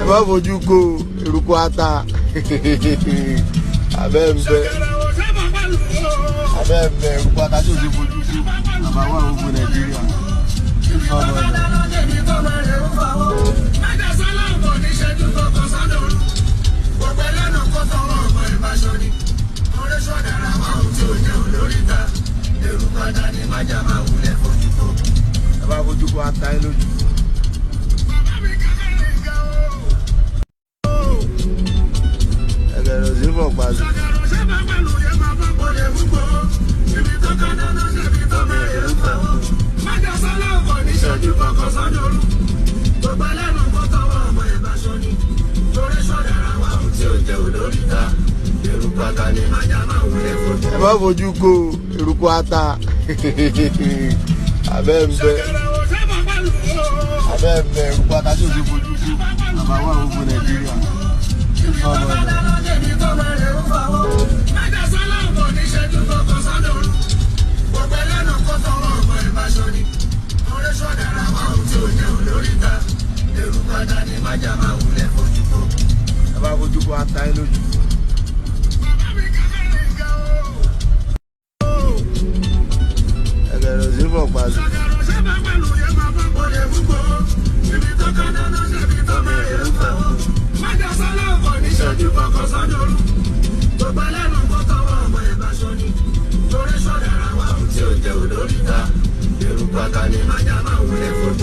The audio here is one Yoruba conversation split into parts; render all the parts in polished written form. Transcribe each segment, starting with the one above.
ẹ má fojú ko eruku ata abẹ́ ń bẹ eruku ata tí o ti fojú ko bàbá wà gbogbo Nàìjíríà ẹ má fojú ko ata ẹ lójú. ẹ má fojú ko eruku ata abẹ́ ń bẹ eruku ata tí o ti fojú ko bàbá wà gbogbo Nàìjíríà. ẹ má fojú ko ata ẹ lójú.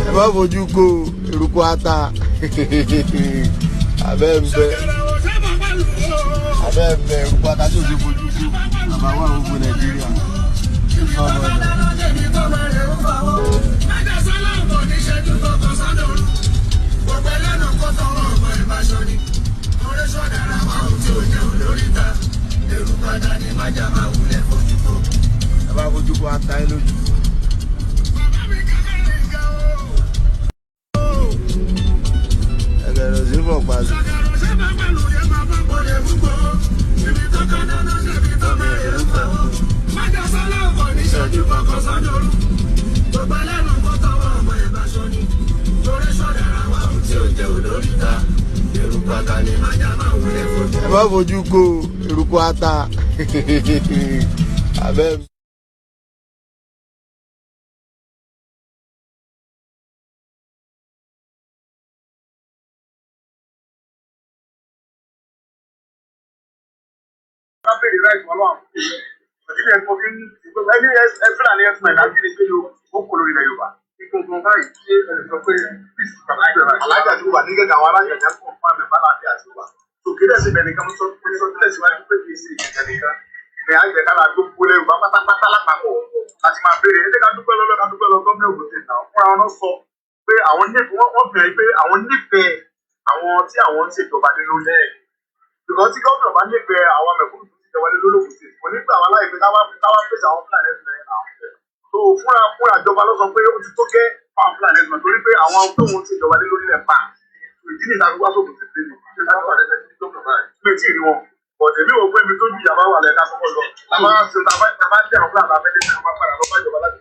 ẹ má fojú ko eruku ata abẹ́ ń bẹ eruku ata tí o ti fojú ko bàbá wà gbogbo Nàìjíríà. ẹ má fojú ko ata ẹ lójú. ẹ má fojú ko eruku ata abẹ́. Because tí gómìnà bá nífẹ̀ẹ́ àwọn mẹ̀kúnnù tó ti tẹ̀wálé lólógùn sí kò ní gbà wọn láì pé táwa fèsì àwọn Fúlàní ẹ̀sìn náà tó fúnra ìjọba ló sọ pé ó ti tó gẹ́ fáwọn Fúlàní ẹ̀sìn náà torí pé àwọn tóun ti tẹ̀wálé lórílẹ̀ pa ìdí ní ìdájọ́ wá sókùn tètè ní ìpè tí ì rí wọn bọ̀dẹ̀ mi ò gbé ibi tó ju ìyàbá wà lẹ́ka sọ́kọ́ lọ tàbá jẹ́ àwọn Fúlàní abẹ́lé tí wọ́n padà lọ bá ìjọba láti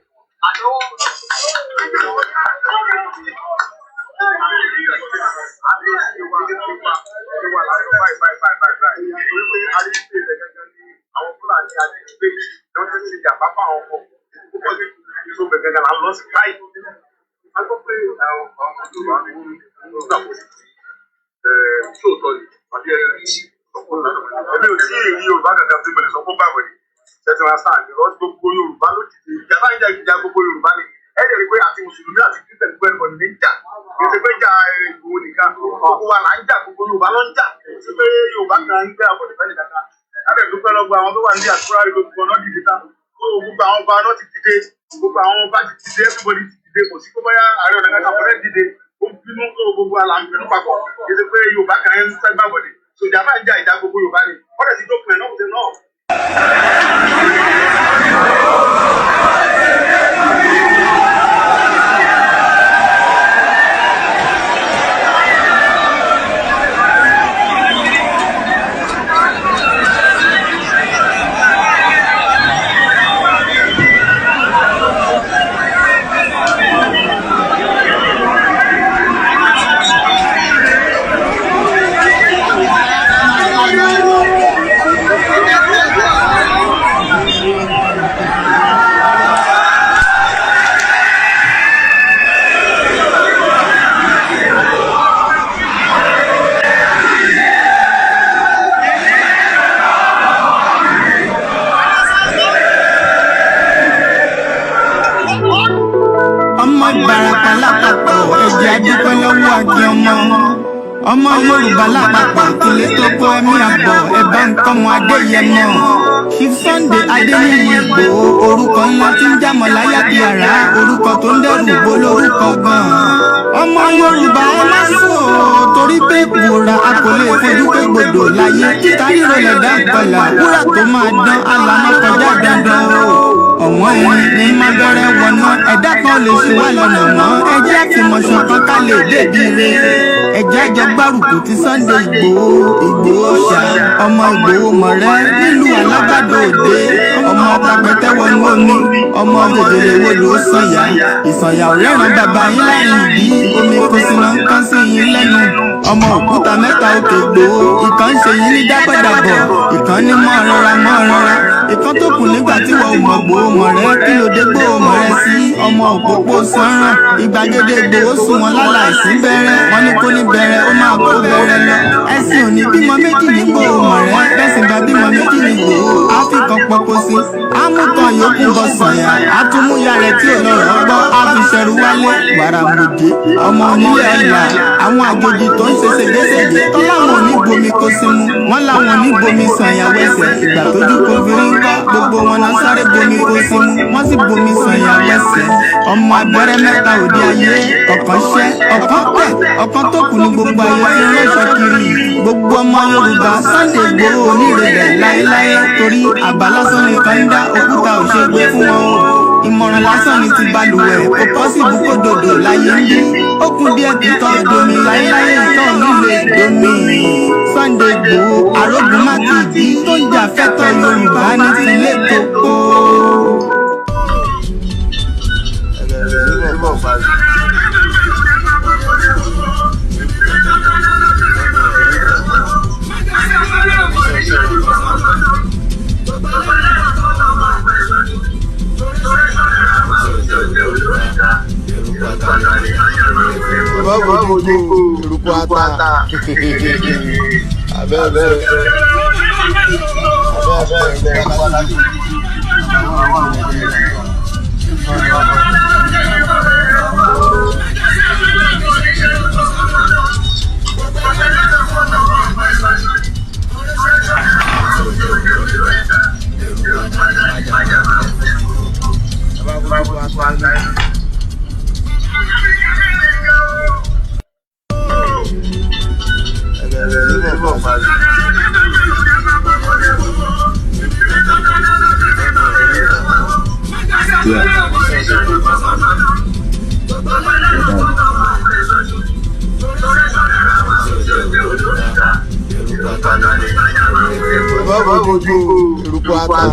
everybody dìde kò sí kó báyà Ààrẹ Ọ̀nà Kakanfò rẹ̀ dìde ó bínú tó gbogbo àlàǹfẹ̀ẹ́nù papọ̀ kì í ṣe pé Yorùbá kan ń sẹ́gbà bọ̀dẹ̀ sòjà máa ń jà ìjà gbogbo Yorùbá ni wọ́n rẹ̀ ti dópin ẹ̀ náà ṣe náà. Ìbàràpá lápapọ̀ ẹ̀jẹ̀ adúpẹ́ lọ́wọ́ àgbẹ̀ ọmọ Yorùbá lápapọ̀ ìkìlẹ̀ tó kó ẹ̀mí àbọ̀ ẹ̀bá nǹkan mọ Adéyẹmọ Chief Sunday Adéyẹmọ Ìgbòho orúkọ ńlá tí ń jámọ̀ láyà bí àrá orúkọ tó ń dẹ́rù bo lórúkọ gan-an ọmọ Yorùbá ẹ má sùn o torí pé wòrà a kò lè fojú pé gbòdò láyé títa ríro lẹ̀dá ìkọlà wúrà tó máa dán àlàmọ́ kọjá dandan o ọ̀wọ́n ẹ̀yìn ní má bẹ̀rẹ̀ wọ̀nà ẹ̀dá kan lè ṣe wá lọ́nà mọ́ ẹjẹ́ àfìmọ̀ṣọ̀ kan ká lè débi re ẹjẹ́ àjọ gbárùkù ti Sunday Ìgbòho ṣá ọmọ Ìgbòho mọ̀rẹ́ nílùú Alágbàdo Òde ọmọ apapẹ̀tẹ̀ wọnú omi ọmọ gègèrè wo ló sànyà ìsànyà ọ̀rẹ́ràn bàbá yín láyìn ìbí omi kò sí náà ń kán sí yín lẹ́nu ọmọ òkúta mẹ́ta òkè Ìgbòho ìkan ṣe yín ní dábọ̀dàbọ̀ ìkan ní mọ́ rọra ìkan tó kù nígbà tí wọ́n mọ̀ Ìgbòho mọ̀rẹ́ kí ló dé Ìgbòho mọ̀rẹ́ sí ọmọ òpópó sanran ìgbàgede Ìgbòho sùn wọn láláìsí bẹ̀rẹ̀ wọn ní kó ní bẹ̀rẹ̀ ó máa kó bẹ̀rẹ̀ lọ ẹ̀sìn òní bímọ méjì ní Ìgbòho mọ̀rẹ́ bẹ́sìn bá bímọ méjì ní Ìgbòho áfíkan pọpọ sí ámúkan yòókù bọ sànyà àtúmúyà rẹ̀ tí ò lọ́rọ̀ gbọ́ áfiṣẹ́rú wálé wàràmùdé ọmọ onílé ọ̀la àwọn àjòjì tó ń ṣe ségesège tó láwọn ò ní bomi kó símú wọn láwọn ò ní bomi sànyà wẹsẹ̀ ìgbà tójú kò fi rí ńkọ́ gbogbo wọn náà sáré bomi kó símú wọn sì bomi sànyà wẹsẹ̀ ọmọ abẹ́rẹ́ mẹ́ta òde ayé ọ̀kan ṣẹ́ ọ̀kan tẹ̀ ọ̀kan tó kù ní gbogbo ayé fi ránṣọ kiri gbogbo ọmọ Yorùbá Sunday Ìgbòho onírèlẹ̀ láéláé torí àbá lásán nìkan ń dá òkúta òṣègbè fún wọn o ìmọ̀ràn lásán ni ti balùwẹ̀ kò pọ́sibú kó dòdò láyé ń bí ó kún díẹ̀ kí tọ́ domi láéláé ìtọ́ nílé domi Sunday Ìgbòho arógun mákìdí tó ń jà fẹ́tọ̀ Yorùbá ní tilé tó kó. Eruku ata. Abẹ́. Eruku ata.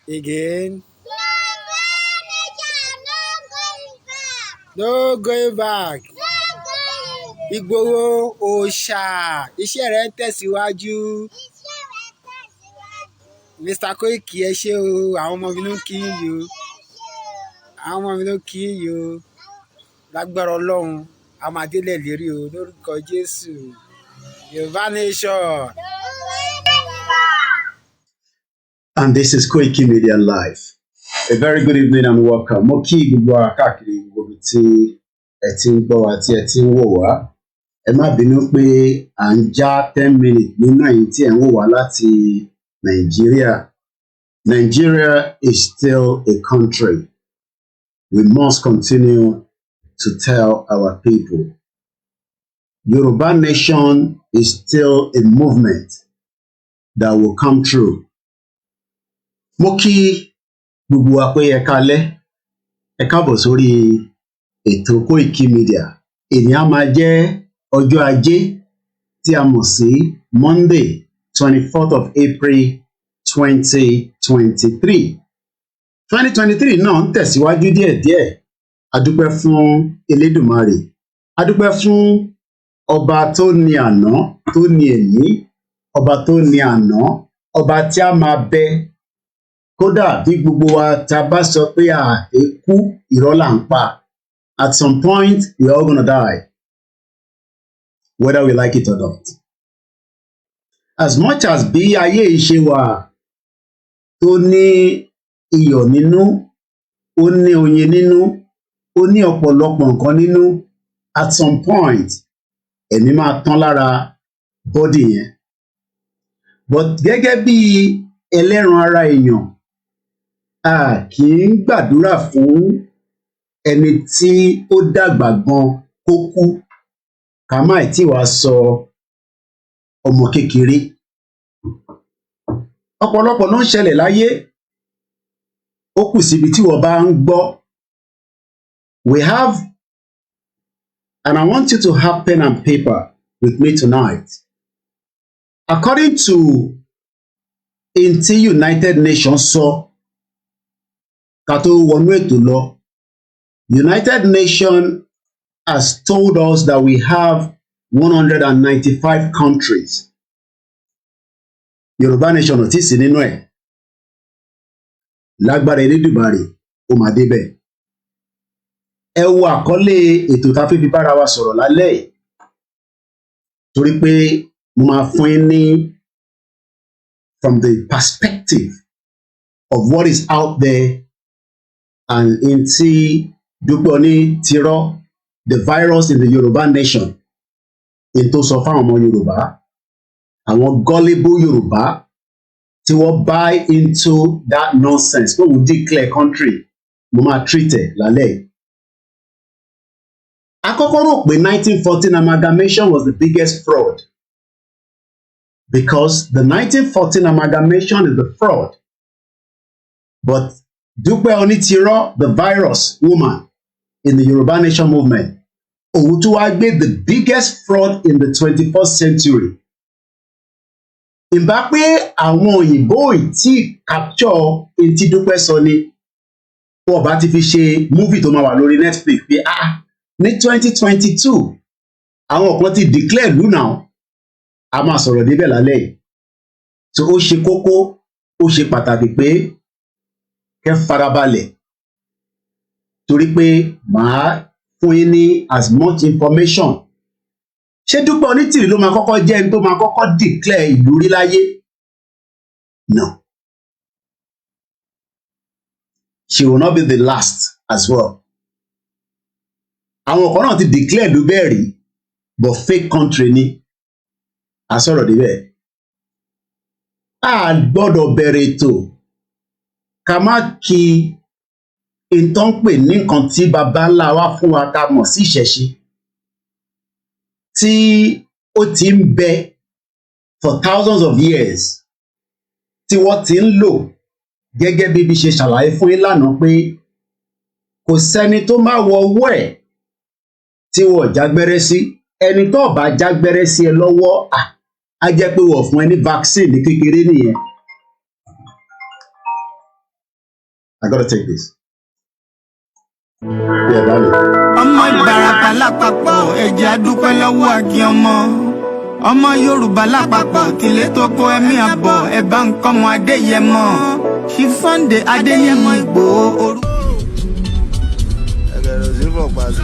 Again. No going back. Ìgbòho òòṣà iṣẹ́ rẹ̀ ń tẹ̀síwájú. Mr. Koiki ẹ ṣé o, àwọn ọmọ mi ló ń kí yín o. Àwọn ọmọ mi ló ń kí yín o. Lágbára Ọlọ́run, a máa délẹ̀ lérí o lórúkọ Jésù. Yorùbá Nation. And this is Koiki Media Live. A very good evening and welcome. Mo kí gbogbo wa káàkiri gbogbo tí ẹ ti ń gbọ́ wa tí ẹ ti ń wò wá. Ẹ má bínú pé à ń já 10 minutes nínú ẹ̀yin tí ẹ ń wò wá láti Nàìjíríà. Nigeria is still a country. We must continue to tell our people. Yoruba Nation is still a movement that will come true. Mo kí gbogbo wa pé ẹ káalẹ́, ẹ káàbọ̀ sórí ètò Koiki Media. Èyí á máa jẹ́ ọjọ́ ajé tí a mọ̀ sí Monday 24th of April 2023. 2023 náà ń tẹ̀síwájú díẹ̀díẹ̀. A dúpẹ́ fún Elédùmarè. A dúpẹ́ fún ọba tó ní àná, tó ní èní, ọba tó ní àná, ọba tí a máa bẹ. Kódà bí gbogbo wa ta bá sọ pé àìkú irọ́ là ń pa. At some point, we're all gonna die, whether we like it or not. As much as bí ayé ìṣe wà tó ní iyọ̀ nínú, ó ní oyin nínú, ó ní ọ̀pọ̀lọpọ̀ nǹkan nínú, at some point, ẹ̀mí máa tán lára bọ́dì yẹn. But gẹ́gẹ́ bí ẹlẹ́ran ara èèyàn, a kì í gbàdúrà fún ẹni tí ó dàgbà gan kó kú, ká má tí wàá sọ ọmọ kékeré. Ọ̀pọ̀lọpọ̀ ló ń ṣẹlẹ̀ láyé, ó kù síbi tí wọ́n bá ń gbọ́. We have, and I want you to have pen and paper with me tonight. According to United Nations sọ, ká tó wọnú ètò lọ, United Nations has told us that we have 195 countries. Yorùbá Nation ò tí sí nínú ẹ̀. Lágbára Elédùmarè, ó máa débẹ̀. Ẹ wo àkọlé ètò tá a fi bára wa sọ̀rọ̀ lálẹ́ yìí, torí pé mo máa fún yín ní from the perspective of what is out there and in tí Dupe Onitiro, the virus in the Yoruba Nation, in tó sọ fáwọn ọmọ Yorùbá, àwọn gullible Yorùbá tí wọ́n buy into that nonsense pé we declare country, mo máa treat ẹ̀ lálẹ́ yìí. Àkọ́kọ́ rò pé 1914 amalgamation was the biggest fraud, because the 1914 amalgamation is the fraud. But Dupe Onitiro, the virus woman in the Yoruba Nation movement, òun tún wá gbé the biggest fraud in the 21st century. Ìbá pé àwọn òyìnbó ì tí capture etí Dupe sọ ni, wọ́n bá ti fi ṣe movie tó máa wà lórí Netflix pé ní 2022 àwọn kan ti declare ìlú náà. A máa sọ̀rọ̀ débẹ̀ lálẹ́ yìí. So ó ṣe kókó, ó ṣe pàtàkì pé kẹ́ farabalẹ̀, torí pé màá fún yín ní as much information. Ṣé Dupe Onitiro ló máa kọ́kọ́ jẹ́ ẹni tó máa kọ́kọ́ declare ìlú rí láyé? No. She will not be the last as well. Àwọn kan náà ti declare ìlú bẹ́ẹ̀ rí, but fake country ni. A sọ̀rọ̀ débẹ̀. A gbọ́dọ̀ bẹ̀rẹ̀ ètò ká má kí nǹkan pè ní nǹkan tí baba ńlá wa fún wa ká mọ̀ sí ìṣẹ̀ṣe, tí ó ti ń bẹ for thousands of years, tí wọ́n ti ń lò gẹ́gẹ́ bí bí ṣe ṣàlàyé fún yín lánàá pé kò sẹ́ni tó máa wọ ọwọ́ ẹ̀ tí wọ́n jágbẹ́rẹ́ sí. Ẹni tó bá jágbẹ́rẹ́ sí ẹ lọ́wọ́, á jẹ́ pé wọ́n fún ẹ ní vaccine ní kékeré nìyẹn. I gotta take this. Yeah, darling. ọmọ Ìbàràpá lápapọ̀ ẹ jẹ́ a dúpẹ́ lọ́wọ́ Akin ọmọ Yorùbá lápapọ̀ tilé tó kó ẹ̀mí àbọ̀ ẹ bá ń kọ́mọ Adéyẹmọ Chief Sunday Adéyẹmọ Ìgbòho orúkọ. ẹgẹrẹ sí fọ pàṣẹ.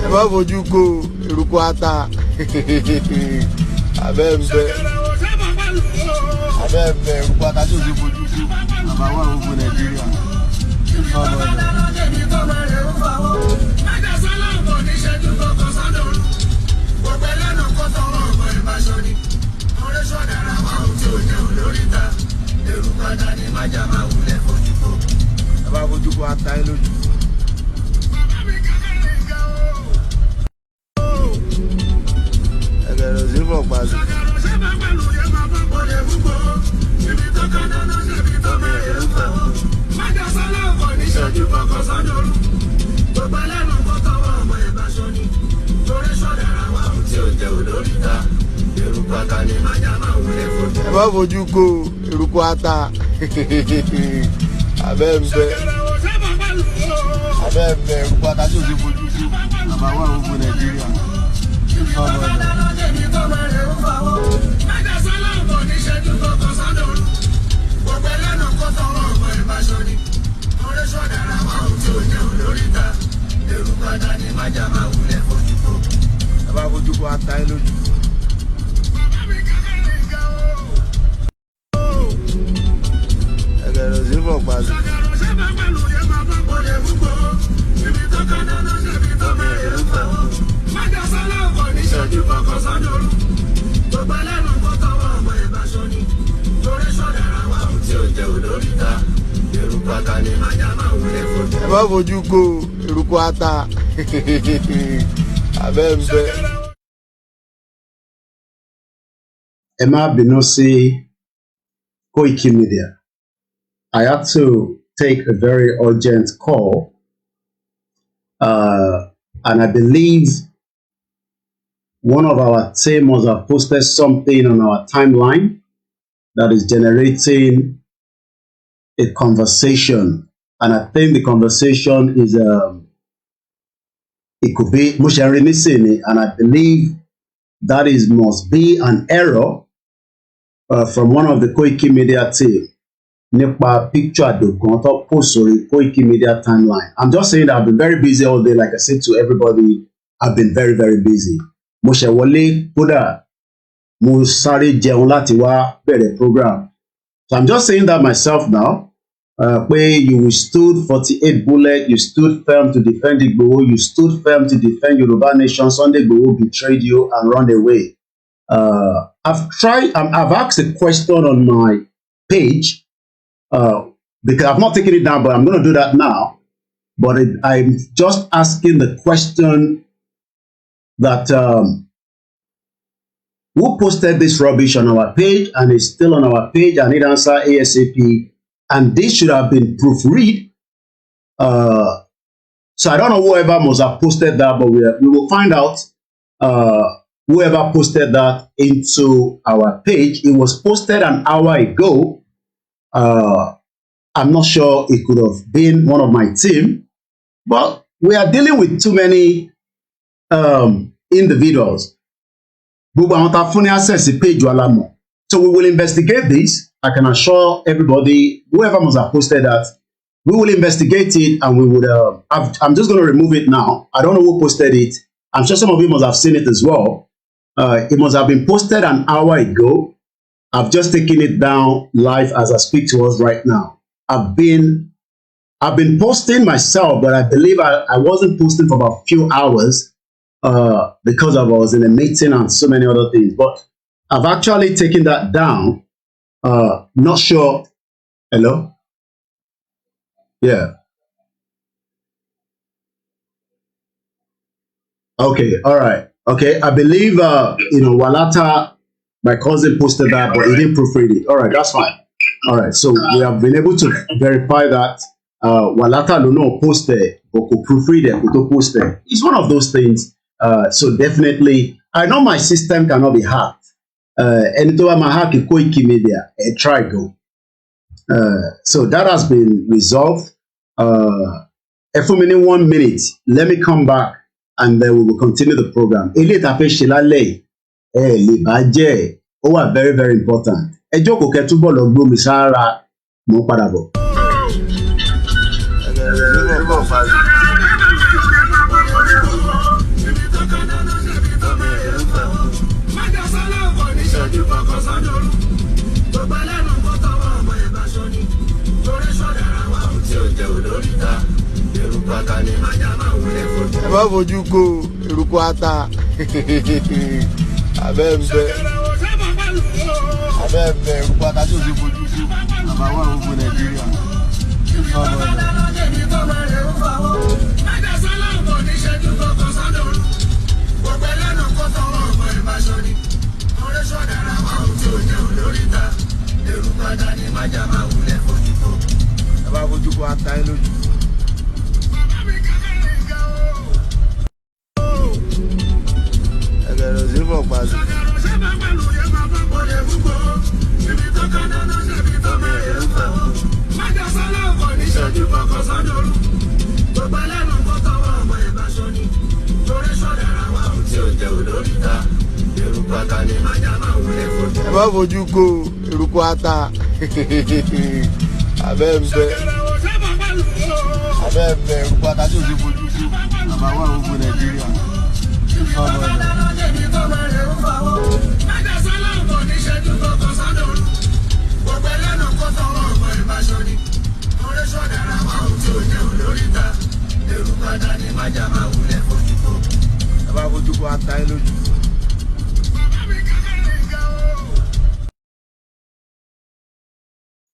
ẹ má fojú ko eruku ata abẹ́ ń bẹ eruku ata tí o ti fojú ko bàbá wà gbogbo Nàìjíríà ẹ má fojú ko ata ẹ lójú. ẹgẹrẹ sí fọ pàṣẹ. ẹ má fojú ko eruku ata abẹ́ ń bẹ eruku ata tí o ti fojú ko bàbá wà gbogbo Nàìjíríà. ẹ bá fojú ko ata ẹ lójú. ẹgẹrẹ sí fọ pàṣẹ. ẹ má fojú ko eruku ata abẹ́ ń bẹ. ẹ má bínú sí Koiki Media. I had to take a very urgent call, and I believe one of our team must have posted something on our timeline that is generating a conversation, and I think the conversation is it could be Musharini, and I believe that must be an error from one of the Koiki Media team. Nípa picture àdògán tó post sórí Koiki Media timeline. I'm just saying that I've been very busy all day. Like I said to everybody, I've been very, very busy. Mo ṣe wọlé kódà mo sáré jẹun láti wá bẹ̀rẹ̀ program. So I'm just saying that myself now. Pé you withstood 48 bullets, you stood firm to defend Igboho, you stood firm to defend Yoruba Nation. Sunday Igboho betrayed you and run away. I've asked a question on my page. Because I've not taken it down, but I'm going to do that now. But I'm just asking the question that who posted this rubbish on our page, and it's still on our page. I need answer ASAP, and this should have been proofread. So I don't know whoever must have posted that, but we will find out whoever posted that into our page. It was posted an hour ago. I'm not sure it could have been one of my team, but we are dealing with too many individuals. So we will investigate this. I can assure everybody, whoever must have posted that, we will investigate it, and we would. I'm just going to remove it now. I don't know who posted it. I'm sure some of you must have seen it as well. It must have been posted an hour ago. I've just taken it down live as I speak to us right now. I've been posting myself, but I believe I wasn't posting for about a few hours because I was in a meeting and so many other things. But I've actually taken that down. Not sure. Hello? Yeah. Okay. All right. Okay. I believe Walata, my cousin, posted that, but he didn't proofread it. All right, that's fine. All right, so we have been able to verify that Walata Luno posted, or could proofread it, could post it. It's one of those things. So definitely, I know my system cannot be hacked. Anytime I hack Koiki Media, try go. So that has been resolved. For me 1 minute, let me come back and then we will continue the program. Very, very important. Ẹ jókòó kẹ́ túbọ̀ lọ gbómi sára mo padà bọ̀. Ẹ má fojú ko eruku ata abẹ́ ń bẹ eruku ata tí o ti fojú ko àbáwọ̀ gbogbo Nàìjíríà. Ẹ má fojú ko ata ẹ lójú. Ẹ má fojú ko eruku ata abẹ́ ń bẹ eruku ata tí o ti fojú ko àbáwọ̀ gbogbo Nàìjíríà.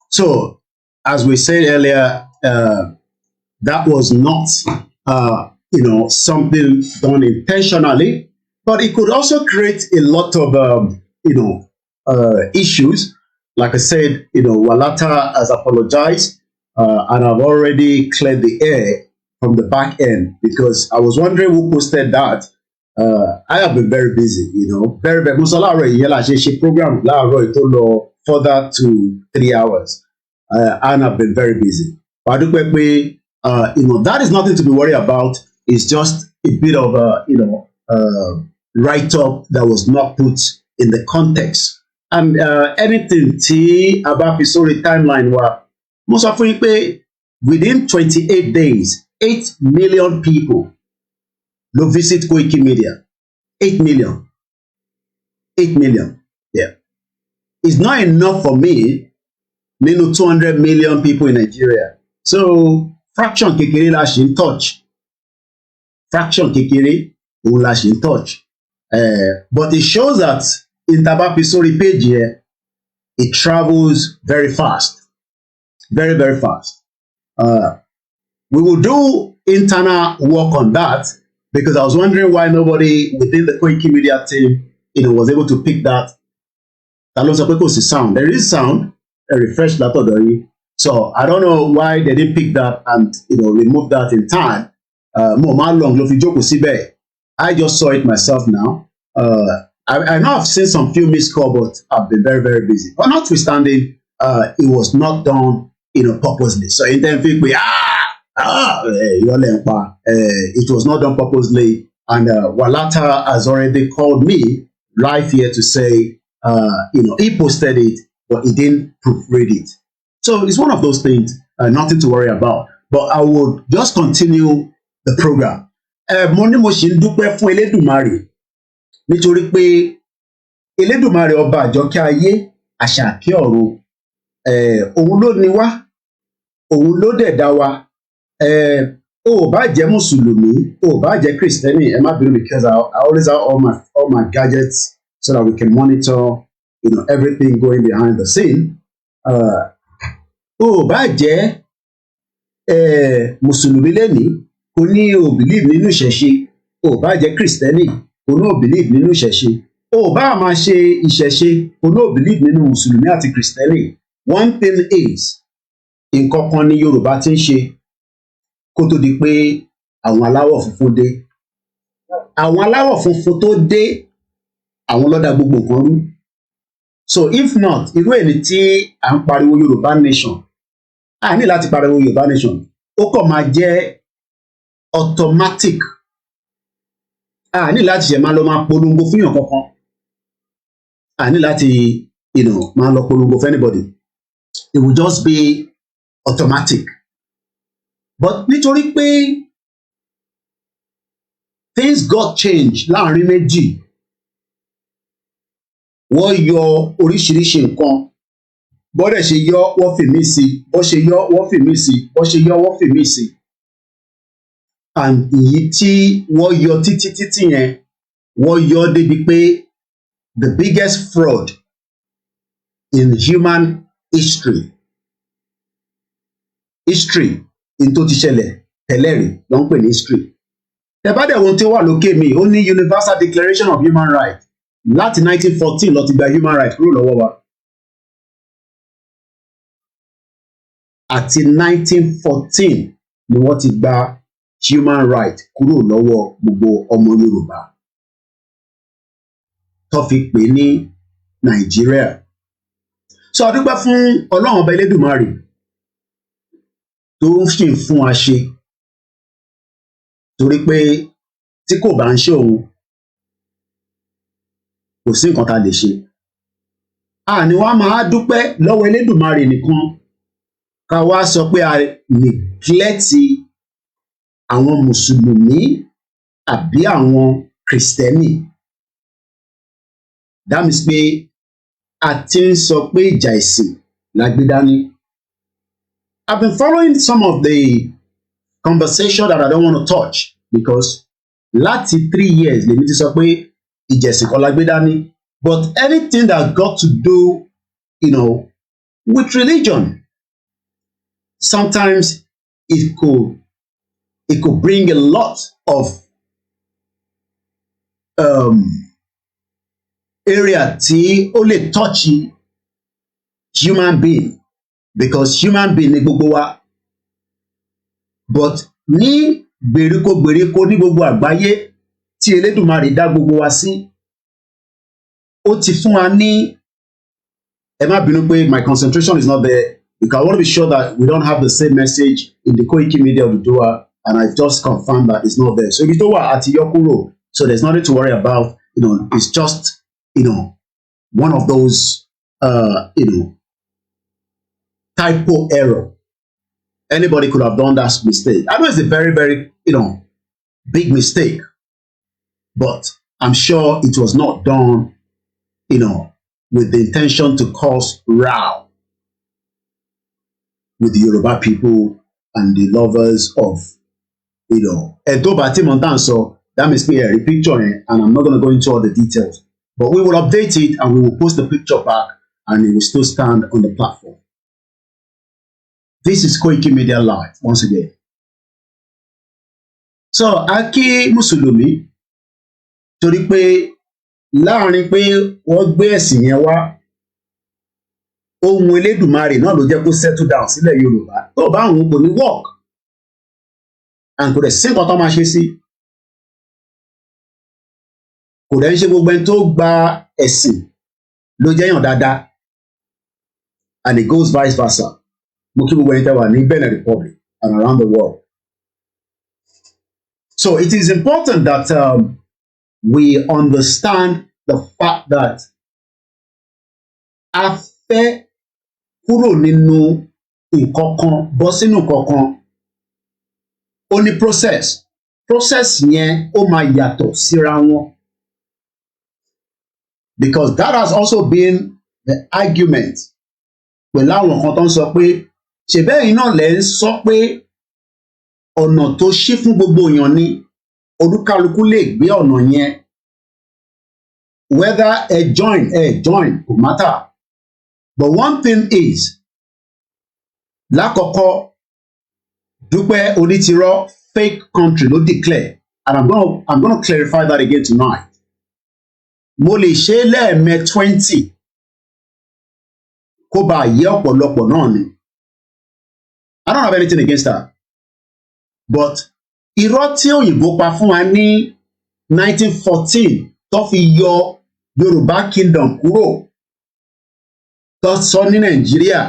So, as we said earlier, that was not, something done intentionally, but it could also create a lot of, issues. Like I said, Walata has apologized, and I've already cleared the air from the back end because I was wondering who posted that. I have been very busy, very, very. She program further to 3 hours, and I've been very busy. But that is nothing to be worried about. It's just a bit of a, write-up that was not put in the context. And anything about the story timeline within 28 days, 8 million people will visit Koiki Media. 8 million. 8 million. Yeah. It's not enough for me, 200 million people in Nigeria. So, fraction kekere la ṣe ń touch. Fraction kekere òun la ṣe ń touch. But it shows that in Tabapisori page here, it travels very fast. Very, very fast. We will do internal work on that because I was wondering why nobody within the Koiki Media team, was able to pick that. Sound. There is sound, a refresh that. So I don't know why they didn't pick that and remove that in time. I just saw it myself now. I know I've seen some few missed calls, but I've been very, very busy. But notwithstanding, it was not done, purposely. So in them people, it was not done purposely. And Walata has already called me live here to say, he posted it, but he didn't proofread it. So it's one of those things, nothing to worry about. But I would just continue the program. Mo ní mo ṣì ń dúpẹ́ fún Elédùmarè nítorí pé Elédùmarè ọba àjọkẹ́ ayé àṣàkẹ́ ọ̀run òun ló ní wá òun ló dẹ̀ dá wa ó bá jẹ́ mùsùlùmí ó bá jẹ́ kristẹni ẹ má bínú because I always have all my gadgets so that we can monitor everything going behind the scene ó bá jẹ́ mùsùlùmí lẹ́nìí kò ní o believe nínú ìṣẹ̀ṣe o bá jẹ́ kristẹni kò ní o believe nínú ìṣẹ̀ṣe o bá máa ṣe ìṣẹ̀ṣe kò ní o believe nínú mùsùlùmí àti kristẹni. One thing is nǹkan kan ní Yorùbá ti ń ṣe kó tó di pé àwọn aláwọ̀ funfun dé. Àwọn aláwọ̀ funfun tó dé, àwọn ló dá gbogbo nǹkan rú. So if not, irú èyí tí à ń pariwo Yorùbá nation, a ní láti pariwo Yorùbá nation, ó kàn máa jẹ́ automatic. A ní láti ṣe máa lọ máa polongo fún yàn kankan. A ní láti máa lọ polongo for anybody. It will just be automatic. But nítorí pé things got changed láàrin méjì, wọ́n yọ oríṣiríṣi nǹkan, bọ́dẹ̀ ṣe yọ wọ́n fi mí sí, bọ́ ṣe yọ wọ́n fi mí sí, bọ́ ṣe yọ wọ́n fi mí sí. And èyí tí wọ́n yọ títí yẹn, wọ́n yọ débi pé the biggest fraud in human history in tó ti ṣẹlẹ̀ tẹ́lẹ̀ rí ló ń pè ní history. Tẹ́bádẹ̀ ohun tí ó wà lókè mi, ó ní Universal Declaration of Human Rights láti 1914 ló ti gba human rights kúrò lọ́wọ́ wa. Àti 1914 ni wọ́n ti gba human rights kúrò lọ́wọ́ gbogbo ọmọ Yorùbá tó fi pè ní Nàìjíríà. So a dúpẹ́ fún Ọlọ́run ọba Elédùmarè tó ń sì fún wa ṣe, torí pé tí kò bá ń ṣe òun, kò sí nǹkan tá a lè ṣe. Àní wá máa dúpẹ́ lọ́wọ́ Elédùmarè nìkan ká wá sọ pé a neglect àwọn Mùsùlùmí àbí àwọn Kristẹni. That means pé a ti ń sọ pé ìjà ìsìn la gbé dání. I've been following some of the conversation that I don't want to touch because láti 3 years lèmi ti sọ pé ìjà ìsìn kan la gbé dání. But anything that got to do, with religion, sometimes it could bring a lot of area tí ó lè touch human being, because human being ni gbogbo wa. But ní gbèríko ní gbogbo àgbáyé tí Elédùmarè dá gbogbo wa sí, ó ti fún wa ní, ẹ má bínú pé my concentration is not there, because I want to be sure that we don't have the same message in the Koiki Media Oduduwa, and I just confirmed that it's not there. So ibi tó wà àti yọ kúrò, so there's nothing to worry about. It's just one of those typo error. Anybody could have done that mistake. I know it's a very, very big mistake, but I'm sure it was not done with the intention to cause row with the Yoruba people and the lovers of Edo Bati Montanso. That means me a picture, and I'm not going to go into all the details, but we will update it and we will post the picture back, and it will still stand on the platform. This is Koiki Media Live once again. So Aki Mùsùlùmí, torí pé láàrin pé wọ́n gbé ẹ̀sìn yẹn wá, ohun Elédùmarè náà ló jẹ́ kó settle down sílẹ̀ Yorùbá. Tó bá àwọn kò ní work, and kò dẹ̀ sí nǹkan tó máa ṣe sí. Kò dẹ̀ ń ṣe gbogbo ẹni tó gba ẹ̀sìn ló jẹ́ èèyàn dáadáa, and it goes vice versa. Mo kí gbogbo ẹni tẹ́ wà ní Benin Republic and around the world. So it is important that we understand the fact that a fẹ́ kúrò nínú nǹkan kan bọ́ sínú nǹkan kan. Ó ní process yẹn ó máa yàtọ̀ síra wọn, because that has also been the argument pẹ̀lú àwọn kan tó ń sọ pé ṣèbẹ́yìn náà lẹ́ ń sọ pé ọ̀nà tó ṣí fún gbogbo èèyàn ni, olúkálukú lè gbé ọ̀nà yẹn, whether ẹ join kò matter. But one thing is, lákọ̀ọ́kọ́ Dupe Onitiro fake country ló declare, and I'm gonna clarify that again tonight. Mo lè ṣe lẹ́ẹ̀mẹ́ 20 kó bá yẹ ọ̀pọ̀lọpọ̀ náà ni. I don't have anything against that, but irọ́ tí òyìnbó pa fún wa ní 1914 tó fi yọ Yorùbá kingdom kúrò tó sọ ní Nàìjíríà.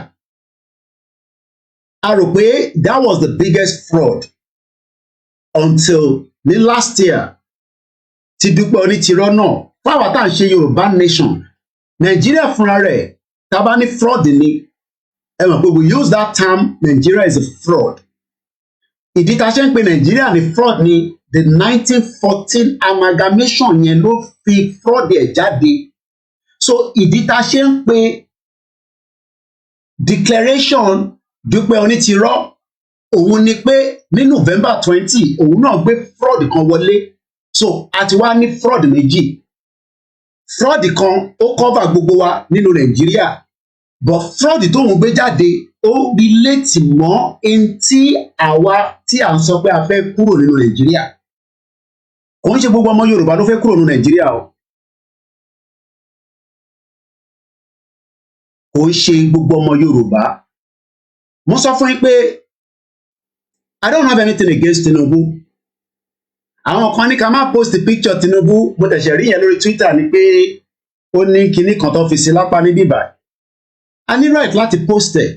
A rò pé that was the biggest fraud until ní last year tí Dupe Onitiro náà fáwọn tá à ń ṣe Yorùbá nation Nàìjíríà fúnra rẹ̀ tá a bá ní fraud ni ẹ mọ̀ pé we use that term Nigeria is a fraud. Ìdí tá a ṣe ń pe Nàìjíríà ní fraud ni the 1914 amalgamation yẹn ló fi fraud ẹ̀ jáde. So ìdí tá a ṣe ń pe declaration Dupe Onitiro òun ni pé ní November 20 òun náà gbé fraud kan wọlé. So a ti wá ní fraud méjì. Fraud kan ó cover gbogbo wa nínú Nàìjíríà. But fraud tóun gbé jáde ó relate mọ́ in tí àwa tí à ń sọ pé a fẹ́ kúrò nínú Nàìjíríà. Kò ń ṣe gbogbo ọmọ Yorùbá ló fẹ́ kúrò nínú Nàìjíríà o. Kò ń ṣe gbogbo ọmọ Yorùbá. Mo sọ fún yín pé I don't have anything against Tinubu. Àwọn kan ní ká má post picture Tinubu, mo tẹ̀sẹ̀ rí yẹn lórí Twitter ni pé ó ní kinní kan tó fi sí lápá ní bíbá. A ní right láti post ẹ̀.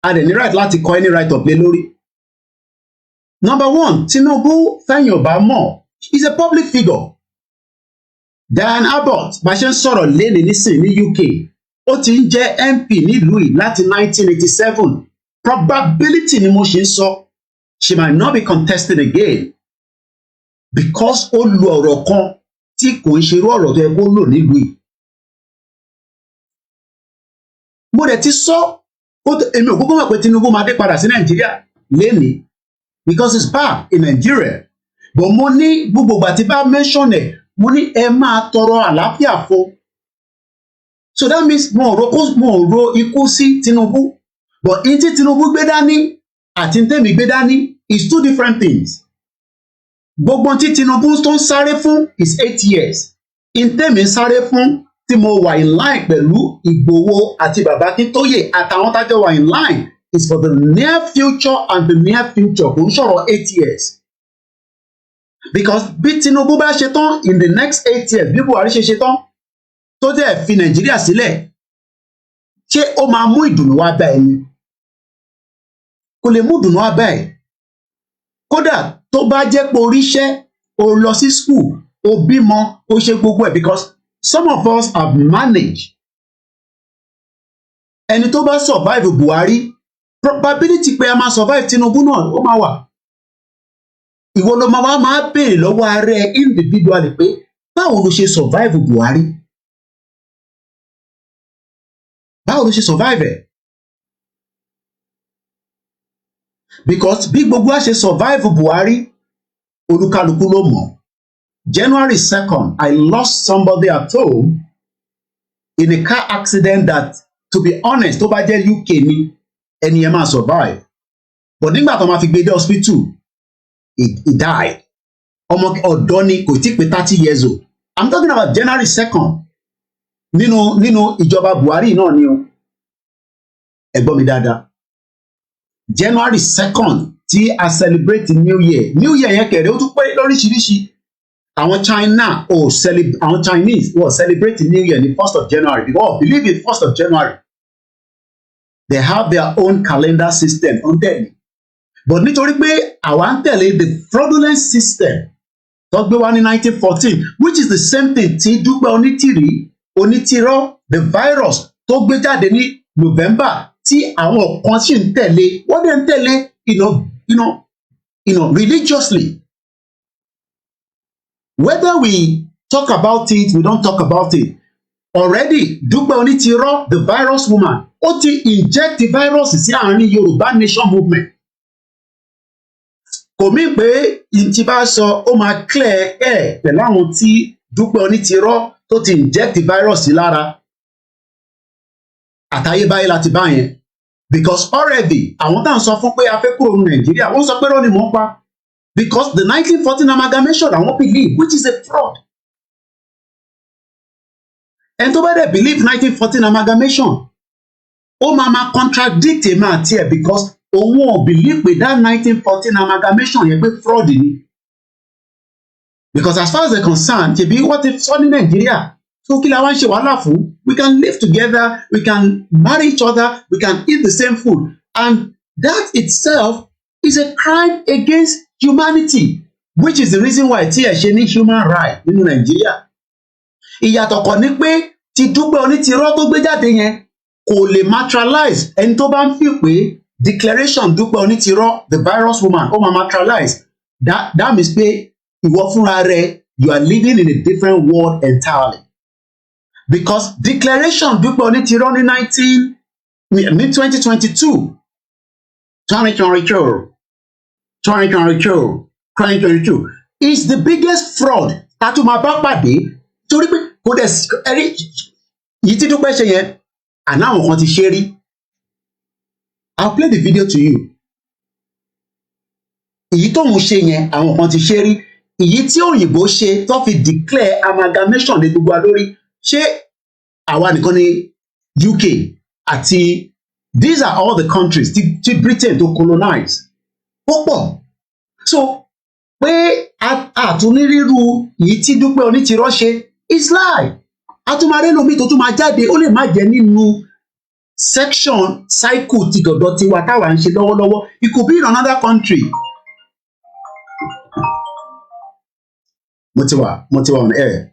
A dẹ̀ ní right láti kọ any right of lé lórí. Number one, Tinubu fẹ́yìn ọ̀bá mọ̀, is a public figure. Diane Abbott bá ṣe ń sọ̀rọ̀ léni nísìn ní UK, ó ti ń jẹ́ MP nílùú yìí láti 1987. Probability ni mo ṣe ń sọ, she might not be contested again because ó lu ọ̀rọ̀ kan tí kò ń ṣerú ọ̀rọ̀ tó yẹ kó lò nílùú yìí. Mo dẹ̀ ti sọ, èmi ò kúkú mọ̀ pé Tinubu máa dé padà sí Nàìjíríà lénìí because it's bad in Nigeria. But mo ní gbogbo ìgbà tí bá mention ẹ̀, mo ní ẹ máa tọrọ àlàáfíà fún. So that means mo ò ro ikú sí Tinubu. But in tí Tinubu gbé dání àti in tèmi gbé dání is two different things. Gbogbo tí Tinubu tó ń sáré fún is 8 years. In tèmi ń sáré fún tí mo wà in line pẹ̀lú Ìgbòho àti Bàbá Akíntóyè àtàwọn tájọ wà in line is for the near future and the near future kò ń sọ̀rọ̀ 8 years. Because bí Tinubu bá ṣe tán in the next 8 years bí Buhari ṣe tán tó dẹ̀ fi Nàìjíríà sílẹ̀ ṣé ó máa mú ìdùnnú wá bá ẹni? Kò lè mú ìdùnnú wá bá ẹ. Kódà tó bá jẹ́ pé oríṣẹ́ o lọ sí school o bímọ o ṣe gbogbo ẹ̀ because some of us have managed. Ẹni tó bá survive Buhari probability pé a máa survive Tinubu náà ó máa wà. Ìwọ ló máa béèrè lọ́wọ́ ààrẹ individually pé báwo ló ṣe survive Buhari? Báwo ló ṣe survive ẹ̀? Because bí gbogbo a ṣe survive Buhari olúkálùkù ló mọ̀. January 2nd, I lost somebody at home in a car accident that, to be honest, tó bá jẹ́ UK ni ẹni yẹn máa survive. But nígbà tó máa fi gbé dé hospital, he died. Ọmọ ọ̀dọ́ ni kò tí pé 30 years old. I'm talking about January 2nd. Nínú ìjọba Buhari náà ni o. Ẹ gbọ́ mi dáadáa. January 2nd tí a celebrate New Year. New Year yẹn kẹ̀rẹ́ ó tún pé lóríṣiríṣi. Àwọn Chinese wọ́n celebrate New Year ní 1st of January because believe it 1st of January. They have their own calendar system on them. But nítorí pé àwa ń tẹ̀lé the fraudulent system tó gbé wá ní 1914 which is the same thing tí Dupe Onitiro the virus tó gbé jáde ní November tí àwọn kan sì ń tẹ̀lé wọ́n dẹ̀ ń tẹ̀lé religiously. Whether we talk about it, we don't talk about it. Already, Dupe Onitiro, the virus woman, ó ti inject the virus sí àárín Yorùbá nation movement. Kò mí pé ìtì bá sọ ó máa clear ẹ̀ pẹ̀lú àwọn tí Dupe Onitiro tó ti inject the virus sí lára. Àtayébáyé láti bá yẹn. Because already, àwọn tá à ń sọ fún pé a fẹ́ kúrò ní Nàìjíríà, wọ́n sọ pé rọ́ ni mò ń pa. Because the 1914 amalgamation I won't believe, which is a fraud. And tó bá dẹ̀ believe 1914 amalgamation, ó máa contradict èmi àti ẹ̀ because òun ò believe pé that 1914 amalgamation yẹn pé fraud ni. Because as far as they're concerned, ṣebí wọ́n ti sọ ní Nàìjíríà, so kí la wá ń ṣe wàhálà fún? We can live together, we can marry each other, we can eat the same food, and that itself is a crime against humanity, which is the reason why tí ẹ ṣe ní human right nínú Nàìjíríà. Ìyàtọ̀ kan ní pé ti Dupe Onitiro tó gbé jáde yẹn kò lè materialize ẹni tó bá ń fi pé declaration Dupe Onitiro the virus woman ó máa materialize, that means pé ìwọ fúnra rẹ you are living in a different world entirely, because declaration Dupe Onitiro ní 2022 is the biggest fraud tatu máa bá pàdé, torí pé kò dẹ̀ ẹ̀rí yìí tí Dúpẹ́ ṣe yẹn àná àwọn kan ti ṣe rí. I'll play the video to you. Èyí tóun ṣe yẹn àwọn kan ti ṣe rí. Èyí tí òyìnbó ṣe tó fi declare amalgamation ní gbogbo lórí, ṣé àwa nìkan ní UK àti these are all the countries tí Britain tó colonize púpọ̀. So pé àtúnírírú èyí tí Dúpẹ́ Onitiro ṣe is lie. Àtúmọ̀rẹ́ lomi tó tún máa jáde ó lè má jẹ́ nínú section cycle ti dọ̀dọ̀ tiwa táwa ń ṣe lọ́wọ́lọ́wọ́. It could be in another country. Mo ti wà on air.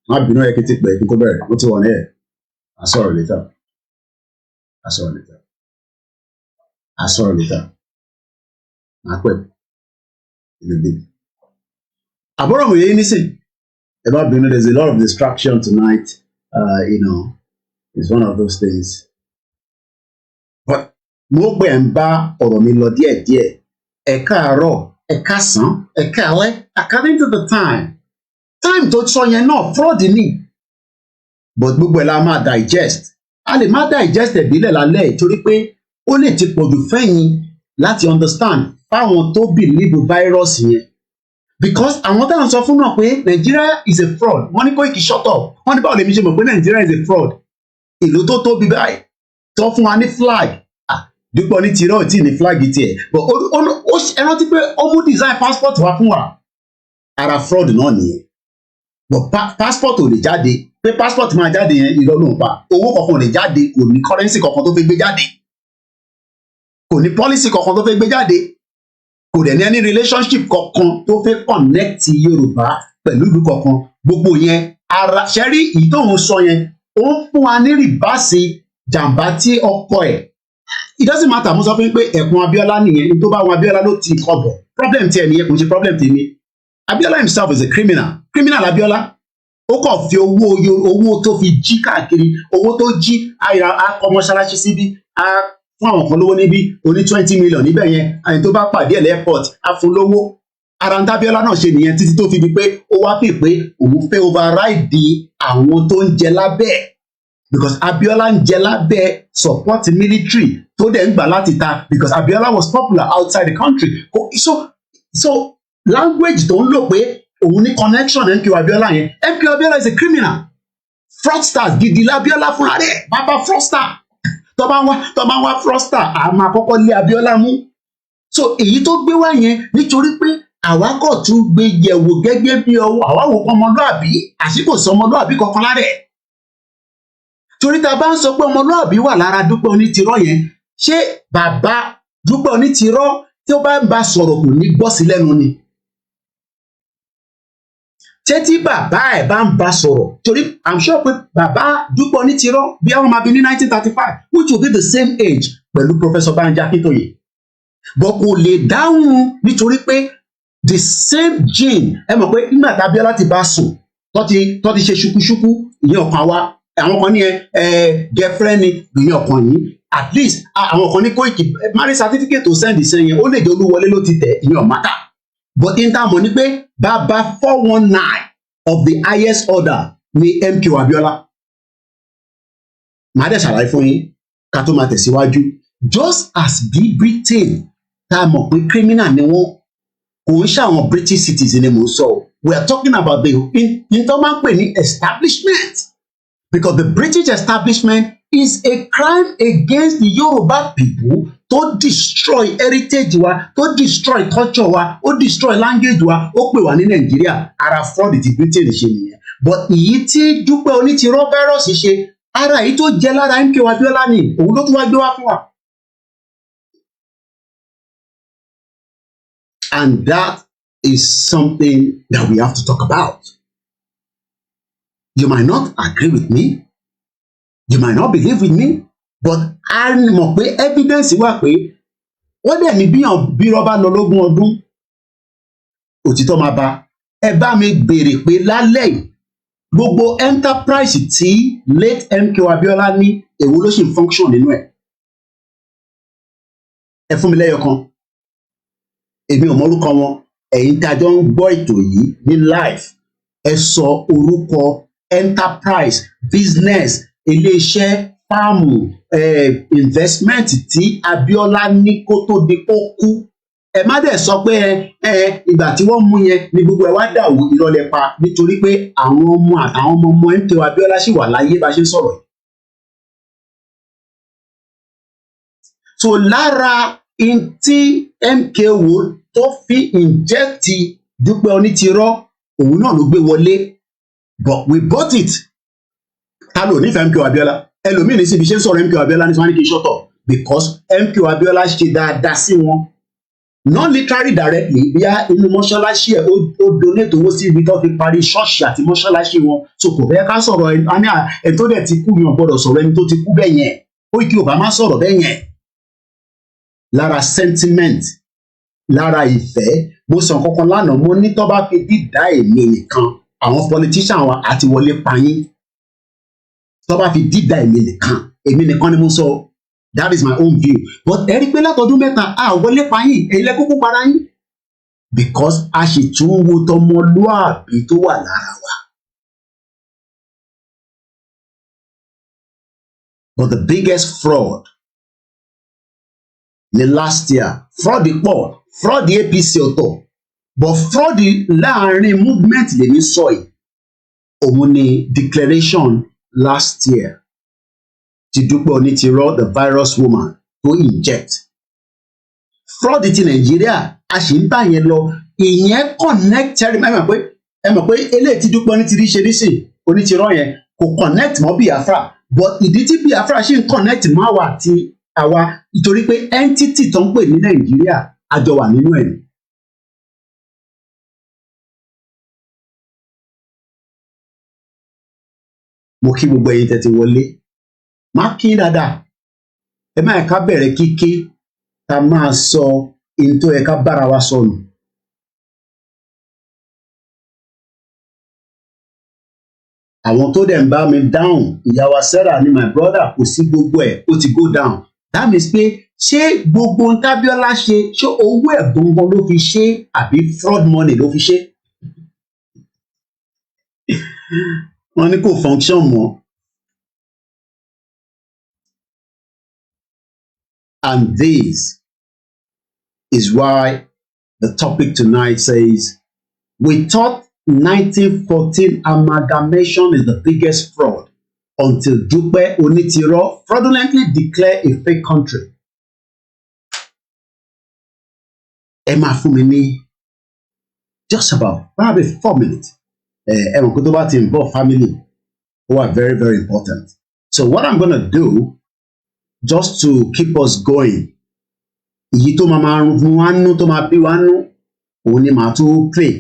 Má bínú ẹ kí n ti pè é kí n kó bẹ̀rẹ̀. Mo ti wà on air. I'll sorry later. Má pẹ́ ìlú. Àbúrò mi yé nísìn. Ẹ má bínú, there's a lot of distraction tonight. It's one of those things. But mo gbé ń bá ọ̀rọ̀ mi lọ díẹ̀díẹ̀. Ẹ káàárọ̀, ẹ káàsán, ẹ káalẹ́, according to the time tó sọ yẹn náà fraud ni. But gbogbo ẹ̀ la máa digest. A lè má digest ẹ̀bílẹ̀ lálẹ́ torí pé ó lè ti pọ̀jù fẹ́yìn láti understand fáwọn tó believe virus yẹn. Because àwọn táwọn sọ fún náà pé Nigeria is a fraud, wọ́n ní Koiki shut up, wọ́n ní báwo lèmi ṣe mọ̀ pé Nigeria is a fraud. Ìlú tó tóbi báyìí tó fún wa ní flag. Dupe Onitiro tí ní flag tiẹ̀, but ẹ rántí pé ó mú design passport wá fún wa, ara fraud náà nìyẹn. But passport ò lè jáde, pé passport máa jáde yẹn irọ́ ló ń pa, owó kankan ò lè jáde, kò ní currency kankan tó fẹ́ gbé jáde, kò ní policy kankan tó fẹ́ gbé jáde, kò dẹ̀ ní any relationship kankan tó fẹ́ connect Yorùbá pẹ̀lú ìlú kankan. Gbogbo yẹn ara ṣẹ́rí èyí tóun sọ yẹn ó ń fún wa ní rìbáàsì jàǹbá tí ọkọ ẹ̀. It doesn't matter, mo sọ fún yín pé ẹ̀kún Abíọ́lá nìyẹn, ní tó bá wọn Abíọ́lá ló ti kọbọ̀. Problem tiẹ̀ nìyẹn, kò ń ṣe problem tèmi. Abíọ́lá himself is a criminal. Abíọ́lá ó kàn fi owó tó fi jí káàkiri, owó tó jí akọ mọ́ṣáláṣí síbí, fún àwọn kan lówó níbí, oní 20 million níbẹ̀ yẹn, àyìn tó bá pàdé ẹ̀ lẹ́pọ̀t á fún lówó. Ara ń tábíọ́lá náà ṣe nìyẹn títí tó fi di pé ó wá pè pé òun fẹ́ override àwọn tó ń jẹ lábẹ́ ẹ̀, because Abíọ́lá ń jẹ lábẹ́ support military tó dẹ̀ ń gbà láti ta, because Abíọ́lá was popular outside the country. So language tó ń lò pé òun ní connection MK Abíọ́lá yẹn, MK Abíọ́lá is a criminal. Fraudster gidi l'Abíọ́lá fúnra rẹ̀, bàbá fraudster. Tó bá ń wá fraudster, a máa kọ́kọ́ lé Abíọ́lá mú. So èyí tó gbé wá yẹn nítorí pé àwa kò tún gbé yẹ̀wò gẹ́gẹ́ bí ọwọ́ àwa wò pé ọmọlúàbí, àsìkò sọ ọmọlúàbí kankan lára ẹ̀. Torí tá a bá ń sọ pé ọmọlúàbí wà lára Dupe Onitiro yẹn, ṣé bàbá Dupe Onitiro tí ó bá ń bá sọ̀rọ̀ kò ní gbọ́ sí lẹ́nu ni? Ṣé tí bàbá ẹ̀ bá ń bá sọ̀rọ̀, torí I'm sure pé bàbá Dupe Onitiro bí àwọn máa bí ní 1935, which will be the same age pẹ̀lú Professor Banji Akintoye, but kò lè dáhùn nítorí pé the same gene. Ẹ mọ̀ pé nígbà tí Abíọ́lá ti bá sùn tó ti ṣe ṣukúṣukú, ìyẹn ọkàn wa, àwọn kan ní girlfriend ni ìyẹn ọkàn yìí, at least àwọn kan ní Koiki marriage certificate tó send sẹ́yìn ó lè jẹ́ Olúwọlé ló ti tẹ̀, ìyẹn ọ̀mátà. But in terms ní pé bàbá 419 of the highest order ní MK Abíọ́lá. Màá dẹ̀ ṣàlàyé fún yín ká tó máa tẹ̀síwájú. Just as bí Britain tá a mọ̀ pé criminal ni wọ́n, kò ń ṣàwọn British citizens ni mò ń sọ. We are talking about the tó máa ń pè ní establishment, because the British establishment is a crime against the Yoruba people tó destroy heritage wa, tó destroy culture wa, ó destroy language wa, ó pè wá ní Nàìjíríà. Ara fraud ti Britain ṣe nìyẹn. But èyí tí Dupe Onitiro virus ṣe, ara èyí tó jẹ lára MKO Abiola ni, òun ló tún wá gbé wá fún wa. And that is something that we have to talk about. You might not agree with me, you might not believe with me, but a mọ̀ pé evidence wà pé wọ́n dẹ̀ ní bí rọ́bà lọ lógún ọdún òtítọ́ máa bá. Ẹ bá mi béèrè pé lálẹ́ yìí gbogbo enterprise tí late MKO Abiola ní èwo ló ṣì ń function nínú ẹ̀. Ẹ fún mi lẹ́yọ kan. Èmi ò mọ orúkọ wọn, ẹ̀yin tí a jọ ń gbọ́ ètò yìí ní live, ẹ sọ orúkọ enterprise, business, iléeṣẹ́, fáàmù, investment tí Abiola ní kó tó di kó kú. Ẹ má dẹ̀ sọ pé ìgbà tí wọ́n mú yẹn ni gbogbo ẹ̀ wá dà wò ìrọ̀lẹ́ pa, nítorí pé àwọn ọmọ àtàwọn ọmọ MKO Abiola ṣì wà láyé bá ṣe ń sọ̀rọ̀ yìí. So lára tí MKO tó fi inject Dupe Onitiro, òun náà ló gbé wọlé, but we bought it. Ta ló nífẹ̀ẹ́ MKO Abiola? Ẹlòmíì ní síbi ṣe ń sọ̀rọ̀ MKO Abiola ní sọ wọ́n ní kí n shut up, because MKO Abiola ṣe dáadáa sí wọn. Not literally directly, bí a inú mọ́ṣáláṣí ẹ̀ ó donate owó sí ibi tó fi parí ṣọ́ọ̀ṣì àti mọ́ṣáláṣí wọn. So kò fẹ́ ká sọ̀rọ̀ ẹni tó dẹ̀ ti kú yàn gbọ́dọ̀ sọ̀rọ̀ ẹni tó ti kú bẹ́ẹ̀ yẹn. Ó kí Obama sọ̀rọ̀ bẹ́ẹ̀ yẹn. Lára sentiment, lára ìfẹ́, mo sọ kankan lánàá, mo ní tó bá fi dídá èmi nìkan, àwọn politician wa àti wọlé payín. Tó bá fi dídá èmi nìkan ni mo sọ. That is my own view. But ẹ rí pé látọdún mẹ́ta a wọlé payín, èyí lẹ kúkú para yín. Because a ṣì tún wo tọmọlúàbí tó wà lára wa. But the biggest fraud ní last year, fraud pọ̀, fraud APC ọ̀tọ̀, but fraud láàrin movement lèmi sọ yìí, òun ni declaration last year ti Dupe Onitiro, the virus woman, to inject. Fraud ti Nàìjíríà a ṣì ń bá yẹn lọ, ìyẹn connect ẹ mọ̀ pé eléyìí tí Dupe Onitiro ṣe nísìn Onitiro yẹn kò connect mọ́ Biafra, but ìdí tí Biafra ṣì ń connect mọ́ àwa àti àwa nítorí pé entity tó ń pè ní Nàìjíríà àjọ wà nínú ẹ̀. Mo kí gbogbo ẹ̀yin tẹ́ ti wọlé, má kí dáadáa, ẹ má ká bẹ̀rẹ̀ kíké ká máa sọ ohun tó yẹ ká bára wa sọnù. Àwọn tó dẹ̀ ń bá mi dáhùn, ìyàwó Sarah ni my brother, kò sí gbogbo ẹ̀ ó ti go down. That means pé ṣé gbogbo ohun tábíọ́lá ṣe, ṣé owó ẹ̀ gbọ̀ngàn ló fi ṣe àbí fraud money ló fi ṣe? Wọ́n ní kò function mọ́. And this is why the topic tonight says, we thought 1914 amalgamation is the biggest fraud until Dupe Onitiro fraudulently declared a fake country. Ẹ máa fún mi ní just about probably 4 minutes. Ẹ̀wọ̀n kó tó bá ti involve family, who are very, very important. So what I'm going to do, just to keep us going, èyí tó máa rún wá nú, tó máa bí wá nú, òun ni màá tún play.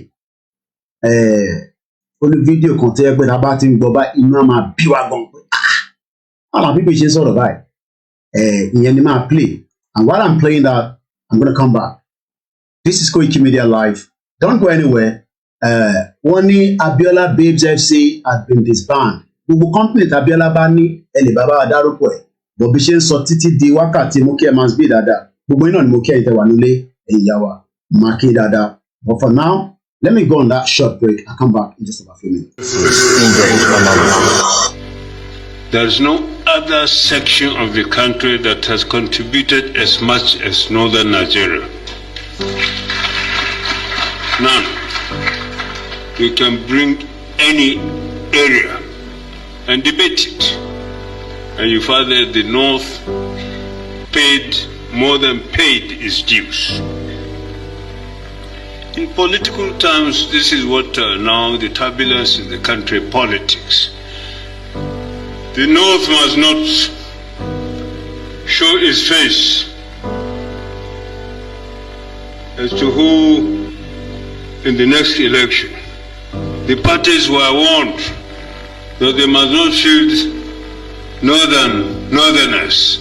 Ó ní fídíò kan tó yẹ pé tá a bá ti ń gbọ́ bá inú á máa bí wá gan pé àwọn people ṣe ń sọ̀rọ̀ báyìí. Ìyẹn ni máa play. And while I'm playing that, I'm going to come back. This is Koiki Media Live. Don't go anywhere. Wọ́n ní Abiola Babes FC had been disbanded. Gbogbo company tí Abiola bá ní ẹ lè bàbá dárúkọ ẹ̀. Bọ̀ bí ṣe ń sọ títí di wákàtí mo kí ẹ máa bí dáadáa. Gbogbo iná ni mo kí ẹ tẹ̀wá nílé ẹ̀yà wa. Máa kí dáadáa. But for now, let me go on that short break. I'll come back in just about a few minutes. There is no other section of the country that has contributed as much as northern Nigeria. None. You can bring any area and debate it. And you find that the North paid more than paid its dues. In political terms, this is what now the turbulence in the country politics. The North must not show its face as to who in the next election. The parties were warned that they must not shield Northerners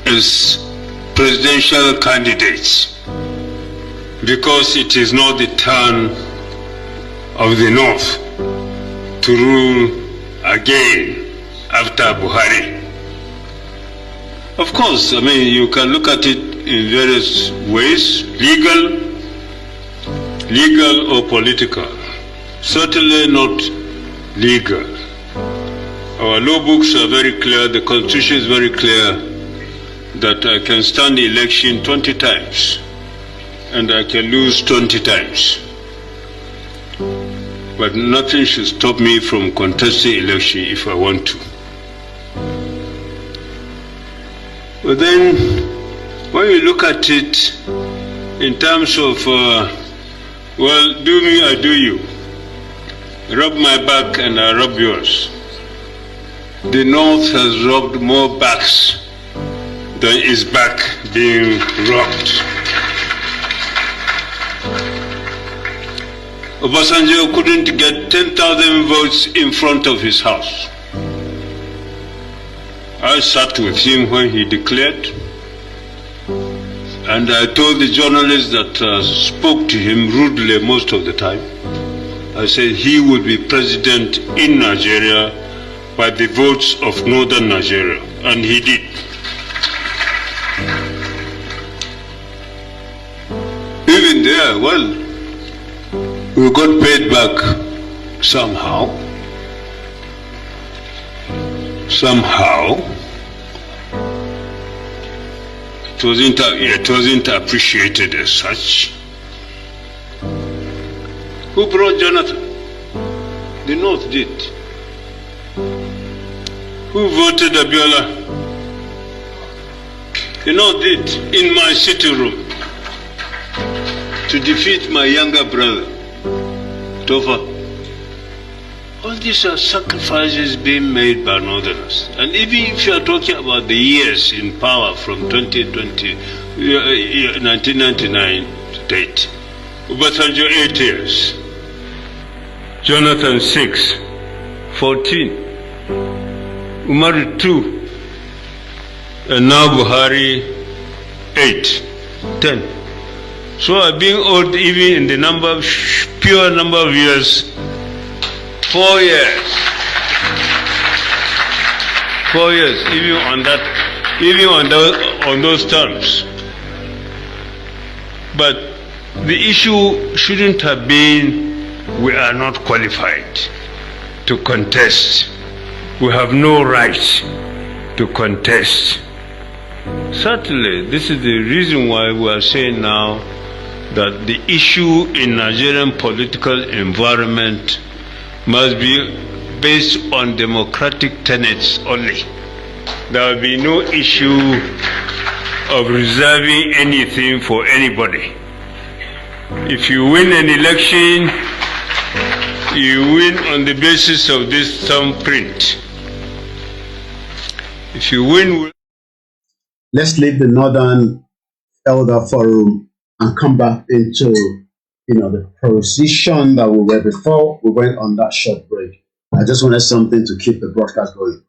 as presidential candidates because it is not the turn of the North to rule again after Buhari. Of course, I mean, you can look at it in various ways, legal or political. Certainly not legal. Our law books are very clear, the Constitution is very clear that I can stand the election 20 times and I can lose 20 times. But nothing should stop me from contesting election if I want to. But then, when you look at it in terms of, well, do me, I do you. Rub my back and I rub yours. The North has rubbed more backs than its back being rubbed. Obasanjo couldn't get 10,000 votes in front of his house. I sat with him when he declared, and I told the journalists that spoke to him rudely most of the time, I said he would be president in Nigeria by the votes of Northern Nigeria, and he did. Even there, well, we got paid back somehow. It wasn't appreciated as such. Who brought Jonathan? The North did. Who voted Abiola? The North did, in my sitting room, to defeat my younger brother, Tofa. All these are sacrifices being made by Northerners. And even if you are talking about the years in power from 1999 to date, Obasanjo 8 years, Jonathan 6, 14, Umaru 2, and now Buhari 8, 10. So I've been old even in the number, pure number of years, 4 years. 4 years, even on those terms. But the issue shouldn't have been we are not qualified to contest. We have no right to contest. Certainly, this is the reason why we are saying now that the issue in Nigerian political environment must be based on democratic tenets only. There will be no issue of reserving anything for anybody. If you win an election, you win on the basis of this thumbprint. If you win... Let's leave the Northern Elder Forum and come back into, the position that we were before we went on that short break. I just wanted something to keep the broadcast going.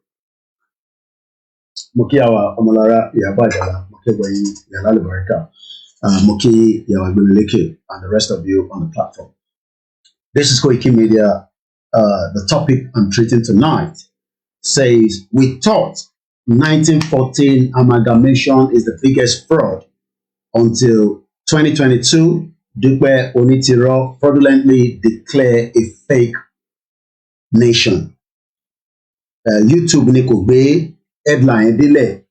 Moki Yawa Omolara Yabajala, Moki Wayi Yalali Barika, Moki Yawa Gunileke, and the rest of you on the platform. This is Koiki Media. The topic I'm treating tonight says, we thought 1914 amalgamation is the biggest fraud until 2022, Dupe Onitiro fraudulently declare a fake nation. YouTube ni kò gbé headline délẹ̀,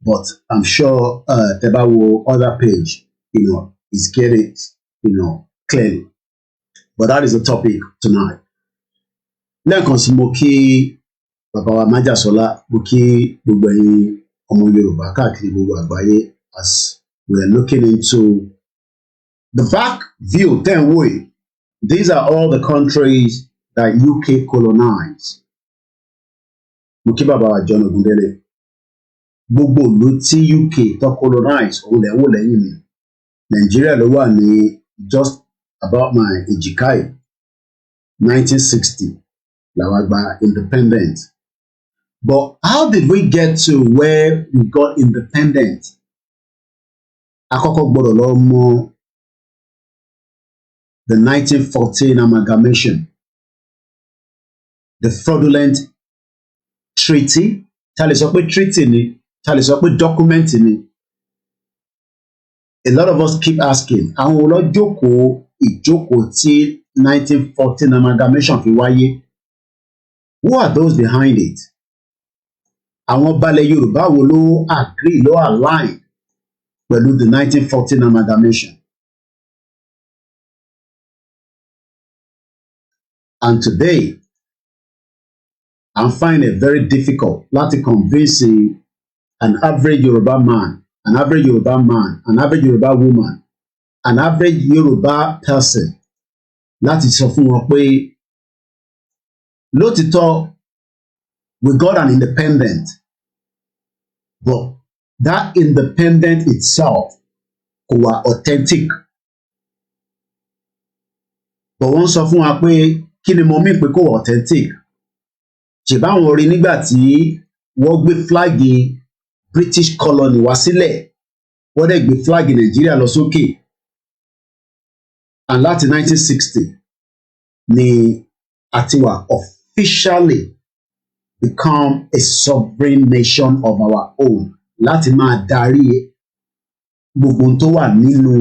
but I'm sure Tebawo other page, is getting it, clearly. But that is the topic tonight. Lẹ́ẹ̀kan sí mo kí bàbá wa Májàsọ́lá, mo kí gbogbo ẹ̀yin ọmọ Yorùbá káàkiri gbogbo àgbáyé as we're looking into the back view, 10 way. These are all the countries that UK colonized. Mukibaba John Ogundele. Gbogbo ìlú tí UK tó colonize òun lẹ̀ wò lẹ́yìn mi. Nigeria ló wà ní just about my èjìká 1960 làwa gba independent. But how did we get to where we got independent? Àkọ́kọ́ gbọ́dọ̀ lọ mọ̀ the 1914 amalgamation, the fraudulent treaty. Ta lè sọ pé treaty ni, ta lè sọ pé document ni. A lot of us keep asking, àwọn olójókòó ìjókòó tí 1914 amalgamation fi wáyé? Who are those behind it? Àwọn balẹ̀ Yorùbá wo ló agree, ló align pẹ̀lú the 1914 amalgamation? And today, I'm finding it very difficult láti convince an average Yoruba man, an average Yoruba man, an average Yoruba woman, an average Yoruba person láti sọ fún wọn pé lótìtọ́ we got an independent, but that independent itself kò wà authentic. But wọ́n sọ fún wa pé kí ni mo mí pé kò wà authentic? Ṣèbá àwọn orí nígbà tí wọ́n gbé flag British colony wá sílẹ̀, wọ́n dẹ̀ gbé flag Nàìjíríà lọ sókè. And láti 1960 ni àtiwà officially become a sovereign nation of our own, láti máa darí gbogbo tó wà nínú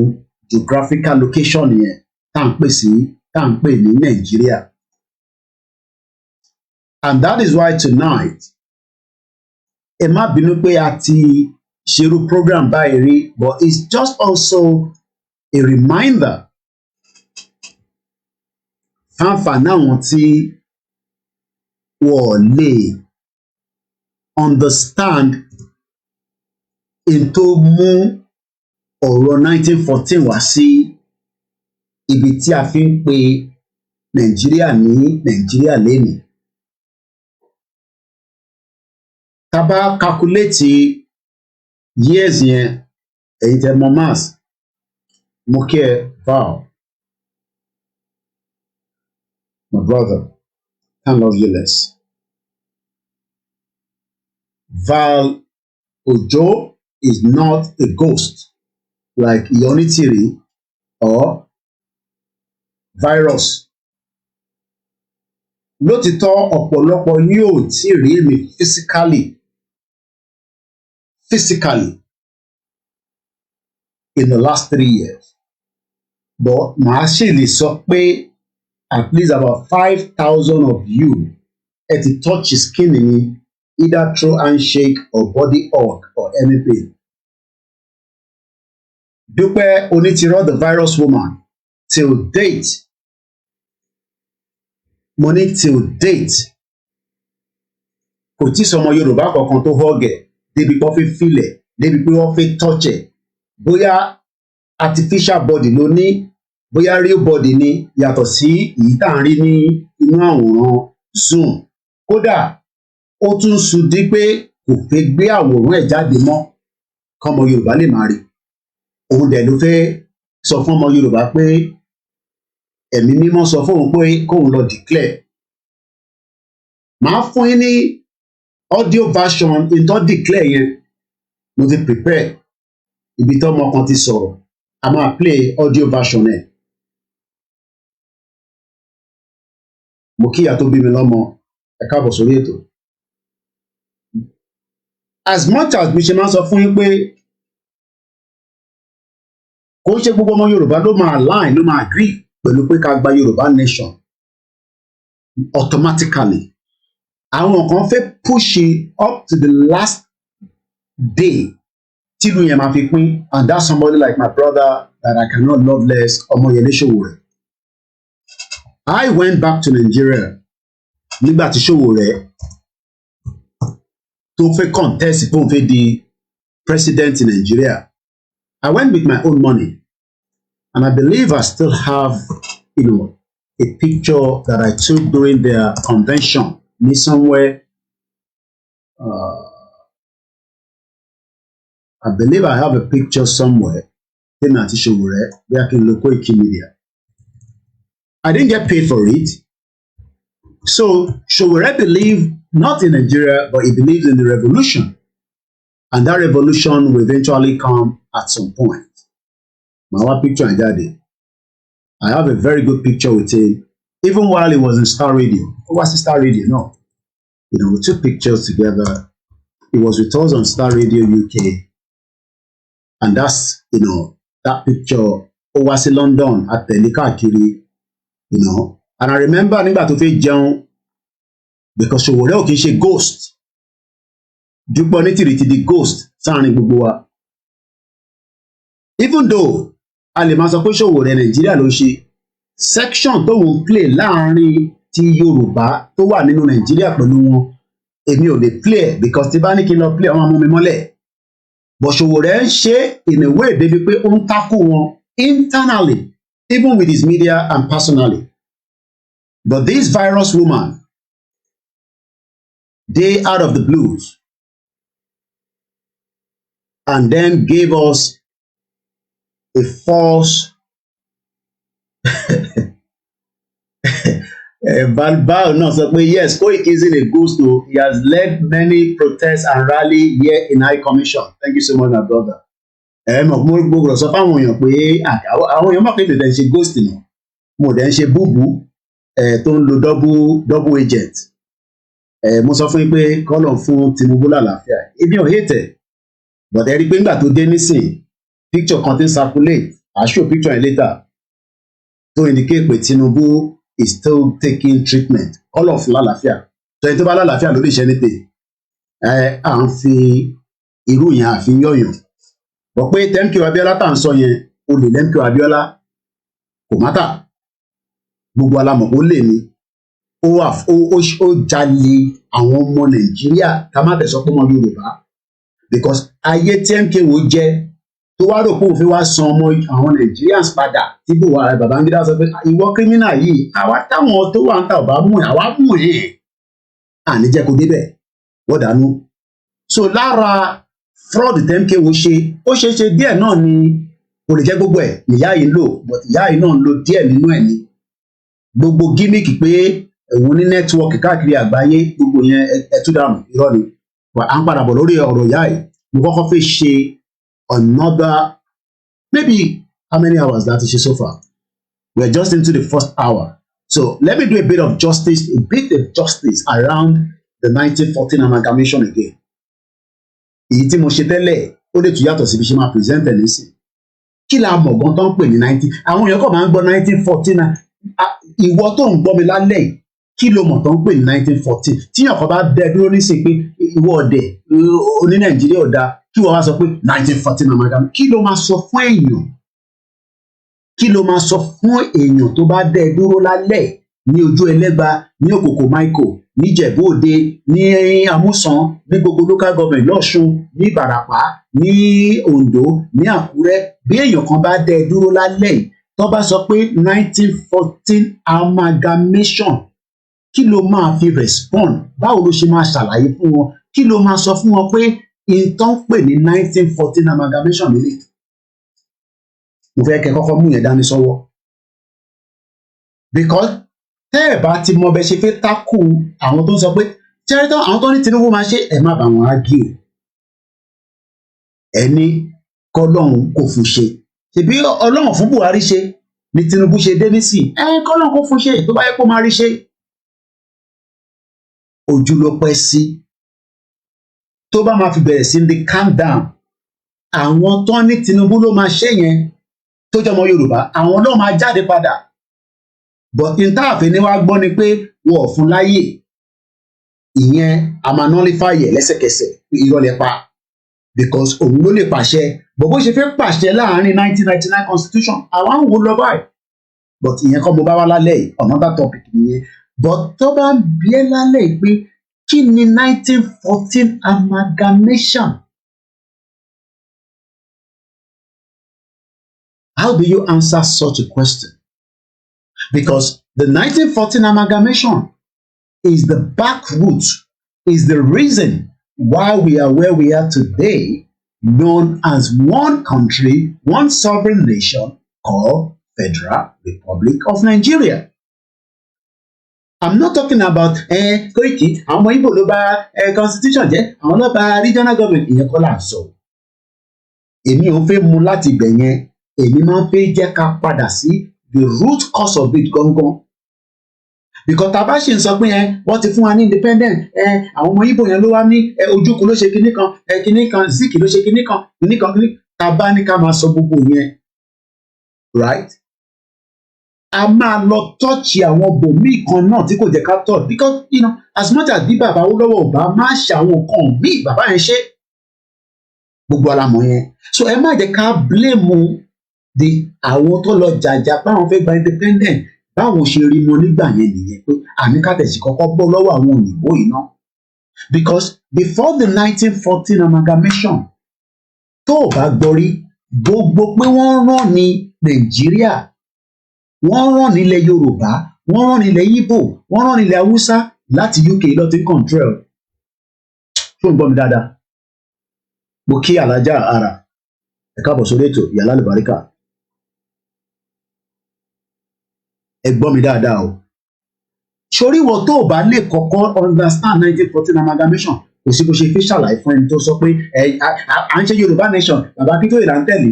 geographical location yẹn tá à ń pè ní Nàìjíríà. And that is why tonight, ẹ má bínú pé a ti ṣerú program báyìí rí, but it's just also a reminder fáǹfààní àwọn tí wọ́n lè understand in tó mú ọ̀rọ̀ 1914 wá sí ibi tí a fi ń pe Nàìjíríà ní Nàìjíríà lénìí. Tá bá calculate years yẹn, èyí tẹ́ mọ̀ mass, mo kí ẹ Val, my brother, can't love you less. Val Ojo is not a ghost like Onitiri or Virus. Lótìtọ́ ọ̀pọ̀lọpọ̀ yóò tí rí mi physically in the last 3 years. But màá ṣì lè sọ pé at least about 5,000 of you ẹ ti touch skin mi either through handshake or body hug or anything. Dupe Onitiro, the virus woman, till date, money till date, kò tí sọmọ Yorùbá kankan tó họ́gẹ̀ débi pé wọ́n fi filẹ̀, débi pé wọ́n fi tọ́ọ̀chẹ̀. Bóyá artificial body ló ní, bóyá real body ni, yàtọ̀ sí èyí tá à ń rí ní inú àwòrán Zoom. Kódà ó tún sùn di pé kò fẹ́ gbé àwòrán ẹ̀ jáde mọ́ kọ́mọ Yorùbá lè máa rí. Òun dẹ̀ ló fẹ́ sọ fún ọmọ Yorùbá pé ẹ̀mí mímọ́ sọ fóun pé kóun lọ declare. Màá fún yín ní audio version ìtọ́ declare yẹn, mo ti prepare ibi tí ọmọ kan ti sọ̀rọ̀, a máa play audio version ẹ̀. Mo kíyà tó bí mi lọ́mọ, ẹ káàbọ̀ sórí ètò. As much as mi ṣe máa ń sọ fún yín pé kò ṣe gbogbo ọmọ Yorùbá ló máa align, ló máa agree pẹ̀lú pé ká gba Yorùbá nation automatically. Àwọn kan fẹ́ push it up to the last day tílu yẹn máa fi pín, and that's somebody like my brother that I cannot love less, Ọmọyẹlé Sowore. I went back to Nigeria nígbà tí Sowore tó fẹ́ contest fún fẹ́ di president in Nigeria. I went with my own money, and I believe I still have, a picture that I took during their convention. Me somewhere, I believe I have a picture somewhere. Back in Lokoiki Media. I didn't get paid for it. So Showore believed not in Nigeria, but he believes in the revolution. And that revolution will eventually come at some point. My one picture and daddy. I have a very good picture with him. Even while he was in Star Radio. What was Star Radio? No. We took pictures together. He was with us on Star Radio UK. And that's, that picture. Was in London at the Likakiri, And I remember nígbà tó fẹ́ jẹun, because Showore ò kì í ṣe ghost. Dupe Onitiro ti di ghost sáàrin gbogbo wa. Even though a lè máa sọ pé Showore Nàìjíríà ló ṣe, section tó ń play láàrin ti Yorùbá tó wà nínú Nàìjíríà pẹ̀lú wọn, èmi ò lè play because tí bá ní kí n lọ play àwọn ọmọ mi mọ́lẹ̀. But Showore ń ṣe in a way débi pé ó ń takò wọn internally, even with his media and personally. But this virus woman, they out of the blues, and then gave us a false Balbao no sọ pé yes, Koiki isn't a ghost though. He has led many protests and rally here in High Commission. Thank you so much, my brother. Mo gbogbo sọ fáwọn èèyàn pé àwọn èèyàn mọ̀ pé tètè ń ṣe ghost náà, mo dẹ̀ ń ṣe búbú tó ń lo double agent. Mo sọ fún yín pé kọ́lọ̀ fún Tinubu lálàáfíà, ebi ò hate, but ẹ rí i pé nígbà tó dé nísìn picture kan tí ń circulate, I'll show picture yẹn later, to indicate pé Tinubu is still taking treatment, kọ́lọ̀ fún lálàáfíà. So ẹni tó bá lálàáfíà ló lè ṣe anything. À ń fi irú yẹn àfi yọ̀yàn. Bọ̀ pé Temke Abiola tá à ń sọ yẹn, o lè Temke Abiola, kò mátà. Gbogbo alamọ̀ ó lè ní. Ó jalè àwọn ọmọ Nàìjíríà, ká má bẹ̀ sọ pé ọmọ Yorùbá. Because ayé Temke wo jẹ́ tó wá rò pé òun fi wá san ọmọ àwọn Nigerians padà tí Babangida sọ pé ìwọ criminal yìí, àwa táwọn tó wà ń ta ọba mú ẹ, àwa mú ẹ. Àní jẹ́ kó débẹ̀, wọ́n dànù. So lára fraud Temke wo ṣe, ó ṣe díẹ̀ náà ni kò lè jẹ́ gbogbo ẹ̀ níyà yìí lò, but ìyá yìí náà ń lo díẹ̀ nínú ẹ̀ ni. Gbogbo gimmick pé òun ní network káàkiri àgbáyé, gbogbo yẹn ẹtú dànù, irọ́ ni. À ń padà bọ̀ lórí ọ̀rọ̀ ìyá yìí. Mo kọ́kọ́ fẹ́ ṣe another, maybe how many hours that is so far? We're just into the first hour. So let me do a bit of justice around the 1914 amalgamation again. Èyí tí mo ṣe tẹ́lẹ̀, ó lè tún yàtọ̀ síbi ṣe máa present ẹ̀ nísìn. Kí la mọ̀ gan tó ń pè ní 19? Àwọn èèyàn kàn máa ń gbọ́ 1914. Ìwọ tó ń gbọ́ mi lálẹ́ yìí, kí ló mọ̀ tó ń pè ní 1914? Tíyàn kan bá dẹ dúró nísìn pé ìwọ ọ̀dẹ̀ oní Nàìjíríà ọ̀dà, kí wọ́n wá sọ pé 1914 amalgamation. Kí ló máa sọ fún èèyàn? Kí ló máa sọ fún èèyàn tó bá dẹ dúró lálẹ́ ní ojú Ẹlẹ́gba, ní Òkòkò Michael, ní Ìjẹ̀bú Òde, ní Amúsàn, ní gbogbo local government lọ́ṣun, ní Ìbàràpá, ní Oǹdó, ní Àkúrẹ́? Bí èèyàn kan bá dẹ dúró lálẹ́ yìí tó bá sọ pé 1914 amalgamation, kí ló máa fi respond? Báwo ló ṣe máa ṣàlàyé fún wọn? Kí ló máa sọ fún wọn pé ìtàn pè ní 1914 amalgamation nílé? Mo fẹ́ kẹ́ kọ́kọ́ mú yẹn dání sọ́wọ́. Because tẹ́ ẹ̀ bá ti mọ bẹ ṣe fẹ́ tákù àwọn tó ń sọ pé tẹ́rẹ́tọ́ àwọn tó ní Tinubu máa ṣe, ẹ̀ má bá wọn argue. Ẹni kọ́lọ́hún kò fún ṣe. Ṣèbí Ọlọ́run fún Buhari ṣe ni Tinubu ṣe dé nísìn. Kọ́lọ́hún kò fún ṣe tó bá yẹ kó máa rí ṣe. Ojú ló pẹ́ sí. Tó bá máa fi bẹ̀rẹ̀ sí ní calm down, àwọn tó ní Tinubu ló máa ṣe yẹn tó jọmọ Yorùbá, àwọn náà máa jáde padà. But in táàfin ni wàá gbọ́ ni pé wọ́n ò fún láyè, ìyẹn a máa nullify ẹ̀ lẹ́sẹ̀kẹsẹ̀ irọ́ lẹ pa, because òun ló lè pàṣẹ. But bó ṣe fẹ́ pàṣẹ láàrin 1999 constitution, àwa ń wo lọ báyìí. But ìyẹn kọ́ mo bá wá lálẹ́ yìí, another topic nìyẹn. But tó bá bí ẹ lálẹ́ yìí pé kí ni 1914 amalgamation? How do you answer such a question? Because the 1914 amalgamation is the back root, is the reason why we are where we are today, known as one country, one sovereign nation called Federal Republic of Nigeria. I'm not talking about Koiki, àwọn Igbo ló bà constitution jẹ́, àwọn ló bà regional government, ìyẹn kọ́ là ń sọ. Èmi ò fẹ́ mú láti ibẹ̀ yẹn, èmi máa ń fẹ́ jẹ́ ká padà sí the root cause of it gangan. Because tá a bá ṣe ń sọ pé wọ́n ti fún wa ní independent, àwọn ọmọ Igbo yẹn ló wá ní Ojukwu ló ṣe kinní kan Zik ló ṣe kinní kan tá a bá ní ká máa sọ gbogbo yẹn, right? A máa lọ tọ́ọ̀chì àwọn bòmíì kan náà tí kò jẹ́ ká tọ̀, because as much as bí bàbá Awólọ́wọ̀ ò bá máa ṣe àwọn nǹkan míì bàbá yẹn ṣe gbogbo alamọ yẹn. So ẹ má jẹ́ ká blame àwọn tó lọ jàjà báwọn fẹ́ gba independent, báwọn ṣe rí wọn nígbà yẹn nìyẹn pé àní ká tẹ̀sí kọ́kọ́ bọ́ lọ́wọ́ àwọn òyìnbó yìí ná. Because before the 1914 amalgamation, tó o bá gbọ́ rí gbogbo pé wọ́n rán ní Nàìjíríà, wọ́n rán nílẹ̀ Yorùbá, wọ́n rán nílẹ̀ Igbo, wọ́n rán nílẹ̀ Haúsá láti UK lọ ti control. Ṣé o ń gbọ́ mi dáadáa? Mo kí Alájà Ara, ẹ káàbọ̀ sórí ètò Ìyá Lálùbáríkà. Ẹ gbọ́ mi dáadáa o. Sórí ìwọ tó o bá lè kọ́kọ́ understand 1914 amalgamation, kò sí bó ṣe fi ṣàlàyé fún ẹni tó sọ pé à ń ṣe Yorùbá nation, bàbá Akíntóyè là ń tẹ̀lé.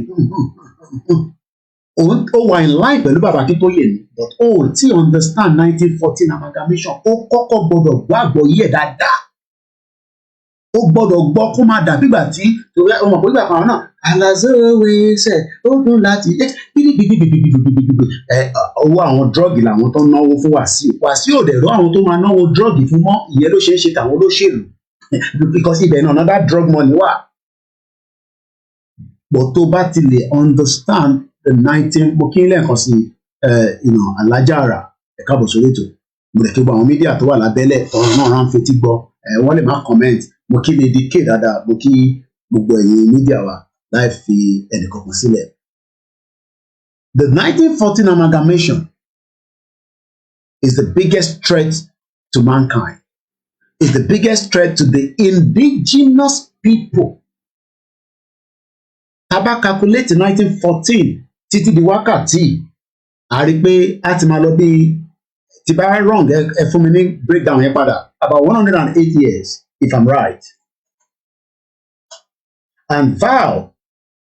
Ó wà in line pẹ̀lú bàbá Akíntóyè ni, but ó ti understand 1914 amalgamation. Ó kọ́kọ́ gbọ́dọ̀ gbọ́ àgbọ́yé ẹ̀ dáadáa. Ó gbọ́dọ̀ gbọ́ kó máa dàbí ìgbà tí ọmọ pé ìgbà kan náà alazowe ṣe ó dún láti owó àwọn drug làwọn tó náwó fún Wàsíù ò dẹ̀ rọ àwọn tó máa náwó drug fún mọ́, ìyẹn ló ṣe é ṣe tàwọn olóṣèlú because ibẹ̀ náà another drug money wà. But tó bá ti lè understand the 19 mo kí n lẹ́ẹ̀kan sí Alájà Ara ẹ káàbọ̀ sórí ètò, mo lè kí gbogbo àwọn mídíà tó wà lábẹ́lẹ̀ ọ̀rọ̀ náà rán fetí gbọ́, wọ́n lè má comment, mo kí lè di ké dáadáa, mo kí gbogbo ẹ̀yin mídíà wa láì fi ẹnìkankan sílẹ̀. The 1914 amalgamation is the biggest threat to mankind, is the biggest threat to the indigenous people. Tá bá calculate 1914 títí di wákàtí, a rí pé a ti máa lọ bí tí bá wrong ẹ fún mi ní breakdown yẹn padà, about 108 years if I'm right. And Val,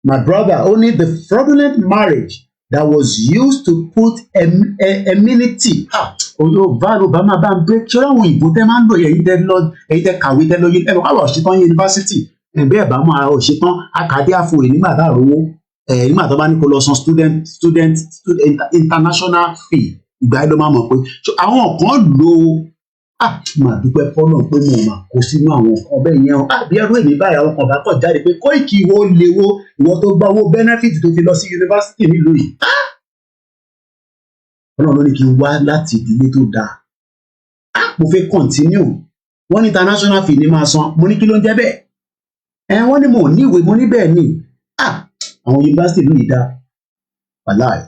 my brother, only the fraudulent marriage that was used to put immunity. Val Obama bá ń break ṣé àwọn òyìnbó tẹ́ máa ń lò èyí tẹ́ kàwé tẹ́ lóye ẹ̀rọ káwọ̀ ṣetán yunifásitì ẹ̀bẹ́ ẹ̀ bá mú ara òṣetán akadé àfòrè nígbà tá a rówó nígbà tó bá ní kó lọ san student international fee ìgbà yẹn ló máa mọ̀ pé àwọn kan lo mà dúpẹ́ fọ́nà pé mo mà kó sínú àwọn nǹkan bẹ́ẹ̀ yẹn bí ẹrú èmi báyìí àwọn kan bá kọ̀ jáde pé Kóìkì ìwọ léwó ìwọ tó gba owó benefit tó fi lọ sí yunifásitì nílùú yìí. Ọlọ́run ló ní kí n wá láti ìdílé tó dáa. Mo fẹ́ continue, wọ́n ní international fee ni máa san, mo ní kí ló ń jẹ́ bẹ́ẹ̀? Wọ́n ní mo ní ìwé, mo ní bẹ́ẹ̀ ni. Àwọn yunifásitì ìlú yìí dá wàláì.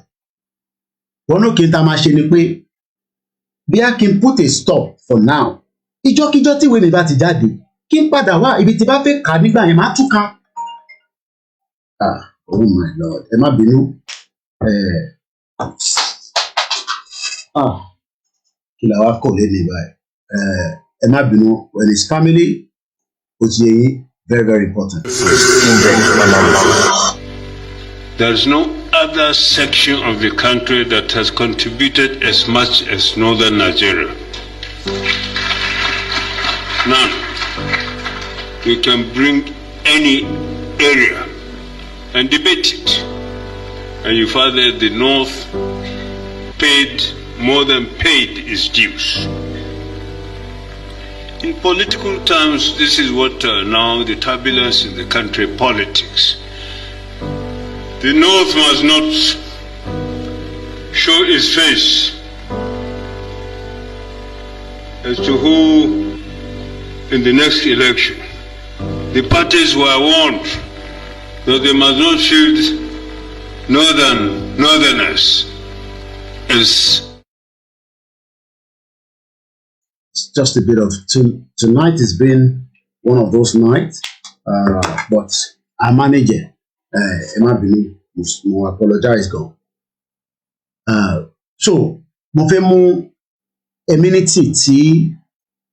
Wọ́n ló kí n ta máa ṣe ni pé bí a kí n put a stop for now, ìjọ́kíjọ́ tí ìwé mi bá ti jáde kí n padà wá ibi tí bá fẹ́ kà nígbà yẹn máa túká. Oh my Lord, ẹ má bínú. Kí la wá kọ̀ lẹ́nu báyìí? Ẹ má bínú, when it's family, ó ti yẹ yín, very very important. There is no other section of the country that has contributed as much as northern Nigeria. None. We can bring any area and debate it. And you find that the north paid more than paid its dues. In political terms, this is what now the turbulence in the country politics. The North must not show its face as to who in the next election. The parties were warned that they must not shield northerners is just a bit of tonight has been one of those nights, but I manage it. It might be no apologize, go. So, mo fẹ́ mú amenity tí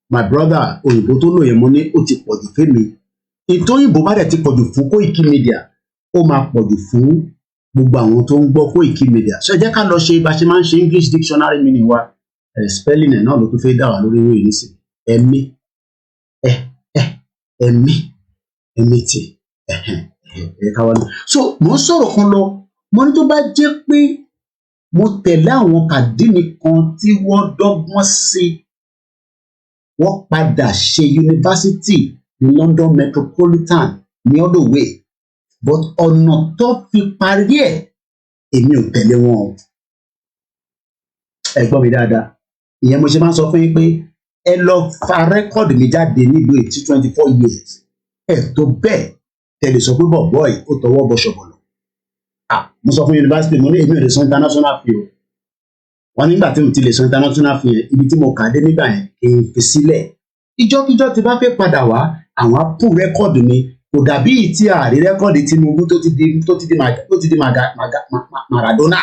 my brother òyìnbó tó lóye mo ní ó ti pọ̀jù fẹ́mi. Ìtòyìnbó bá dẹ̀ ti pọ̀jù fún Koiki Media, ó máa pọ̀jù fún gbogbo àwọn tó ń gbọ́ Koiki Media. Ṣé jẹ́ ká lọ ṣe bá ṣe máa ń ṣe English dictionary meaning wa, spelling ẹ̀ náà ló tún fẹ́ dá wà lórí ìwé yìí nísìn. Ẹ̀mí ká wá lọ. So mo ń sọ̀rọ̀ kan lọ, mo ní tó bá jẹ́ pé mo tẹ̀lé àwọn kàdínì kan tí wọ́n dọ́gbọ́n sí, wọ́n padà ṣe yunifásítì ní London Metropolitan ní other way, but ọ̀nà tó fi parí ẹ̀ èmi ò tẹ̀lé wọn o. Ẹ gbọ́ mi dáadáa, ìyẹn mo ṣe máa ń sọ fún yín pé ẹ lọ fa rẹ́kọ̀dì mi jáde nílùú ètí 24 years ẹ tó bẹ́ẹ̀ tẹ̀lé sọ pé bọ̀bọ̀ yìí ó tọwọ́ bọ ṣọ̀bọ̀lọ̀. Mo sọ fún yunifásitì mo ní èmi ò lè sọ international fee o. Wọ́n nígbà tí mo ti lè sọ international fee yẹn, ibi tí mo kà dé nígbà yẹn kì í fi sílẹ̀. Ìjọ́kíjọ́ tí bá fẹ́ padà wá, àwọn á pù rẹ́kọ̀dì mi, kò dàbí tí àrí rẹ́kọ̀dì Tinubu tó ti di Maradona.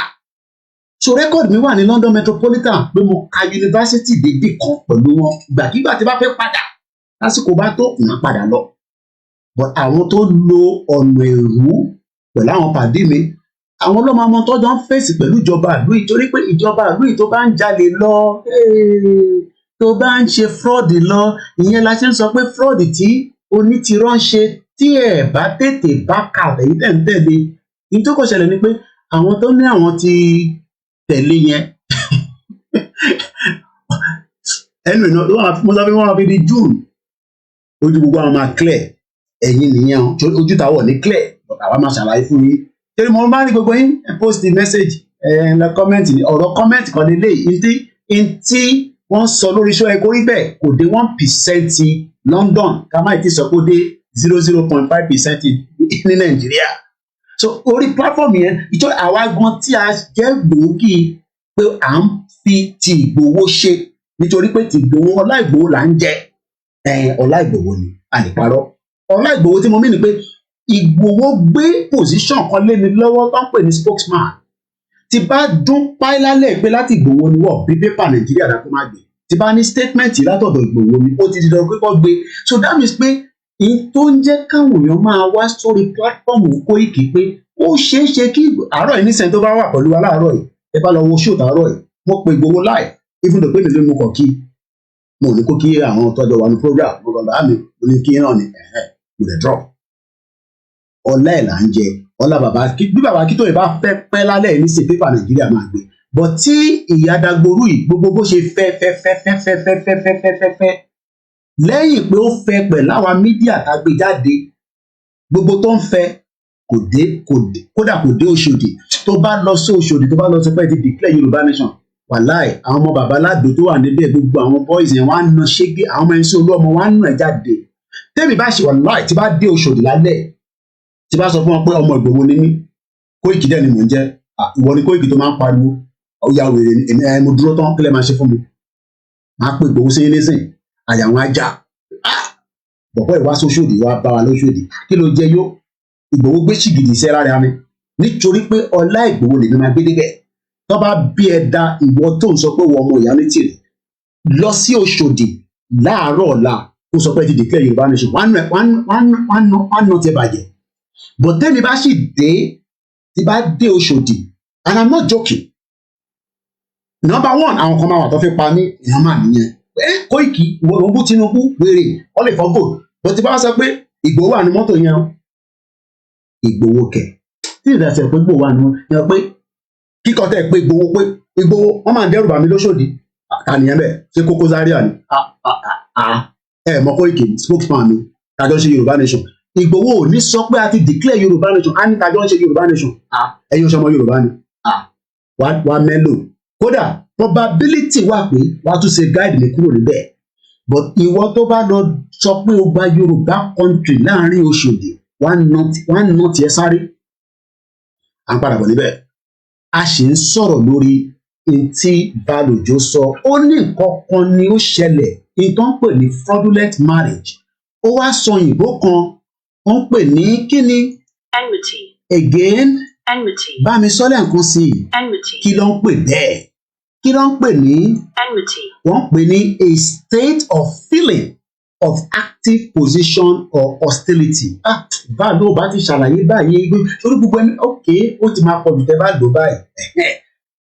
So rẹ́kọ̀dì mi wà ní London Metropolitan pé mo ka yunifásitì débì kan pẹ̀lú wọn. Ìgbàkigbà tí bá fẹ́ padà lásìkò bá tó ìná padà lọ. But àwọn tó lo ọ̀nà èrú pẹ̀lú àwọn pàdé mi, àwọn ọlọ́mọ ọmọ tọ́jọ́ ń fèsì pẹ̀lú ìjọba ìlú yìí, torí pé ìjọba ìlú yìí tó bá ń jalè lọ, tó bá ń ṣe fraud lọ, ìyẹn la ṣe ń sọ pé fraud tí Onítìrọ ń ṣe tí ẹ̀ bá tètè bá kàwé yìí tẹ̀ ń tẹ̀lé. Ní tó kọ̀ ṣẹlẹ̀ ni pé àwọn tó ní àwọn ti tẹ̀lé yẹn ẹnu ìná mo sọ pé wọ́n máa fi di June ojú gbogbo àwọn máa clear, ẹ̀yin nìyẹn ojú táwọ̀ ní clear, but àwa máa ṣàlàyé fún yín. Torí mo bá ní gbogbo yín post the message lọ comment ní ọ̀rọ̀ comment kan nílé tí wọ́n sọ lórí iṣẹ́ ẹ̀kọ́ rí bẹ́ẹ̀ kò dé 1% London, ká má ti sọ pé ó dé 0.5% ní Nàìjíríà. So orí platform yẹn ìjọ àwa gan tí a jẹ́ gbòógì pé à ń fi ti Ìgbòho ṣe, nítorí pé ti Ìgbòho Ọlá Ìgbòho là ń jẹ, Ọlá Ìgbòho ni a lè parọ́. Ọlá Ìgbòho tí mo mí ni pé Ìgbòho gbé position kan lé mi lọ́wọ́ tó ń pè ní spokesman. Tí bá dún páí lálẹ́ pé láti Ìgbòho ni wọ́n bí pépà Nàìjíríà dákú má gbé, tí bá ní statement látọ̀dọ̀ Ìgbòho ni ó ti di dandan pípọ́ gbé. So that means pé in tó ń jẹ́ káwọn èèyàn máa wá sórí platform Koiki pé ó ṣeé ṣe kí àárọ̀ yìí nísìnyí tó bá wà pẹ̀lú wa láàárọ̀ yìí, ẹ bá lọ wo show tàárọ̀ yìí, mo pe Ìgbòho live even though pé mi ló mú kàn kí mo ní kó kí àwọn tọ́jọ́ wa ní program mo kàn bá mi mo ní kí náà ni mo lè drop. Ọlá ẹ̀ là ń jẹ, ọlá bàbá bí bàbá kí tó yẹ bá pẹ́ lálẹ́ ní sí pépà Nàìjíríà máa gbé. But tí ìyá Dagboru yìí gbogbo bó ṣe fẹ́ lẹ́yìn pé ó fẹ́ pẹ̀lú àwọn mídíà tá a gbé jáde, gbogbo tó ń fẹ́ kódà kò dé Òṣòdì. Tó bá lọ sí Òṣòdì, tó bá lọ sí pé ti declare Yorùbá nation, wàláì àwọn ọmọ bàbá aládùn tó wà níbẹ̀ gbogbo àwọn boys yẹn wọ́n á na ṣégbé, àwọn ọmọ ẹni sí olú ọmọ wọn á nà jáde. Tẹ́mi bá ṣe wàláì tí bá dé Òṣòdì lálẹ́, tí bá sọ fún wọn pé ọmọ Ìgbòho ni mí, Koiki dẹ̀ ni mò ń jẹ́, ìwọ ni Koiki tó máa ń pariwo ọ̀yà wèrè ni mo dúró tán kílẹ̀ máa ṣe fún mi. Máa pè Ìgbòho sí ilé sìn àyà wọn ajá, bọ̀bọ̀ ìwá sóṣòdì wá bá wa lóṣòdì, kí ló jẹ yó? Ìgbòho gbé ṣìgìdì iṣẹ́ lára mi nítorí pé ọlá Ìgbòho lèmi máa gbé débẹ̀. Tó bá bí ẹ da ìwọ tó ń sọ pé wọ́n ọmọ ìyá ní tìrì lọ sí Òṣòdì láàárọ̀ ọ̀la ó sọ pé ti declare Yorùbá nation, wọ́n á nà tiẹ̀ bàjẹ́. But tẹ́mi bá sì dé, tí bá dé Òṣòdì, and I'm not joking, number one àwọn kan máa wà tó fi pa ní ìyá máa nìyẹn. Koiki ìwọ ló ń bú Tinubu wèrè ọ lè fọ́ gold. But tí bá sọ pé Ìgbòho wà ní mọ́tò yẹn, Ìgbòho kẹ̀ tí ìdásẹ̀ pé Ìgbòho wà ní mọ́tò yẹn pé kíkọ́ tẹ̀ pé Ìgbòho wọ́n máa ń dẹ́rù bà mí lóṣòdì. Àtàníyàn bẹ́ẹ̀ ṣé Koko Zaria ni mọ Koiki spokesman mi tàjọ́ ṣe Yorùbá nation. Ìgbòho ò ní sọ pé a ti declare Yorùbá nation, a ní tàjọ́ ṣe Yorùbá nation. Ẹ̀yin oṣù ọmọ Yorùbá ni wà mẹ́lò. Kódà probability wà pé wàá tún ṣe guide mi kúrò níbẹ̀. But ìwọ tó bá lọ sọ pé o gba Yorùbá country láàrin Òṣòdì, wọ́n á nà tiẹ̀ sáré. à ń padà bọ̀ níbẹ̀. A sì ń sọ̀rọ̀ lórí ntí Balojo sọ. Ó ní nǹkan kan ni ó ṣẹlẹ̀, nǹkan pè ní fraudulent marriage. Ó wá sọ òyìnbó kan, ó ń pè ní kíni? Enmity. Again? Enmity. Bá mi sọ lẹ́ẹ̀kan sí i. Enmity. Kí ló ń pè bẹ́ẹ̀? Kí ló ń pè ní? Enmity. Wọ́n pè ní a state of feeling of active position or hostility. Báwo bá ti ṣàlàyé báyìí sórí gbogbo ẹni ó ti máa pọ̀jù tẹ́ bá lò báyìí.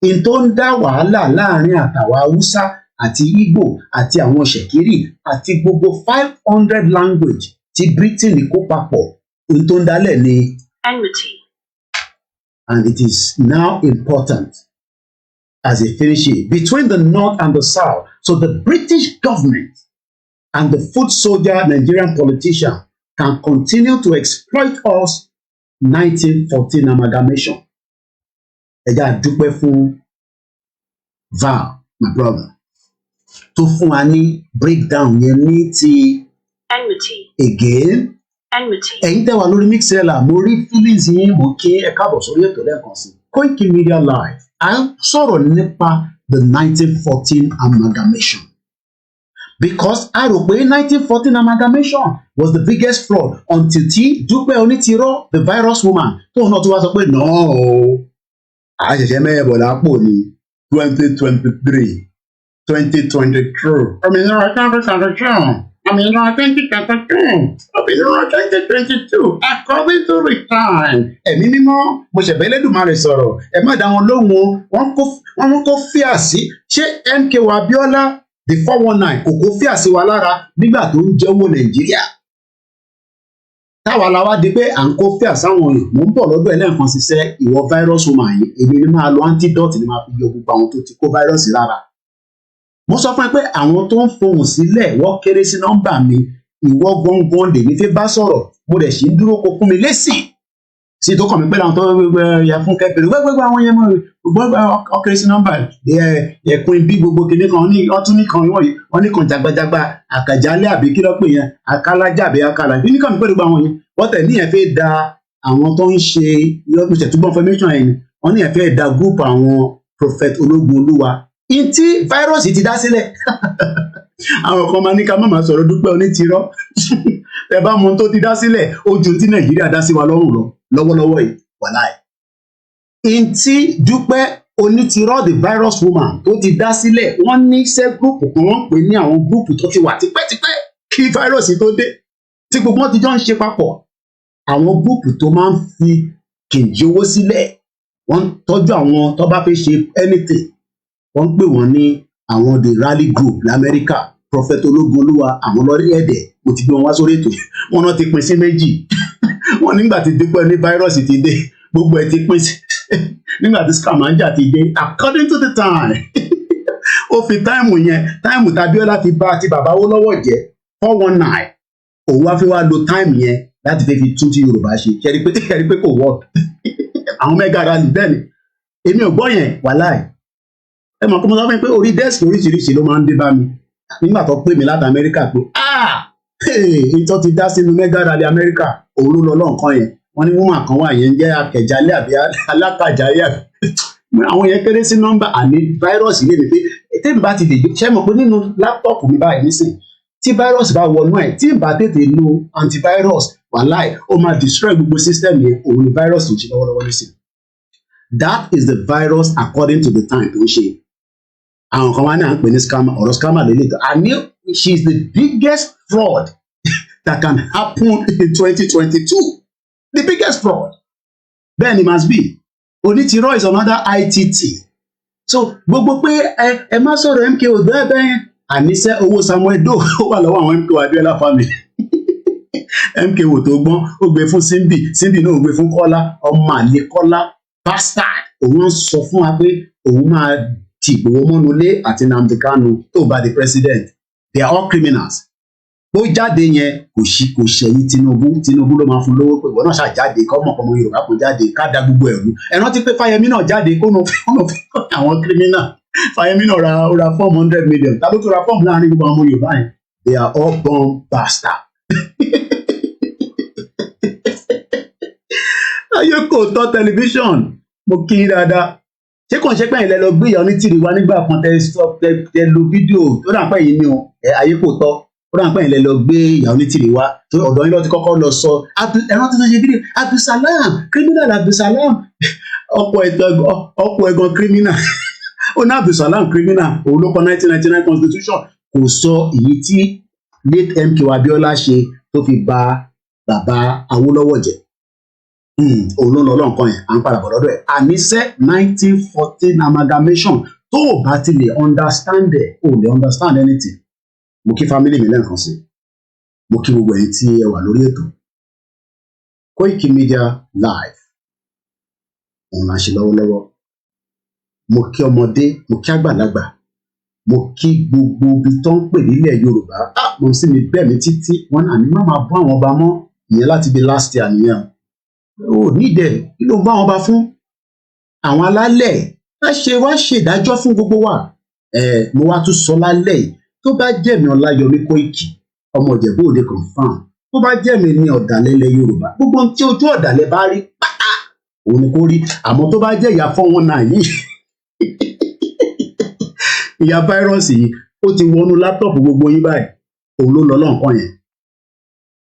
In tó ń dá wàhálà láàrin àtàwọn Haúsá àti Igbo àti àwọn Ṣẹ̀kírì àti gbogbo 500 language tí Britain kó papọ̀, in tó ń dálẹ̀ ni enmity. And it is now important as a finish it between the North and the South. So the British government and the foot soldier Nigerian politician can continue to exploit us. 1914 amalgamation. Ẹja dúpẹ́ fún Val, my brother, tó fún wa ní breakdown yẹn ní ti enmity. Again. Enmity. Ẹ̀yin tẹ́ wà lórí Mixlr, mo rí feelings yín, mo kí ẹ káàbọ̀ sórí ètò lẹ́ẹ̀kan sí. Koiki Media Live, à ń sọ̀rọ̀ nípa the 1914 amalgamation. Because a rò pé 1914 amalgamation was the biggest fraud until tí Dupe Onitiro, the virus woman, tóun náà tó wá sọ pé no, àṣẹ̀ṣẹ̀ mẹ́ẹ̀bọ̀ lápò ní 2023, 2022. Òmìnira 2022. According to the time. Ẹ̀mí mímọ́, mo ṣẹ̀bẹ̀ Elédùmarè sọ̀rọ̀. Ẹ má dá wọn lóhùn, wọ́n kó fíà sí. Ṣé MKO Abiola the 419 kò kó fíà sí wa lára nígbà tó ń jẹ́ owó Nàìjíríà? Táwa la wá di pé à ń kó fíà sáwọn èèyàn. Mò ń bọ̀ lọ́dọ̀ ẹlẹ́ẹ̀kan ṣiṣẹ́ ìwọ virus woman yìí. Èmi ni máa lo antidote ni máa fi yọ gbogbo àwọn tó ti kó virus lára. Mo sọ fún ẹ pé àwọn tó ń fohùn sílẹ̀ wọ́n kéré sí nọ́mbà mi. Ìwọ gbọ̀ngbọ̀n lèmi fẹ́ bá sọ̀rọ̀, mo dẹ̀ sì ń dúró kó fún mi lésì sí tó kàn mí pé láwọn tó yẹ fún kẹfìrì gbẹgbẹgbẹ àwọn yẹn mọ gbọgbẹ ọkẹrẹ sí nọ́mbà ẹkùn ibi gbogbo kìnìún kan ọtún nìkan wọn nìkan jagbajagba àkàjálẹ àbí kí ló pè yẹn àkàlájà àbí àkàlà bí nìkan mi pé gbogbo àwọn yẹn wọ́n tẹ̀ níyẹn fẹ́ da àwọn tó ń ṣe ìyọ́pẹ̀sẹ̀ túbọ̀ information yẹn wọ́n níyẹn fẹ́ da group àwọn prophet ológun olúwa ìtí fáírọ́ọ̀sì ti dá sílẹ̀ àwọn kan máa ní ká má máa sọ̀rọ̀ Dúpẹ́ Onítìrọ ẹ bá mọ tó ti dá sílẹ̀ ojú tí Nàìjíríà dá sí wa lọ́rùn lọ lọ́wọ́lọ́wọ́ yìí wàláì. Ìtí Dúpẹ́ Onítìrọ the virus woman tó ti dá sílẹ̀ wọ́n ní iṣẹ́ gúrùpù kan wọ́n pè ní àwọn gúrùpù tó ti wà tipẹ́tipẹ́ kí fáírọ́ọ̀sì tó dé tí gbogbo wọn ti jọ ń ṣe papọ̀. Àwọn gúrùpù tó máa ń fi kìnjí owó sílẹ̀ wọ́n tọ́jú àwọn tó bá fẹ́ ṣe anything wọ́n pè wọ́n ní àwọn the rally group lamẹ́ríkà prophet ológun olúwa àwọn lórí ẹ̀dẹ̀ mo ti gbé wọn wá sórí ètò wọn náà ti pín sí méjì wọn nígbà tí Dúpẹ́ ní fáírọ́ọ̀sì ti dé gbogbo ẹ̀ ti pín sí nígbà tí scamanja ti dé according to the time ó fi táìmù yẹn táìmù tàbíọ́lá fi bá ti bàbá wó lọ́wọ́ jẹ́ 419 òun wá fi wá lo táìmù yẹn láti fẹ́ fi tún ti Yorùbá ṣe kẹ́rí pé kò wọ́ àwọn mẹ́gà rally bẹ́ẹ̀ ni èmi ò gbọ́ yẹn wàláì ẹ mọ̀ kó mo sọ fún mi pé orí dẹ́sìkì oríṣiríṣi ló máa ń dé bá mi nígbà tó pè mí láti Amẹ́ríkà pé ìtọ́ ti dá sínú mẹ́gà rally Amẹ́ríkà òun ló lọ lọ́nkàn yẹn wọ́n ní woman kan wà yẹn jẹ́ akẹ̀jálẹ̀ àbí alákàjálẹ̀ àbí àwọn yẹn kéré sí nọ́mbà àní fáírọ́ọ̀sì lè ní pé tèmi bá ti lè ṣe mọ̀ pé nínú láptọ̀pù mi báyìí nísìnyí tí fáírọ́ọ̀sì bá wọnú ẹ̀ tí ìbá tètè lo antivirus wàláì ó máa destroy gbogbo system yẹn òun ni virus tó ń ṣe lọ́wọ́lọ́wọ́ nísìnyí. That is the virus according to the time tó ń ṣe. Àwọn kan wá ní à ń pè ní scammer ọ̀rọ̀ scammer lélẹ̀ tó I knew she is the biggest fraud that can happen in 2022. The biggest fraud. Bẹ́ẹ̀ ni must be. Onítìrọ is another ITT. So gbogbo pé ẹ má sọ̀rọ̀ MKO bẹ́ẹ̀ àníṣe owó Samuel Doe ó wà lọ́wọ́ àwọn MKO Abiola family. MKO tó gbọ́n ó gbé fún Simbi náà ó gbé fún Kọ́lá ọmọ àlè Kọ́lá bastard. Òun sọ fún wa pé òun máa ti Ìgbòho mọ́nulé àti Nnamdi Kanu tó bá di president. They are all criminals. Bó jáde yẹn kò ṣẹ̀yìn Tinubu ló máa fún lówó pé ìwọ náà ṣàjáde kọ́mọkọ́mọ Yorùbá kò jáde ká da gbogbo ẹ̀rú ẹ rántí pé Fáyẹmí náà jáde kó náà fún àwọn criminal Fáyẹmí náà ra 400 million tàbí tó ra fọ́ọ̀mù láàrin gbogbo àwọn Yorùbá yẹn they are all born bastard. ayé kò tọ́ tẹlifíṣọ̀n mo kí i dáadáa ṣé kàn ṣe pé ilẹ̀ lọ gbé Ìyá Onítìrí wá nígbà kan tẹ lo fídíò tó dà pẹ́ yìí ni o ayé kò tọ́ ó dà pẹ́ ilẹ̀ lọ gbé Ìyá Onítìrí wá tó ọ̀dọ̀ yín lọ ti kọ́kọ́ lọ sọ ẹ̀rọ tó ṣe fídíò Abdulsalam criminal Abdulsalam ọ̀pọ̀ ẹ̀gàn criminal ó ní Abdulsalam criminal òun ló kọ 1999 constitution kò sọ èyí tí late MK Abiola ṣe tó fi bà bàbá Awólọ́wọ̀ jẹ́ òun ló ń lọ lọ́nkàn yẹn à ń padà bọ̀ lọ́dọ̀ ẹ̀ àníṣe 1914 amalgamation tó o bá ti lè understand ẹ̀ o lè understand anything mo kí family mi lẹ́ẹ̀kan sí mo kí gbogbo ẹ̀yin tí ẹ wà lórí ètò Koiki Media Live òun là ń ṣe lọ́wọ́lọ́wọ́ mo kí ọmọdé mo kí àgbàlagbà mo kí gbogbo ibi tó ń pè nílẹ̀ Yorùbá mo sì ní bẹ́ẹ̀ mi títí wọn àní má máa bọ́ àwọn ọba mọ́ ìyẹn láti di last year nìyẹn o nídẹ̀ kí ló ń bá wọn bá fún àwọn alálẹ̀ wá ṣe ìdájọ́ fún gbogbo wa mo wá tún sọ lálẹ́ yìí tó bá jẹ́mi Ọláyọmí Kóìkì ọmọ Ìjẹ̀bú Òde confam tó bá jẹ́mi ní ọ̀dàlẹ̀ ilẹ̀ Yorùbá gbogbo ohun tí ojú ọ̀dàlẹ̀ bá rí pátá òun ni kò rí àmọ́ tó bá jẹ́ ìyá 419 yìí ìyá fáírọ́ọ̀sì yìí ó ti wọnú láptọ̀pù gbogbo yín báyìí òun ló lọ lọ́nkàn yẹn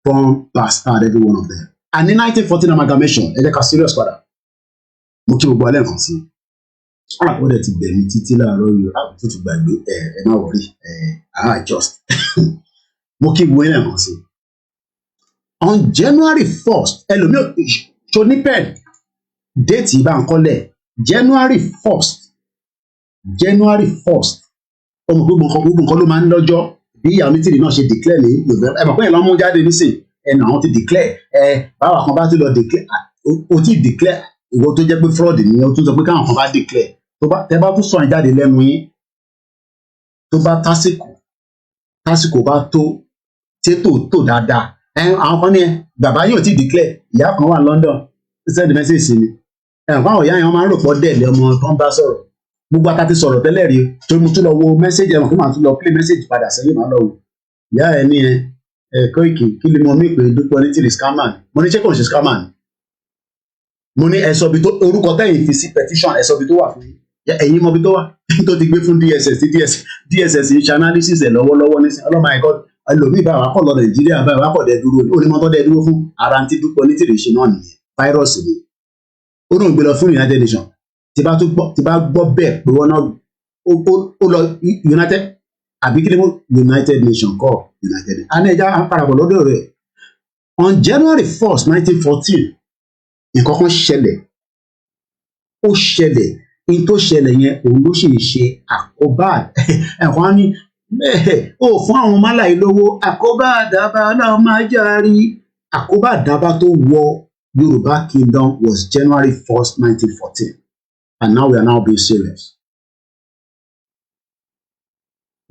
born bastard every one of them and ní 1914 amalgamation ẹ jẹ́ ká serious padà mo kí gbogbo alẹ́ nǹkan sí ó dẹ̀ ti bẹ̀mí títí láàárọ̀ yìí àwọn tó ti gbàgbé ẹ má wọrí just mo kí gbogbo alẹ́ nǹkan sí on January 1st ẹlòmíràn ṣonípẹ̀l déètì ìbá ń kọ́lẹ̀ January 1st ọmọ gbogbo nǹkan ló máa ń lọ́jọ́ bí Ìyá Onítìrí náà ṣe declare ní Yorùbá ẹ mọ̀ pé ìlànà mú jáde nísìn ẹnu àwọn ti declare báwa kan bá ti lọ declare o ti declare ìwọ tó jẹ́ pé fraud ni o tún sọ pé káwọn kan bá declare tẹ bá tún sọ ẹ̀ jáde lẹ́nu yín tó bá tásìkò bá tó tó dáadáa àwọn kan ní bàbá yóò ti declare ìyá kan wà London send message sí mi fáwọn ìyá yẹn máa ń rò pọ̀ dẹ̀ lé ọmọ tó ń bá sọ̀rọ̀ gbogbo akátí sọ̀rọ̀ tẹ́lẹ̀ rí tó mú tún lọ wo mẹ́sẹ̀gì ẹ̀wọ̀n kí màá tún lọ play message padà sẹ́yìn máa lọ wò ìyá ẹ̀ ní Koiki kí ni mo mí pé Dupe Onitiro scammer mo ní ṣé kò ń ṣe scammer ni mo ní ẹ̀sọ́ bí tó orúkọ tẹ́yìn fi sí petition ẹ̀sọ́ bí tó wà fún ẹ̀yin mọ́ bí tó wà tó ti gbé fún DSS tí DSS ń ṣe analysis ẹ̀ lọ́wọ́lọ́wọ́ nísìnyí oh my God ẹlòmíì bá wà kọ́ lọ Nàìjíríà bá wà kọ́ dẹ̀ dúró onímọ̀ tó dẹ̀ dúró fún ara tí Dupe Onitiro ṣe náà nìyẹn fáírọ́ọ̀sì ni ó dùn gbé lọ fún United Nations tí bá gbọ́ bẹ́ẹ̀ pé wọ́n náà ó lọ United àbí kí ni mo United Nations kọ́ United anẹ́jà àparapọ̀ lọ́dọ̀ rẹ̀ on January 1st 1914 nǹkan kan ṣẹlẹ̀ ó ṣẹlẹ̀ in tó ṣẹlẹ̀ yẹn òun ló sì ń ṣe àkóbá ẹ̀kọ́ ní ó fún àwọn máláì lówó àkóbá àdábá ọlọ́run máa járí àkóbá àdábá tó wọ Yorùbá Kingdom was January 1st 1914 and now we are now being serious.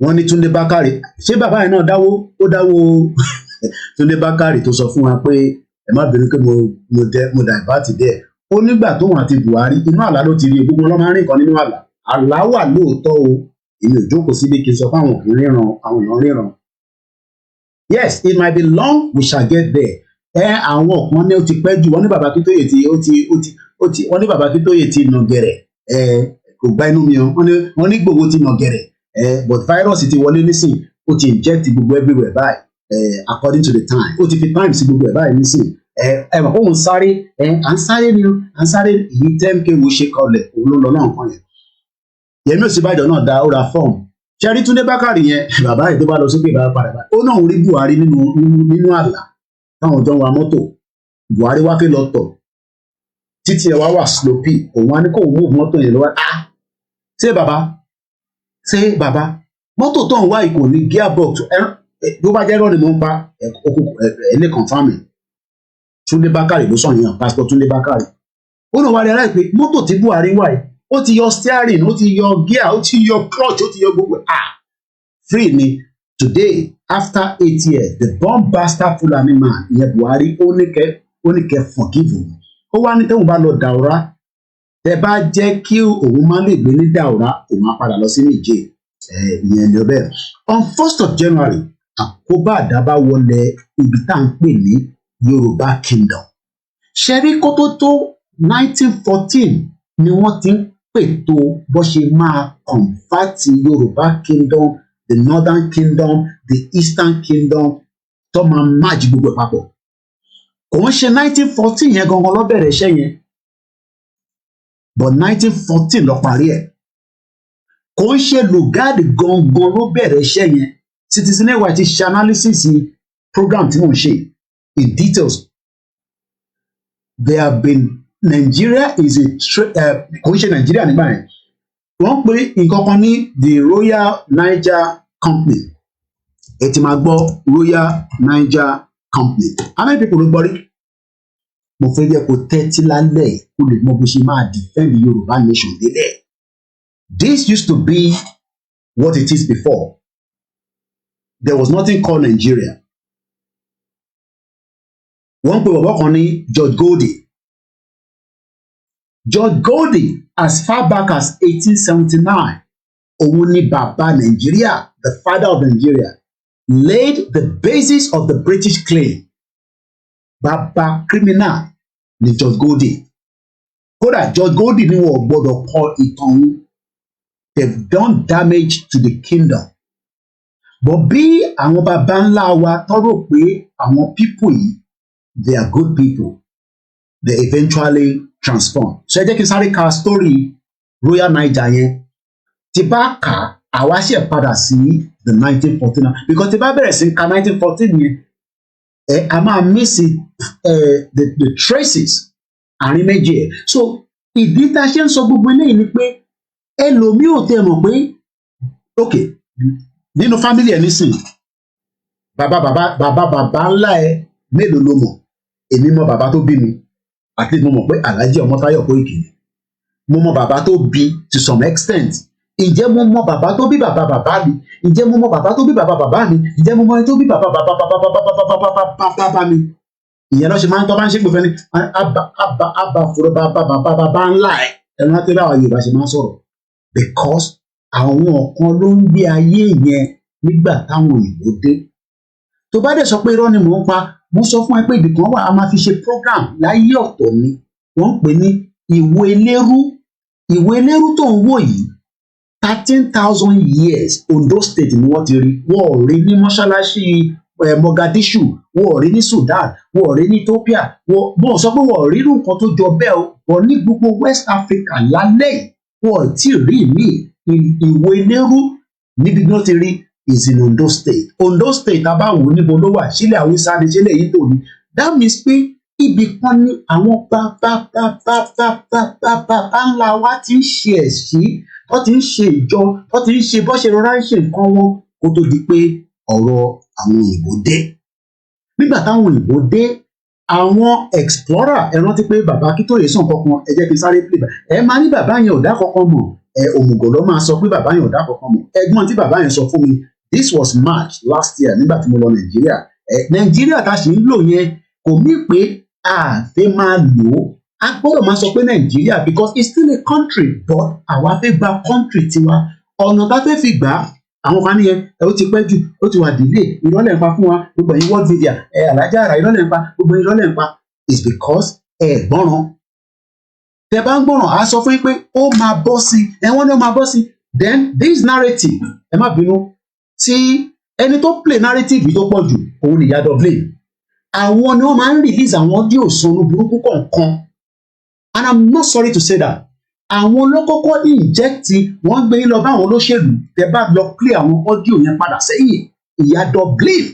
Wọ́n ní Túndé Bákàrè ṣé bàbá yẹn náà ó dáwó Túndé Bákàrè tó sọ fún wa pé ẹ má bínú pé mo divert there ó nígbà tóun àti Buhari inú àlá ló ti rí gbogbo ọlọ́mọ arìn kan nínú àlá wà lóòótọ́ o èmi ò jókòó síbi kí n sọ fáwọn òkè ríran àwọn èèyàn ríran yes it might be long we shall get there àwọn ọ̀kan ní ó ti pẹ́ jù wọ́n ní bàbá Akíntóyè wọ́n ní bàbá Akíntóyè ti nà gẹ̀rẹ̀ kò gbá inú mi wọ́n ní Ìgbòho ti nà gẹ̀rẹ̀ but virus ti wọlé nísìn ó ti inject gbogbo everywhere báyìí according to the time ó ti fi time sí gbogbo ẹ̀ báyìí nísìn mọ̀ kóun sáré à ń sáré èyí tẹ́m̀kẹ́ wo ṣe kọlẹ̀ òun ló lọ náà kan yẹn Yẹmí Ọ̀ṣínbàjò náà da ó ra fọ́ọ̀mù ṣẹ́rí Túndé Bákàrè yẹn bàbá yìí tó bá lọ sókè bá padà bá ó náà rí Buhari nínú àlà táwọn jọ ń wa mọ́tò Buhari wá ké lọ tọ̀ títí ẹ̀ wá wà sloppy òun á ní kóun mú mọ́tò yẹn lọ́wọ́ ṣé bàbá mọ́tò tó ń wá ìkò ní gearbox tó bá jẹ́ rọ́ọ̀nì mọ́ ń pa ẹ̀lẹ́ confirming Túndé Bákàrè ló sọ̀rọ̀ yẹn pásítọ̀ Túndé Bákàrè ó náà wá rí ara pé mọ́tò tí Buhari wà yìí ó ti yọ steering ó ti yọ gear ó ti yọ clutch ó ti yọ gbogbo free ni today after 8 years the bomb bastard Fulani man ìyẹn Buhari ó ní kẹ́ forgive him ó wá ní tẹ́wọ̀n bá lọ Daura tẹ bá jẹ́ kí òun má lè gbé ní Daura òun á padà lọ sí Niger ìyẹn ni ọbẹ̀ on 1st of January àkóbá àdábá wọlé ibi tá à ń pè ní Yorùbá Kingdom ṣẹ́rí kó tó 1914 ni wọ́n ti ń pètò bó ṣe máa convert Yorùbá kingdom, the northern kingdom, the eastern kingdom tó máa merge gbogbo ẹ̀ papọ̀. Kò ń ṣe 1914 yẹn gangan ló bẹ̀rẹ̀ iṣẹ́ yẹn, but 1914 ló parí ẹ̀. Kò ń ṣe Lugard gangan ló bẹ̀rẹ̀ iṣẹ́ yẹn. Citizen Network ti ṣe analysis program tí wọ́n ṣe in details. There have been Nigeria is a kò ń ṣe Nigeria nígbà yẹn. Wọ́n pe nǹkan kan ní the Royal Niger Company. Ẹ ti máa gbọ́ Royal Niger Company. How many people ló gbọ́ rí? Mo fẹ́ jẹ́ kó tẹ́tí lálẹ́ kó lè mọ bó ṣe máa defend Yorùbá nation délẹ̀. This used to be what it is before. There was nothing called Nigeria. Wọ́n pe bàbá kan ní George Goldie. George Goldie, as far back as 1879, òun ni bàbá Nigeria, the father of Nigeria, laid the basis of the British claim. Bàbá criminal ni George Goldie. Kódà George Goldie ni wọ́n gbọ́dọ̀ kọ ìtàn òun. They've done damage to the kingdom. But bí àwọn bàbá ńlá wa tọ́rọ̀ pé àwọn people yìí, they are good people, they eventually transform. So ẹ jẹ́ kí n sáré ka story Royal Niger yẹn. Tí bá kà àwa ṣe padà sí the 1914 now, because tí bá bẹ̀rẹ̀ sí ka 1914 yẹn, a máa miss the traces àárín méjì ẹ̀. So ìdí tá a ṣe ń sọ gbogbo eléyìí ni pé ẹlòmíì ò tẹ mọ̀ pé ok nínú family ẹ nísìn bàbá ńlá ẹ mélòó ló mọ̀? Èmi mọ̀ bàbá tó bí mi, at least mo mọ̀ pé Alhaji Ọmọ́táyọ̀ Kóìkì ni. Mo mọ̀ bàbá tó bí to some extent. Ǹjẹ́ mo mọ̀ bàbá tó bí bàbá mi? Ǹjẹ́ mo mọ̀ bàbá tó bí bàbá mi? Ǹjẹ́ mo mọ̀ ẹni tó bí bàbá mi? Ìyẹn ló ṣe máa ń tọ́ bá ń ṣe gbèfẹ́ ni àbá fúru bàbá ńlá ẹ̀ ẹ̀rọ láti rí àwọn Yorùbá ṣe máa ń sọ̀rọ̀. Because àwọn kan ló ń gbé ayé yẹn nígbà táwọn òyìnbó dé. Tó bá dẹ̀ sọ pé irọ́ ni mò ń pa, mo sọ fún ẹ pé ibìkan wà a máa fi ṣe program láyé ọ̀tọ̀ ni. Wọ́n ń pè ní ìwé elérú. Ìwé elérú tó ń wò yìí 13,000 years Ondo State ni wọ́n ti rí. Wọ́n ò rí ní mọ́ṣáláṣí Mogadishu, wọ́n ò rí ní Sudan, wọ́n ò rí ní Ethiopia. Wọ́n sọ pé wọ́n ò rí nǹkan tó jọ bẹ́ẹ̀ o. Bọ̀ ní gbogbo West Africa lálẹ́ yìí wọ́n ò tí ì rí mi. Ìwé elérú níbi tí wọ́n ti rí is in Ondo State. Ondo State abáwo níbo ló wà? Sílẹ̀ Haúsá ni, sílẹ̀ Ìgbò ni. That means pé ibì kan ní àwọn bàbá ńlá wa ti ń ṣe ẹ̀sìn, wọ́n ti ń ṣe ìjọ, wọ́n ti ń ṣe bó ṣe rọra ń ṣe nǹkan wọn kó tó di pé ọ̀rọ̀ àwọn òyìnbó dé. Nígbà táwọn òyìnbó dé, àwọn explorer ẹ rántí pé bàbá Akíntóyè sàn kankan, ẹ jẹ́ kí n sáré play. Ẹ máa ní bàbá yẹn ò dá kankan mọ̀. Òmùgọ̀ ló máa sọ pé bàbá yẹn ò dá kankan mọ̀. Ẹ̀gbọ́n tí bàbá yẹn sọ fún mi, this was March last year nígbà tí mo lọ Nàìjíríà. Nàìjíríà tá a ṣì ń lò yẹn kò mí pé àfẹ́ máa lò ó. A gbọ́dọ̀ máa sọ pé Nàìjíríà because it's still a country, but àwa fẹ́ gba country tiwa. Ọ̀nà tá a fẹ́ fi gbà á, àwọn kan nìyẹn ó ti pẹ́ jù, ó ti wà delay, ìrọ́lẹ̀ ń pa fún wa, gbogbo ẹ̀yin world media, Alhaji Ara ìrọ́lẹ̀ ń pa, gbogbo ìrọ́lẹ̀ ń pa. It's because gbọ́ràn. Tẹ bá ń gbọ́ràn, á sọ fún yín pé ó máa bọ́ sí, wọ́n ní ó máa bọ́ sí. Then this narrative, ẹ má bínú, tí ẹni tó play narrative tó pọ̀ jù, òun ni Ìyá Dublin. Àwọn ni wọ́n máa ń release àwọn audio sọnù burúkú kọ̀ọ̀kan. And I'm not sorry to say that. Àwọn ló kọ́kọ́ inject, wọ́n gbé yín lọ bá àwọn olóṣèlú, tẹ bá lọ play àwọn audio yẹn padà sẹ́yìn. Ìyá Dublin.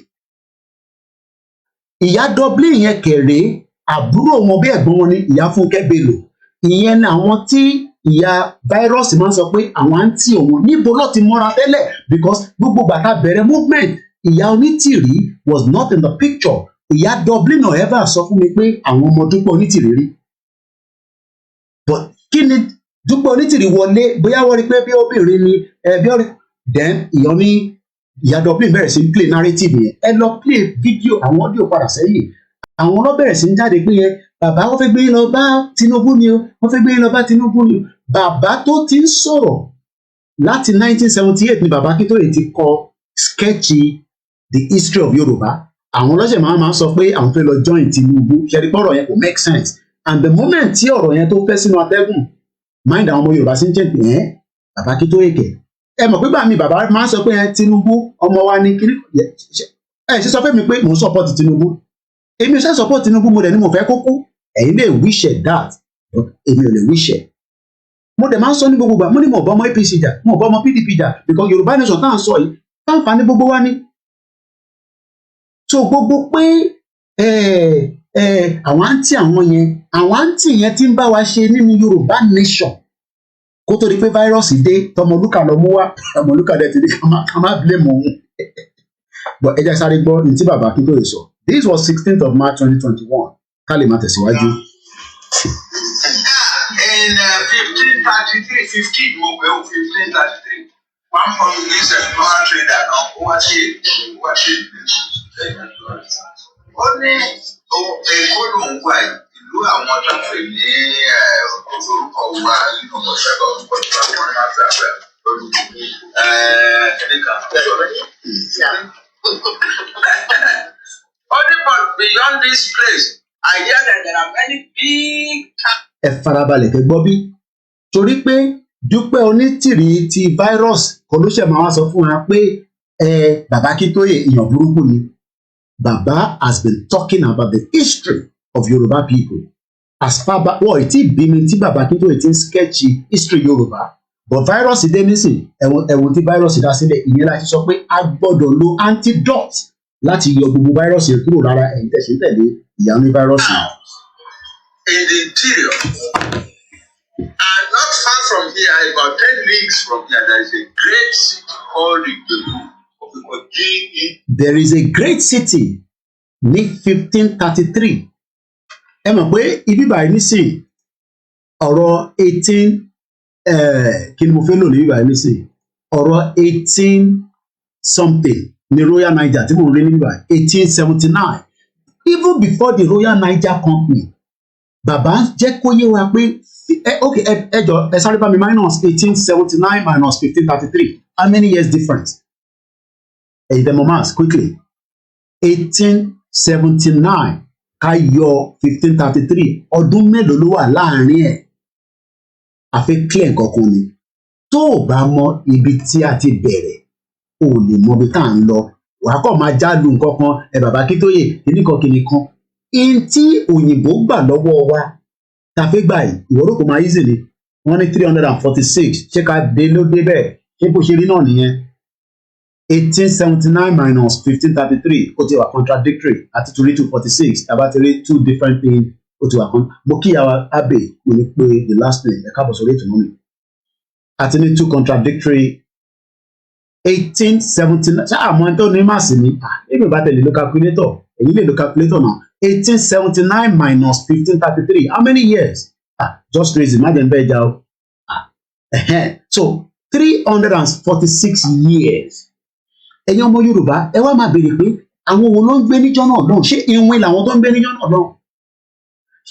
Ìyá Dublin yẹn kẹ̀rẹ́ àbúrò wọn bí ẹ̀gbọ́n wọn ni Ìyá Fúnkẹ́ Bello. Ìyẹn ni àwọn tí ìyá virus máa ń sọ pé àwọn àǹtí òun níbo ló ti mọ́ra tẹ́lẹ̀, because gbogbo bàtà bẹ̀rẹ̀ movement Ìyá Onítìrí was not in the picture. Ìyá Dublin náà ever sọ fún mi pé àwọn ọmọ Dúpẹ́ Onítìrí rí. But kí ni Dúpẹ́ Onítìrí wọlé, bóyá wọ́n rí pé bí obìnrin ni bí ọ̀rẹ́, then Ìyá Dublin bẹ̀rẹ̀ sí play narrative yẹn. Ẹ lọ play video àwọn audio padà sẹ́yìn. Àwọn ló bẹ̀rẹ̀ sí ń jáde pé yẹn bàbá wọ́n fẹ́ gbé yín lọ bá Tinubu ni o, wọ́n fẹ́ gbé yín lọ bá Tinubu ni o. Bàbá tó ti ń sọ̀rọ̀ láti 1978 ni bàbá Akíntóyè ti kọ sketchy the history of Yorùbá. Àwọn ọlọ́ṣẹ̀ máa ń sọ pé àwọn fẹ́ lọ join Tinubu. Ṣẹ́ni pọ̀rọ̀ yẹn kò make sense. and the moment tí ọ̀rọ̀ yẹn tó fẹ́ sínú atẹ́gùn mind àwọn ọmọ Yorùbá sí ń jẹ́ bàbá Akíntóyè kẹ̀ ẹ mọ̀ pé bàmí bàbá máa ń sọ pé Tinubu ọmọ wa ní kiri ṣe sọ fẹ́ mi pé mò ń support Tinubu èmi ò ṣe support Tinubu mo dẹ̀ ni mo fẹ́ kókó ẹ̀yin lè wish that èmi ò lè wish mo dẹ̀ máa ń sọ ní gbogbo gbà mo ní mo bọ́ ọmọ APC jà mo bọ́ ọmọ PDP jà because Yorùbá nation tá à ń sọ yìí káǹfààní gbogbo wa ní so gbogbo pé àwọn àǹtí yẹn tí ń bá wa ṣe nínú Yorùbá nation kó tó di pé fáírọ́ọ̀sì dé tọmọlúkà lọ mú wá tọmọlúkà dẹ̀ ti di ká má blame òun but ẹ jẹ́ sáré gbọ́ ní tí bàbá Akíntóyè sọ. This was 16th of March 2021 ká lè máa tẹ̀síwájú. In 1533 15 mo pẹ́ o 1533 one Portuguese explorer trader kan ó wá sí ó ní Èkó ló ń wá ìlú àwọn tráfì ní orúkọ wa nínú ọ̀sẹ̀kọ̀ ọ̀sẹ̀ àwọn máa fẹ́ fẹ́ only but beyond this place I hear that there are many big. Ẹ farabalẹ̀ kẹ́ gbọ́ bí torí pé Dúpẹ́ Onítìrí ti virus kan ló ṣe máa wá sọ fún wa pé bàbá Akíntóyè èèyàn burúkú ni. Baba has been talking about the history of Yoruba people as far back ìtí ìbími tí bàbá Akíntóyè ti ń sketch history Yorùbá but virus dé nísìn ẹ̀wọ̀n tí virus dá sílẹ̀ ìyẹn láti sọ pé a gbọ́dọ̀ lo antidote láti yọ gbogbo virus yẹn kúrò lára ẹ̀yìn tẹ̀sí tẹ̀lé ìyá ní virus yẹn. In the interior and not far from here about 10 leagues from here there is a great city called Ijebu. There is a great city ní 1533 ẹ mọ̀ pé ibi báyìí nísìn ọ̀rọ̀ 18 kí ni mo fẹ́ lò ní ibi báyìí nísìn ọ̀rọ̀ 18 something ní Royal Niger tí mo ń rí ní ibi báyìí 1879 even before the Royal Niger Company bàbá jẹ́ kó yé wa pé okay ẹ jọ ẹ sáré bá mi minus 1879 minus 1533 how many years difference? Mass quickly 1879 ká yọ 1533 ọdún mélòó ló wà láàrin ẹ̀ àfi clear nǹkankan ni tó o bá mọ ibi tí a ti bẹ̀rẹ̀ o lè mọ ibi tá à ń lọ wàá kọ́ máa jálu nǹkankan bàbá Akíntóyè kìnnìkan in tí òyìnbó gbà lọ́wọ́ wa ta fẹ́ gbà yìí ìwọ́rọ̀ kò máa easy ni wọ́n ní 346 ṣé ká dé ló dé bẹ́ẹ̀ ṣé bó ṣe rí náà nìyẹn 1879 minus 1533 ó ti wà contradictory àti torí 246 tàbá ti rí two different things ó ti wà kan mo kíyàwó abe mo ní pé the last name ẹ̀ka bọ̀ sórí ètò náà mi àti ní two contradictory 1879 ṣáà àmọ́ ẹni tó ní màsí ni èmi ò bá tẹ̀lé lo calculator èyí lè lo calculator náà 1879 minus 1533 how many years just crazy má jẹ́ ń bẹ́ẹ̀ já o so 346 years. Ẹ̀yin ọmọ Yorùbá ẹ wá máa béèrè pé àwọn wo ló ń gbé níjọ́ náà lọ́hùn ṣé iwin làwọn tó ń gbé níjọ́ náà lọ́hùn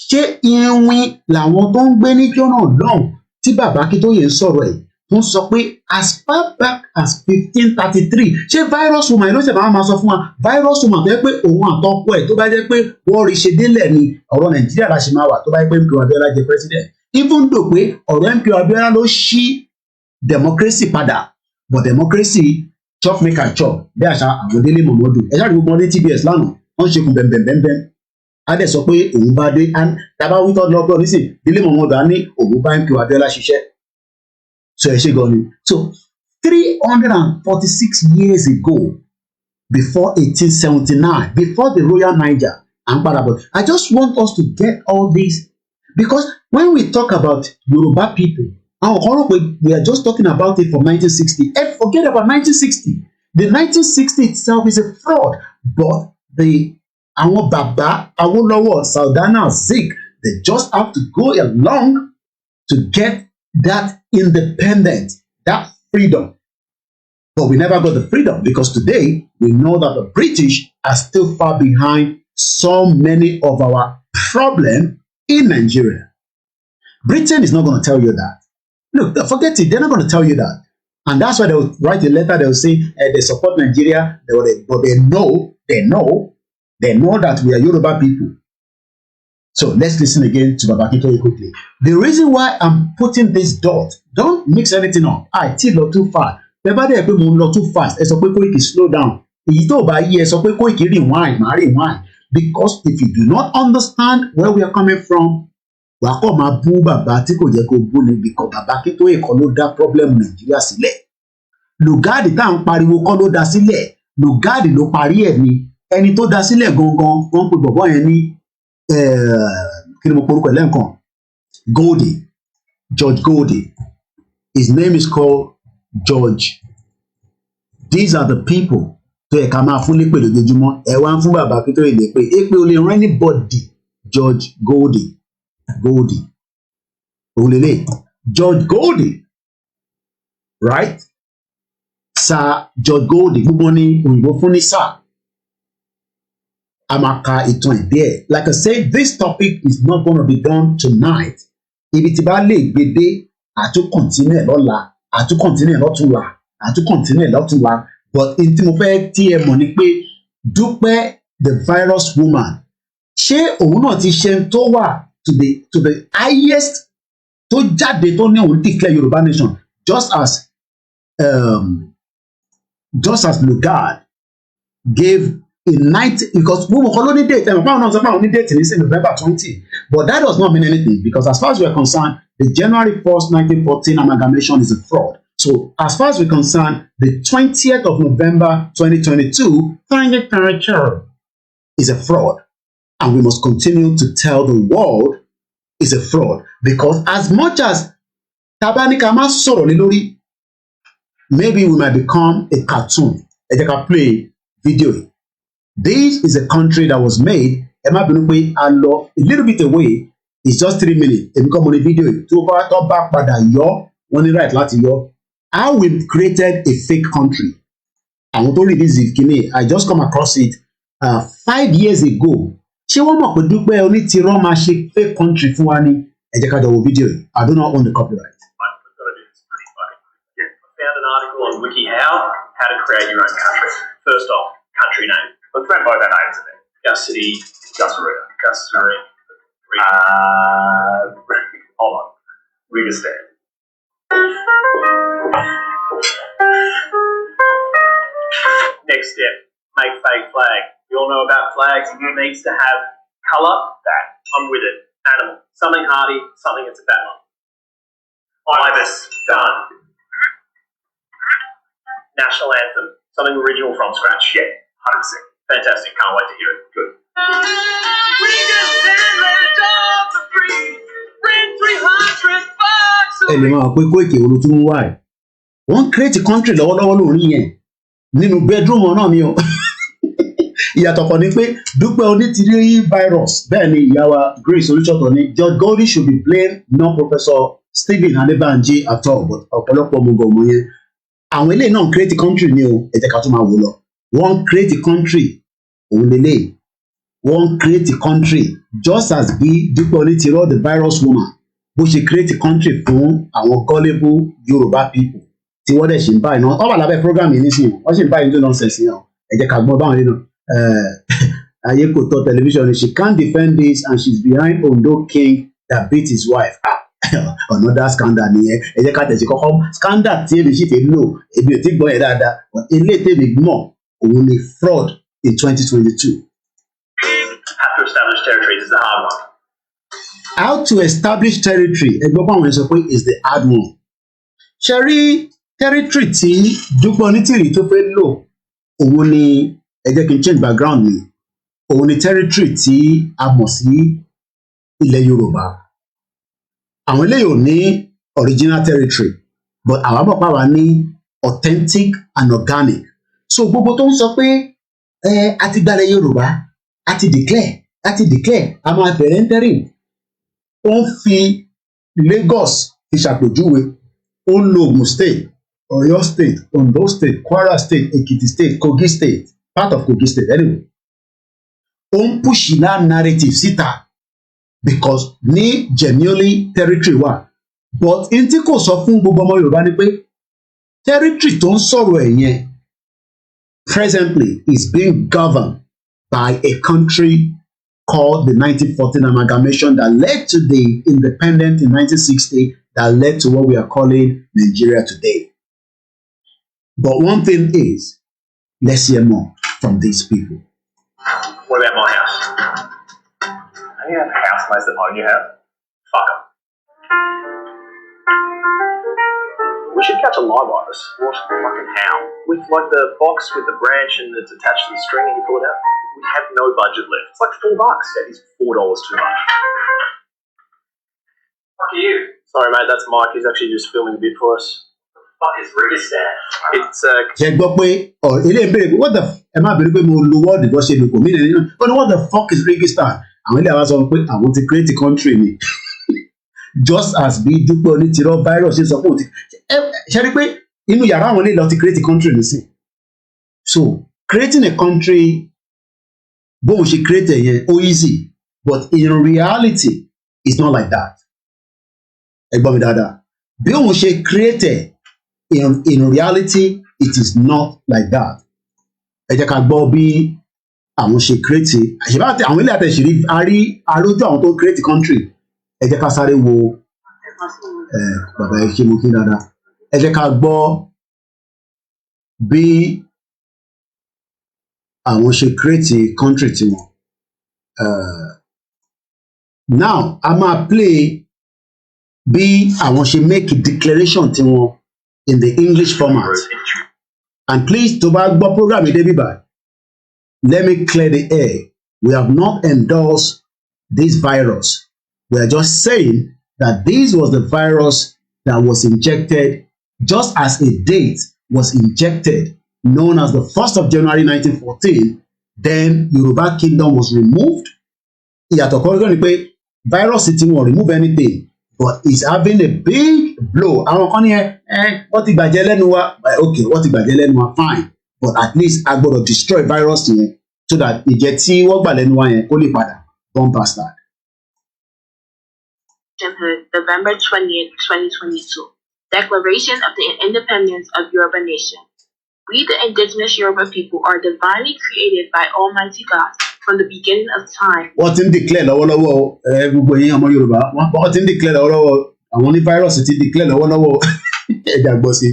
ṣé iwin làwọn tó ń gbé níjọ́ náà lọ́hùn tí bàbá Akíntóyè ń sọ̀rọ̀ ẹ̀ tó ń sọ pé as far back as 1533 ṣé virus woman ló ṣe máa sọ fún wa virus woman tó yẹ pé òun àtọkọ ẹ̀ tó bá jẹ́ pé wọ́n rí ṣe délẹ̀ ni ọ̀rọ̀ Nàìjíríà la ṣe máa wà tó bá jẹ́ pé MK Abiola jẹ́ president even though pé ọ̀rọ̀ MK Abiola ló ṣí democracy padà but democracy chop make and chop bí àṣà àwọn Délé Mọ̀mọ́dù ẹ ṣáà ní gbogbo ọdún TBS lánàá wọ́n ṣe kún bẹ̀m̀bẹ̀m̀bẹ̀m á dẹ̀ sọ pé òun bá dé tábà wíńtọ́ lọ́gbọ́n nísìn Délé Mọ̀mọ́dù á ní òun bá MK Abiola ṣiṣẹ́ so ẹ ṣe gan ni so 346 years ago before 1879 before the Royal Niger and padàbọ̀ I just want us to get all this because when we talk about Yoruba people àwọn kan rò pé we are just talking about it from 1960 and forget about 1960 the 1960 itself is a fraud but àwọn bàbá Awólọ́wọ̀ Sardauna Zik they just have to go along to get that independence that freedom but we never got the freedom because today we know that the British are still far behind so many of our problems in Nigeria. Britain is not going to tell you that. Look, forget it. They're not going to tell you that. And that's why they'll write a letter. They'll say they support Nigeria. But they know that we are Yoruba people. So let's listen again to Baba Akintoye quickly. The reason why I'm putting this dot, don't mix anything up. I still not too far. Everybody pé mo lọ too fast. Ẹ sọ pé Koiki slow down. Èyí tó bá yí ẹ sọ pé Koiki rewind, máa rewind. Because if you do not understand where we are coming from, wà á kọ́ máa bú bàbá tí kò jẹ́ kó bú ni because Baba Akintoye kọ́ ló dá problem Nàìjíríà sílẹ̀. Lugard tá à ń pariwo kọ́ ló dá sílẹ̀. Lugard ló parí ẹ̀ ni. Ẹni tó dá sílẹ̀ gangan, wọ́n pe bọ̀bọ́ yẹn ní kí ni mo porúkọ ẹ̀ lẹ́ǹkan? Goldie. George Goldie. His name is called George. These are the people tó yẹ ká máa fún lépè lójoojúmọ́. Ẹ wá ń fún Baba Akintoye lépè. Èpè ò lè rán anybody. George Goldie. Goldie. Olele. George Goldie. Right? Sir George Goldie. Gbogbo ní òyìnbó fún ní sir. Amaka ìtàn ìdí. Like I said, this topic is not going to be done tonight. Ibi tí bá lè gbé dé, àtún continue lọ́la, àtún continue lọ́túnla, àtún continue lọ́túnla. But in tí mo fẹ́ tí ẹ mọ̀ ni pé Dupe the virus woman. Ṣé òun náà ti ṣe tó wà to the highest tó jáde tó ní òun declare Yorùbá nation just as Lugard gave in 90 because we were calling date and only date in November 20, but that does not mean anything because as far as we're concerned, the January 1st, 1914 amalgamation is a fraud. So as far as we're concerned, the 20th of November 2022 is a fraud. And we must continue to tell the world it's a fraud because as much as Tabanika ma sọ̀rọ̀ lé lórí, maybe we might become a cartoon. Ẹ jẹ́ ká play video. This is a country that was made, ẹ má bínú pé a lọ a little bit away, it's just 3 minutes. Èmi kọ́ mo ní video tó bá padà yọ, wọ́n ní right láti yọ. How we created a fake country. Àwọn tó rí this kìíní, I just come across it 5 years ago. Ṣé wọ́n mọ̀ pé Dupe Onitiro máa ṣe fake country fún wa ní? Ẹ jẹ́ ká jọ wo video. I do not own the copyright. Found an article on WikiHow, how to create your own country. First off, country name. Let's run both our names in there. Gusty, Gusari. Hold on. Rigistan. Next step, make fake flag. You all know about flags. It needs to have colour. That. I'm with it. Animal. Something hardy, something that's a battle. Ibis. Done. National anthem. Something original from scratch. Yeah. 100%. Fantastic. Can't wait to hear it. Good. We just stand ready jobs are free. Rent 300 bucks. Ẹ lè máa pé Koiki wo ló tún wá ẹ̀. Wọ́n create country lọ́wọ́lọ́wọ́ lórí yẹn nínú bedroom náà ni o. Ìyàtọ̀ kan ni pé Dupe Onitiro virus bẹ́ẹ̀ ni ìyàwó Grace Olúṣọ̀tọ̀ ni George Goldie should be blamed, not Professor Stephen Adebanji at all, but ọ̀pọ̀lọpọ̀ ọmọ yẹn. Àwọn eléyìí náà create country ni o, ẹ jẹ́ ká tún máa wò lọ. Wọ́n create country òun lélẹ̀. Wọ́n create country just as bí Dupe Onitiro the virus woman bó ṣe create country fún àwọn gullible Yorùbá people tí wọ́n dẹ̀ ṣe ń báyìí náà. Wọ́n wà lábẹ́ program yìí nísìnyí, wọ́n ṣe ń báyìí tó nonsense yẹn. Ẹ jẹ́ ká gbọ́ báwọn nínú. Ayé kò tọ́ television, she can't defend this and she's behind Ondo king that beat his wife. Another scandal nìyẹn. Ẹ jẹ́ ká tẹ̀sí kọ́kọ́ scandal tí èmi sì fi lò èmi ò tí gbọ́ yẹn dáadáa. Eléyìí tèmi mọ̀ òun ni fraud in 2022. Have to establish territories is the hard one. How to establish territory ẹgbẹ́ báwọn sọ pé is the hard one. Ṣé rí territory tí Dupe Onitiro tó fẹ́ lò òun ni ẹ jẹ́ kí n change background mi òun ni territory tí a mọ̀ sí ilẹ̀ Yorùbá. Àwọn eléyìí ò ní original territory but àwọn àbọ̀pá wa ní authentic and organic. So gbogbo tó ń sọ pé a ti gbalẹ̀ Yorùbá a ti declare a máa bẹ̀rẹ̀ interim. Ó ń fi Lagos fi ṣàpèjúwe, ó ń lo Ogun State, Ọ̀yọ́ State, Ondo State, Kwara State, Ekiti State, Kogi State, part of Kogi State anyway. Ó ń push that narrative síta because ní genuinely territory wà. But n tí kò sọ fún gbogbo ọmọ Yorùbá ni pé territory tó ń sọ̀rọ̀ ẹ̀ yẹn presently is being governed by a country called the 1914 Amalgamation that led to the independence in 1960, that led to what we are calling Nigeria today. But one thing is, let's hear more from these people. What about my house? Don't you have housemates that own your house? Fuck them. We should catch a live virus. What? Fucking how? With like the box with the branch and it's attached to the string and you pull it out. We have no budget left. It's like $4. That is $4 too much. Fuck you. Sorry mate, that's Mike. He's actually just filming a bit for us. What the fuck is Registan? It's ṣe gbọ́ pé ilé ìbéèrè what the ẹ má béèrè pé mo lo wọ́ọ̀dù bó ṣe lò kò mí nìyẹn náà what the fuck is Registan? Àwọn ilé àwọn sọ pé àwọn ti create a country ni just as bí Dupe Onitiro virus ṣe sọ pé òun ti ṣe rí pé inú yàrá àwọn ilé lọ ti create a country nísìn. So creating a country bóun ṣe create yẹn ó easy but in reality it's not like that. Ẹ gbọ́ mi dáadáa bí òun ṣe create in reality it is not like that. Ẹ jẹ́ ká gbọ́ bí àwọn ṣe create àṣìbá àwọn ilé àtẹ̀sírí arójú àwọn tó create country. Ẹ jẹ́ ká sáré wo bàbá ẹ ṣe mo kí dáadáa. Ẹ jẹ́ ká gbọ́ bí àwọn ṣe create country tiwọn. Now a máa play bí àwọn ṣe make declaration tiwọn in the English format. And please, tó bá gbọ́ program yìí débi báyìí, let me clear the air. We have not endorsed this virus. We are just saying that this was the virus that was injected just as a date was injected, known as the 1st of January 1914. Then Yoruba Kingdom was removed. Ìyàtọ̀ kan ló ní pé virus tí wọ́n remove anything, but it's having a big blow. Àwọn kan ní wọ́n ti gbàjẹ́ lẹ́nu wa, okay, wọ́n ti gbàjẹ́ lẹ́nu wa, fine, but at least a gbọ́dọ̀ destroy virus yẹn so that ìjẹ́ tí wọ́n gbà lẹ́nu wa yẹn kó lè padà bomb bastard. November 20th, 2022. Declaration of the Independence of Yoruba Nation. We, the indigenous Yoruba people, are divinely created by Almighty God from the beginning of time. Wọ́n ti ń declare lọ́wọ́lọ́wọ́ gbogbo yín ọmọ Yorùbá. Wọ́n ti ń declare lọ́wọ́lọ́wọ́ àwọn ní virus ti declare lọ́wọ́lọ́wọ́ ẹ̀dá gbọ́ sí.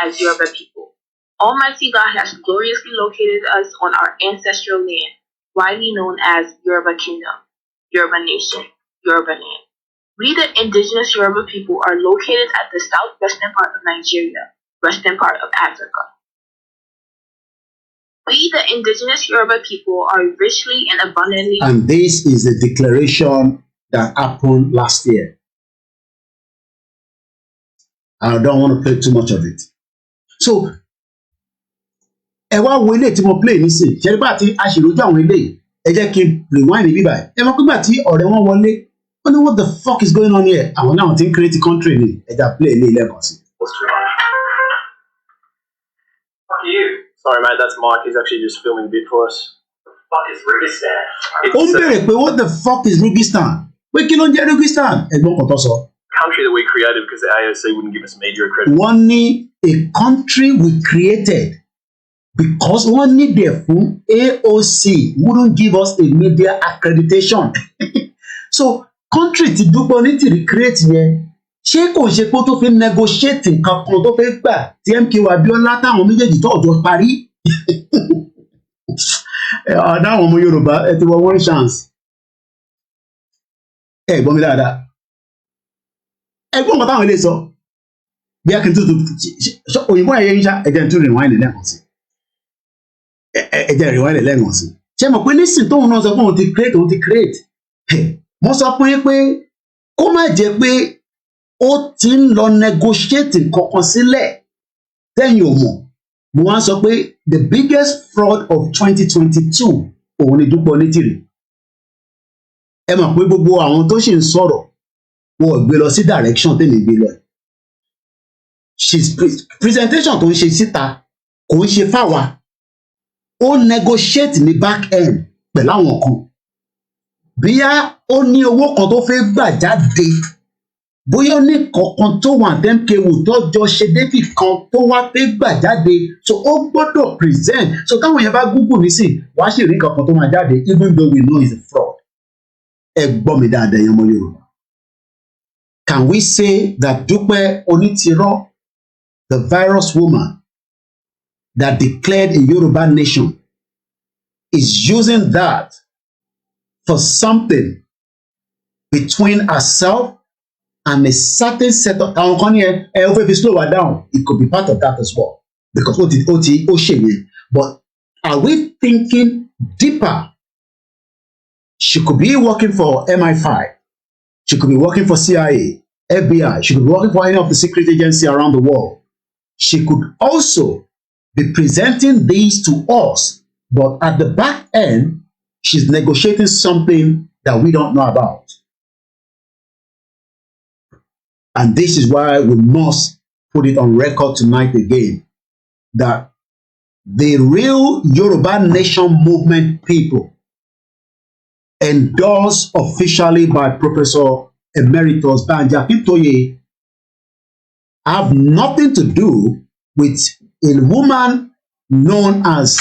As Yoruba people, Almighty God has gloriously located us on our ancestral land, widely known as Yoruba Kingdom, Yoruba Nation, Yoruba land. We, the indigenous Yoruba people, are located at the southwestern part of Nigeria, western part of Africa. We, the indigenous Yoruba people, are richly and abundantly... And this is the declaration that happened last year. I don't want to play too much of it. So, ẹ wá wo ilé tí mo play nísìn, ṣe nígbà tí a ṣì lójú àwọn ilé, ẹ jẹ́ kí n rewind ní bíbá ẹ̀. Ẹ mọ̀ pé nígbà tí ọ̀rẹ́ wọn wọlé, wọ́n ní what the fuck is going on here? Àwọn náà ti ń create country ni, ẹ já play ilé ilé-ẹ̀kọ́ sí. Fuck you. Sorry mate, that's Mike. He's actually just filming a bit for us. What the fuck is Registan? Ó ń bèrè pé what the fuck is Registan? Pé kí ló ń jẹ́ Registan? Ẹ̀gbọ́n kan tó sọ. Country that we created because the AOC wouldn't give us media credit. Wọ́n ní a country we created because wọ́n ní there fún AOC wouldn't give us a media accreditation. So country tí Dupe Onitiro create yẹn ṣé kò ṣe pé ó tó fi negotiate nǹkan kan tó fẹ́ gbà tí MKO Abiola táwọn méjèèjì tó ọjọ́ parí. Ọ̀dà àwọn ọmọ Yorùbá ẹ ti wọ one chance. Ẹ gbọ́ mi dáadáa. Ẹ gbọ́ nǹkan táwọn ilé sọ. Bí a kì í tó òyìnbó ẹ̀yẹ ń ṣá ẹ̀jẹ̀ tó rewind lẹ́ẹ̀kan sí. Ẹ̀jẹ̀ rewind lẹ́ẹ̀kan sí. Ṣé mọ̀ pé nísìn tóun náà sọ pé òun ti create. Mo sọ fún yín pé kó má jẹ́ pé ó ti ń lọ negotiate kankan sílẹ̀ tẹ́yìn ò mọ̀. Mo wá sọ pé the biggest fraud of 2022 òun ni Dupe Onitiro. Ẹ mọ̀ pé gbogbo àwọn tó ṣì ń sọ̀rọ̀ wọn ò gbé lọ sí direction tẹ́lẹ̀ gbé lọ. Presentation tó ń ṣe síta kò ń ṣe fáwa. Ó negotiate ní back end pẹ̀lú àwọn kan. Bíyá ó ní owó kan tó fẹ́ gbà jáde, bóyá ó ní kankan tó wà MKO tó jọ ṣe débì kan tó wá fẹ́ gbà jáde, so ó gbọ́dọ̀ present. So káwọn yẹn bá Google nísìn, wàá sì rí kankan tó máa jáde even though we know it's a fraud. Can we say that Dupe Onitiro, the virus woman that declared a Yoruba nation, is using that for something between herself and a certain set of if you slow her down, it could be part of that as well. Because but are we thinking deeper? She could be working for MI5. She could be working for CIA, FBI. She could be working for any of the secret agencies around the world. She could also be presenting these to us, but at the back end, she's negotiating something that we don't know about. And this is why we must put it on record tonight again, that the real Yoruba Nation movement people, endorsed officially by Professor Emeritus Banji Akintoye, have nothing to do with a woman known as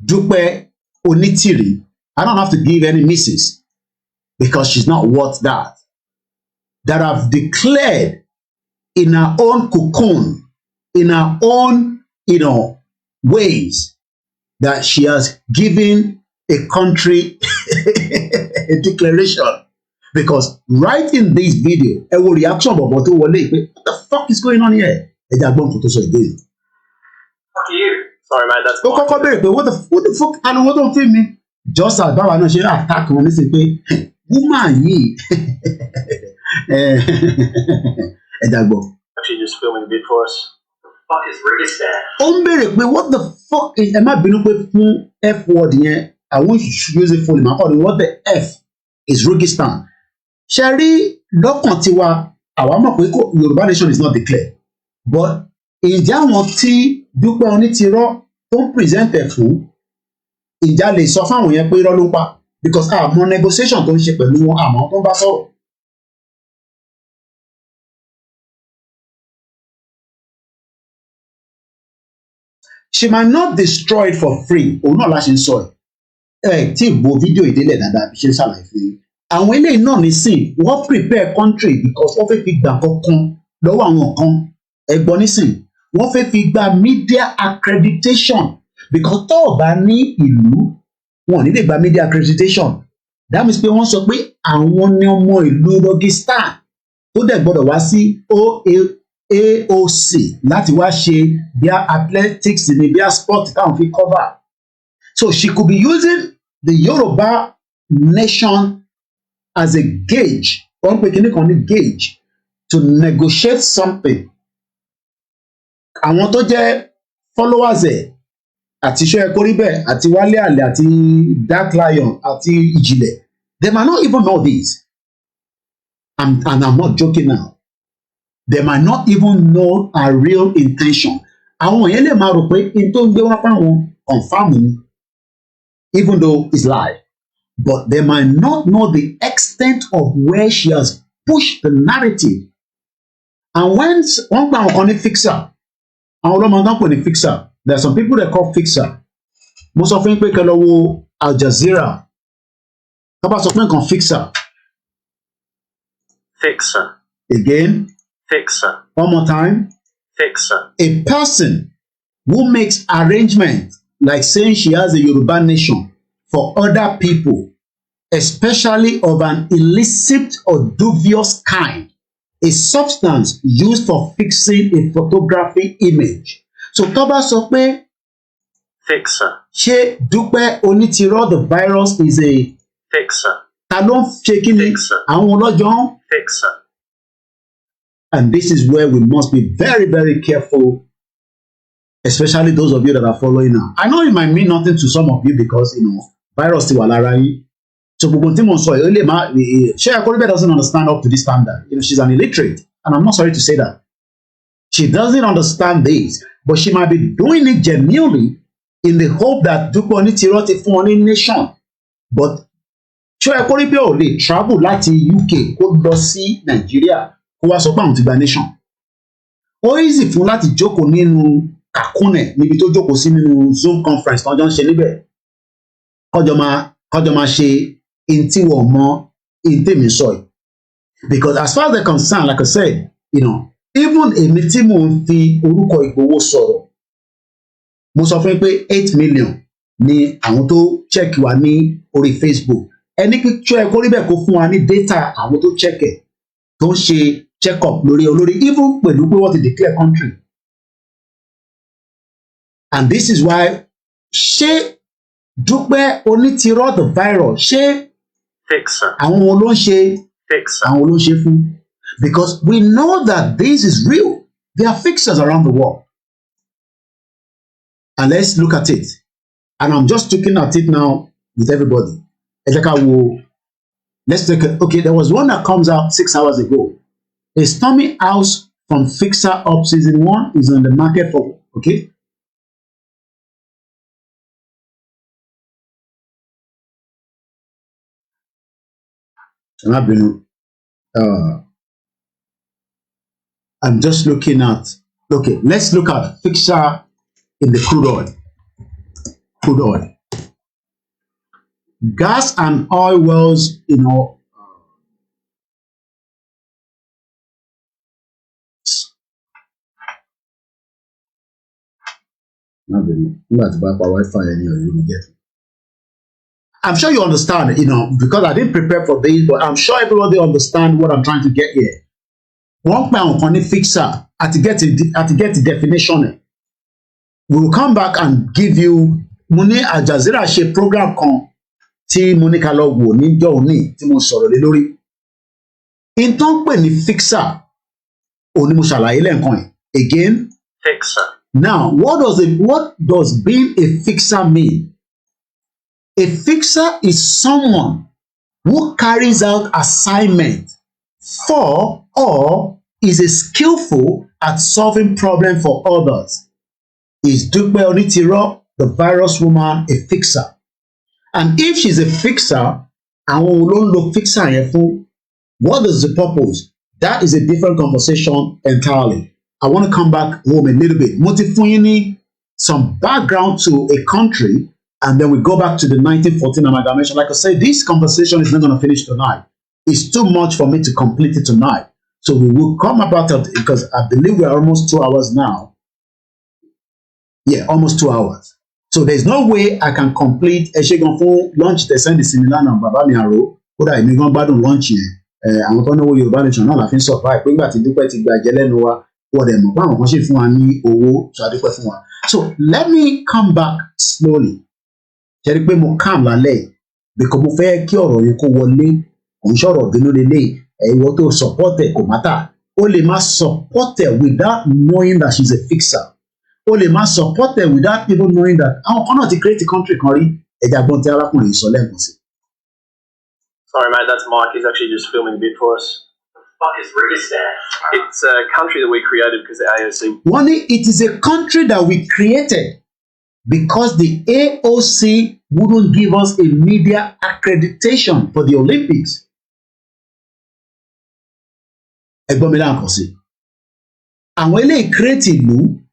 Dupe Onitiri. I don't have to give any misses because she's not worth that. That have declared in her own cocoon, in her own, ways, that she has given a country a declaration. Because right in this video, a reaction about what the fuck is going on here? Fuck you. Sorry, mate, that's what the fuck? I don't want to film me. Just as Baba no she attack on this woman ye. Actually just filming a bit for us. What the fuck is Rigistan? What the fuck is F word here? I want you to use it fully. What the F is Rigistan? Sherry, lọ́kàn tiwa, àwa mọ̀ pé Yorùbá nation is not declared. But ìjà wọn tí Dupe Onitiro tó ń present ẹ̀ fún, ìjà lè sọ fáwọn yẹn pé irọ́ ló ń pa. Because àmọ́ negotiation tó ń ṣe pẹ̀lú wọn, àmọ́ tó ń bá sọ̀rọ̀. She might not destroy it for free. Òun náà la ṣe ń sọ ẹ̀. Tí ìbò fídíò ìdílé dáadáa fi ṣe ń ṣàlàyé fún yín. Àwọn eléyìí náà nísìn wọ́n prepare country because wọ́n fẹ́ fi gbà kankan lọ́wọ́ àwọn kan ẹ̀gbọ́n nísìn wọ́n fẹ́ fi gba media accreditation because tó o bá ní ìlú wọn ò ní lè gba media accreditation. That means pé wọ́n sọ pé àwọn ni ọmọ ìlú Rogistan tó dẹ̀ gbọ́dọ̀ wá sí AOC láti wá ṣe bíi athletics ní bíi sport táwọn fi cover. So she could be using the Yoruba nation as a gauge, gauge to negotiate something. Àwọn tó jẹ́ followers ẹ̀ àti Ṣọ́ Ẹ̀kọ́ríbẹ̀ àti Wálé Àlè àti Dark Lion àti Ìjìnlẹ̀, they might not even know this. And I'm not joking now. They might not even know our real intention. Àwọn yẹn lè máa rò pé in tó ń gbé wọn pa wọn confirm ni, even though it's lie. But they might not know the extent of where she has pushed the narrative. And when one gba on a fixer, fixer, there are some people that call fixer. Most of them call Al Jazeera. About something called fixer. Fixer. Again. Fixer. One more time. Fixer. A person who makes arrangements, like saying she has a Yoruba nation, for other people, especially of an illicit or dubious kind, a substance used for fixing a photographic image. So Toba sọ pé fixer. Ṣé Dupe Onitiro the virus is a fixer? Ta ló ń ṣe kí ni? Àwọn ọlọ́jọ́. Fixer. And this is where we must be very, very careful, especially those of you that are following now. I know it might mean nothing to some of you because, virus ti wà lára yín. So gbogbo tí mo sọ yìí ó lè má Ṣé Ẹ̀kọ́ríbẹ̀ doesn't understand up to this standard. She's an illiterate, and I'm not sorry to say that. She doesn't understand this, but she might be doing it genuinely in the hope that Dupe Onitiro ti fún wọn ní nation. But Ṣé Ẹ̀kọ́ríbẹ̀ ò lè travel láti UK kó lọ sí Nàìjíríà kó wá sọ pé àwọn ti gba nation. Ó easy fún láti jókòó nínú kàkúnẹ̀ níbi tó jókòó sí nínú Zoom conference tó jọ ń ṣe níbẹ̀. Kọjọ máa ṣe in tí wọ́n mọ in tèmi sọ yìí. Because as far as they're concerned, like I said, even èmi tí mò ń fi orúkọ Ìgbòho sọ̀rọ̀, mo sọ fún yín pé 8 million ni àwọn tó check wa ní orí Facebook. Ẹni picture ẹ kó rí bẹ́ẹ̀ kó fún wa ní data àwọn tó check ẹ̀ tó ń ṣe check up lórí even pẹ̀lú pé wọ́n ti declare country. And this is why ṣé Dupe Onitiro the virus ṣé àwọn wo ló ń ṣe àwọn wo ló ń ṣe fún? Because we know that this is real. There are fixers around the world. And let's look at it. And I'm just looking at it now with everybody. Let's take it. Okay, there was one that comes out 6 hours ago. A Stormy House from Fixer Up Season 1 is on the market for, okay? I'm just looking at, okay, let's look at Fixer in the crude oil. Crude oil. Gas and oil wells, I'm sure you understand, because I didn't prepare for this, but I'm sure everybody understand what I'm trying to get here. One pound on fixer, at to get the definition. We will come back and give you money Al Jazeera ṣe program kan tí Monica lọ wò níjọ́ òní tí mo sọ̀rọ̀ lé lórí. In tó ń pè ní fixer, òní mo ṣàlàyé lẹ́ẹ̀kan yìí. Again, fixer. Now, what does being a fixer mean? A fixer is someone who carries out assignment for or is a skillful at solving problems for others. Is Dupe Onitiro, the virus woman, a fixer? And if she's a fixer, àwọn wo ló ń lo fixer yẹn fún? What is the purpose? That is a different conversation entirely. I want to come back home a little bit. Mo ti fún yín ní some background to a country, and then we go back to the 1914 amalgamation. Like I said, this conversation is not going to finish tonight. It's too much for me to complete it tonight. So we will come about it because I believe we are almost 2 hours now. Yeah, almost 2 hours. So there's no way I can complete Eshegon fún lunch the send the similar number Baba mi Aro. Kódà èmi gan gbádùn lunch yẹn. Àwọn tó náwó Yorùbá nation náà la fi ń survive. Pé nígbà tí Dúpẹ́ ti gba ẹ̀jẹ̀ lẹ́nu wa, wọ́n dẹ̀ mọ̀ pé àwọn kan ṣe fún wa ní owó tó adúpẹ́ fún wa. So let me come back slowly. Ṣé rí pé mo calm lálẹ́ because mo fẹ́ kí ọ̀rọ̀ yẹn kó wọlé. Kò ń ṣọ̀rọ̀ bínú lélẹ̀. Ìwọ tó support ẹ̀ kò matter. O lè má support ẹ̀ without knowing that she's a fixer. O lè má support ẹ̀ without even knowing that àwọn kan náà ti create a country kan rí ẹ̀dá gbọ́n tí arákùnrin yìí sọ lẹ́ẹ̀kan sí. Sorry, mate, that's Mike. He's actually just filming a bit for us. What is Kyrgyzstan? It's a country that we created because the AOC. One, it is a country that we created because the AOC wouldn't give us a media accreditation for the Olympics. Ẹ̀gbọ́n mi láǹkan sí. Àwọn eléyìí create ìlú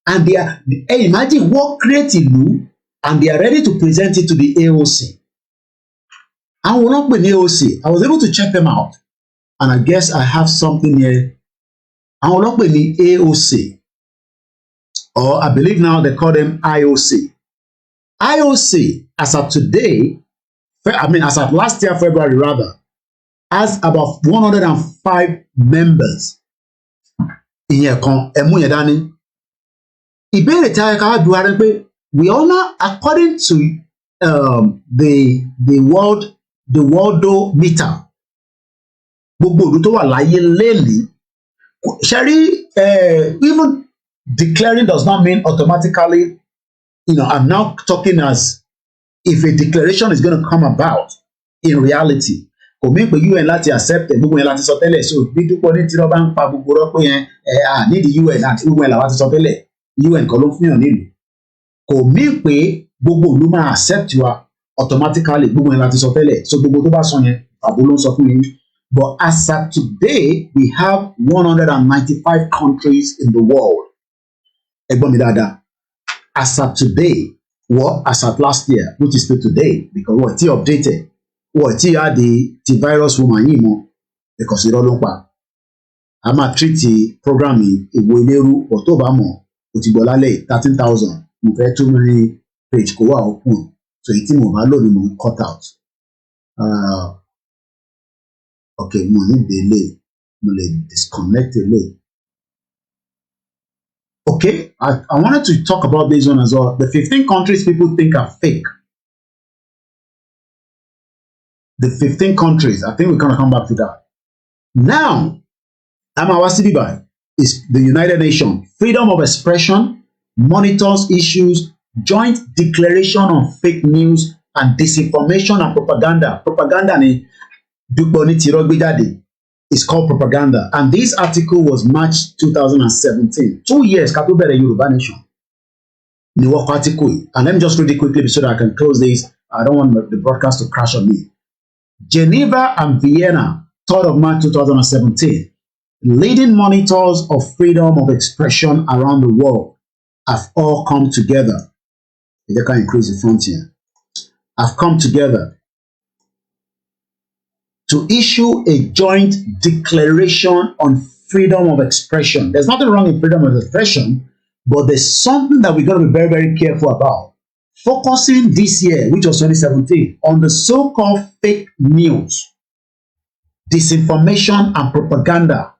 and they are, imagine what create ìlú and they are ready to present it to the AOC. Àwọn ọlọ́pàá ní AOC, I was able to check them out. And I guess I have something here. Àwọn ọlọ́pàá ní AOC, or I believe now they call them IOC. IOC, as of today, as of last year, February rather, has about 105 members. Ìyẹn kan, ẹ̀mú yẹn dání. Ìbéèrè tí a ká bí wa rẹ pé we honor according to the world meter. Gbogbo ìlú tó wà láyé lẹ́ẹ̀lì. Ṣẹ́rí, even declaring does not mean automatically, I'm now talking as if a declaration is going to come about in reality. Kò mí pé UN láti accept gbogbo yẹn láti sọ tẹ́lẹ̀, so bí Dupe Onitiro bá ń pa gbogbo rọ́ pé yẹn need UN àti gbogbo yẹn làwọn ti sọ tẹ́lẹ̀, UN kan ló ń fihàn nílùú. Kò mí pé gbogbo ìlú máa accept wa automatically gbogbo yẹn láti sọ tẹ́lẹ̀, so gbogbo tó bá sọ yẹn àbò ló ń sọ fún yín. But as of today, we have 195 countries in the world. Ẹ̀gbọ́n mi dáadáa. As of today, as of last year, which is still today, because we're still updated. wọ́n ti á di virus woman yìí mọ́ because irọ́ ló ń pa. A máa treat program ìwò ìlérú ọ̀ tó bá mọ̀ o ti gbọ́ lálẹ́ 13,000 mo fẹ́ tún ní page kó wà open so èyí tí mo bá lò ní mo ń cut out. Okay, mo ní délé mo lè disconnect délé. Okay, I wanted to talk about this one as well. The 15 countries people think are fake. The 15 countries, I think we're going to come back to that. Now, Amawasibibai is the United Nations. Freedom of expression monitors issues, joint declaration on fake news and disinformation and propaganda. Propaganda ni Dupe Onitiro is called propaganda. And this article was March 2017. 2 years, ká tó bẹ̀rẹ̀ Yorùbá Nation. Ni work article. And let me just read it quickly so that I can close this. I don't want the broadcast to crash on me. Geneva and Vienna, 3rd of March 2017. Leading monitors of freedom of expression around the world have all come together. They can increase the front here. Have come together to issue a joint declaration on freedom of expression. There's nothing wrong in freedom of expression, but there's something that we're going to be very, very careful about. Focusing this year, which was 2017, on the so-called fake news, disinformation and propaganda.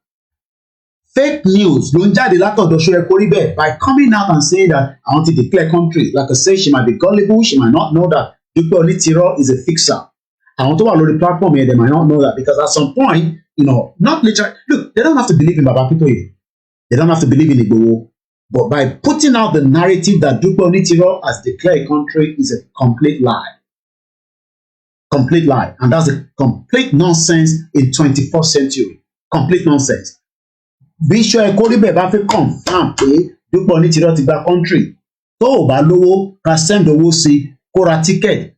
Fake news ló ń jáde látọ̀dọ̀ Ṣóyẹ kó rí bẹ́ẹ̀ by coming out and saying that I want to declare country. Like I say, she might be gullible, she might not know that Dupe Onitiro is a fixer. Àwọn tó wà lórí platform here, they might not know that because at some point, you know, not literally, look, they don't have to believe in Baba Akintoye. They don't have to believe in Igboho. But by putting out the narrative that Dupe Onitiro has declared a country is a complete lie. Complete lie. And that's a complete nonsense in 21st century. Complete nonsense. Bí Ṣóyẹ kó rí bẹ́ẹ̀ bá fi confirm pé Dupe Onitiro ti gba country tó ò bá lówó ká send owó sí kó ra ticket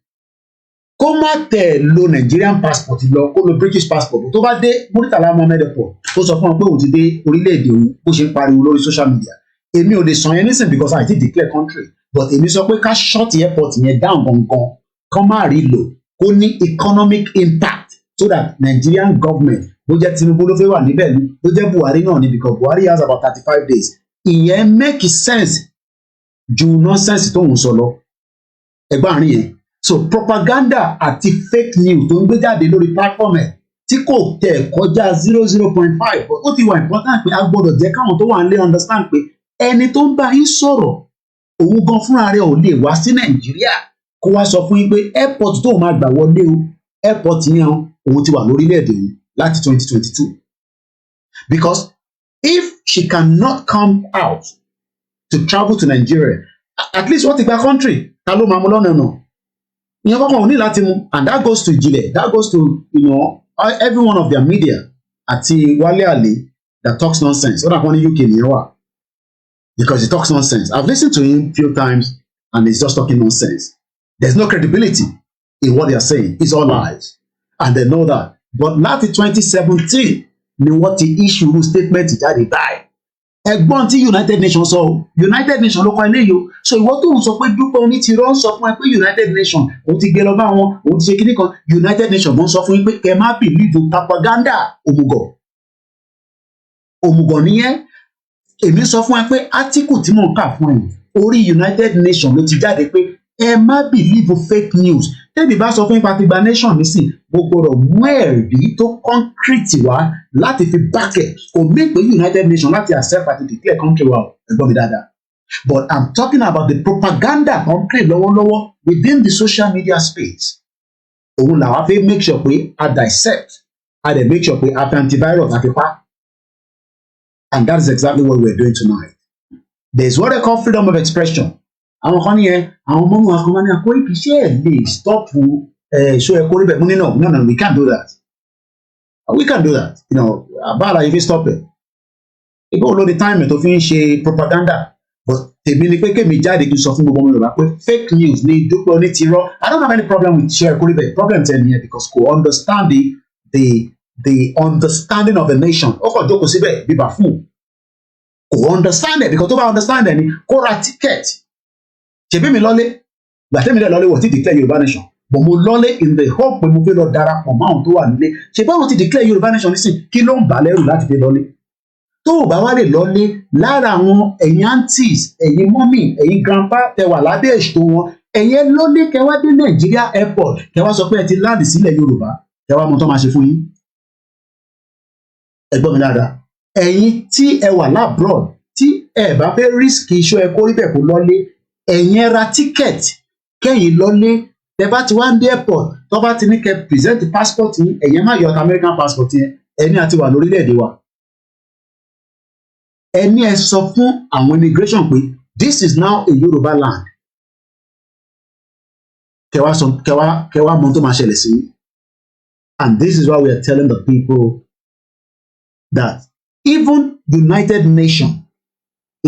kó má tẹ̀ lo Nigerian passport lọ kó lo British passport tó bá dé Murtala Mohammed Airport tó sọ fún wọn pé òun ti dé orílẹ̀-èdè òun bó ṣe ń pariwo lórí social media. Èmi ò lè sọ yẹn nísìn because I ti declare country but èmi sọ pé ká shut airport yẹn down gangan kán má rí lò kó ní economic impact so that Nigerian government bó jẹ́ Tinubu ló fẹ́ wà níbẹ̀ ni bó jẹ́ Buhari náà ni because Buhari has about 35 days. Ìyẹn make sense ju nonsense tó ń sọ lọ ẹgbẹ́ àárín yẹn. So propaganda àti fake news tó ń gbé jáde lórí platform ẹ̀ tí kò tẹ̀ kọjá 0.5 but ó ti wà important pé a gbọ́dọ̀ jẹ́ káwọn tó wà nílé understand pé ẹni tó ń bá yín sọ̀rọ̀ òun gan fúnra rẹ̀ ò lè wá sí Nàìjíríà kó wá sọ fún yín pé airport tó máa gbà wọlé o airport yẹn òun ti wà lórílẹ̀-èdè òun láti 2022 because if she cannot come out to travel to Nigeria at least wọ́n ti gba country ta ló máa mú lọ́nà náà ìyẹn kọ́kọ́ ò ní láti mú and that goes to Ìjìnlẹ̀ that goes to you know every one of their media àti Wálé Àlè that talks nonsense ó dà pọ́n ní UK nìyẹn wà because he talks nonsense. I've listened to him a few times and he's just talking nonsense. There's no credibility in what they are saying. It's all lies and they know that. But láti 2017 ni wọ́n ti issue statement jáde báyìí. Ẹ̀gbọ́n tí United Nations sọ United Nations ló kọ eléyìí o. So ìwọ tó ń sọ pé Dupe Onitiro ń sọ fún ẹ pé United Nations òun ti gbé lọ bá wọn òun ti ṣe kíní kan United Nations ló ń sọ fún yín pé kẹ má believe propaganda òmùgọ̀. Òmùgọ̀ nìyẹn. Èmi sọ fún ẹ pé article tí mò ń kà fún ẹ orí United Nations ló ti jáde pé ẹ má believe fake news. Tẹ́bi bá sọ fún ipa ti gba nation nísìn gbogbo rọ̀ mú ẹ̀rí tó concrete wá láti fi back ẹ̀ kò mí pé United Nations láti accept àti declare country wa ẹ̀gbọ́n mi dáadáa. But I'm talking about the propaganda country lọ́wọ́lọ́wọ́ within the social media space. Òun làwa fẹ́ make sure pé a dissect a dẹ̀ make sure pé a fi antivirus àti pa. And that is exactly what we're doing tonight. There's what they call freedom of expression. Àwọn kan nìyẹn àwọn ọmọ wọn kan máa ní Koiki ṣé ẹ lè stop Ṣóyẹ kó rí bẹ́ẹ̀ mú ní no we can't do that. We can't do that. You know abala you fit stop it. Ìgbà wo ló di time tó fi ń ṣe propaganda but tèmi ni pé kémi jáde kí n sọ fún gbogbo ọmọ Yorùbá pé fake news ni Dupe Onitiro. I don't have any problem with Ṣóyẹ kó rí bẹ́ẹ̀ problem tẹ̀ nìyẹn because kò understand the understanding of the nation. Ó kàn jókòó síbẹ̀ bíbà fún kò understand it because tó bá understand it ni kó ra ticket. Ṣèbí mi lọ́lé gbàtẹ́mi lẹ́ lọ́lé wọ̀ tí declare Yorùbá nation but mo lọ́lé in the hope pé mo fẹ́ lọ darapọ̀ mọ́ àwọn tó wà nílé ṣe báwọn ti declare Yorùbá nation nísìn kí ló ń bà lẹ́rù láti fi lọ́lé tó o bá wá lè lọ́lé lára àwọn ẹ̀yin aunties ẹ̀yin mọ́mì ẹ̀yin grandpa tẹ wà lábẹ́ ètò wọn ẹ̀yin lọ́lé kẹwàá dé Nàìjíríà airport kẹwàá sọ pé ẹ ti láàdì sílẹ̀ Yorùbá kẹwàá mọ tó máa ṣe fún yín ẹ gbọ́ mi dáadáa ẹ̀yin tí ẹ wà labroad tí ẹ bá fẹ́ risk iṣu ẹ kó rí bẹ̀ kó lọ́lé ẹ̀yin ra ticket kẹ́yìn lọ́lé tẹ bá ti wá ń dé airport tó bá ti ní kẹ́ present passport yín ẹ̀yin má yọ American passport yẹn ẹni àti wà lórílẹ̀‐èdè wa ẹni ẹ sọ fún àwọn immigration pé this is now a Yoruba land kẹwàá mọ tó máa ṣẹlẹ̀ sí and this is why we are telling the people that even United Nations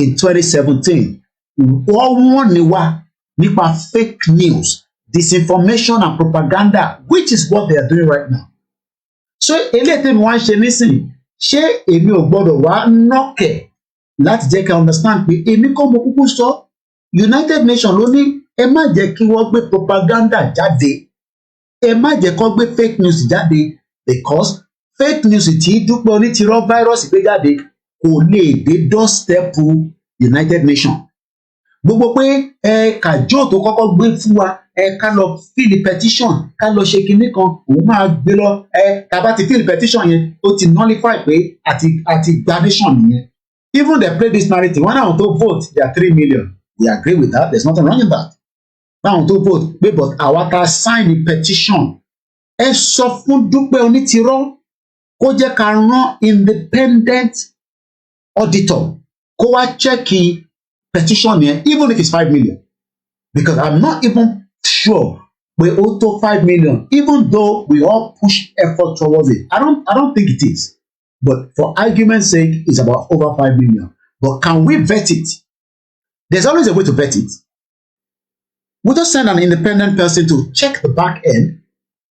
in 2017 wọ́n ní wá nípa fake news disinformation and propaganda which is what they are doing right now so eléyìí tí wọ́n ṣe nísìnyí ṣé èmi ò gbọ́dọ̀ wá nọ́kẹ̀ láti jẹ́ ká understand pé èmi kọ́ mo kúkú sọ United Nations ló ní ẹ má jẹ́ kí wọ́n gbé propaganda jáde ẹ má jẹ́ kó gbé fake news jáde because fake news tí Dupe Onitiro virus gbé jáde kò lè dé doorstep United Nations gbogbo pé kàjọ tó kọ́kọ́ gbé fún wa ká lọ fill petition ká lọ ṣe kinní kan òun máa gbé lọ tá bá ti fill petition yẹn ó ti nullify pé àti gba nation nìyẹn even they play this narrative when àwọn tó vote they are 3 million we agree with that there's nothing wrong in that báwọn tó vote pé but àwa tá sign the petition ẹ sọ fún Dupe Onitiro kó jẹ́ ká rán independent auditor kó wá check petition yẹn even if it's 5 million because I'm not even sure pé ó tó 5 million even though we all push effort towards it I don't think it is but for argument's sake it's about over 5 million but can we vet it there's always a way to vet it we just send an independent person to check the back end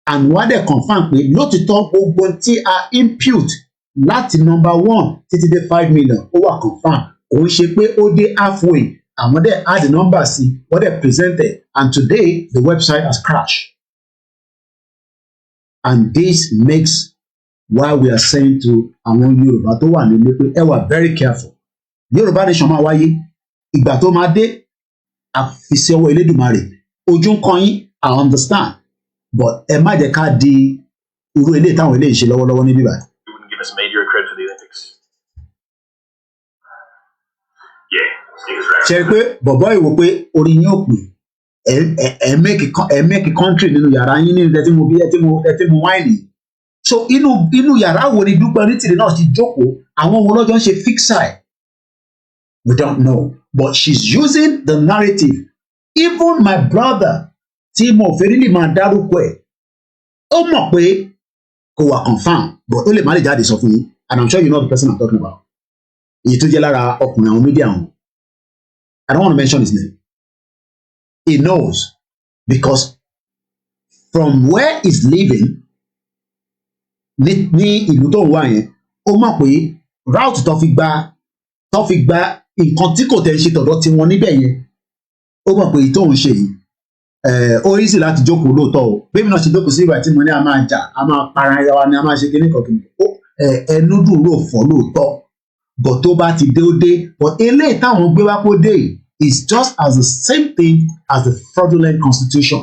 and wá dẹ̀ confirm pé lótìtọ́ gbogbo tí a impute láti number 1 títí dé 5 million ó wà confirm òun ṣe pé ó dé halfway àwọn dẹ̀ add the number sí wọ́n dẹ̀ present it and today the website has crashed and this makes why we are saying to àwọn Yorùbá tó wà nílé pé ẹ wà very careful Yorùbá nation máa wáyé ìgbà tó máa dé àfìsí ọwọ́ Elédùmarè ojú ń kan yín I understand but ẹ má jẹ́ ká di irú eléyìí táwọn eléyìí ṣe lọ́wọ́lọ́wọ́ níbí báyìí. You wouldn't give us media credit for the Olympics. ṣe pé bọ̀bọ́ ìwò pé orí yín ò pè ẹ make country nínú yàrá yín nínú ẹtí mo bí ẹtí mo wáìnì so inú yàrá wo ni Dupe Onitiro náà ti jókòó àwọn wo lọ́jọ́ ń ṣe fixer we don't know but she's using the narrative even my brother tí mo fẹ́ nílì máa dárúkọ ẹ̀ ó mọ̀ pé kò wà confam but ó lè má lè jáde sọ fún yín and I'm sure you know the person I'm talking about èyí tó jẹ́ lára ọkùnrin àwọn mídíà wọn I don't want to mention his name he knows because from where he's living ní ìlú tó ń wá yẹn ó mọ̀ pé route tó fi gba nǹkan tí kò tẹ̀ ń ṣe tọ̀dọ̀ tí wọ́n níbẹ̀ yẹn ó mọ̀ pé tó ń ṣe yìí ó easy láti jókòó lóòótọ́ o bẹ́ẹ̀ mi náà ṣe jókòó sí ìgbà tí mo ní a máa jà a máa para ara wa ni a máa ṣe kíní kan ẹnu dùn rò fọ́ lóòótọ́ but tó bá ti dé ó dé but eléyìí táwọn gbé wá kó dé is just as the same thing as the fraudulent constitution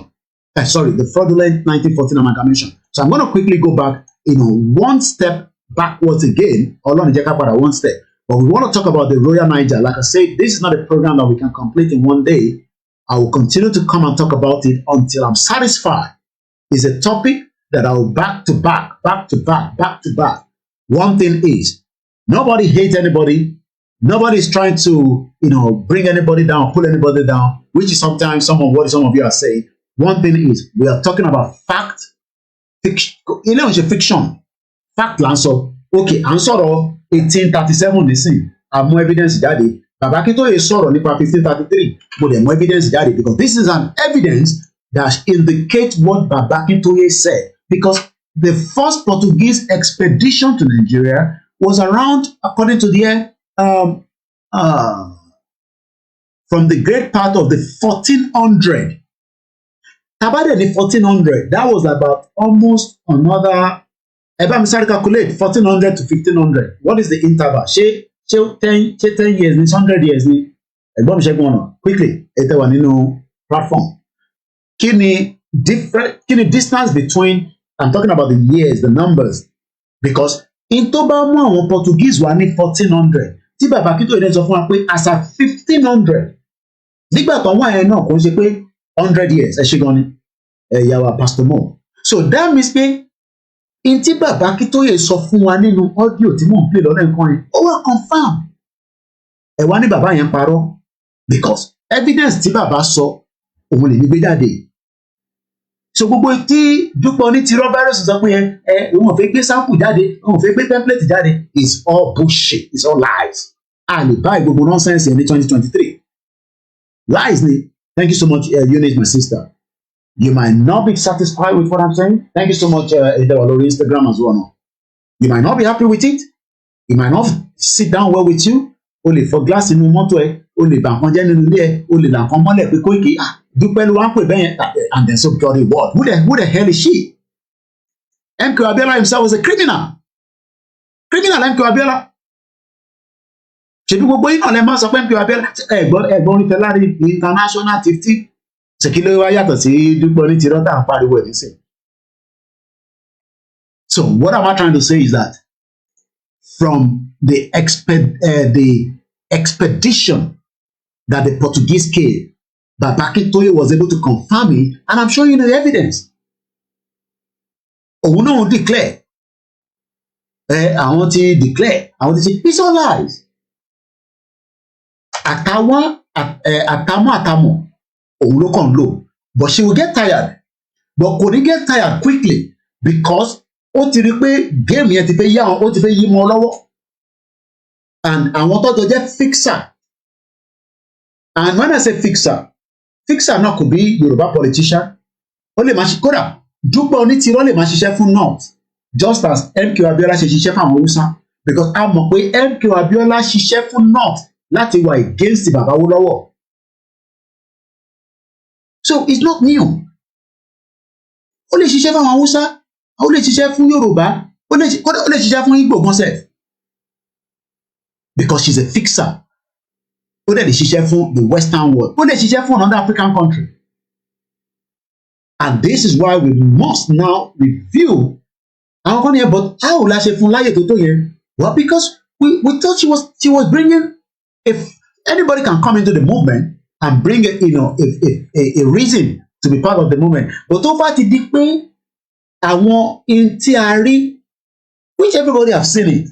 the fraudulent 1914 amalgamation so I'm going to quickly go back one step backwards again ọlọ́run jẹ́ ká padà one step but we want to talk about the Royal Niger like I said this is not a program that we can complete in one day I will continue to come and talk about it until I'm satisfied it's a topic that I will back to back one thing is nobody hates anybody nobody is trying to bring anybody down pull anybody down which is sometimes some of you are saying one thing is we are talking about fact ilé ìṣe fiction fact là ń sọ okay à ń sọ̀rọ̀ 1837 nísìn àmú evidence jáde bàbá Akíntóyè sọ̀rọ̀ nípa 1533 mo dẹ̀ mú evidence jáde because this is an evidence that indicates what bàbá Akíntóyè said because the first Portuguese expedition to Nigeria was around according to the from the great part of the 1400 Tabade ní 1400, that was about almost another, ẹ bá mi sáré calculate 1400 to 1500. What is the interval? Ṣé 10 years ní 100 years ní? Ẹ̀gbọ́n mi ṣẹ́gun ọ̀nà quickly ẹ tẹ́ wà nínú platform. Kí ni distance between, I'm talking about the years, the numbers, because in tó bá mú àwọn Portuguese wà ní 1400 tí bàbá Akíntóyè sọ fún wa pé as at 1500 nígbà tó wọ́n yẹn náà kò ń ṣe pé 100 years ẹ ṣe gan ni ìyàwó Pastor Mo. So that means pé in tí bàbá Akíntóyè sọ fún wa nínú audio tí mò ń play lọ́dọ̀ nǹkan yẹn ó wà confam. Ẹ wá ní bàbá yẹn parọ́ because evidence tí bàbá sọ òun lè ní gbé jáde. So gbogbo tí Dupe Onitiro virus sọ pé òun ò fẹ́ gbé sample jáde, òun ò fẹ́ gbé template jáde, is all bullshit, is all lies. A lè bá gbogbo nonsense yẹn ní 2023. Lies ni. Thank you so much, Eunice, my sister. You might not be satisfied with what I'm saying. Thank you so much, on Instagram as well. You might not be happy with it. It might not sit down well with you. O lè fọ glass inú mọ́tò ẹ, o lè bà nǹkan jẹ́ nínú ilé ẹ, o lè là nǹkan mọ́lẹ̀ pé Koiki Dúpẹ́ ló wá ń pè bẹ́yẹn, and then so bloody what? Who the hell is she? MK Abiola himself was a criminal. Criminal MK Abiola. Ṣebí gbogbo yín náà lè máa sọ pé MK Abiola ẹ̀gbọ́n ní Ferrari international 50. Ṣèkí ló wá yàtọ̀ sí Dupe Onitiro tá à ń pariwo ẹ̀ nísìn. So what am I trying to say is that from the expedition that the Portuguese came, Baba Akíntóyè was able to confirm it, and I'm showing you the evidence. Òun náà declare. Àwọn ti declare. Àwọn ti say, it's all lies. Àtàmọ́. Òun ló kàn lò. But she will get tired. But kò ní get tired quickly because ó ti rí pé game yẹn ti fẹ́ yá wọn, ó ti fẹ́ yí wọn lọ́wọ́. And àwọn tó jọ jẹ́ fixer. And when I say fixer náà kò bí Yorùbá politician. Ó lè máa ṣe kódà Dupe Onitiro lè máa ṣiṣẹ́ fún North just as MK Abiola ṣe ṣiṣẹ́ fún àwọn Hausa, because a mọ̀ pé MK Abiola ṣiṣẹ́ fún North láti wà against Baba Awólọ́wọ̀. So it's not new. Ó lè ṣiṣẹ́ fún àwọn Hausa, ó lè ṣiṣẹ́ fún Yorùbá, ó lè ṣiṣẹ́ fún Igbo concept. Because she's a fixer. Ó dẹ̀ lè ṣiṣẹ́ fún the Western world. Ó lè ṣiṣẹ́ fún another African country. And this is why we must now review àwọn kan yẹn, but how la ṣe fún láyè tó yẹn? Well, because we thought she was bringing, if anybody can come into the movement and bring a reason to be part of the movement. But tó bá ti di pé àwọn in tí a rí, which everybody have seen it,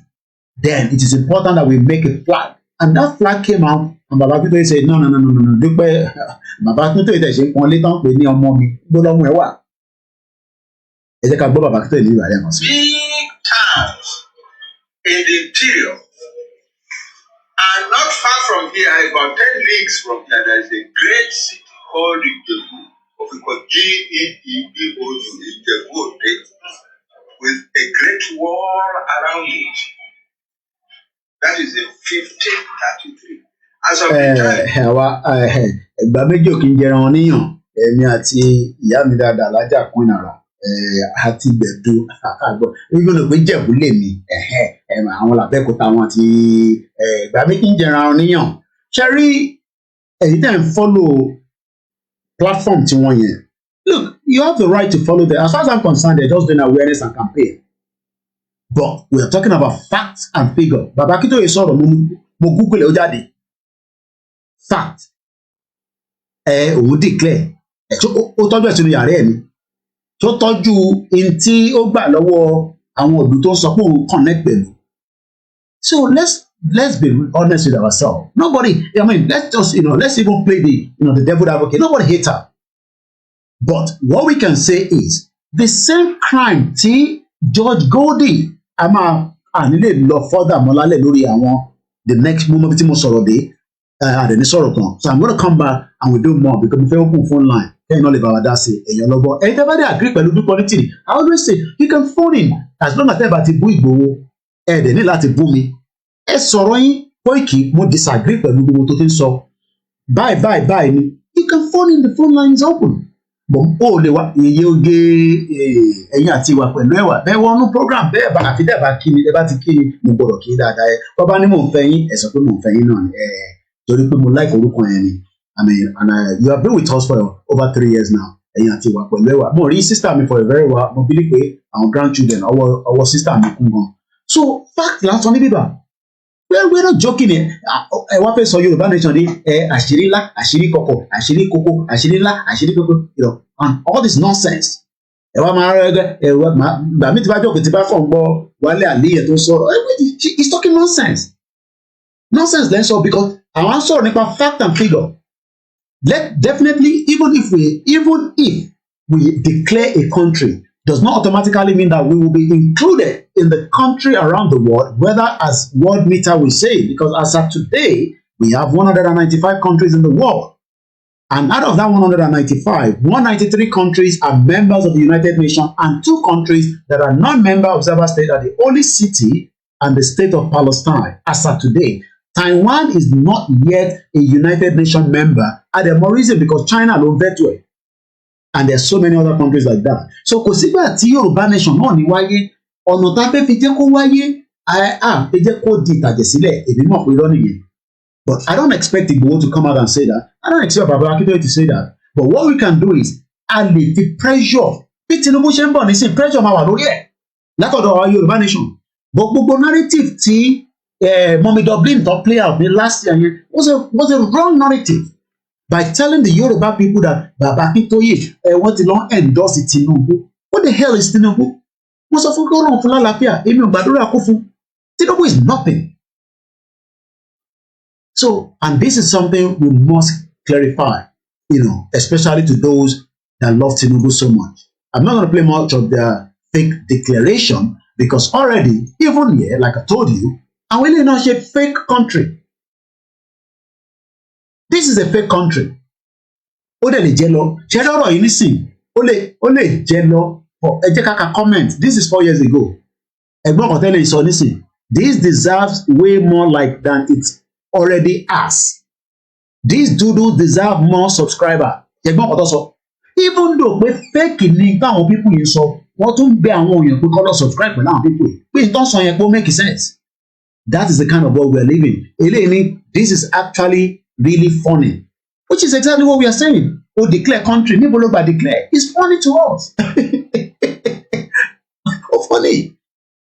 then it is important that we make a flag. And that flag came out, and Baba Akíntóyè said, no. Dúpẹ́, Baba Akíntóyè tẹ̀ ṣe ń pọn létán pé ní ọmọ mi, gbọ́dọ̀ ọmọ ẹ wà. Ẹ jẹ́ ká gbọ́ Baba Akíntóyè ní ìbàdàn kan sí. Big towns in the interior, and not far from here, about 10 leagues from here, there is a great city called Ijebu, G-E-E-B-O-U, Ijebu, with a great wall around it. That is in 1533. As of the time. Ìgbà méjì ò kí ń jẹran oníyàn, èmi àti ìyá mi dáadáa lájà kún ìnara àti gbẹ̀du àkàgbọ́. Nígbà tó pé Jẹ̀bú lè mi, àwọn làbẹ́kúta wọn ti ìgbà méjì ń jẹran oníyàn. Ṣé rí èyí tẹ̀ ń follow platform tí wọ́n yẹn? Look, you have the right to follow them. As far as I'm concerned, they're just doing awareness and campaign. But we are talking about facts and figure. Baba Akíntóyè sọ̀rọ̀ mo Google ó jáde. Fact. Òun declare. Ó tọ́jú ẹ̀sìn yàrá ẹ̀ ni. Tó tọ́jú in tí ó gbà lọ́wọ́ àwọn òbí tó sọ pé òun connect pẹ̀lú. So let's be honest with ourselves. Nobody, let's just, let's even play the devil advocate. Nobody hates her. But what we can say is the same crime tí George Goldie a máa nílé lọ further mọ́ lálẹ́ lórí àwọn the next moment tí mo sọ̀rọ̀ dé àdẹ̀ní sọ̀rọ̀ kan. So I'm going to come back and we do more because mo fẹ́ open phone line kẹ́yìn náà lè bá wa dá sí èèyàn lọ́gbọ́n. Ẹ̀yin tẹ́ bá dé agree pẹ̀lú Dupe Onitiro, I always say you can phone in as long as tẹ́ bá ti bú Ìgbòho ẹ̀ẹ́dẹ̀ ní láti bú mi. Ẹ sọ̀rọ̀ yín Koiki mo disagree pẹ̀lú gbogbo tó ti ń sọ báyìí ni. You can phone in, the phone line is open. ó lè wá iye oge ẹ̀yin àti ìwà pẹ̀lú ẹ̀wà bẹ́ẹ̀ wọnú program bẹ́ẹ̀ bá àfi dẹ́ẹ̀ bá kí mi ẹ bá ti kí mi mo gbọ́dọ̀ kí dáadáa ẹ bàbá ní mò ń fẹ́ yín ẹ sọ pé mò ń fẹ́ yín náà ni torí pé mo like orúkọ yẹn ni I mean and you have been with us for over 3 years now ẹ̀yin àti ìwà pẹ̀lú ẹ̀wà mo rí sister mi for a very while mo believe pé àwọn grandchildren ọwọ́ sister mi kún gan so fact lásán ní bíbá we're not joking ẹ wá fẹ́ sọ Yorùbá nation ní àṣírí ńlá àṣírí kọ̀kọ̀ àṣírí kókó àṣírí ńlá àṣírí kókó and all this nonsense ẹ wá máa rẹ ẹ wá gbà mí tí bá jókòó tí bá kàn gbọ́ Wálé Àlíyẹ tó sọ he's talking nonsense then so because àwọn sọ̀rọ̀ nípa fact and figure definitely even if we declare a country does not automatically mean that we will be included in the country around the world, whether as world meter we say, because as of today, we have 195 countries in the world. And out of that 195, 193 countries are members of the United Nations, and 2 countries that are non-member observer states are the Holy City and the state of Palestine. As of today, Taiwan is not yet a United Nations member at the more reason because China alone veto it. And there's so many other countries like that. So kò sígbà tí Yorùbá nation náà ní wáyé ọ̀nà tá a fẹ́ fi jẹ́ kó wáyé fi jẹ́ kó di ìtàjẹ̀sílẹ̀ èmi mọ̀ pé irọ́ nìyẹn. But I don't expect Igboho to come out and say that. I don't expect Baba Akintoye to say that. But what we can do is a lè fi pressure bí Tinubu ṣe ń bọ̀ nísìnyí pressure máa wà lórí ẹ̀ látọ̀dọ̀ àwọn Yorùbá nation. But gbogbo narrative tí Mummy Dublin tó play out ní last year yẹn was a wrong narrative. By telling the Yoruba people that Baba Akintoye wọ́n ti lọ endorse Tinubu. What the hell is Tinubu? Wọ́n sọ fún Ọlọ́run fún lálàáfíà, èmi ò gbàdúrà kú fún. Tinubu is nothing. So, and this is something we must clarify, especially to those that love Tinubu so much. I'm not going to play much of their fake declaration because already, even here, like I told you, I'm really not a fake country. This is a fake country. Ó dẹ̀ lè jẹ́ lọ. Ṣé lọ́rọ̀ yìí nísìn? Ó lè jẹ́ lọ. Ẹ jẹ́ ká comment. This is 4 years ago. Ẹ̀gbọ́n kan tẹ́lẹ̀ sọ nísìn. This deserves way more like than it already has. This doodle deserve more subscriber. Ẹ̀gbọ́n kan tó sọ. Even though pé fake ni táwọn people yìí sọ, wọ́n tún bẹ àwọn èèyàn pé kó lọ subscribe pẹ̀lú àwọn people yìí. Pé ìtàn sọ yẹn pé ó make sense. That is the kind of world we are living. Eléyìí ni this is actually really funny, which is exactly what we are saying. Oh, declare country, níbo ló bá declare. It's funny to us. Oh, funny.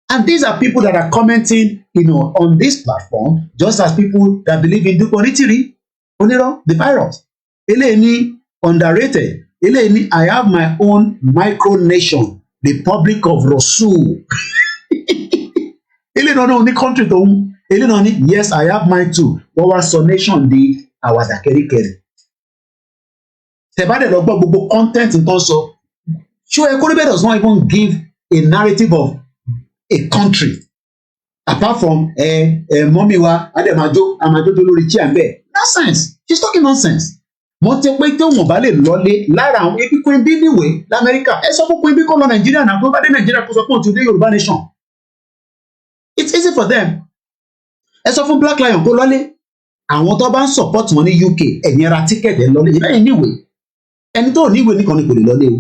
And these are people that are commenting, on this platform, just as people that believe in Dupe Onitiro, the virus. Eléyìí ni underrated. Eléyìí ni I have my own micronation, the Republic of Rasul. Eléyìí náà ní country tó ń. Yes, I have mine too. What was so nation di àwàdà kẹ́ríkẹ́rí. Tẹ̀bádẹ̀ lọ gbọ́ gbogbo content nǹkan sọ. Sure, Ekoribe does not even give a narrative of a country. Apart from mọ́mí wa, àmàjọ́jọ́ lórí chair bẹ́ẹ̀. Nonsense. She's talking nonsense. Mo ti pé tí òun bá lè lọlé lára àwọn ebi Queen Bee níwèé l'Amẹ́ríkà. Ẹ sọ fún Queen Bee kó lọ Nàìjíríà náà tó bá dé Nàìjíríà kó sọ pé òun ti dé Yorùbá nation. It's easy for them. Ẹ sọ fún Black Lion kó lọlé àwọn tó bá ń support wọn ní UK ẹ̀yin ra ticket ẹ lọlé ìbẹ́yìn níwèé ẹni tó níwèé nìkan ni kò lè lọlé o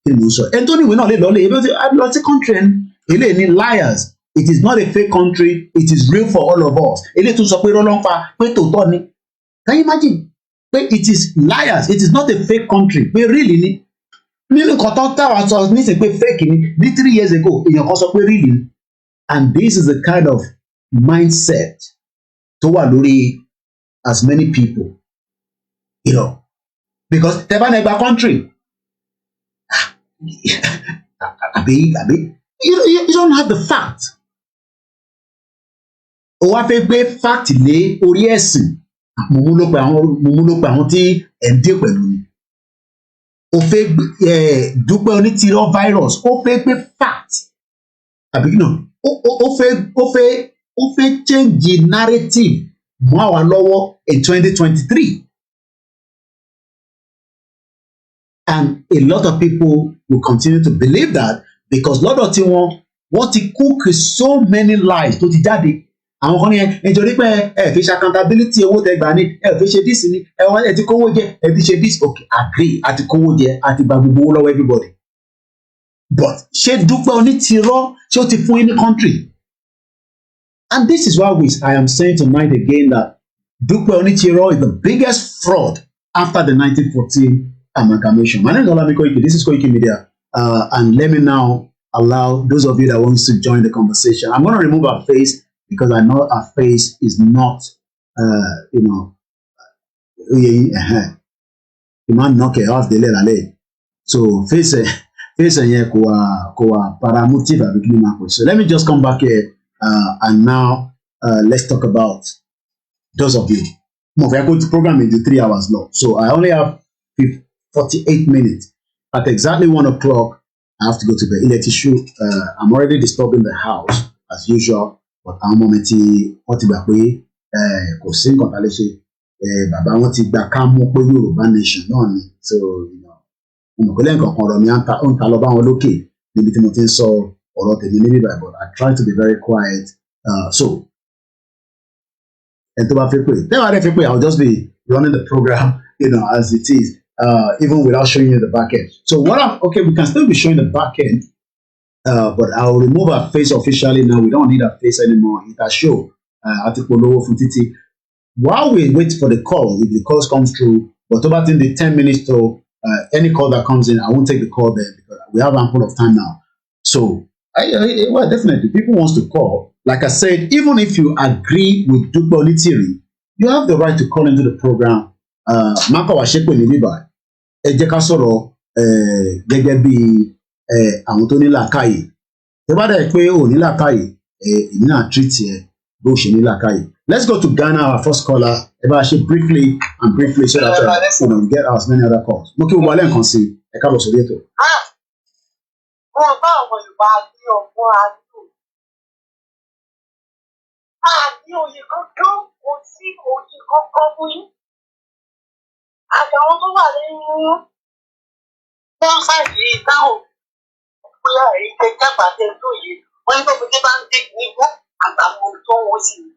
kí ni mo sọ ẹni tó níwèé náà lè lọlé ebi lọ sí country ẹni eléyìí ní liars it is not a fake country it is real for all of us eléyìí tún sọ pé rọlọ́ ń pa pé tòótọ́ ni can you imagine pé it is liars it is not a fake country pé really ni nínú nǹkan tó táwọn sọ nísìnyí pé fake ni ní 3 years ago èèyàn kan sọ pé really ni and this is the kind of mindset tó wà lórí as many people because tẹ́ bá ní ẹgbàá country àbí you don't have the fact o wá fẹ́ gbé fact lé orí ẹ̀sìn mo mú ló pe àwọn tí ẹ̀ ń dé pẹ̀lú ni o fẹ́ Dupe Onitiro virus o fẹ́ gbé fact àbí náà ó fẹ́ change narrative mọ́ àwa lọ́wọ́ in 2023 and a lot of people will continue to believe that because lọ́dọ̀ tí wọ́n ti cook so many lies tó ti jáde àwọn kan ní nítorí pé ẹ fi ṣe accountability owó tẹ gbà ní ẹ fi ṣe this ni ẹ ti kówó jẹ ẹ ti ṣe this okay agree àti kówó jẹ àti gba gbogbo owó lọ́wọ́ everybody but ṣé Dupe Onitiro ṣé ó ti fún yín ní country and this is why I am saying tonight again that Dupe Onitiro is the biggest fraud after the 1914 amalgamation. My name is Olami Koiki. This is Koiki Media. And let me now allow those of you that want to join the conversation. I'm going to remove our face because I know our face is not, you man knock it off the lele. So face here paramotive avec lui. So let me just come back here and now let's talk about those of you. We are going to program into 3 hours long. So I only have 48 minutes. At exactly 1 o'clock, I have to go to the electrician. I'm already disturbing the house as usual. But I'm going to kò sí nǹkan tá a lè ṣe bàbá wọn ti gbà ká mú pé Yorùbá nation náà ni so mo kò lẹ́yìn kankan ọ̀rọ̀ mi ń ta lọ bá wọn lókè níbi tí mo ti ń sọ ọ̀rọ̀ tèmi níbí báyìí but I try to be very quiet so ẹni tó bá fẹ́ pé tẹ́wàá rẹ̀ fẹ́ pé I will just be running the program as it is even without showing you the back end so we can still be showing the back end but I will remove our face officially now we don't need our face anymore it has show. While we wait for the call, if the calls comes through, but about in the 10 minutes to any call that comes in, I won't take the call there because we have ample of time now. So, well, definitely, people wants to call. Like I said, even if you agree with Dupe Onitiro, you have the right to call into the program. Maka wa shepe ni biba. Ẹ jẹ́ ká sọ̀rọ̀ gẹ́gẹ́ bí àwọn tó ní làákàyè. Tó bá dẹ̀ pé ò ní làákàyè, èmi náà treat ẹ. Let's go to Ghana, our first caller. Briefly so that we get as many other calls. Mo kí o wọlé nǹkan sí ẹ káàbọ̀ sórí ètò. Wọ́n bá àwọn Yorùbá ní ọgbọ́n àdúgbò. Àní òye kankan kò sí òye kankan fún yín. Àtàwọn tó wà nínú wọ́n ṣàyè ìdáhùn bóyá èyí tẹ jábàtẹ tó yẹ wọ́n ní bọ́ọ̀bù tí bá ń dé nígbó. Àtàwọn tó ń wọ́n sí i.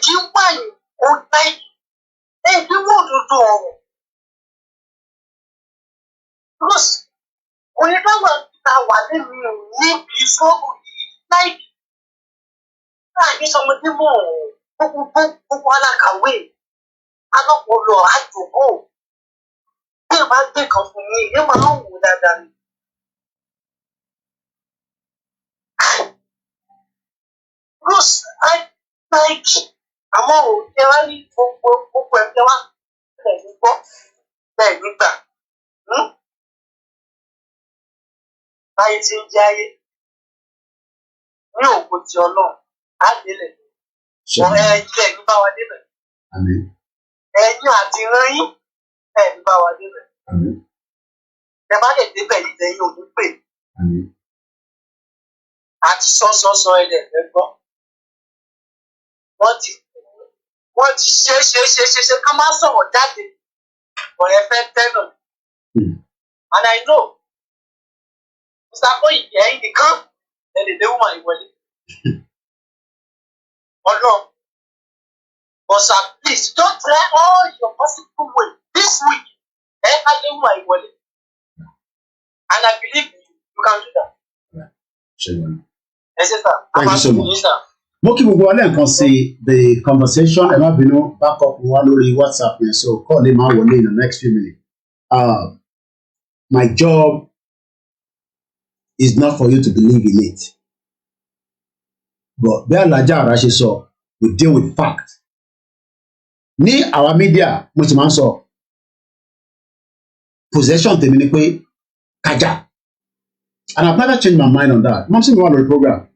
Kí n pààyàn ó dáì. Kí wọ́n dúdú ọ̀rọ̀. Plus, onídàgbà ta wà nínú níbi ìṣòro yìí láìpẹ́. Láàbí sọmọdé mọ̀ gbogbo alákàwé. Alọ́pọ̀lọ́ àjòkó. Bí ẹ bá gbé kan fún mi, ẹ máa ń wò dáadáa ni. Plus, àmọ́ ò jẹ́ wá ní gbogbo ẹgbẹ́ wa bẹ́ẹ̀ gbọ́ bẹ́ẹ̀ gbà. Báyìí ti ń jẹ́ ayé ní òkú ti Ọlọ́run á délẹ̀. Ẹ̀yin ní bá wa débẹ̀. Ẹ̀yin àti ìran yín ní bá wa débẹ̀. Ẹ bá lè débẹ̀ ilẹ̀ yín ò ní pè. Àti sọ́sọ́sọ́ ẹ̀dẹ̀ fẹ́ gbọ́. Wọ́n ti ṣe ká má sọ̀rọ̀ jáde. Ọ̀rẹ́ fẹ́ tẹ́nà. And I know. Mr. Koiki ẹ̀yin nìkan ẹ lè dé woman ìwọlé. Ọlọ́run. But sir, please don't try all your possible way this week. Ká dé woman ìwọlé. And I believe you can do that. Yes, sir. Thank you so much. Mo kí gbogbo alẹ́ nǹkan sí the conversation ẹ má bínú back up wa lórí WhatsApp yẹn so call lè máa wọlé in the next few minutes. My job is not for you to believe in it. But bí Alhaja Ara ṣe sọ, we deal with fact. Ní our media, mo ti máa ń sọ, possession tèmi ni pé kájà. And I've never changed my mind on that. Mom, see me on the program.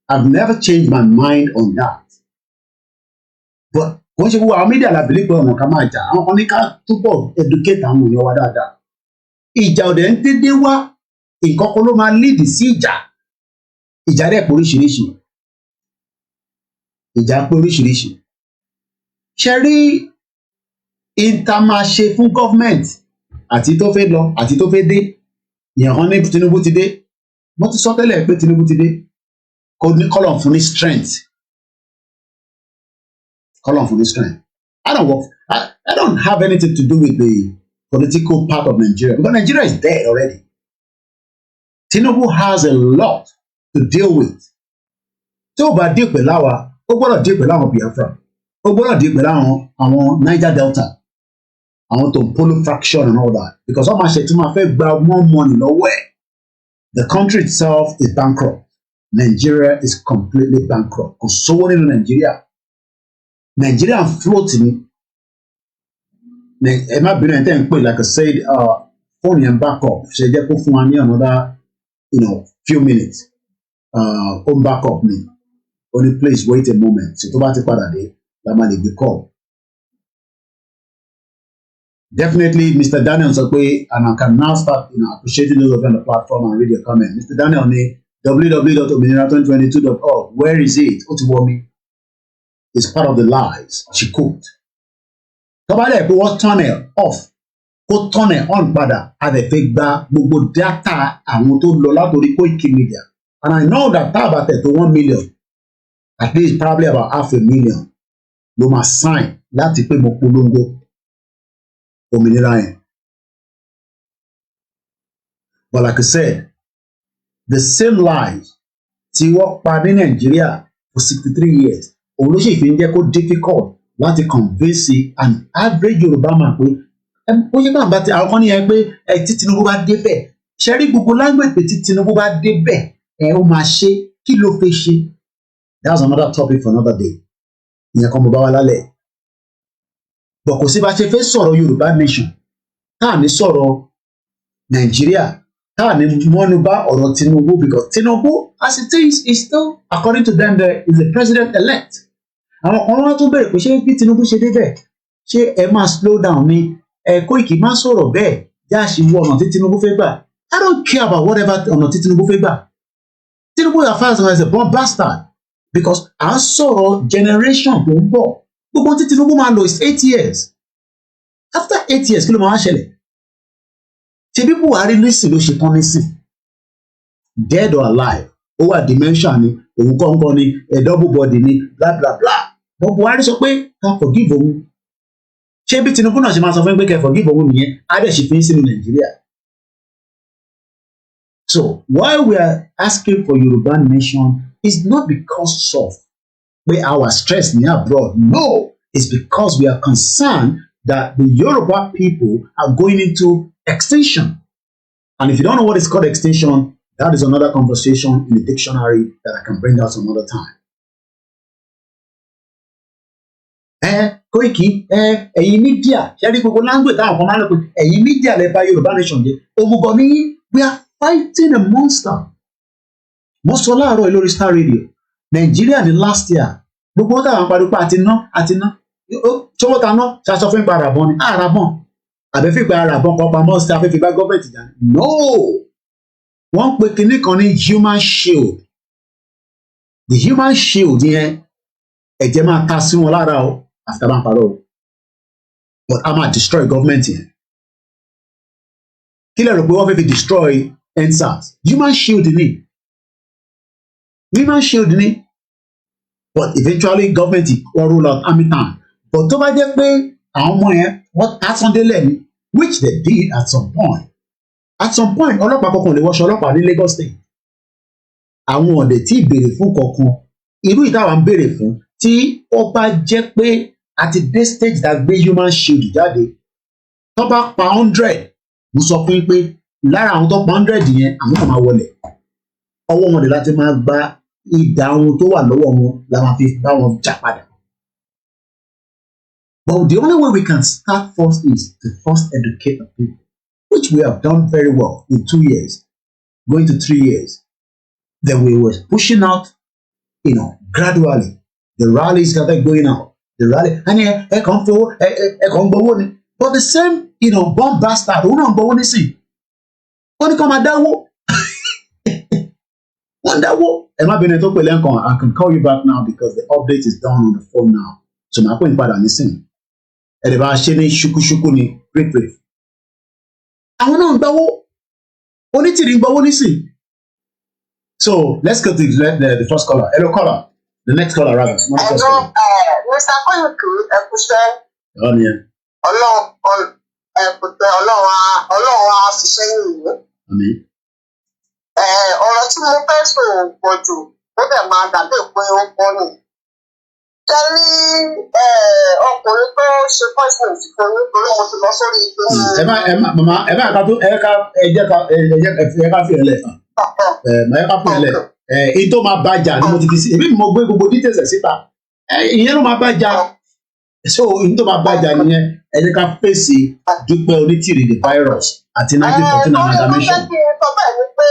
I've never changed my mind on that. But wọ́n ṣe gbogbo àwọn media la believe pé ọ̀nà ká máa jà. Àwọn kan ní ká túbọ̀ educate àwọn èèyàn wa dáadáa. Ìjà ọ̀dẹ̀ ń dédé wá. Nǹkan kan ló máa lead sí ìjà. Ìjà dẹ̀ pé oríṣiríṣi. Ìjà pé oríṣiríṣi. Ṣé rí ìta máa ṣe fún government àti tó fẹ́ lọ àti tó fẹ́ dé? Ìyẹn kan ní Tinubu ti dé. mo ti sọ tẹ́lẹ̀ pé Tinubu ti dé kó ní kọ́lọ̀ fún ní strength I don't have anything to do with the political part of Nigeria because Nigeria is dead already. Tinubu has a lot to deal with. Tí ó bá deal pẹ̀lú àwa, ó gbọ́dọ̀ deal pẹ̀lú àwọn Biafra, ó gbọ́dọ̀ deal pẹ̀lú àwọn Niger Delta, àwọn Tompolo faction and all that because ọmọ àṣẹ tí wọ́n fẹ́ gba more money lọ́wọ́ ẹ̀. The country itself is bankrupt. Nigeria is completely bankrupt. Kò sówó nínú Nigeria. Nigeria floating. Ẹ má bínú ẹ̀ tẹ́ ń pè like I said, phone yẹn back up. Ṣe jẹ́ kó fún wa ní another, few minutes. Home back up ni. Only please wait a moment. Ṣé tó bá ti padà dé, la máa lè gbé call. Definitely, Mr. Daniel sọ pé, and I can now start appreciating those of you on the platform and read your comment. Mr. Daniel ní www.ominira2022.org. Where is it? Ó ti wọ́ mi. It's part of the lies she cooked. Tọ́ba lẹ̀ pé wọ́n turn it off, kó turn it on padà, a lè fẹ́ gba gbogbo data àwọn tó lọ látòrí Koiki Media. And I know that tá a bá tẹ̀ tó 1 million, at least probably about 500,000 ló máa sign láti pé mo polongo òmìnira yẹn. But like I said, the same lies tí wọ́n pa ní Nàìjíríà for 63 years, òun ló ṣe fi ń jẹ́ kó difficult láti convince an average Yorùbá man pé ó yẹ káwọn bá ti àwọn kan níyẹn pé tí Tinubu bá débẹ̀ ṣe rí gbogbo language pé tí Tinubu bá débẹ̀ ó máa ṣe kí ló fẹ́ ṣe. That's another topic for another day. Ìyẹn kan mo bá wá lálẹ́. But kò sí bá ṣe fẹ́ sọ̀rọ̀ Yorùbá nation táà ní sọ̀rọ̀ Nàìjíríà táà ní mọ́nú bá ọ̀rọ̀ Tinubu because Tinubu as it is still according to them there is the president-elect. Àwọn kan wọ́n tún bẹ̀rẹ̀ pé ṣé bí Tinubu ṣe débẹ̀ ṣé ẹ máa slow down ni Koiki má sọ̀rọ̀ bẹ́ẹ̀ já ṣe wọ ọ̀nà tí Tinubu fẹ́ gbà. I don't care about whatever ọ̀nà tí Tinubu fẹ́ gbà. Tinubu as a born bastard because à ń sọ̀rọ̀ generation tó ń bọ̀ gbogbo tí Tinubu máa lò is 8 years. After 8 years kí ló máa wá ṣẹlẹ̀? Ṣé bí Buhari nísìn ló ṣe tán nísìn? Dead or alive? Ó wà dementia ni, òun kọ́ńkọ́ ni, double body ni, bla bla bla. But Buhari sọ pé ká forgive òun. Ṣé bí Tinubu náà ṣe máa sọ fún pé ká forgive òun nìyẹn? Á dẹ̀ ṣe fi ń sínú Nàìjíríà. So why we are asking for Yoruba nation is not because of our stress near abroad. No, it's because we are concerned that the Yoruba people are going into extinction. And if you don't know what is called extinction, that is another conversation in the dictionary that I can bring out some other time. Koiki, ẹ̀yin media, ṣe rí gbogbo language táwọn kan máa ń lò pé ẹ̀yin media lè bà Yorùbá nation jẹ́. Òmùgọ̀ ní we are fighting a monster. Mo sọ láàárọ̀ lórí Star Radio. Nàìjíríà ní last year. Gbogbo wọn táwọn pariwo pé àti ná. Ṣọwọ́ ta ná ṣaṣọ fún ipa àràbọ̀n ni. Àràbọ̀n. Àbẹ́fẹ́ ipa àràbọ̀n kan pamọ́ sí afẹ́fẹ́ bá gọ́ọ̀mẹ̀ntì jà. No! Wọ́n pe kinní kan ní human shield. The human shield yẹn ẹ̀jẹ̀ máa ta sí wọn lára o. After bá ń parọ́ o. But a máa destroy government yẹn. Kí lẹ rò pé wọ́n fẹ́ fi destroy EndSARS? Human shield ni. Human shield ni. But eventually government will roll out army town. But tó bá jẹ́ pé àwọn ọmọ yẹn wọ́n ta Sunday ni, which they did at some point. At some point, ọlọ́pàá kankan lè wọṣọ ọlọ́pàá ní Lagos State. Àwọn ọ̀dẹ̀ tí ìbéèrè fún kankan, irú ìtawà ń béèrè fún tí ó bá jẹ́ pé àti dé stage that gbé human shield jáde, tó bá pa 100, mo sọ fún yín pé lára àwọn tó pa 100 yẹn, àwọn kan máa wọlé. Ọwọ́ wọn dẹ̀ láti máa gba ìdá ohun tó wà lọ́wọ́ wọn la máa fi bá wọn jà padà. But the only way we can start first is to first educate the people, which we have done very well in 2 years, going to 3 years. Then we were pushing out, gradually. The rallies started going out. The rally, and but the same, bomb bastard, who don't go anything. When come at that war, one that war. I can call you back now because the update is done on the phone now. So my point about anything. Ẹ̀rẹ̀bá ṣe ní ṣukúṣukú ni pray. Àwọn náà ń gbawó. Onítìrí ń gbawó nísìn. So let's go to the first caller. Hello, caller. The next caller, rather. Hello, Mr. Koyuku, Ẹ̀kúṣẹ́. Ọlọ́run á ṣiṣẹ́ yìí. Àmín. Ọ̀rọ̀ tí mo fẹ́ sọ pọ̀ jù, ó dẹ̀ máa dàbí pé ó pọ̀ nù. Kẹ́rí ọkùnrin tó ṣe voicemail fún mi torí mo ti lọ sórí ìpínlẹ̀. Màmá ẹ jẹ́ ká fi ẹlẹ̀ èyí tó máa bàjá ni mo ti fi sí èmi mo gbé gbogbo details ẹ̀ síta ìyẹn ló máa bàjá so èyí tó máa bàjá nìyẹn ẹ jẹ́ ká fèsì Dúpẹ́ Onítìrí the virus àti 1914 amalgamation. Mo fẹ́ kí n sọ bẹ́ẹ̀ ni pé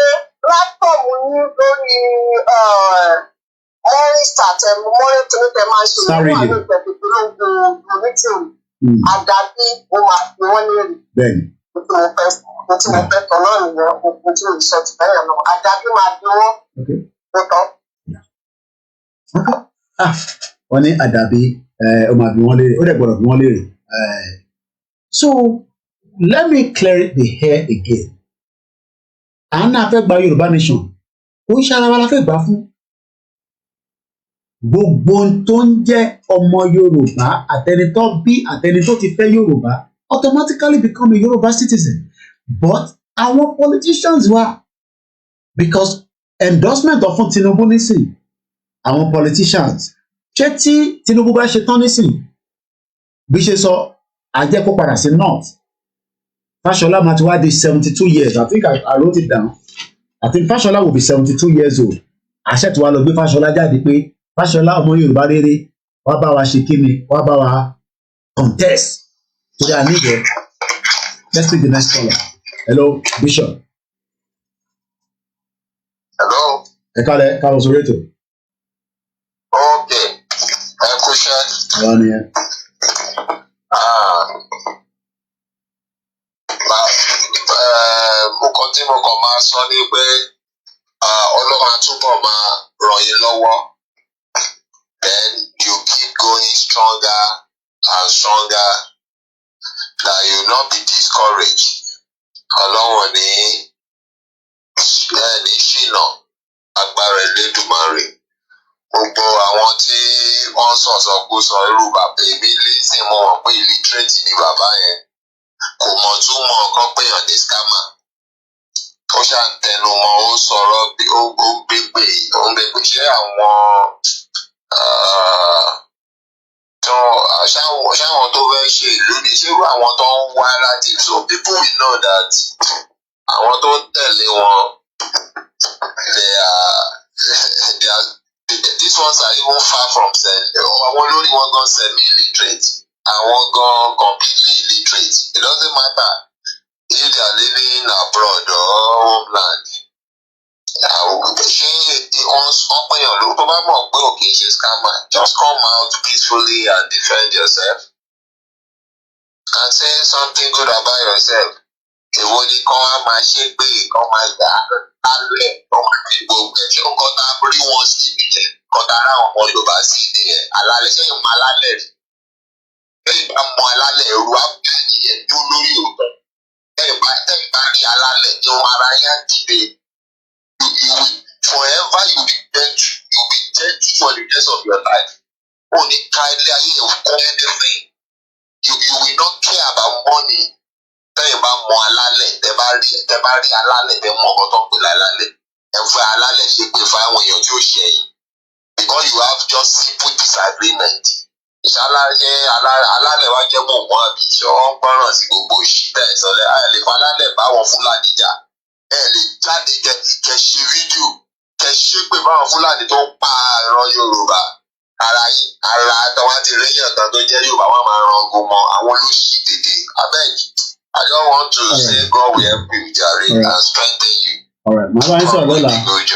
látọ̀mù ní lórí morning start morning tó ní tẹ máa ṣe ìwọ́n àti ìpẹ̀tẹ̀tẹ̀ onítìrí àdàbí mo máa fi wọ́n léèrè. Bẹ́ẹ̀ni. Mo ti mo fẹ́ tọ̀ náà nìyẹn mo ti rí sọ ti bẹ́ẹ̀ náà àdàbí máa bí wọ́n tó tọ́. Wọ́n ní àdàbí ó máa bí wọ́n léèrè ó dẹ̀ gbọ́dọ̀ bí wọ́n léèrè. So let me clear the hair again. À ń náà fẹ́ gba Yorùbá nation ó ń ṣara wa la fẹ́ gbà fún. Gbogbo tó ń jẹ́ ọmọ Yorùbá àtẹnitọ́ bí àtẹnitọ́ ti fẹ́ Yorùbá automatically become a Yoruba citizen. But our politicians were, because endorsement of Tinubu nísìn, àwọn politicians, ṣé tí Tinubu bá ṣe tán nísìn, bí ṣe sọ, àjẹ́ kó padà sí north. Fashola máa ti wá di 72 years. I think I wrote it down. I think Fashola will be 72 years old. Àṣẹ tí wàá lọ gbé Fashola jáde pé Fashola ọmọ Yorùbá rere, wá bá wa ṣe kíni, wá bá wa contest. Today I need it. Let's take the next caller. Hello, Bishop. Hello. Káàbọ̀ sórí ètò. Okay. Ẹ̀kúṣẹ́. Àwọn nìyẹn. Nǹkan tí mo kàn máa sọ ni pé Ọlọ́run á túbọ̀ máa ràn yín lọ́wọ́. Then you keep going stronger and stronger. That you not be discouraged. Ọlọ́run ní ṣìnà agbára Elédùmarè. Gbogbo àwọn tí wọ́n sọ̀sọ̀kúsọ irú bàbá èmi lẹ́sìn mo mọ̀ pé illiterate ni bàbá yẹn. Kò mọ̀ túmọ̀ nǹkan péyàn ní scammer. Ó ṣàǹtẹnu mọ́ ó sọ̀rọ̀ bí ó ń gbégbé ṣé àwọn ṣáwọn tó fẹ́ ṣe ìlú ni ṣérú àwọn tó ń wá láti so people will know that àwọn tó ń tẹ̀lé wọn they are these ones are even far from àwọn olórí wọn gan semi-illiterate àwọn gan completely illiterate it doesn't matter if they are living abroad or homeland. Ṣé wọ́n pèèyàn ló tó bá mọ̀ pé ò kì í ṣe scammer just come out peacefully and defend yourself and say something good about yourself. Èwo ni kán wá máa ṣe pé kán máa gbà á lálẹ́ kán máa fi gbogbo ẹ̀ ṣé nǹkan tá a rí wọn sí nìyẹn nǹkan tá a rá àwọn ọmọ Yorùbá sí nìyẹn alálẹ̀ ṣé ìmọ̀ alálẹ̀ rí lẹ́yìn bá mọ alálẹ̀ ẹ̀rù abẹ́ ìyẹn tó lórí òótọ́ lẹ́yìn bá rí alálẹ̀ ní wọn ara yá dìde. You will forever you will be dead for the rest of your life. Only kindly are you anything. You will not care about money. Tẹ́yìn bá mọ alálẹ̀ tẹ́ bá rí alálẹ̀ tẹ́ mọ ọkọ tó ń pè lálálẹ̀. Ẹ fẹ́ alálẹ̀ ṣe pé fáwọn èèyàn tí ó ṣẹ̀yìn. Because you have just simple disagreement. Ìṣàlàyé alálẹ̀ wá jẹ́ mọ̀ wọ́n àbí ìṣọ́ gbọ́ràn sí gbogbo ìṣítẹ̀ ìsọ̀lẹ̀. A lè fa alálẹ̀ báwọn Fúlàní jà. Ẹ lè jáde kẹ ṣe fídíò kẹ ṣe pé báwọn Fúlàní tó ń pa ìran Yorùbá ara àtàwọn ti réyàn kan tó jẹ́ Yorùbá wọn máa ran ogun mọ́ àwọn olóṣì dédé abeg I don't want to say God will help you jare and strengthen you. Màá bá ń sọ̀rọ̀ lọ́la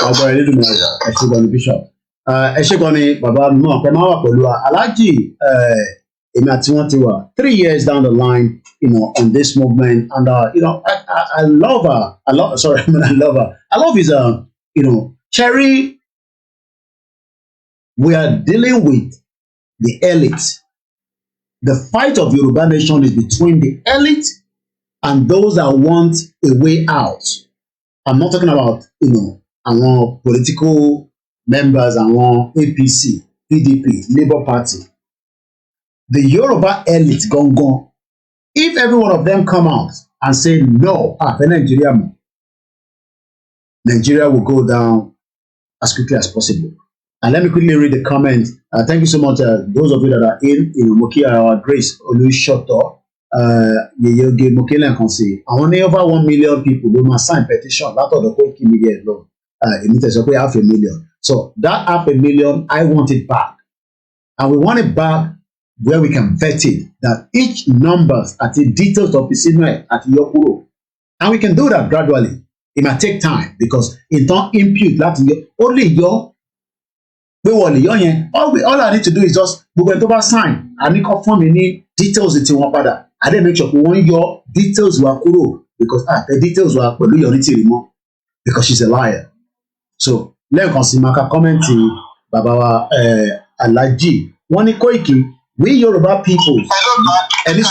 agbára Elédùmarè ẹ ṣé gan ni Bishop ẹ ṣé gan ni bàbá mi náà pẹ́ máa wà pẹ̀lú Aláàjì èmi àti wọn ti wà 3 years down the line, on this movement, and I love her. I love her. I love his Cherry. We are dealing with the elite. The fight of Yoruba nation is between the elite and those that want a way out. I'm not talking about àwọn political members, àwọn APC, PDP, Labour Party, the Yoruba elite gangan, if every one of them come out and say no, Nigeria will go down as quickly as possible. And let me quickly read the comment. Thank you so much, those of you that are in Moki, our Grace Olushoto, Yeyoge Mokele and Konsi. I want over 1 million people who must sign petition. That's all the Koiki Media alone. It means 500,000. So that 500,000, I want it back. And we want it back where we can vet it, that each numbers at the details of the signal at Yokuro. And we can do that gradually. It might take time because it don't impute that only your all I need to do is just sign. I need to form any details in one father. I didn't make sure we your details were kuro because the details were because she's a liar. So let us see Maka comment Baba Alaji. One Koiki, we Yoruba people. Every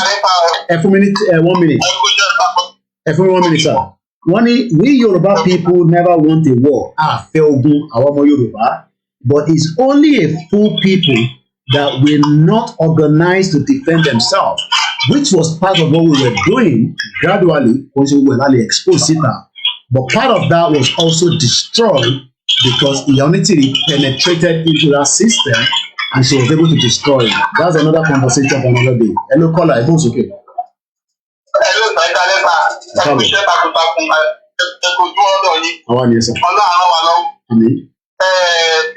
minute, 1 minute. Every 1 minute, sir. We Yoruba people never want a war. Yoruba. But it's only a few people that will not organize to defend themselves, which was part of what we were doing gradually once we were exposed it now. But part of that was also destroyed because Onitiri penetrated into that system and she was able to destroy it. That's another conversation for another day. Hello, caller. It's okay.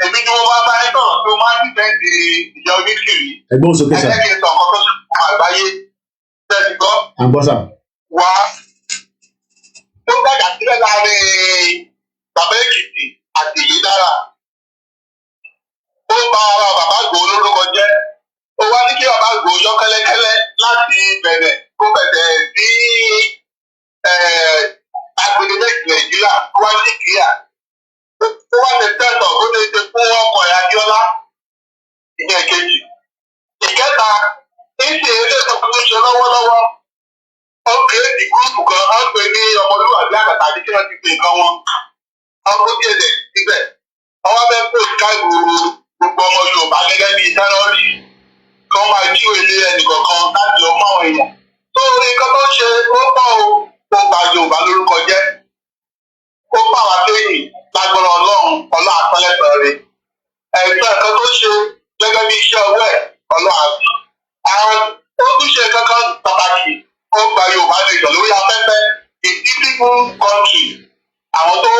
Èmi tí mo bá bá ẹ tán tó máa ń dìfẹ́ǹdì ìjọ Onitiri. Ẹgbọ́n sókè sá. Ẹgbẹ́ kí n sọ ọkọ tó ṣe fún àgbáyé. Bẹ́ẹ̀ni gbọ́. Àgbọ́n sá. Wá. Tó gbàgbà sílẹ̀ láàrin bàbá Èkìtì àti ìlú dára. Ó bà bàbá Ìgbòho lórúkọ jẹ́. Ó wá ní kí bàbá Ìgbòho yọ kẹ́lẹ́kẹ́lẹ́ láti bẹ̀rẹ̀ kó bẹ̀rẹ̀ sí agbègbè Nàìjíríà kó wá sí kíá. Ó wá lè tẹ̀sán ó lè ṣe fún ọkọ̀ ẹ̀ Abíọ́lá ìyẹn kejì. Ìkẹta, ìṣe eré ìtọ́kùn tó ṣe lọ́wọ́lọ́wọ́. Ó kéré gúrúùpù kan, ó pè ní ọmọlúwàbí àkàtà àti kí wọ́n ti pè nǹkan wọn. Ọkọ̀ ó kéde síbẹ̀. Ọwọ́ bẹ́ẹ̀ kó ìka ìgboro gbogbo ọmọ Yorùbá gẹ́gẹ́ bí tẹ́lọ́rì. Kí wọ́n máa jí òye ẹnìkọ̀ọ̀kan láti lọ mọ́ àwọn èèyàn. Tó orí nǹkan tó ṣe ó pọ̀ ó bà Yorùbá lórúkọ jẹ́. Ó bà wá lẹ́yìn lágbára Ọlọ́run ọlá àpẹẹlẹpẹ rẹ ẹgbẹ́ ẹ̀kọ́ tó ṣe gẹ́gẹ́ bí iṣẹ́ ọwọ́ ẹ̀ ọlọ́ àbí àwọn ó tún ṣe kankan pàtàkì ó gba Yorùbá nation lórí afẹ́fẹ́ ìdíbíbù kọ́ńtì àwọn tó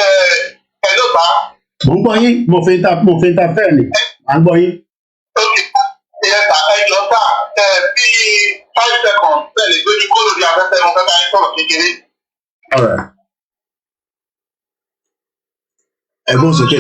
ẹ̀ẹ́dọ́gba. Mo ń gbọ́ yín, mo fi ń ta fẹ́ẹ̀ ni, à ń gbọ́ yín. Ókè ìyẹ́ta ẹjọ́ gbà bíi 5 seconds tẹ̀lé gbójú kó lórí afẹ́fẹ́ mo fẹ́ bá yín sọ̀rọ̀ kékeré. Ẹ̀gbọ́n sókè.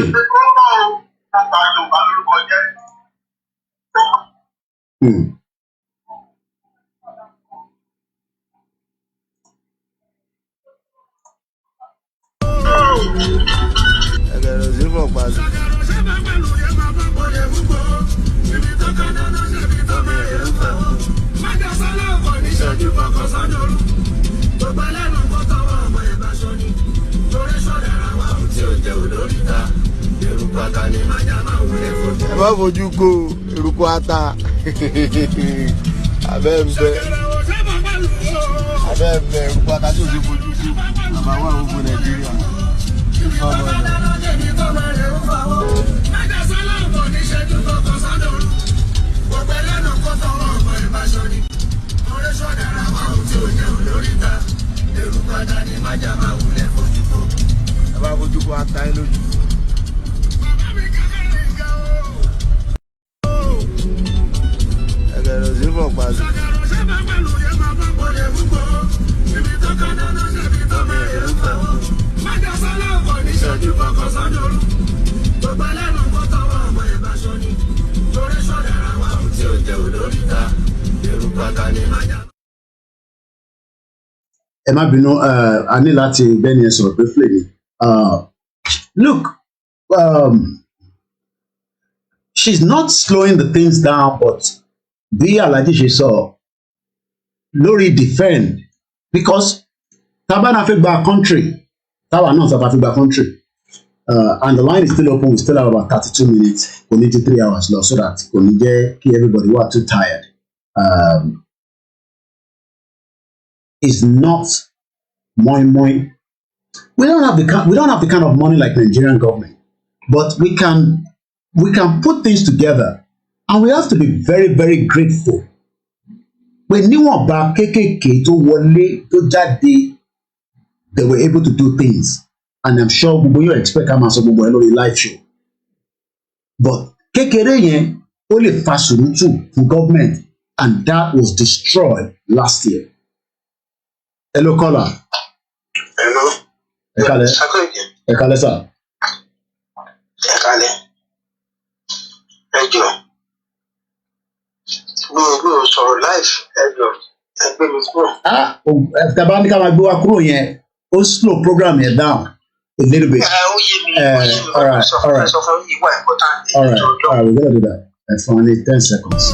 Ẹ má fojú kó eruku ata abẹ́ ń bẹ eruku ata tí o ti fojú kó bàbá wà gbogbo Nàìjíríà. Ẹ má fojú kó ata ẹ lójú. Ẹ má bínú, a ní láti bẹ́ni ẹ sọ̀rọ̀ briefly ni. Look, she's not slowing the things down, but bí Alhaji ṣe sọ lórí defend because tábà náà fi gba country táwa náà sábà fi gba country And the line is still open. We still have about 32 minutes. We need 3 hours now, so that we need everybody who are too tired. Is not moi. We don't have the kind of money like Nigerian government, but we can put things together, and we have to be very, very grateful. When níwọ̀nba kékèké tó wọlé tó jáde, they were able to do things, and I'm sure gbogbo yóò expect ká máa sọ gbogbo ẹ lórí live show. But kékeré yẹn ó lè fa sùúrùtù fún government, and that was destroyed last year. Hello, caller. Hello. Ẹ kálẹ́ sir. Ẹ kálẹ́. Ẹ jọ̀ọ́. Mi ò sọ̀rọ̀ live. Ẹ jọ̀ọ́. Ẹ gbé mi kúrò. Tàbá ní ká máa gbé wa kúrò yẹn, ó slow program yẹn down a little bit. Ó yé mi. All right. Sọ fún ìwà important. All right, we're gonna do that. And for only 10 seconds.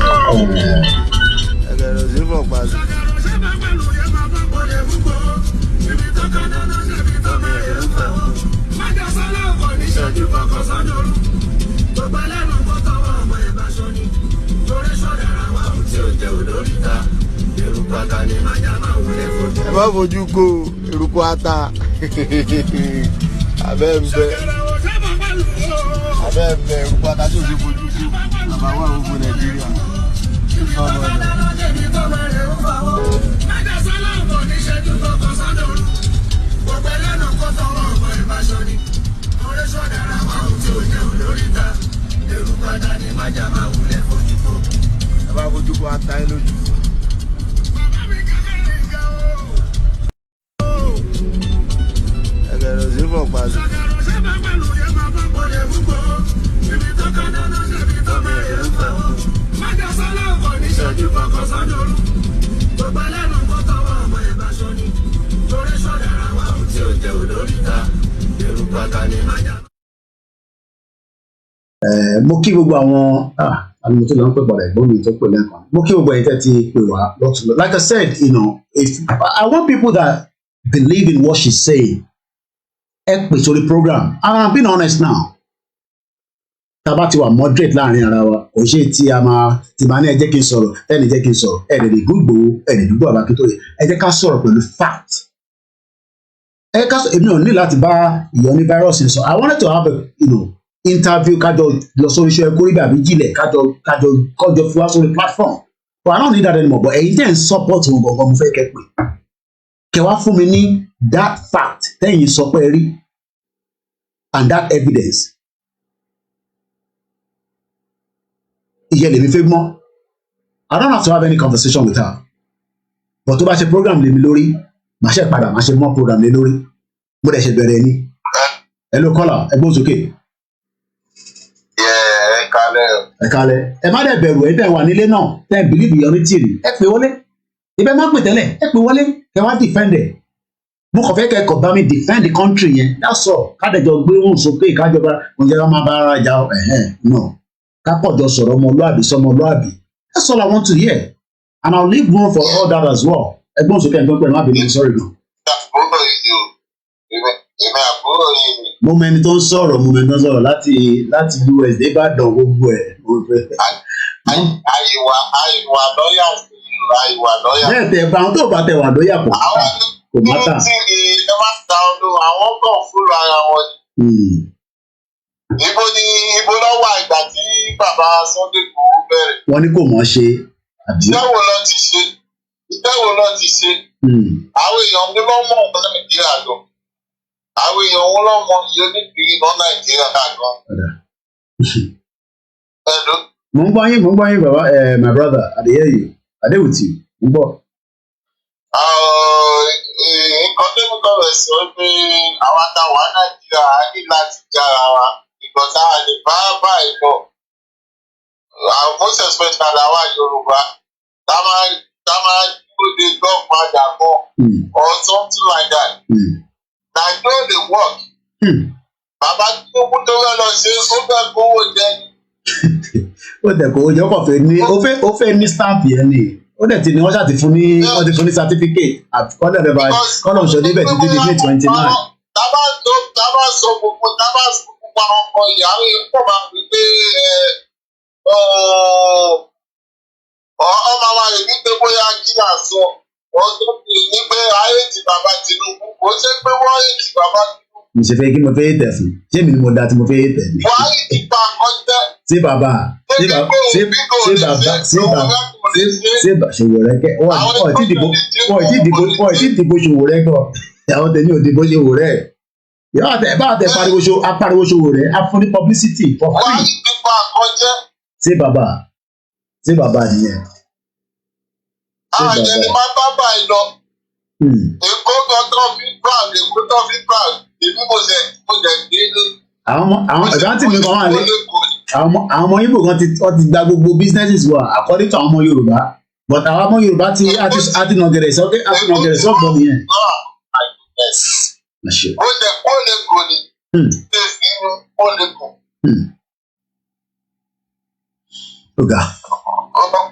Ẹ má fojú kó eruku ata. Abẹ́ ń bẹ eruku ata tí o ti fojú kó. Bàbá wà gbogbo Nàìjíríà. Ẹ má fojú kó ata ẹ lójú. Ẹgẹrẹ sí fọ pàṣẹ. Mo kí gbogbo àwọn àwọn tó lọ ń pè padà ẹ̀gbọ́n mi tó pè lẹ́ẹ̀kan. Mo kí gbogbo ẹ̀yin tẹ́ ti pè wá lọ́tún lọ. Like I said, if I want people that believe in what she's saying, ẹ pè sórí program. And I'm being honest now. Tábà ti wà moderate láàrin ara wa, kò ṣe tí a máa ní ẹ jẹ́ kí n sọ̀rọ̀, ẹni jẹ́ kí n sọ̀rọ̀, ẹni lè gbogbo, ẹni dúgbò àbákítóyè, ẹ jẹ́ ká sọ̀rọ̀ pẹ̀lú fact. Èmi ò ní láti bá ìyọ̀ ní virus sọ. I wanted to have a interview kájọ lọ sórí iṣẹ́ kórìbì àbí jílẹ̀ kájọ fún wa sórí platform. But I don't need that anymore. But ẹ̀yin tẹ́ ń support wọn gbọ̀ngàn mo fẹ́ kẹ́ pè. Kẹ́ wá fún mi ní that fact tẹ́yìn sọ pé rí and that evidence. Ìyẹn lèmi fẹ́ mọ̀. I don't have to have any conversation with her. But tó bá ṣe program lèmi lórí, màá ṣe padà màá ṣe mọ́ program lé lórí. Mo dẹ̀ ṣe bẹ̀rẹ̀ ni. Hello caller, ẹ gbóhùn sókè. Ẹ kálẹ́. Ẹ má dẹ̀ bẹ̀rù ẹ tẹ́ wà nílé náà tẹ́ believe ìyọ̀ ní tìrì. Ẹ pè wọlé. Ibẹ̀ má pè tẹ́lẹ̀. Ẹ pè wọlé. Ẹ wá defend ẹ̀. Mo kàn fẹ́ kẹ́kọ̀ọ́ bá mi defend the country yẹn. That's all. Kádẹ́jọ gbé wọn sókè kájọba oúnjẹ máa bá ara jà no. Kápọ̀jọ sọ̀rọ̀ ọmọlúàbí sọmọlúàbí. That's all I want to hear. And I'll leave room for all that as well. Ẹgbọ́n sókè ẹgbọ́n pẹ̀lú má bínú sorry no. Mo mẹni tó ń sọ̀rọ̀ láti US dé Ìbàdàn gbogbo ẹ̀. Àyíwá lọ́yà sí àyíwá lọ́yà. Bẹ́ẹ̀ tẹ̀ bá àwọn tó bá tẹ̀ wà lọ́yà pọ̀. Kò mátà. Ẹ má ta ọdún àwọn kan fúnra ara wọn. Ibo lọ́wọ́ àgbà tí bàbá Sunday kò bẹ̀rẹ̀. Wọ́n ní kò mọ̀ ṣe. Ìtẹ́wò lọ ti ṣe. Àwọn èèyàn ní lọ́mọ ọ̀gbọ́n Nàìjíríà lọ. Àwọn èèyàn wọn lọ́mọ iye oníkiri náà Nàìjíríà gan. Mo ń gbọ́ yín bàbá my brother I dey hear you I dey with you mo ń gbọ́. Nǹkan tó ń kọ́ rẹ̀ sọ pé àwọn àtàwọn Nàìjíríà á ní láti jára wa ìgbọ̀n tá a lè bá báyìí lọ. Most especially àwa Yorùbá tá máa dúró de gbọ́padà mọ́ or something like that. Nàìjíríà dey work. Bàbá Tinubu tó fẹ́ lọ ṣe ó fẹ́ kówó jẹ. Ó tẹ̀ kówó jẹ ọkọ̀ fẹ́ ní ó fẹ́ ní stamp yẹn ni ó dẹ̀ ti ní wọ́n ṣàti fún ní certificate àti kọ́lẹ̀ rẹ̀ báyìí kọ́lọ̀ ṣọ níbẹ̀ títí di May 29. tábà sọ gbogbo àwọn ọkọ ìyàwó yìí pọ̀ máa fi pé ọmọ wa rè ní pé bóyá kí náà sọ wọ́n tó pè ní pé ayé ti bàbá Tinubu kò ṣe pé wọ́n yé ti bàbá Tinubu. mo ṣe fẹ́ kí mo fẹ́ tẹ̀ fún ṣé mi ni mo da tí mo fẹ́ tẹ̀ mí. Buhari ti pa àkọsẹ́. ṣé bàbá Ṣòwòrẹ́ kẹ́ ọ̀ tí dìbò Ṣòwòrẹ́ kọ́ àwọn tẹ̀lé òdìbò Ṣòwòrẹ́ yóò bá àtẹ apariwo Ṣòwòrẹ́ afúnni publicity for free. Buhari ti pa àkọsẹ́. ṣé bàbá nìyẹn. àjẹ ni máa bá báyìí lọ. Èkó tó fi brand èmi mo jẹ délé. àwọn ìdántì mi kan wà lé àwọn ọmọ Ìgbò kan ti gba gbogbo businesses wa according to àwọn ọmọ Yorùbá but àwọn ọmọ Yorùbá ti nàgẹ̀rẹ̀ sọ́gbọ̀n nìyẹn. ó lè kó lè kò ní. ṣé sínú ó lè kò. Ọ̀gá.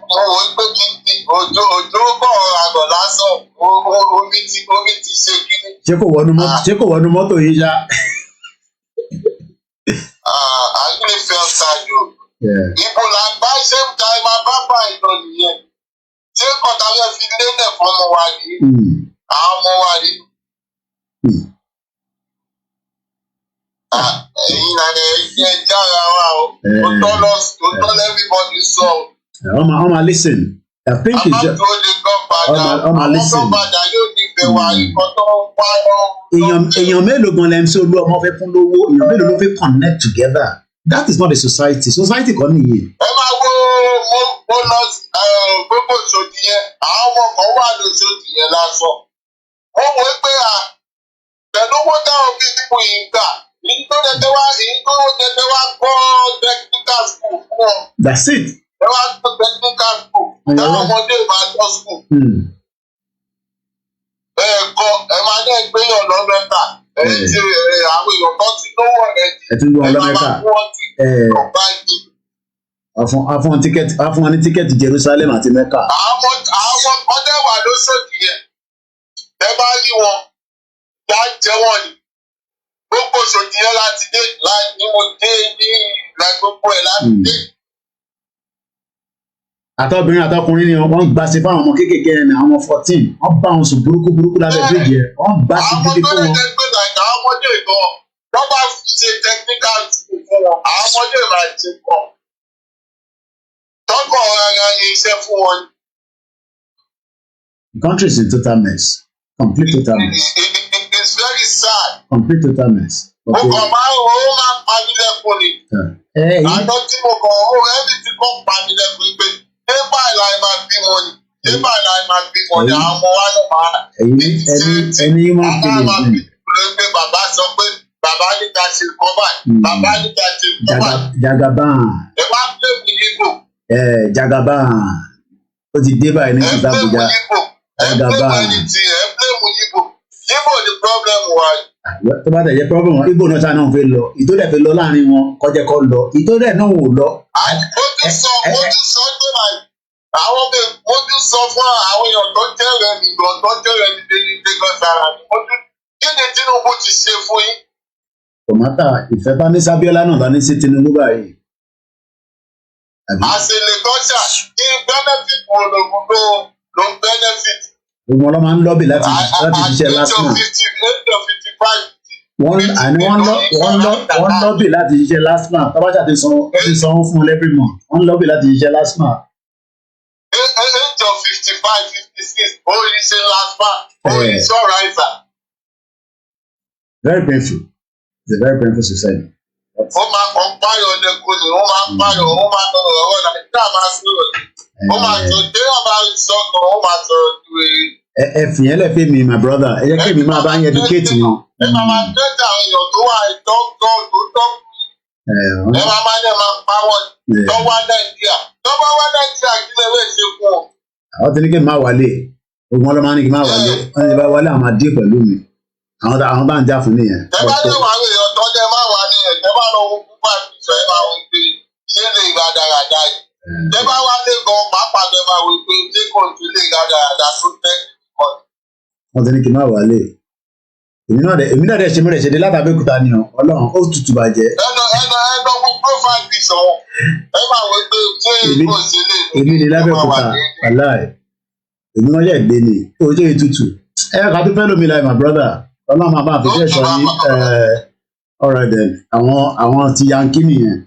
Mo wò ó pé kí n òjò bọ̀ àgọ̀ lásán omi ti ṣe kíní. ṣé kò wọnú mọ́tò yìí ṣá. Àgbẹ̀fẹ̀ ọ̀sàjò. Ibo là ń bá ṣé ń ka ẹ máa bá bá ìlọ nìyẹn. Ṣé kọ̀tà fẹ́ fi lélẹ̀ fún ọmọ wa ní? Àwọn ọmọ wa ní. Ẹ̀yin náà ẹ jẹ́ ara wa o. Òótọ́ lẹ́bíbọ́dì sọ o. Ọmọ listen. I think it's just ọmọ listen. Èèyàn mélòó gan lẹ́nu sí olú ọmọ fẹ́ fún lówó èèyàn mélòó ló fẹ́ connect together. That is not a society. Society kan nìyẹn. Ẹ máa wo mo lọ gbogbo ìṣòdì yẹn àwọn ọmọ kan wà lóṣòdì yẹn lásán. Wọ́n wọ pé pẹ̀lú owó táwọn bí dípò yìí gbà èyí tó tẹ̀tẹ̀ wá kọ́ technical school fún ọ. That's it. Ẹ wá kọ́ technical school táwọn ọmọdé máa lọ school. Kọ́ ẹ máa ní ẹgbẹ́yàn lọ́mẹ́ta ẹ̀yìn tí àwọn èèyàn kan ti lówó rẹ̀ afún wọn ní tíkẹ́ẹ̀tì Jerusalem àti Mecca. Àwọn ọdẹ wà lóṣòdì yẹn ẹ bá rí wọn yá jẹ wọn ni gbogbo òṣòdì yẹn láti dé ní mo dé ní ìlà gbogbo ẹ láti dé. Àtọ́bìnrin àtọkùnrin ni wọ́n gbà sí fáwọn ọmọ kéékèèké ẹni àwọn 14 wọ́n bá wọn sùn burúkú lábẹ́ bíríjì ẹ̀ wọ́n gbà sí gidi fún wọn. Àwọn ọmọdé gbé àwọn ọmọdé gan wọ́n bá ṣe technical school fún wọn àwọn ọmọdé máa ti kọ́ tọ́kọ̀ ara iṣẹ́ fún wọn. The country is in total mess, complete total mess. It's very sad. Complete total mess. Mo kàn máa pa mí lẹ́kùn ni. Àjọ tí mo kàn ẹni tí kò pa mí lẹ́kùn pé ṣé báyìí láì máa bímọ ni ṣé báyìí láì máa bímọ ni àwọn ọmọ wa ló máa. Ẹni máa ń pèlè fún mi. Pé bàbá sọ pé bàbá níta ṣe kọ́ báyìí bàbá níta ṣe kọ́ báyìí. Jagaban. Ẹ máa ń pè mí yíbò. Jagaban ó ti dé báyìí ní ìta Abuja. Jagaban. Ẹ pè mí yíbò. Yíbò ni problem wa. Tó bá tẹ̀ jẹ́ problem wọn Igbo náà sáà náà fẹ́ lọ ìtò dẹ̀ fẹ́ lọ láàrin wọn kọjá kọ́ lọ ìtò dẹ̀ náà wò lọ. Mo ti sọ pé àwọn mo ti sọ fún àwọn èèyàn tó jẹ́ rẹ̀ nìkan tó jẹ́ rẹ̀ ní Lagos sára ni kí ni Tinubu ti ṣe fún yín. Tòmátà ìfẹ́ bá ní Sábíọ́lá náà bá ní sí Tinubu báyìí. Àṣìlè gọ́ṣà kí benefit wo ló benefit. Gbogbo wọn lọ máa ń lọ́bì láti ṣiṣẹ́ lásán. Wọ́n lọ́bì láti ṣiṣẹ́ lásán. Tọ́bátà ti sanwó fún un every month. Wọ́n lọ́bì láti ṣiṣẹ́ lásán. Age of 55, 56, ó yí ṣe lásán, ó yí sọ̀rọ̀ àìsàn. Very painful. It's a very painful society. Ó máa kàn páyọ̀ lẹ́kọ̀ọ́ ni, ó máa páyọ̀, ó máa tọrọ ọ̀rọ̀ Nàìjíríà máa sọ̀rọ̀. Ó máa sọ pé ọba ìsọ̀kan, ó máa sọ̀rọ̀ ju èyí. Ẹ fìyẹn lẹ fẹ́ mi my brother ẹ jẹ́ kí èmi máa bá yín educate wọn. Ẹ máa tẹ́tà àwọn èèyàn tó wà ìtọ́tọ́ tó tọ́. Ẹ máa dẹ̀ máa pa wọn lọ́wọ́ Nàìjíríà. Lọ́wọ́ wá Nàìjíríà kí lè wé ṣe fún ọ. Àwọn tí ní kí n máa wálé ogun wọn lọ máa ní kí n máa wálé wọn ti bá wálé àwọn máa dé pẹ̀lú mi àwọn bá ń jà fún nìyẹn. Ẹ bá dé wàá èèyàn tó jẹ máa wà ní ẹ̀ tẹ́ bá lọ wọ́n bá mi sọ ẹ máa wọ pé ṣé lè ga dáradára yìí. Tẹ́ bá wá lé gan pàápàá tẹ́ máa wọ pé ṣé kò tún lè ga dáradára tó tẹ́ wọ́n ti ní kí n máa wálé èmi náà dẹ̀ ṣe mọ́rẹ̀ ṣe dé látàbẹ́kúta ni ọ Ọlọ́run ó tutù bàjẹ́. ẹnà gbogbo profile mi sọ ẹ máa wọ pé ṣé kò sí lè. èmi ni lábẹ́kúta aláì èmi náà yẹ gbé ni ojú ìtutù ẹ ká tó fẹ́ lómi láì my brother Ọlọ́run máa bá àfikẹ́ sọ yín ọ̀rọ̀ ẹ̀dẹ̀ àwọn ti yankí nìyẹn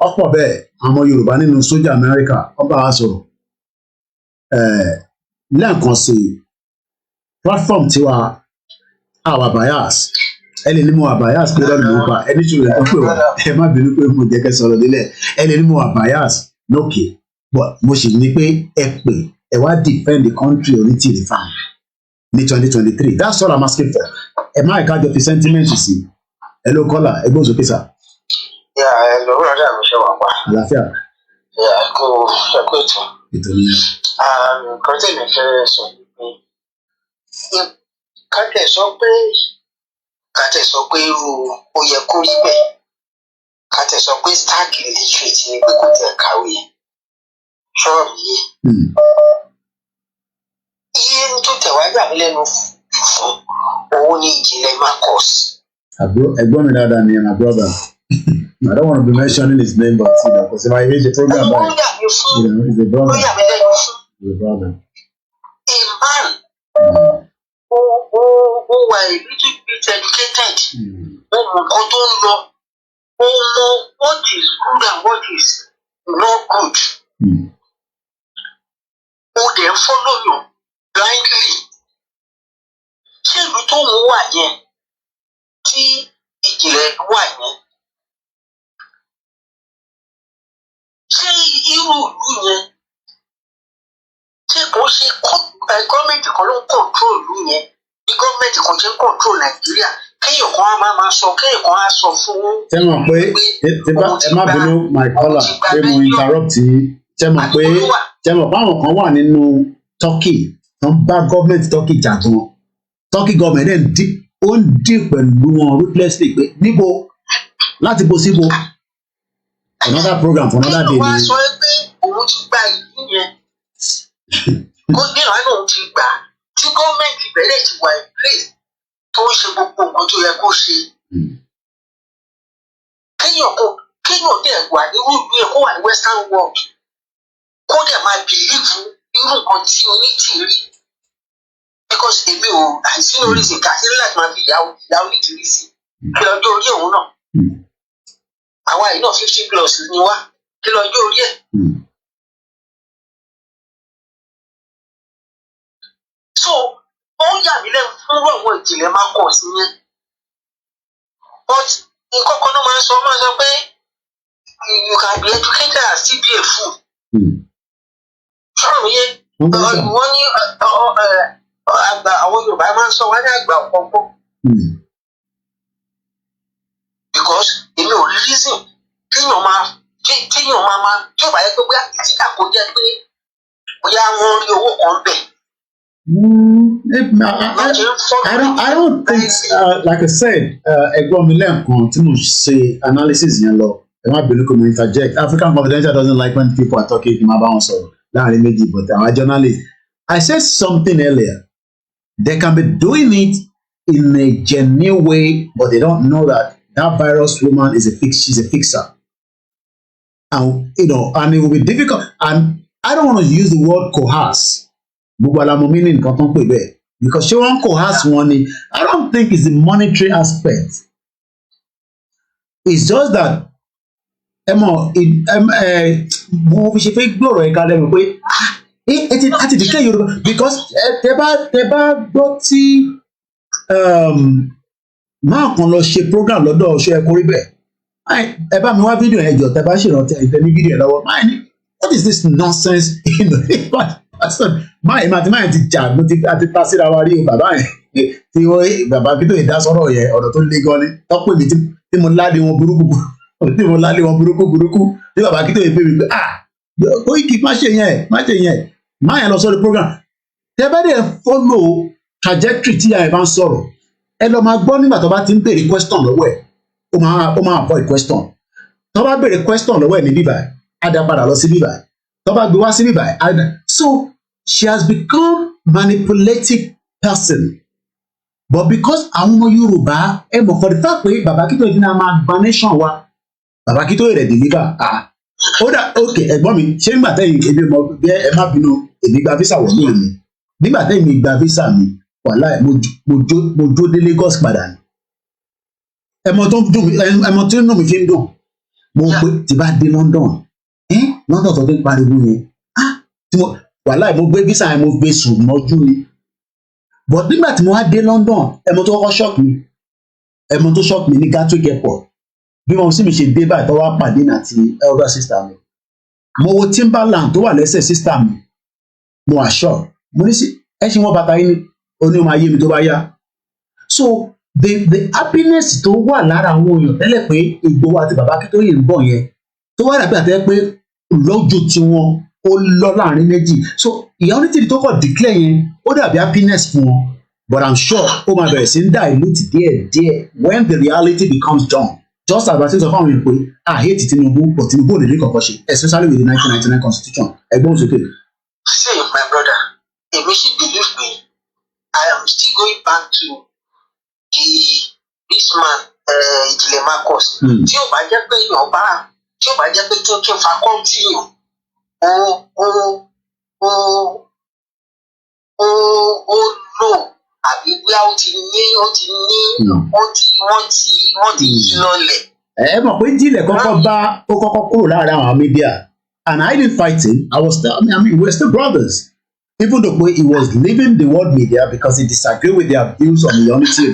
ọ̀pọ̀ bẹ́ẹ̀ àwọn Yorùbá nínú sójà Amẹ́ríkà ọba wa sọ̀rọ̀ lẹ́ẹ̀kan sí platform tiwa àwa bias ẹ lè ní mo wà bias pé lọ́nà ló pa ẹni tí ó pè wá ẹ má bínú pé mo jẹ́ kẹ́ sọ̀rọ̀ nílẹ̀ ẹ lè ní mo wà bias lókè but mo sì ní pé ẹ pè ẹ wá defend the country orí tìrì fáwọn ní 2023 that's all I'm asking for ẹ má ẹ̀ka jọ fi sentiment sí ẹ ló kọ́là ẹ gbọ́n sókè sà. ẹ lọ rọdà mi ṣe wà pa. àlàáfíà. kó ètò. ètò nìyẹn. nǹkan tí mi fẹ́ sọ ni pé kátẹ̀ sọ pé irú ó yẹ kó rí bẹ́ẹ̀ kátẹ̀ sọ pé stark illiterate ni pé kò tẹ̀ kàwé ṣọ́ọ̀bù yìí. iye tó tẹ̀wá gbà mí lẹ́nu fún òun ni ìjìnlẹ̀ Marcus. ẹ̀gbọ́n mi dáadáa ni my brother I don't want to be mentioning his name but because if I hear the program by he's a brother. He's a brother. A man who were a little bit educated. Ó mọ nǹkan tó ń lọ. Ó mọ what is good and what is not good. Ó dẹ̀ ń follow you blindly. Ṣé ìlú tó ń wà yẹn tí ìjìnlẹ̀ wà yẹn? Ṣé irú ìlú yẹn ṣé kò ṣe gọ́ọ̀mẹ̀ntì kan ló ń control ìlú yẹn bí gọ́ọ̀mẹ̀ntì kan ṣe ń control Nàìjíríà kéèyàn kan á máa sọ kéèyàn kan á sọ fún. ṣé mọ̀ pé ẹ má bínú my caller pé mo interrupt yín ṣé mọ̀ pé àwọn kan wà nínú Turkey tó ń bá gọ́ọ̀mẹ̀ntì Turkey jà gan Turkey gọ́ọ̀mẹ̀ntì ó ń dì pẹ̀lú wọn ruthlessly pé níbo láti bo síbo another program for another day. wọ́n á sọ pé òun ti gba ìlú yẹn kó bí ìlànà òun ti gbà tí gọ́ọ̀mẹ̀ntì bẹ̀rẹ̀ ti wà in place tó ń ṣe gbogbo nǹkan tó yẹ kó ṣe. kéèyàn dẹ̀ wà ní ìlú yẹn kó wà ní western world kó dẹ̀ máa bìlíìfù irú nǹkan tí onítìrí because èmi ò àìsí lórí ìsìnká sílẹ̀ láti máa fi ìyá onítìrí sí kí lọ́jọ́ orí òun náà. àwa yìí náà 50 plus ni wá kí lọ́jọ́ orí ẹ̀. so ó yà mí lẹ́nu fún àwọn ìjìnlẹ̀ máa kọ̀ sí yẹn but nǹkan kan náà máa sọ pé you can be educated and still be a fool. sọ̀rọ̀ mi yé wọ́n ní àgbà àwọn Yorùbá máa ń sọ wọ́n ní àgbà ọ̀pọ̀pọ̀ because èmi ò rí reason téèyàn máa tí ó bá yẹ pé bóyá ìtìkà kò jẹ́ pé bóyá wọ́n rí owó kan bẹ̀. I don't think like I said ẹ̀gbọ́n mi lẹ́ẹ̀kan tí mo ṣe analysis yẹn lọ ẹ má bínú kò mo interject African Confidential doesn't like when people are talking kí n má bá wọn sọ̀rọ̀ láàrin méjì but our journalists I said something earlier they can be doing it in a genuine way but they don't know that virus woman is she's a fixer and and it will be difficult and I don't want to use the word coerce gbogbo alamu meaning nǹkan tó ń pè bẹ́ẹ̀ because ṣé wọ́n coerce wọn ni I don't think it's the monetary aspect it's just that ẹ mọ̀ mo fi ṣe fẹ́ gbọ́rọ̀ ẹ̀ka lẹ́nu pé ẹ ti dìkẹ́ Yorùbá because tẹ bá gbọ́ tí máa kan lọ ṣe program lọ́dọ̀ ọ̀ṣọ́ ẹ̀kọ́ rí bẹ́ẹ̀ ẹ bá mi wá fídíò ẹ̀jọ̀ tẹ bá ṣèrántí ẹ̀tẹ̀ ní fídíò ẹ̀ lọ́wọ́ máa ní what is this nonsense máa ti jà ló ti ta síra wa rí bàbá yẹn tí bàbá fídíò ìdásọ́rọ̀ yẹn ọ̀rọ̀ tó le gan ni tọ́pọ̀ mi tí mo lálé wọn burúkú tí bàbá kí tó yẹ pé mi pé Koiki má ṣe yẹn má yẹn lọ sórí program tẹ bá dẹ̀ follow trajectory tí yàrá bá ń sọ̀rọ̀ ẹ lọ máa gbọ́ nígbà tó bá ti ń béèrè question lọ́wọ́ ẹ̀ ó máa avoid question tó bá béèrè question lọ́wọ́ ẹ̀ ní bíbá á dá padà lọ sí bíbá tó bá gbé wá sí bíbá á dá so she has become manipulative person but because àwọn ọmọ Yorùbá ẹ mọ̀ for the fact pé bàbá Akíntóyè dín náà máa gba nation wa bàbá Akíntóyè rẹ̀ deliver ó dà ok ẹ̀gbọ́n mi ṣé nígbà tẹ́yìn ebi mọ bí ẹ má bínú èmi gba visa wọ̀ ní èmi nígbà tẹ́yìn mi gba visa mi wàláì mo jó dé Lagos padà ni ẹmọ tó ń dùn ẹmọ tó ń dùn mí fi ń dùn mo pé tí bá dé London London tó ti ń pariwo yẹn tí mo wàláì mo gbé visa yẹn mo gbé sùn mọ́jú ni but nígbà tí mo wá dé London ẹmọ tó kọ́kọ́ shock mi ní Gatwick airport bí wọn sì mi ṣe dé báyìí tó wá pàdé ní àti elder sister mi mo wo Timberland tó wà lẹ́sẹ̀ sister mi mo wà shock mo ní sí ẹ ṣe wọn bàtà yín ni oní ọmọ ayé mi tó bá yá so the happiness tó wà lára àwọn èèyàn tẹ́lẹ̀ pé Ìgbòho àti bàbá Akíntóyè ń bọ̀ yẹn tó wà dàbí àtẹ́ pé lójú tiwọn ó lọ láàrin méjì so ìyá onítìrí tó kọ̀ declare yẹn ó dàbí happiness fún wọn but I'm sure ó máa bẹ̀rẹ̀ sí ń dilute díẹ̀ when the reality becomes done just as I sọ fáwọn èèyàn pé I hate Tinubu but Tinubu ò lè rí kankan ṣe especially with the 1999 constitution ẹgbọ́n sókè. See my brother èmi sì believe me I am still going back to this man Ìjìnlẹ̀ Marcus tí ò bá jẹ́ pé èèyàn bá tí ò bá jẹ́ pé kí n fa kọ́ńtì yàn ó lò àbí bí wọ́n ti yí lọ́lẹ̀. ẹ mọ̀ pé Ìjìnlẹ̀ kọ́kọ́ kúrò lára àwọn media and I didn't fight him I mean we're still brothers even though he was leaving the world media because he disagreed with their views on the unity.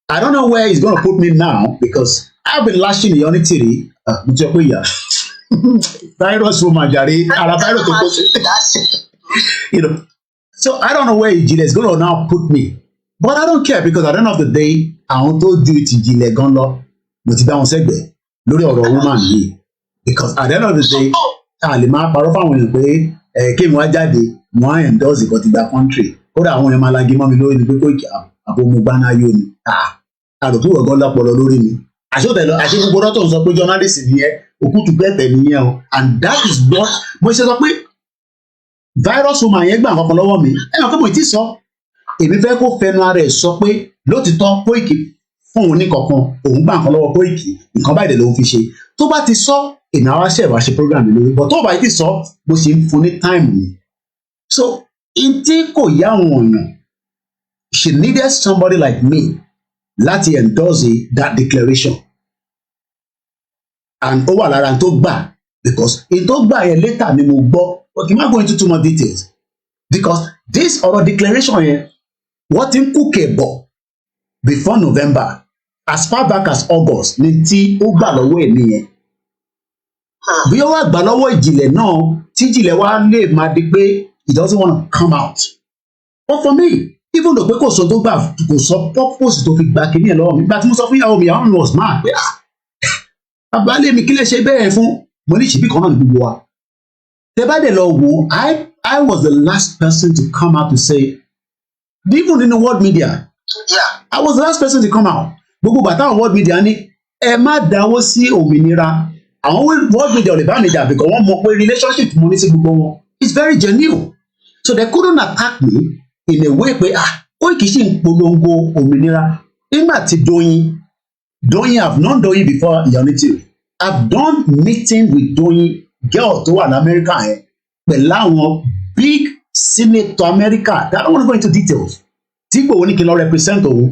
I don't know where he's going to put me now because I've been lashing the unity. Virus woman jare ara virus to go you know so I don't know where Ìjìnlẹ̀ is going to now put me but I don't care because at the end of the day àwọn tó ju ti Ìjìnlẹ̀ gan lọ mo ti bá wọn sẹ́gbẹ̀ẹ́ lórí ọ̀rọ̀ woman yìí because at the end of the day a lè máa parọ́ fáwọn èèyàn pé kéèmù wá jáde mo á endorse ìkọ́ ti gba country kódà àwọn èèyàn máa lagi mọ́ mi lórí ni pé kó àbò mo gbá náà yóò ni àròkù ọ̀gán lọ́pọlọ lórí mi àṣẹ gbogbo ọ̀rọ̀ tó ń sọ pé journalist nìyẹn òkútu bẹ́ẹ̀tẹ̀ nìyẹn o and that is what mo ṣe sọ pé virus woman yẹn gbà kankan lọ́wọ́ mi ẹ̀yàn kí mo ti sọ èmi fẹ́ kó fẹnu ara ẹ̀ sọ pé lótìtọ́ Kóìkì fún òun ní kankan òun gbà kan lọ́wọ́ Kóìkì nǹkan báyìí lòun fi ṣe tó bá ti sọ èmi àwa ṣe ìwà ṣe program lórí but tó bá ti sọ mo ṣe ń fún ní time ni so n tí kò yá àwọn èèyàn she needed somebody like me láti endorse that declaration and ó wà lára tó gbà because in tó gbà yẹn later ni mo gbọ́ but kì í má go into too much details because this ọ̀rọ̀ declaration yẹn wọ́n ti ń kúkẹ̀ bọ̀ before November as far back as August ní tí ó gbà lọ́wọ́ ẹ̀ nìyẹn bí ó wá gbà lọ́wọ́ Ìjìnlẹ̀ náà tí Ìjìnlẹ̀ wá lè máa di pé he doesn't want to come out but for me even though pé kò sọ tó gbà kò sọ purpose tó fi gbà kíní ẹ̀ lọ́wọ́ mi gbà tí mo sọ fún ìyàwó mi ìyàwó mi was mad pé àbálẹ̀ mi kí lè ṣe bẹ́ẹ̀ fún mo ní ìṣìbí kan náà ní gbogbo wa tẹ bá dẹ̀ lọ wò I was the last person to come out to say even in the world media I was the last person to come out gbogbo bàtà world media ní ẹ má dáwọ́ sí òmìnira àwọn world media ò lè bá mi jà because wọ́n mọ̀ pé relationship mo ní sí gbogbo wọn it's very genuine so they couldn't attack me in a way pé Kóìkì ṣì ń polongo òmìnira nígbà tí Doyin have known Doyin before Unity I've done meeting with Doyin girl tó wà ní America yẹn pẹ̀lú àwọn big senator America I don't want to go into details tí Ìgbòho ní kí n lọ represent òun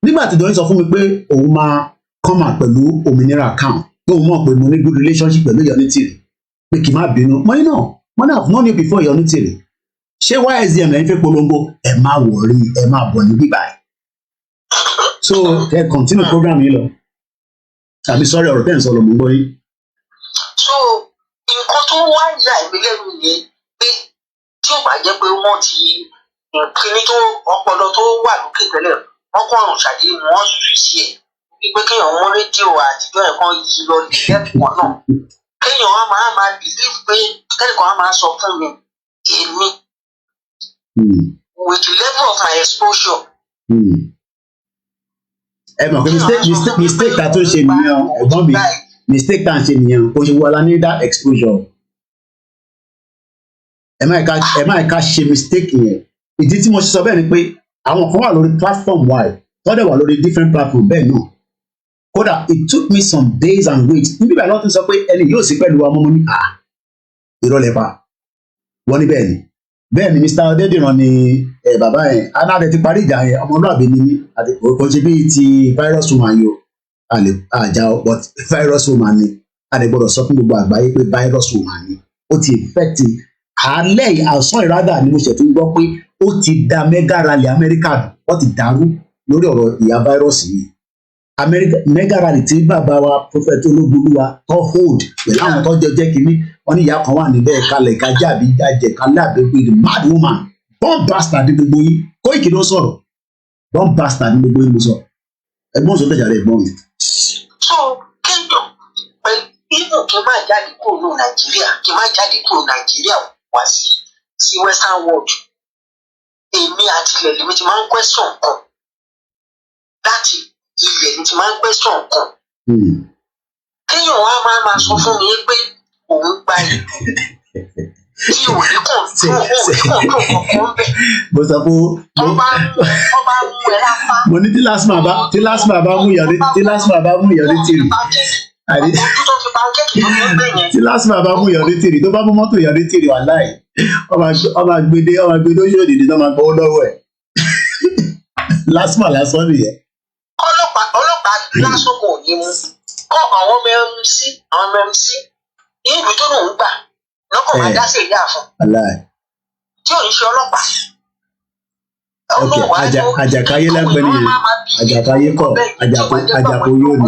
nígbà tí Doyin sọ fún mi pé òun máa come out pẹ̀lú òmìnira account pé òun mọ̀ pé mo ní good relationship pẹ̀lú Unity pé kì í má bínú mo ní náà mo ní I've known you before Unity ṣé YSDM lẹ́yìn fẹ́ polongo ẹ má wọrí ẹ má bọ̀ ní bíbá ẹ̀ so ẹ continue program yìí lọ àbí sọ́rí ọ̀rọ̀ tẹ́ ń sọ lọ mọ́ gbọ́ yín. so nǹkan tó wá yà mí lẹ́nu yẹn pé tí ò bá jẹ́ pé wọ́n ti kíní tó ọpọlọ tó wà lókè tẹ́lẹ̀ wọ́n kọ́ ọ̀run ṣàdé wọ́n sùn sí ẹ̀ wípé kéèyàn mú rédíò àtijọ́ ẹ̀ kan yí lọ lẹ́kọ̀ọ́ náà kéèyàn á máa believe pé kẹ́nìkan á máa sọ fún mi èmi with the level of my exposure. Ẹ mọ̀ pé mistake ta tó ṣe nìyẹn ẹ̀gbọ́n mi mistake ta ń ṣe nìyẹn o ṣe wọlá ní that exposure ẹ má ká ṣe mistake yẹn ìdí tí mo ṣe sọ bẹ́ẹ̀ ni pé àwọn kan wà lórí platform wide tọ́dẹ̀ wà lórí different platform bẹ́ẹ̀ náà kódà it took me some days and weeks níbi ìgbà lọ́tún sọ pé ẹni yóò sí pẹ̀lú ọmọ mi ní ìrọ̀lẹ́ pa wọ́n ní bẹ́ẹ̀ ni Mr. Adédìran ni bàbá yẹn anáde ti parí ìjà yẹn ọmọlúwàbí ni mí àti kò ṣe bíi ti virus woman yìí o àjà but virus woman ni a lè gbọ́dọ̀ sọ fún gbogbo àgbáyé pé virus woman ni ó ti infect alẹ́ àsán ìrádà ni mo ṣe tún gbọ́ pé ó ti da mega rally Amẹ́ríkà wọ́n ti dàrú lórí ọ̀rọ̀ ìyá virus yìí mega rally tí bàbá wa prophet olóògbólúwa tó hold pẹ̀lú àwọn tó jẹ́ kínní wọ́n ní ìyá kan wà níbẹ̀ kalẹ̀ kájà àbí jàjẹ̀ kalẹ̀ àbẹ̀gbẹ̀ the mad woman born bastard ní gbogbo yìí Koiki ló sọ̀rọ̀ born bastard ní gbogbo yìí ló sọ̀rọ̀ ẹ̀gbọ́n sọ tẹ̀jà rẹ̀ ẹ̀gbọ́n mi. so kéèyàn pé even kí n má jáde kúrò ní Nàìjíríà kí n má jáde kúrò Nàìjíríà wá sí western world èmi àti ilẹ̀ lèmi ti máa ń question kan láti ilẹ̀ ni ti máa ń question kan kéèyàn wá máa sọ fún mi pé òun gba ìlú tí ò ní kàn tó kankan bẹ̀. mo sọ fún ọba mú ẹ lápá. mo ní tí lásìmọ̀ bá mú ìyọrí tìrì tí lásìmọ̀ bá mú ìyọrí tìrì tó bá mú mọ́tò ìyọrí tìrì wà láì ọba gbede oṣù òdìdí náà máa gbowó lọ́wọ́ ẹ̀ lásìmọ̀ lásán nìyẹn. ọlọ́pàá lásán kò ní mú kọ́ àwọn ọmọ MC ìlú tó lòún gbà lọ́kàn máa dá sí ìyá fún tí ò ní ṣe ọlọ́pàá. àjàkáyé lágbẹ́ nìyẹn àjàkáyé kọ̀ àjàkó yóò ní.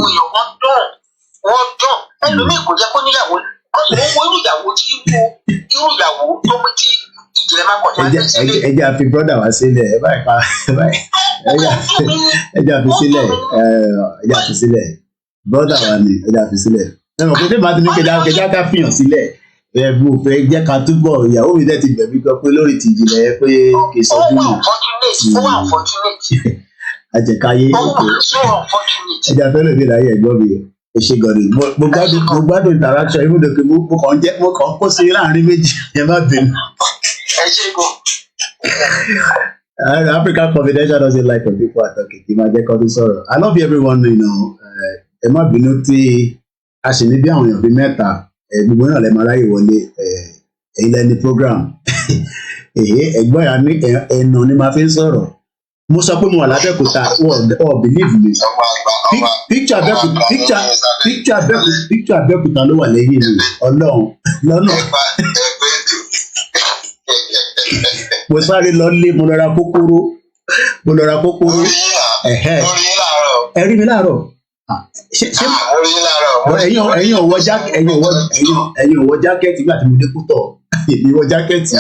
wọ́n dán ẹlòmíì kò jẹ́ kó níyàwó ọ̀sùn owó irú ìyàwó tí irú ìyàwó tó mú tí ìjìnlẹ̀ máa kọ̀ tó máa tẹ̀ sílẹ̀. ẹjẹ́ àfi brọ́dà wá sílẹ̀ ẹ báyìí pa ẹjẹ́ àfi sílẹ̀ brọ́dà wá ní ẹjẹ́ àfi sílẹ̀ ẹ̀rọ pé tèmi àti ní kẹjá ká fìyàn sílẹ̀ ẹ̀bù fẹ́ jẹ́ ká túbọ̀ ìyàwó mi dẹ̀ ti gbẹ̀mí gan pé lórí ti ìjìnlẹ̀ pé kì í sọdún yìí. àjẹkáyé ẹjẹ́ àfẹ́lẹ̀ ní ìdáyé ẹ̀gbọ́n mi ẹ ṣe gọ̀dì mo gbádùn interaction even though mo kàn kó sí láàrin méjì ẹ má bínú. ẹ ṣe gan. African Confidential doesn't like when people are talking kì í máa jẹ́ kó tó sọ̀rọ̀ I love you everyone ẹ má bínú tí a sì ní bí àwọn èèyàn bíi mẹ́ta gbogbo náà lè máa ráyè wọlé ẹ̀yin lẹ́ni program ẹ̀gbọ́n yà ní ẹ̀nà ni máa fi ń sọ̀rọ̀ mo sọ pé mo wà lábẹ́òkúta believe me picture Abẹ́òkúta ló wà lẹ́yìn mi Ọlọ́run lọ́nà mo sáré lọ lé mo lọ ra kókóró ẹ rí mi láàárọ̀ ẹ̀yin ọwọ́ jákẹ́ẹ̀tì nígbà tí mo dé Kútọ̀ ìwọ jákẹ́ẹ̀tì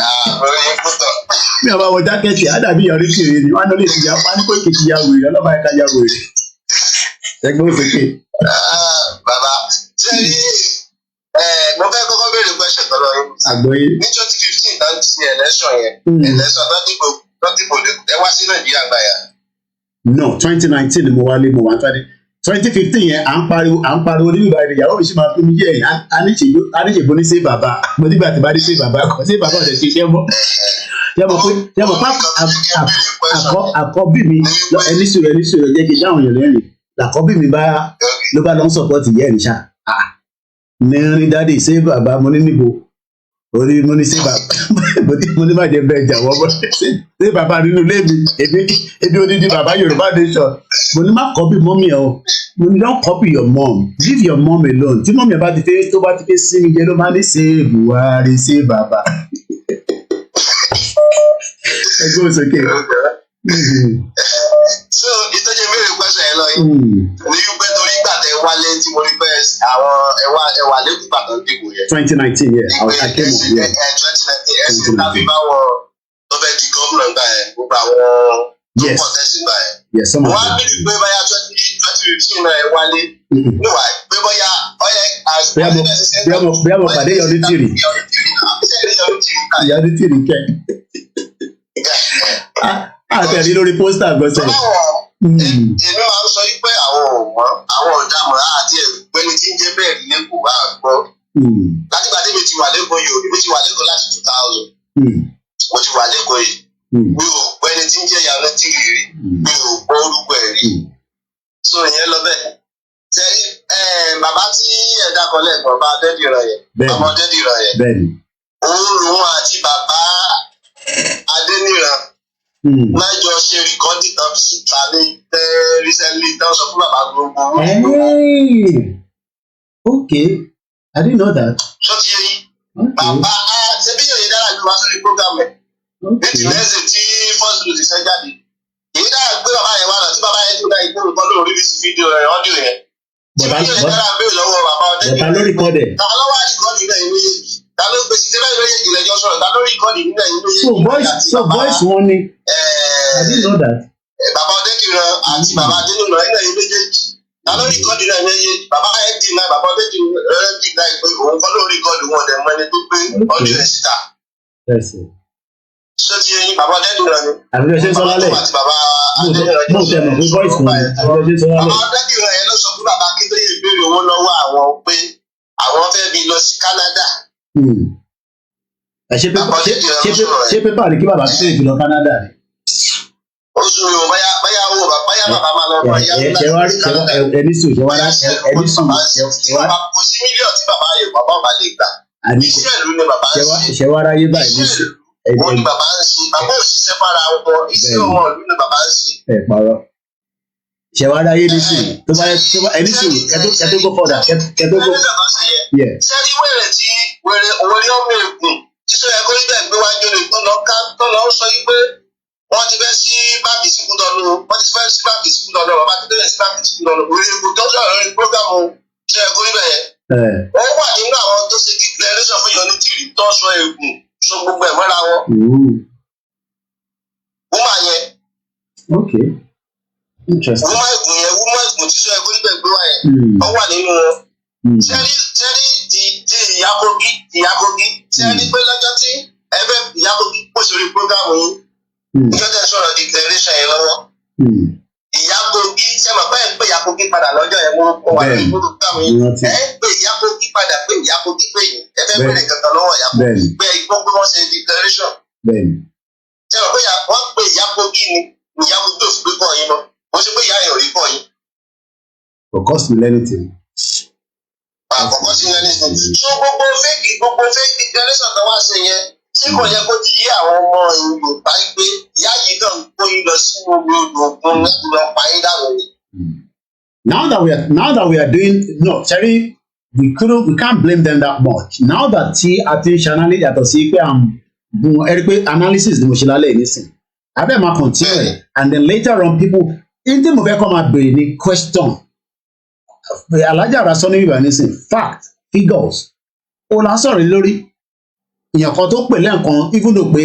mi ò bá wọ jákẹ́ẹ̀tì àdàbí ìyọrí kiri ni wọn lè ti ya pánikó kìkì ya wèrè ọlọ́ba ẹ̀ka ya wèrè ẹgbẹ́ òsèké. bàbá ṣe rí mo fẹ́ kọ́kọ́ béèrè question tọ́lọ́ yín. àgbọ̀yé. ní 2015 náà ti ṣe election yẹn election tó dìbò ẹ wá sí Nàìjíríà gbàyà. no 2019 ni mo wálé mo wá 2015 yẹn à ń pariwo ní ìgbà ìyàwó mi sì máa fún mi yẹ aníṣègbè ní sí bàbá mo nígbà tí bá dé sí bàbá kan sí bàbá ọ̀dẹ̀ ti ṣẹ́ mọ́ yàmọ̀ pé àkọ́bí mi ẹni sọ̀rọ̀ jẹ́ kí dáhùn yẹn lẹ́rìn làkọ́bí mi ló bá lọ ń sọ̀pọ̀tì yẹ́ ẹ̀ níṣà mẹ́rin dáadé sí bàbá mo ní níbo orí mo ní sí bàbá mo ní má jẹ bẹ́ẹ̀ jà wọ́n bọ́ sí bàbá nínú ilé mi ebi odidi bàbá Yorùbá nation mo ní má copy mọ́mí ẹ̀ o mo ní don't copy your mom leave your mom alone tí mọ́mí ẹ̀ bá ti fẹ́ tó bá ti fẹ́ sí mi jẹ́ ló máa ní sí Buhari sí bàbá ẹgbẹ́ òsèké. so ìtọ́jú ìbéèrè pẹ́sẹ̀ ẹ lọ yín ní wípé torí ìgbà tẹ wálé tí mo rí pé àwọn ẹwà lẹ́kùn bàtàn dìbò yẹn. 2019 yẹ I came up here. 2019 ẹsìn tàbí báwọn tó fẹ́ di gómìnà gbà yẹn gbogbo àwọn tó pọ̀ tẹ̀sí gbà yẹn. wọ́n á bìrì pé báyà 2015 náà ẹ wálé níwà pé bóyá ọyẹ bí a mọ̀ pàdé yọrí tìrì yọrí tìrì kẹ́ àtẹ̀rí lórí pósítà gbọ́sẹ̀. èmi máa ń sọ pé àwọn ọ̀dàmọ̀ àti ẹ̀gbẹ́ni tí ń jẹ́ bẹ́ẹ̀ lẹ́kọ̀ọ́ bá gbọ́. látìgbà tí mi ti wà lẹ́kọ̀ọ́ yìí mi ti wà lẹ́kọ̀ọ́ láti 2000 mo ti wà lẹ́kọ̀ọ́ yìí mi ò gbẹ́ni tí ń jẹ́ yàrá tí rí bàbá Adédìran yẹn. Bàbá Adédìran yẹn. Bẹ́ẹ̀ni. Òun lòun àti bàbá Adéníran. Lájọ ṣe rìkọ́dì kan síta ní recently tán sọ fún bàbá gbogbo. Okay, I didn't know that. Ṣé ti yé yín? Bàbá ṣe bí yòòyè dára ju wá sórí program ẹ̀. Ètì lẹ́sẹ̀ tí first blue ti fẹ́ jáde. Èyí dára gbé bàbá yẹn wá lọ tí bàbá yẹn tó dá igbó nǹkan lórí rí sí fídíò rẹ̀ ọ́dún yẹn. Ṣé bí yòòyè dára béèrè lọ́wọ́ bàbá Ọdẹ́bí? Ta ló rìkọ́dẹ̀? Ta ló wá rìkọ́dì náà ìlú yẹn? Ta ló gbèsè tí bẹ́ẹ̀ ló yẹ jìnlẹ̀ jọ sọ̀rọ̀? Ta ló rìkọ́dì nílẹ̀ ìlú yẹn? So voice wọn ni. I didn't know that. Bàbá Ọdẹ́kìran àti bàbá Adéníran nílẹ̀ ìlú méjèèjì. Ta ló rìkọ́dì náà méjèèjì? Bàbá FD náà bàbá Ọdẹ́kìran dìgbà ìpè òun kọ́ ló rìkọ́dì wọn dẹ̀ mọ ẹni tó gbé ọdún ẹ̀ síta. Ṣé ti yẹn bàbá Ọdẹ́kìran ni? Àbúrò ṣe ń sọ lálẹ́. Mo tẹ̀ mọ̀ pé voice wọn ni. Àbúrò ṣe ń sọ lálẹ́. Bàbá Ọdẹ́kìran yẹn ló sọ fún bàbá Akíntóyè ìbéèrè owó lọ́wọ́ àwọn pé àwọn fẹ́ bí lọ sí Canada. Ṣé pépà ni kí bàbá tó èdè lọ Canada ni? Oṣù yóò báyà owó báyà bàbá máa lọ bá yá Canada. Ẹni sùn ṣe wá rá ẹni sùn. Kò sí mílíọ̀nù tí bàbá yẹn bàbá ọba lè gbà. Iṣẹ́ ìlú ni bàbá ń ṣe. Ṣé wá ráyé báyìí ní sùn? Wọ́n ní bàbá ń ṣe. Bàbá òṣìṣẹ́ fara wọn. Iṣẹ́ ọmọ ìlú ni bàbá ń ṣe. Ẹ parọ́. Ṣé wá ráyé ní sùn? Tó bá ẹni sùn kẹ́tó go further kẹ́tó go. Sẹ́rí wẹ̀rẹ̀ tí wẹ̀rẹ̀ ọmọ ègùn títí ẹ̀ kó níbẹ̀ gbé wájú ni tó lọ sọ yí pé wọ́n ti fẹ́ sí báàgì síkú lọ́nu bàbá ti bẹ̀rẹ̀ sí báàgì síkú lọ́nu orí egbò tó sọ̀rọ̀ lórí prógámù tí ẹ̀ kó níbẹ̀ yẹn. Wọ́n wà nínú àwọn tó ṣe declaration fún Onitiri tó sọ ègùn sọ gbogbo ẹ̀ mọ́ra wọn. Wúmà yẹn. Okay. Interesting. Wúmà ègùn tí sọ ẹ̀ kó níbẹ̀ gbé wá yẹn. Wọ́n wà nínú wọn. Sẹ́rí ti ìyá Kogi sẹ́rí pé lọ́jọ́ tí ẹgbẹ́ ìyá Kogi pò sórí prógámù yìí ìjọ tẹ̀ sọ̀rọ̀ declaration yẹn lọ́wọ́. Ìyá Kogi sẹ́mọ̀ pé ẹ̀ ń pè ìyá Kogi padà lọ́jọ́ yẹn mo wà ní prógámù yìí. Ẹ̀ ń pè ìyá Kogi padà pé ìyá Kogi pé yìí ẹ fẹ́ bẹ̀rẹ̀ kankan lọ́wọ́ ìyá Kogi pé ìgbọ́ pé wọ́n ṣe declaration. Sẹ́mọ̀ pé wọ́n pè ìyá Kogi ni ìyá Kogi ò fi gbé kọ́ yín mọ́. Mo ṣe pé ìyá yẹn ò rí kọ́ yín. For cost me anything. Àkọ́kọ́ sí ẹni sìn. So gbogbo fake declaration tó wá sí yẹn tí kò yẹ kó ti yé àwọn ọmọ Yorùbá gbé ìyá yìí náà kó yín lọ sí omi odò òkun láti lọ pa yín dànù ni. Now that we are doing Terry, we can't blame them that much. Now that a ti ń ṣe analysis yàtọ̀ sí pé ẹ̀rí pé analysis ni mo ṣe lálẹ́ nísìn. Abẹ́ máa continue and then later on people ní tí mo fẹ́ kọ́ máa béèrè ní question. Alájà ara sọ ní bíbá nísìn fact figures ó là ń sọ̀rọ̀ lórí èèyàn kan tó pè lẹ́ǹkan even though pé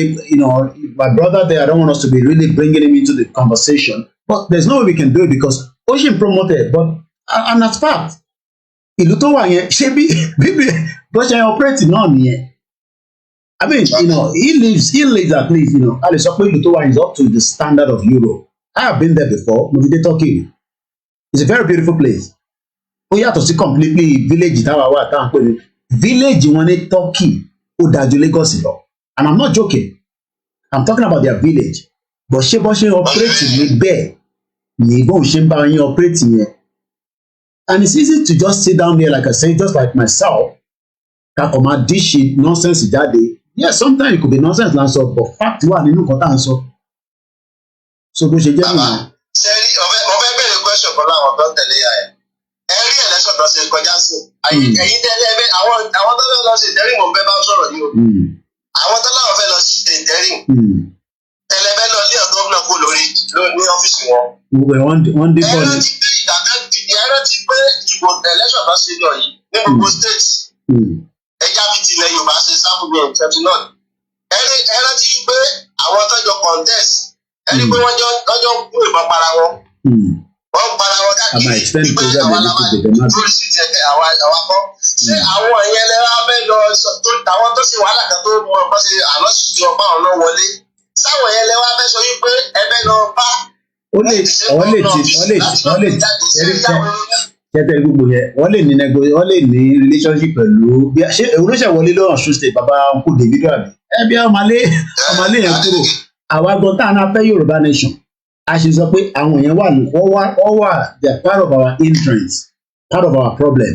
my brother there I don't want us to be really bringing him into the conversation but there's no way we can do it because ó ṣì ń promote it but and as fact ìlú tó wà yẹn ṣé bí bó ṣe operate náà nìyẹn I mean he lives at least a lè sọ pé ìlú tó wà is up to the standard of Europe. I have been there before mo ti dé Turkey. It's a very beautiful place. Ó yàtọ̀ sí completely village táwa wà táwọn pè ní village wọn ní Turkey ó dájú Lagos lọ and I'm not joking I'm talking about their village but ṣé bọ́ ṣe operate ní bẹ́ẹ̀ ní bóun ṣe ń bá yín operate yẹn and it's easy to just sit down there like I say just like myself kakọ̀ máa dish nonsense jáde yes sometimes it could be nonsense la ń sọ but fact wà nínú nǹkan tá à ń sọ so bó ṣe jẹ́ nìyẹn. Ṣé ọbẹ̀ bẹ̀rẹ̀ question kan láwọn tó ń tẹ̀lé yà ẹ̀ ẹ̀rí election tó ṣe kọjá sí ẹ̀yin tẹ́lẹ̀ ẹ̀bẹ̀ àwọn tó fẹ́ lọ sí ìtẹ́rìn mọ̀ bẹ́ẹ̀ bá sọ̀rọ̀ yìí o àwọn tó láwọn fẹ́ lọ sí ìtẹ́rìn tẹ́lẹ̀ bẹ́ẹ̀ lọ lé ọ̀gá ọ̀gbọ̀n kó lórí ní ọ́fíìsì wọn. wọ́n dé bọ́ọ̀lù. ẹ̀rọ ti pé ìbò election tó ṣe lọ yìí ní gbogbo state ẹja bíi tilẹ̀ Yorùbá ṣe sábùgbé ìtẹ́tù náà ẹ̀rọ ti pé àwọn tọ́jọ contest ẹni pé wọ́n jọ kú ìbọn para wọn wọ́n para wọn káàkiri pé àwọn aláwọ̀ sí ti ẹ̀kẹ́ àwọn akọ́ ṣé àwọn ìyẹn lẹ́wọ́ abẹ́ lọ àwọn tó ṣe wàhálà kan tó mọ ọkọ ṣe àlọ́ sí ti ọgbà ọ̀nà wọlé sáwọn ìyẹn lẹ́wọ́ abẹ́ sọ wípé ẹbẹ́ lọ bá tẹ́tẹ́ gbogbo yẹn wọ́n lè ní relationship pẹ̀lú ṣé olóṣèlú wọlé lọ́rùn Ọ̀ṣun state bàbá uncle David rabi ẹbí ọmọlé yẹn kúrò àwa gan tá a náà fẹ́ Yorùbá nation a ṣe sọ pé àwọn èèyàn wọ́n wà they are part of our interest part of our problem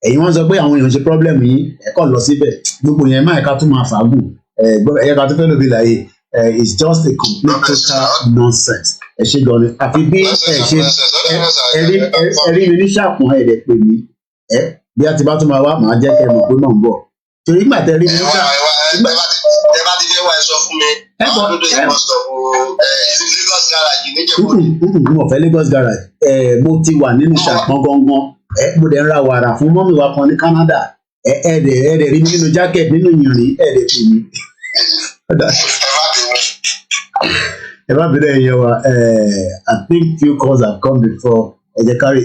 ẹ̀yin wọ́n sọ pé àwọn èèyàn ṣe problem yìí ẹ̀kọ́ lọ síbẹ̀ gbogbo yẹn má ẹ̀ka tún máa fàágùn ẹ̀ka tó fẹ́ lóbi láàyè it's just a complete total nonsense ẹ ṣe gan ni àfi bí ẹ ṣe ẹrí mi ní ṣàpọ̀n ẹ̀rẹ̀ pè mí bí a ti bá tún máa wá màá jẹ́ kẹ́ mọ̀ pé mò ń bọ̀ torí nígbà tẹ́ rí mi nígbà. ẹ bá ti dé wá ẹ sọ fún mi lódò yìí mọ̀ sọ fún Lagos garage níjẹ̀bú. mo fẹ́ Lagos garage mo ti wà nínú ṣàpọ̀n gangan mo dẹ̀ ń ra wàrà fún mọ́mì wa kan ní Canada ẹ̀ẹ́dẹ̀ rí mi nínú jacket nínú ìyìnrín ẹ̀ẹ́dẹ̀ pè mí. ẹ má bẹ̀rẹ̀ ẹ̀yẹ wa I think few calls have come before ẹ jẹ́ kárí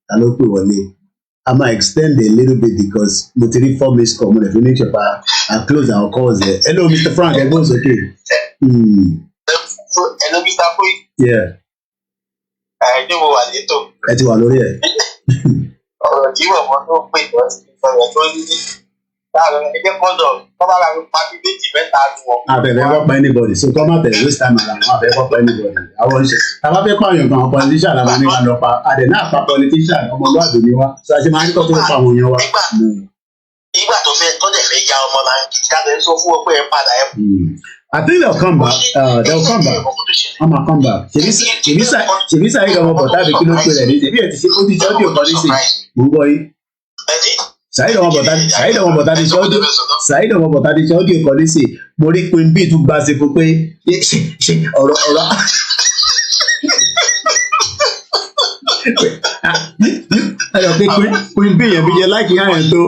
ta ló pè wọlé I might extend a little bit because mo ti rí 4 missed call mo lè fi ní ìṣẹ̀pá I close our calls there. Hello Mr. Frank ẹgbẹ́ òsókè. Hello Mr. Koyi. Ṣé mo wà létò? Ẹ ti wà lórí ẹ̀. Ọ̀rọ̀ tí wọ́n tó pè lọ sí ọ̀rọ̀ tó ní láàrin ẹgbẹ́ kọ́ńdọ̀ tó bá ra pàtí méjì mẹ́ta ju wọn. Àbẹ̀bẹ̀ kọ́ pa anybody so kọ́ má bẹ̀rẹ̀ waste time around àbẹ̀bẹ̀ kọ́ pa anybody. Àwọn ṣe tàbá fẹ́ pààyàn kan politician la máa ní ká lọ pa àdẹ̀ náà pa politician ọmọlúwàbí ni wá so a ṣe máa ń kọ́ tó pa àwọn èèyàn wa. Ìgbà tó fẹ́ tó dẹ̀ fẹ́ ya ọmọ náà kìtì ká lè sọ fún ọ pé ẹ padà ẹ. I think they'll come back. They'll come back. I'm gonna come back. Ṣèbí sáyé ọmọ bọ̀tá àbí kí ló pè rẹ̀ ní ṣèbí ẹ̀ ti ṣe ó ti ṣe ọ́díò kan ní sí mò ń gbọ́ yín. Sáyé ọmọ bọ̀tá ti ṣe ọ́díò kan ní sí mo rí Queen B tún gbà sí fún pé ṣe ọ̀rọ̀ ayọ̀ pé Queen B yẹn bí yẹ láìkí yẹn tó.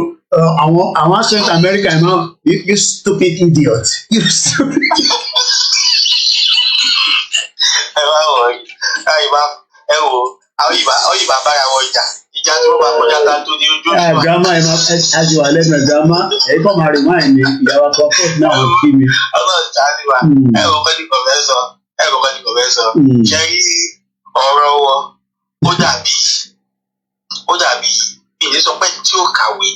Àwọn accent America náà you stupid idiot you stupid. Ẹ wá wọ̀ ẹ wò àwọn ìbá bára wọn ìjà tí wọ́n bá kọjá ta tó ní ojú òṣùwà. Grandma ẹ máa ṣáájú wa lẹ́nu ẹ̀ grandma ẹ̀yin kọ́ máa remind mi ìyàwó comfort náà wọ́n kí mi. Ọlọ́run ṣáájú wa ẹ wò kọ́ni kọ̀ọ̀fẹ́ sọ ṣe rí ọ̀rọ̀ wọn ó dàbí ìyẹn sọ pé tí ó kàwé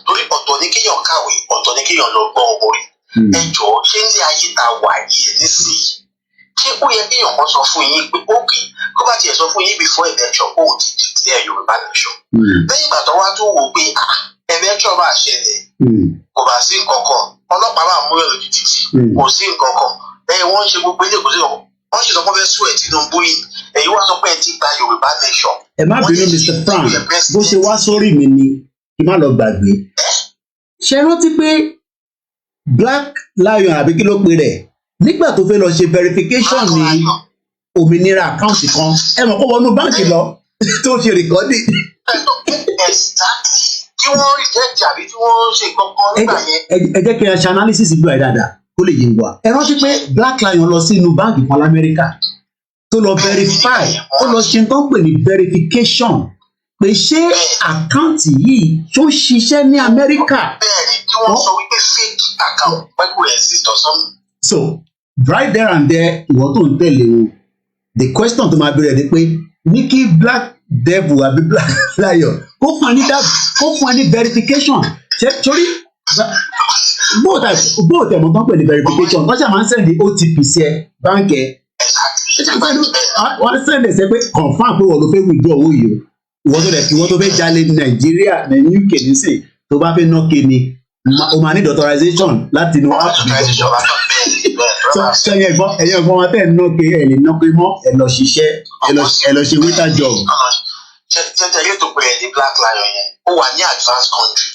torí ọ̀tọ̀ ní kéèyàn kàwé ọ̀tọ̀ ní kéèyàn lọ gbọ́n orí ẹ jọ̀ọ́ ṣé ní ayé ta wà yìí nísìnyí ṣé ó yẹ kéèyàn kan sọ fún yín pé ókè kó bá tiẹ̀ sọ fún yín before election kó o ti declare Yorùbá nation lẹ́yìn ìgbà tó wá tó wò pé election máa ṣẹlẹ̀ kò bá sí nǹkan kan ọlọ́pàá máa mú ẹ̀rọ títì kò sí nǹkan kan wọ́n ń ṣe gbogbo ilé kò sí ọ̀hún wọ́n ṣe sọ pé fẹ́ sún ẹ̀ Tinubu yìí ẹ̀yin wá sọ pé ẹ ti gba Yorùbá nation. Ẹ má bínú Mr. Frank bó ṣe wá sórí mi ni kí má lọ gbàgbé ṣe rántí pé Black Lion àbí kí ló pe rẹ̀ nígbà tó fẹ́ lọ ṣe verification ní òmìnira àkáǹtì kan ẹ mọ̀ kó wọnú báǹkì lọ tó ṣe rìkọ́dì. Kí wọ́n reject àbí tí wọ́n ṣe kankan nígbà yẹn. Ẹ jẹ́ kí a ṣe analysis ìlú ẹ̀ dáadáa kó lè yé wa. Ẹ rántí pé Black Lion lọ sí inú báǹkì kan l'Amẹ́ríkà tó lọ verify ó lọ ṣe nǹkan pè ní verification pé ṣé àkáǹtì yìí tó ṣiṣẹ́ ní Amẹ́ríkà. Bẹ́ẹ̀ni tí wọ́n sọ wípé fake account pẹ̀lú exist or something. So right there and there ìwọ tó ń tẹ̀lé wọn the question tó máa bẹ̀rẹ̀ ni pé ní kí Black Devil àbí Black Lion kó fún ẹ ní verification torí bóòtù ẹ̀mọ́ tán pè ní verification wọ́n ṣe máa ń sẹ́ndì OTP sí ẹ báńkì ẹ wọ́n sẹ́ndì sí ẹ pé confam pé wọ́n ló fẹ́ withdraw owó yìí ìwọ́n tó fẹ́ jalè ní Nàìjíríà ní UK nísìn tó bá fẹ́ nọ́ọ̀kì ni o máa need authorization láti inú app so ẹ̀yin ẹ̀gbọ́n wa tẹ̀ ń nọ́ọ̀kì ẹ̀ lè nọ́ọ̀kì mọ́ ẹ̀ lọ ṣiṣẹ́ ẹ̀ lọ ṣe waiter job. Tẹ́tẹ́ yóò tó pé ẹ̀ ní Black Lion yẹn ó wà ní advanced country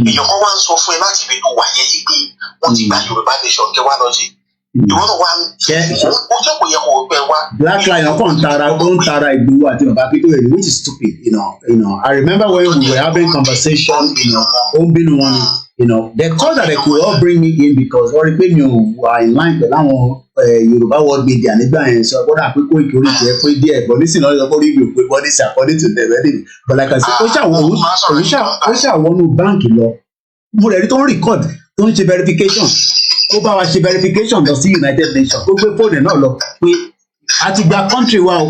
èèyàn kan wá ń sọ fún ẹ láti ibi tó wà yẹn yí pé wọ́n ti gba Yorùbá nation kẹ́ wá lọ sí ìwọ náà wá ó jẹ́ kò yẹ kó o pẹ́ wá. Black Lion kàn ń tara Ìgbòho àti Bàbá Akíntóyè which is stupid I remember when we were having conversation ó ń bínú wọn ni they thought that they could all bring me in because wọ́n rí pé mi ò wà in line pẹ̀lú àwọn Yorùbá world media nígbà yẹn sọ gbọ́dọ̀ àpékò ìkórè jẹ́ pé díẹ̀ but nísìnyí lọ́dọ̀ kó rí mi ò pé body say according to them anyway but like I say ó ṣàwọnú báǹkì lọ mo rẹ̀ rí tó ń record tó ń ṣe verification ó bá wa ṣe verification lọ sí United Nations tó gbé fóònù náà lọ pé a ti gba country wa o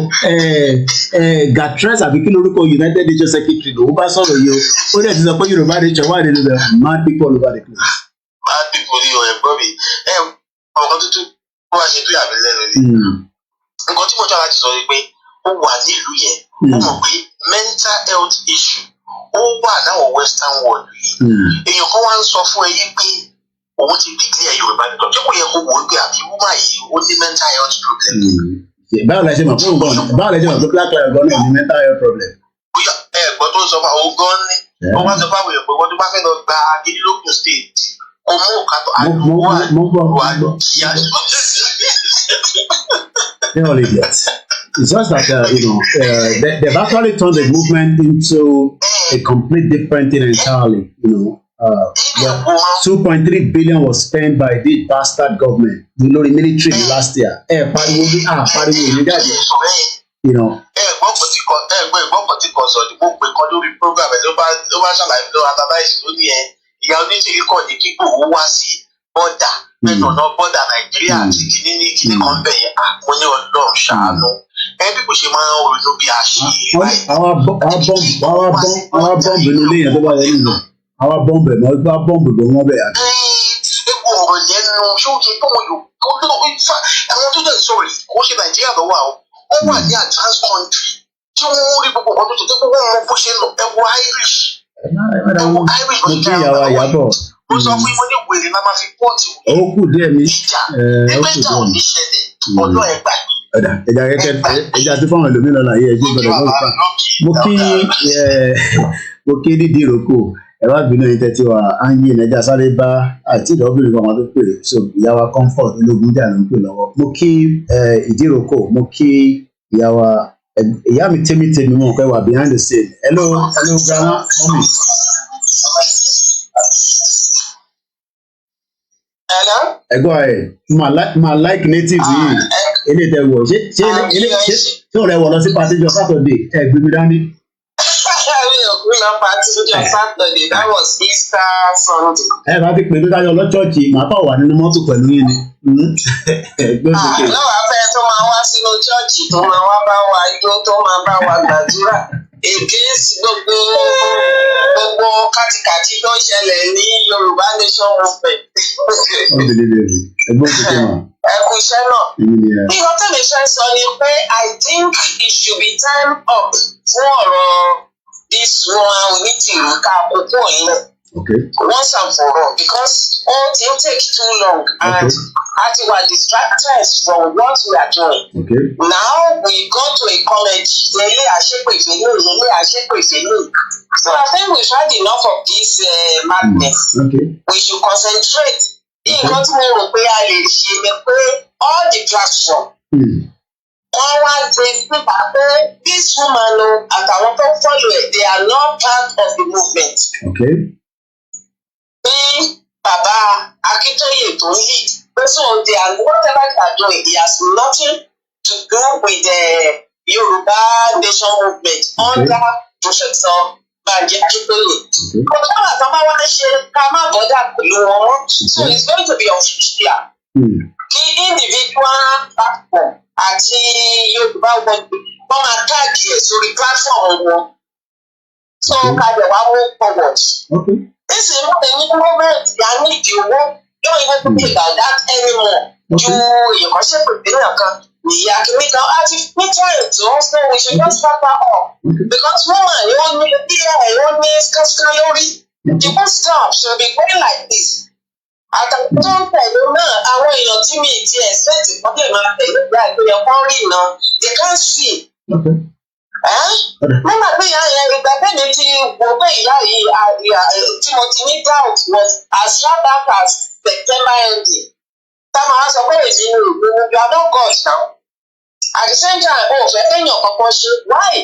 Gatres àbí kí lórúkọ United Nations secretary lòun bá sọ̀rọ̀ yìí o ó dẹ̀ ti sọ pé Yorùbá nation wà nínú rẹ̀ mad people all over the place. Mad people ní ọ̀rẹ́ gbọ́ mi ọ̀kan tuntun ó wá ṣe tó yàgbé lẹ́nu rí nǹkan tí mo jọ́ láti sọ ni pé ó wà nílùú yẹn ó mọ̀ pé mental health issue ó wà láwọn western world yìí èèyàn kan wá ń sọ fún ẹ yí pé òun ti declare Yorùbá nìkan tí kò yẹ kó wò ó pé àbí wúmà yìí ó ní mental health problem. báwo la ṣe mọ̀ pé báwo la ṣe mọ̀ pé black lives gan náà ní mental health problem. bóyá ẹ̀gbọ́n tó ń sọ fún àwọn gan ní wọ́n wá sọ fún àwọn èèyàn pé wọ́n tó bá fẹ́ lọ gba akíndínlógún state kò mú nǹkan tó àdúgbò àdúgbìyà. It's just that they've actually turned the movement into a complete different thing entirely. 2.3 billion was spent by the bastard government, the military last year. Ẹ̀gbọ́n kò tí kò sọ ní mo pè kan lórí program ẹ̀ ló bá ṣàlàyé lọ advice ló ní ẹ ìyá oníṣègùn kọ̀ ní kíkó owó wá sí bọ́dà mẹ́nu ọ̀nà bọ́dà Nàìjíríà àti kìíní kan bẹ̀ yẹn mo ní Ọlọ́run ṣàánú ẹ bí kò ṣe máa ń ronú bí a ṣe é. Àwa bọ́ǹbù inú ilé yẹn tó bá wọlé nù àwa bọ́ǹbù ẹ̀ mọ́ gbá bọ́ǹbù ló wọ́n bẹ̀ àbí. Epo ọ̀rọ̀ yẹn nu ṣé ó yẹ kí wọ́n yọ àwọn tó dẹ̀ sọ̀rọ̀ yìí kò ṣe Nàìjíríà lọ́wọ́ àwọn ó wà ní advanced country tí wọ́n rí gbogbo ọdún tó gbogbo wọn bó ṣe lọ ẹ̀wọ̀ Irish ló ń jẹ́ àwọn ọ̀wọ́ mo sọ fún ìwọ́n ní wèrè máa fi pọ́ọ̀tì ìjà ẹgbẹ́ ìjà ò ní ṣẹlẹ̀ ọ̀dọ́ ẹ̀gbà ẹja tó fáwọn ẹlòmíràn láyé ẹjẹ gbọ́dọ̀ lọ pa mo kí dídí ìrókò ẹ wá bínú ẹ̀yin tẹ́tí wa á ń yí ẹja sáré bá àti ìdọ́bìnrin kan wọn tó pè so ìyá wa comfort ológun jà ló ń pè lọ́wọ́ mo kí ìdí ìrókò mo kí ìyá wa ìyá mi tèmi mọ̀ pé wà behind the scene hello grandma mọ́mì. ẹ̀gbọ́n ẹ̀ máa like native yìí eléyìí tẹ wọ̀ ṣé ọ̀rẹ́ wọ̀ lọ sí pàtí jọ Saturday ẹ̀ gbé mi dání. That was Easter Sunday. Ẹ bá ti pè mí káyọ̀ lọ chọ́ọ̀chì màá bá wà nínú mọ́tò pẹ̀lú yín ni. Lọ́wọ́ afẹ́ tó máa wá sínú chọ́ọ̀chì tó máa wá bá wa ijó tó máa bá wa gbàdúrà. Against gbogbo kàtìkàtì tó ń ṣẹlẹ̀ ní Yorùbá Nation Movement. Ẹgbọ́n tuntun wa. Ẹ kú iṣẹ́ náà. Nǹkan tẹ̀lé fẹ́ sọ ni pé I think it should be time up fún ọ̀rọ̀ this woman Onitiro ká kókó yẹn. Once and for all because all things take too long and at we are distracted from what we are doing. Now we go to a college lele àṣepèfélè. So I think we've had enough of this madness. We should concentrate. Nǹkan tí mo rò pé a lè ṣe ni pé all the platform. Wọ́n wá gbé síta pé this woman àtàwọn tó follow it they are not part of the movement. Pé bàbá Akíntóyè tó ń lead pé so they are whatever they are doing it has nothing to do with the Yorùbá Nation Movement under Professor Banji Akíntóyè. Ọ̀gá àtàwọn wá ń ṣe ká má bọ́dà pẹ̀lú wọn so it's going to be official. Kí individual platform àti Yorùbá wọ́n máa káàdì ẹ̀ sórí platform wọn. So kájọ wá move forward. Nísìnyí wọ́n ní movement yà ní ìdí owó yóò yẹ kó pè about that anymore. Ju èèyàn kan ṣe pèpè náà kan nìyá kìíní kan àti meeting tó ń sọ we should just wrap that up. Because woman yóò ní díẹ̀ yóò ní skáská lórí. The whole staff should be going like this. Àtàkùn tó ń tẹ̀lé náà àwọn èèyàn tí mi ti expect kan lè máa tẹ̀lé ìgbà ìpínlẹ̀ kan rí iná they can't see. Nígbà pé ìyá yẹn ìgbà tẹ̀lé ti wò pé ìyá yìí tí mo ti ní doubt was as far back as September ending. Táwọn á sọ pé èyí ni òògùn you are not God now. At the same time o ò fẹ́ kéèyàn kankan ṣe why?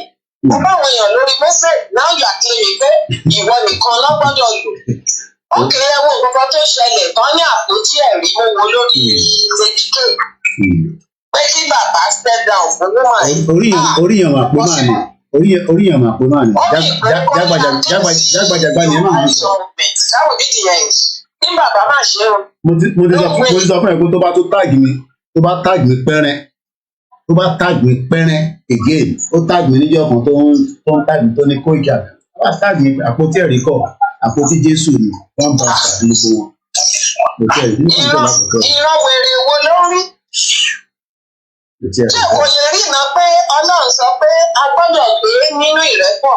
Ó bá àwọn èèyàn lórí message now you are claiming pé ìwọ nìkan lọ́gbọ́dọ̀ lò. Ókè ẹ̀wọ̀n kankan tó ṣẹlẹ̀ tán ní àpótí ẹ̀rí mo wo lórí TikTok. Pé kí bàbá step down fún woman yìí. Oríyàn àpò máa ní. Oríyàn àpò máa ní. Jágbàjàgbà ni ẹ máa ń sọ. That would be the end. Kí bàbá máa ṣe o. Mo ti sọ fún ẹ pé tó bá tag mi pẹ́rẹ́ again ó tag mi níjọ́ kan tó ń tag mi tó ní Koiki Àgbà. Ó bá tag mi àpótí ẹ̀rí kọ̀ àpótí Jésù ni wọ́n bá ṣàdúgbò wọn. Irọ́ wèrè wo ló rí? Ṣé kò yẹ rí iná pé Ọlọ́run sọ pé a gbọ́dọ̀ gbé nínú ìrẹ́pọ̀?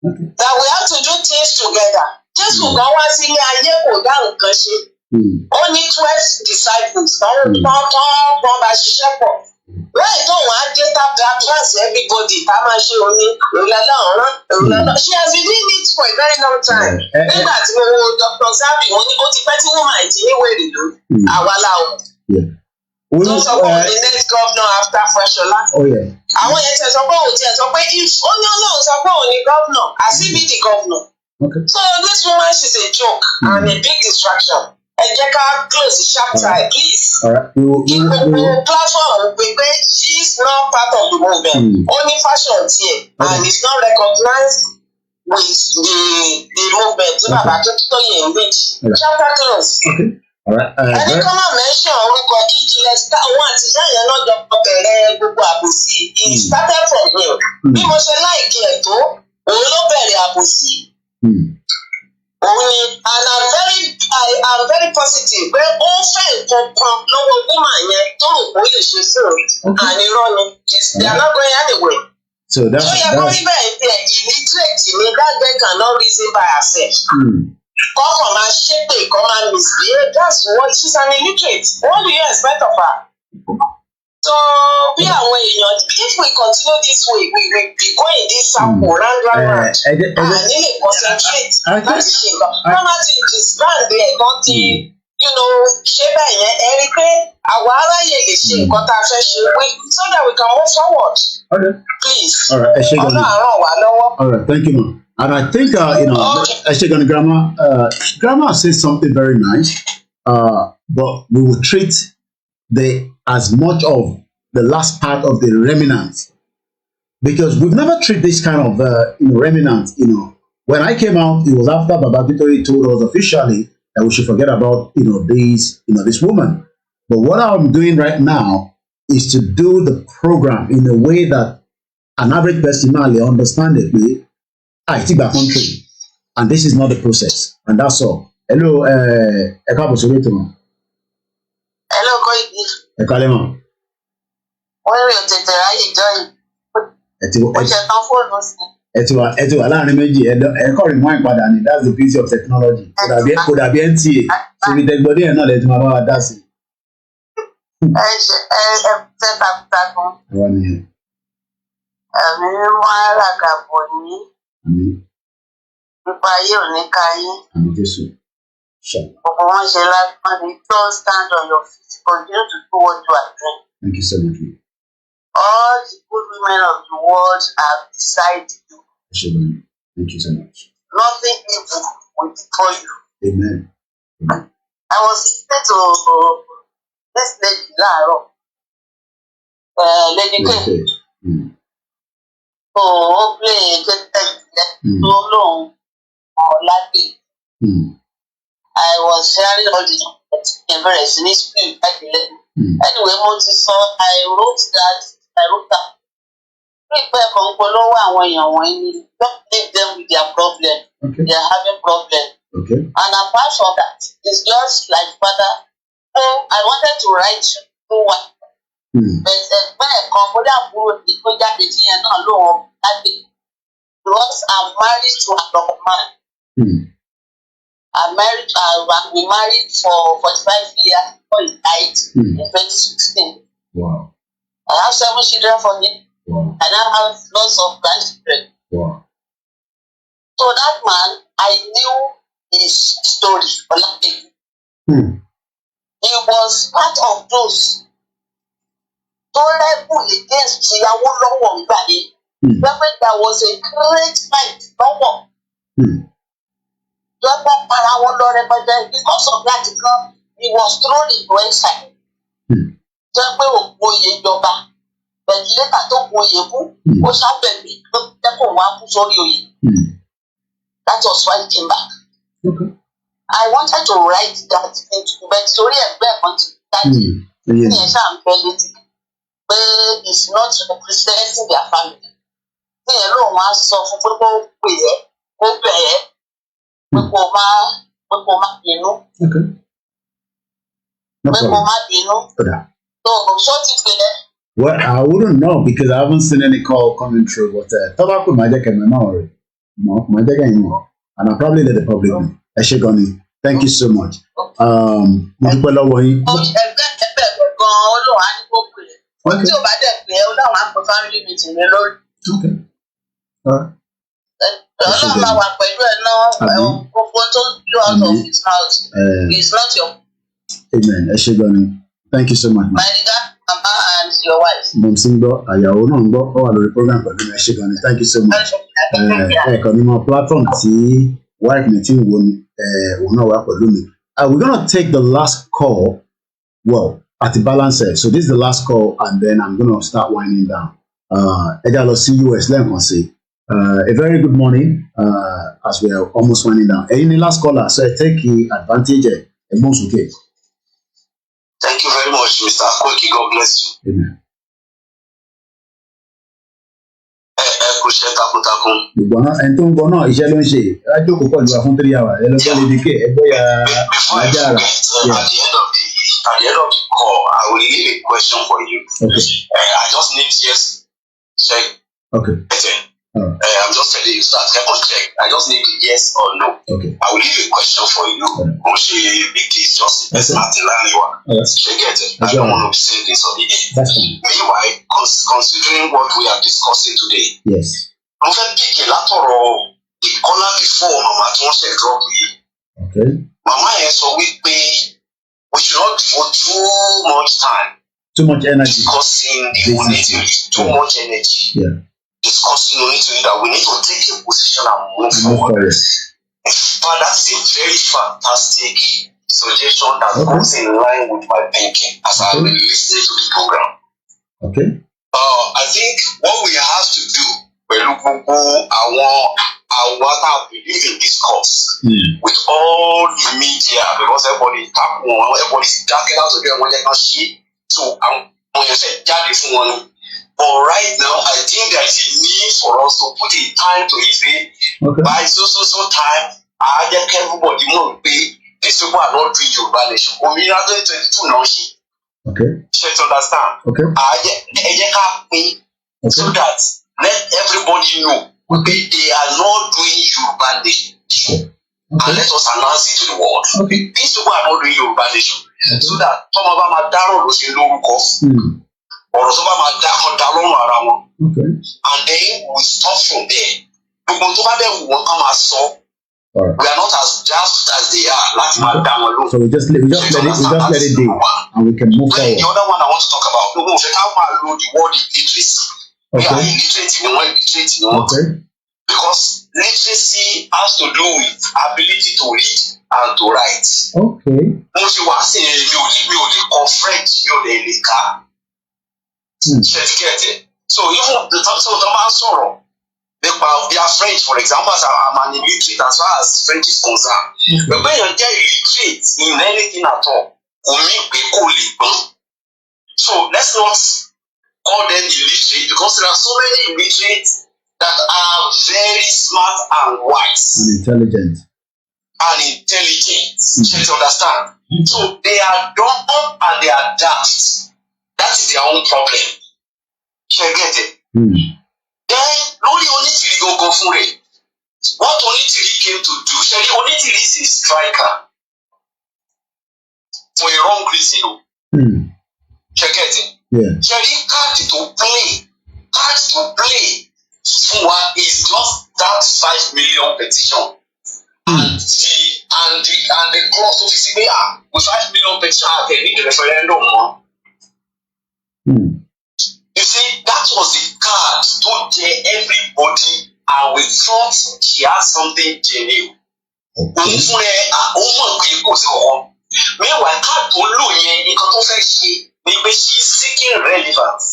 that we have to do things together. Jésù gan wá sílé ayé kò dá nǹkan ṣe. Ó ní 12 disciples tán bá ṣiṣẹ́ pọ̀. Láì tó wọn á dé tábìlà class everybody tá a máa ṣe oní ìrọ̀lẹ́ ọ̀rán. She has been doing it for a very long time. Nígbà tí mo wo Dr. Zabi, mo ní ó ti pẹ́ tí wọ́n máa ti ní wèrè ló. Àwa làwọn. Tó sọ pé òun ni next governor after Fashola. Àwọn yẹn tẹ̀ sọ pé òun tiẹ̀ sọ pé if ó ní Ọlọ́run sọ pé òun ni governor, as he be the governor. So this woman, she's a joke and a big distraction. Ẹ jẹ́ ká close the chapter, please. Kí gbogbo platform gbé she is not part of the movement. Only fashion tiẹ̀ and it's not recognized with the movement. Tí bàbá tó yẹn ń reach. Chapter close. Ẹni kọ́ máa mention orúkọ ìjìnlẹ̀ òun àti ìyá yẹn náà jọ bẹ̀rẹ̀ gbogbo àbòsí. It started from him. Bí mo ṣe láìkí ẹ̀ tó, òun ló bẹ̀rẹ̀ àbòsí. And I'm very positive pé ó fẹ́ nǹkan kan lọ́wọ́ woman yẹn tó rò pé ó lè ṣe fún un. And irọ́ ni, they are not going anywhere. So that's illiterate ni that girl cannot reason by herself. Kọ́kàn máa ṣépè kọ́ máa misbehave, that's what she's an illiterate. What do you expect of her? So bí àwọn èèyàn, if we continue this way, we will be going this circle round. And nílé concentrate láti ṣe nǹkan. Wọ́n máa ti disband ẹ̀ kan ti ṣé bẹ́ẹ̀ yẹn ẹ rí i pé àwa aráyè lè ṣe nǹkan tá a fẹ́ ṣe so that we can move forward. Please. Ọlọ́run á ràn wá lọ́wọ́. All right, thank you, ma'am. And I think, Eshegoni Grandma says something very nice, but we will treat as much of the last part of the remnants, because we've never treated this kind of remnants. When I came out, it was after Baba Victory told us officially that we should forget about this woman. But what I'm doing right now is to do the program in a way that an average person may understand it. I think our country, and this is not the process, and that's all. Hello, Hello, Koiki. Wọ́n rí òtẹ̀tẹ̀ ráyè jọyìn. Ó ṣe tán fóònù sí. Ẹ ti wà láàrin méjì, ẹ̀kọ́ rí wọ́n ìpadà ni, that's the beauty of technology. Kò dàbí NTA, ṣèbí tẹgbọ́dé yẹn náà lè ti máa bá wa dá sí. Ẹ ṣe takuntakun. Wọ́n ní. Ẹ̀mí mímọ́ àràgàbọ̀ ní. Nípa ayé òní káyé. Àmì Jésù. Gbogbo wọn ṣe lásán ni, don't stand on your feet, continue to do what you are doing. Thank you so much. All the good women of the world have decided you. Thank you so much. Nothing evil will befall you. Amen. I was listening to this lady láàárọ̀. Lady K. So ó play tẹ́tẹ́ tó lóun ọ̀làdé. I was sharing all the bẹ̀rẹ̀ sí ní spirit láti lẹ́nu. Anyway, mo ti sọ, I wrote that. Pípẹ́ kan polówó àwọn èèyàn wọ̀nyí ni, don't leave them with their problem. Okay. They are having problem. Okay. And apart from that, it's just like father. So I wanted to write to one. But ẹgbẹ́ ẹ̀kan bóyá àbúrò ti kó jáde tí yẹn náà ló wọn jáde. Because I'm married to another man. We married for 45 years before he died in 2016. Wow. I have 7 children for him. Wow. And I have lots of grandchildren. Wow. So that man, I knew his story. He was part of those tó rebel against ìyàwó lọ́wọ́ nígbà yẹn. Remember there was a great fight lọ́wọ́. Lọ́wọ́ para wọn lọ rẹpẹtẹ because of that he was thrown into exile. Jẹ́ pé òkú oyè ìjọba. Bẹ̀rẹ̀ lẹ́tà tó kú oyè kú, ó ṣàbẹ̀mí ló jẹ́ kó wá kú sórí oyè. That was why he came back. Okay. I wanted to write that into but sórí ẹgbẹ́ kan ti dájú. Ní ẹ̀ ṣáà ń fẹ́ létí pé it's not representing their family. Ní ẹ̀ lóun á sọ fún pé kó pè é, kó bẹ̀ ẹ́, pé kó má bínú. Pé kó má bínú. So ti pè é. Well, I wouldn't know because I haven't seen any call coming through, but tobacco magic and memory. more, and I'll probably let the public know. Eshegoni, thank you so much. Ẹgbẹ́ gan-an Ọlọ́run á ní kó pè é. Ó tí ò bá dẹ̀ pè é Ọlọ́run á pè family meeting lé lórí. Okay. All right. Ọlọ́run máa wà pẹ̀lú ẹ̀ náà gbogbo tó ń do out of his mouth is not your. Amen. Eshegoni, thank you so much. My regard, Mama and your wife. Momsingo, àyàwó náà ń gbọ́, ó wà lórí program pẹ̀lú mi. Eshegoni, thank you so much. Ẹ̀kọ́ ni mo platform tí wife mi ti ń wo ni òun náà wà pẹ̀lú mi. We're gonna take the last call. Well, at the balance, so this is the last call, and then I'm gonna start winding down. Ejalo CUS, let me say. A very good morning as we are almost winding down. Any last caller, so I take advantage of most okay. Thank you very much, Mr. Koiki. God bless you. Amen. Kúṣẹ́ takuntakun. Ìgbọ̀nà ẹni tó ń gbọ́ náà iṣẹ́ ló ń ṣe. Rájò kò pọ̀ jù wá fún 3 hours. Ẹ lọ sọ lédè ké ẹ bóyá Ajára. At the end of the call, I will leave a question for you. Okay. I just need yes, check. Okay. I'm just telling you, start help us check. I just need yes or no. Okay. I will leave a question for you. Big case, just check it. I don't want to say this on the air. That's fine. Meanwhile, considering what we are discussing today, yes. I'm going to pick a lot of the corner before Mama Tonse drop here. Okay. Mama so we should not devote too much time. Too much energy. Discussing the unity. Too much energy. Yeah. Discussing unity that we need to take a position and move forward. But that's a very fantastic suggestion that goes in line with my thinking as I've been listening to the program. Okay. I think what we have to do, I believe in this cause with all the media because everybody's talking out to them when they can see. So when you say daddy for one. But right now, I think there is a need for us to put a time to it. By so time, I get everybody know these people are not doing Yoruba Nation. We are doing 22 now. Okay. You understand? Okay. So that let everybody know they are not doing Yoruba Nation. Okay. And let us announce it to the world. Okay. These people are not doing Yoruba Nation. So that some of them are down on the or so okay. And then we stop from there. We are not as daft as they are. So we just let it be, and we can move forward. The other one I want to talk about, the word illiteracy. We are illiterate, okay. Because literacy has to do with ability to read and to write. Okay. So even the sorrow they are French, for example, as I'm an illiterate as far as French is concerned. But when you get illiterate in anything at all, so let's not call them illiterate because there are so many illiterates that are very smart and wise and intelligent. You understand? So they are dumb and they are daft. That is their own problem. You get it? Then, only Onitiri go for it. What Onitiri came to do, Onitiri is a striker for a wrong reason. You get it? Yeah. Card to play. Fruad is just that 5 million petition. And the clause of the with 5 million petition, they need the referendum. You see, that was the card to tell everybody, and we thought she had something genuine. Meanwhile, card to look she is seeking relevance.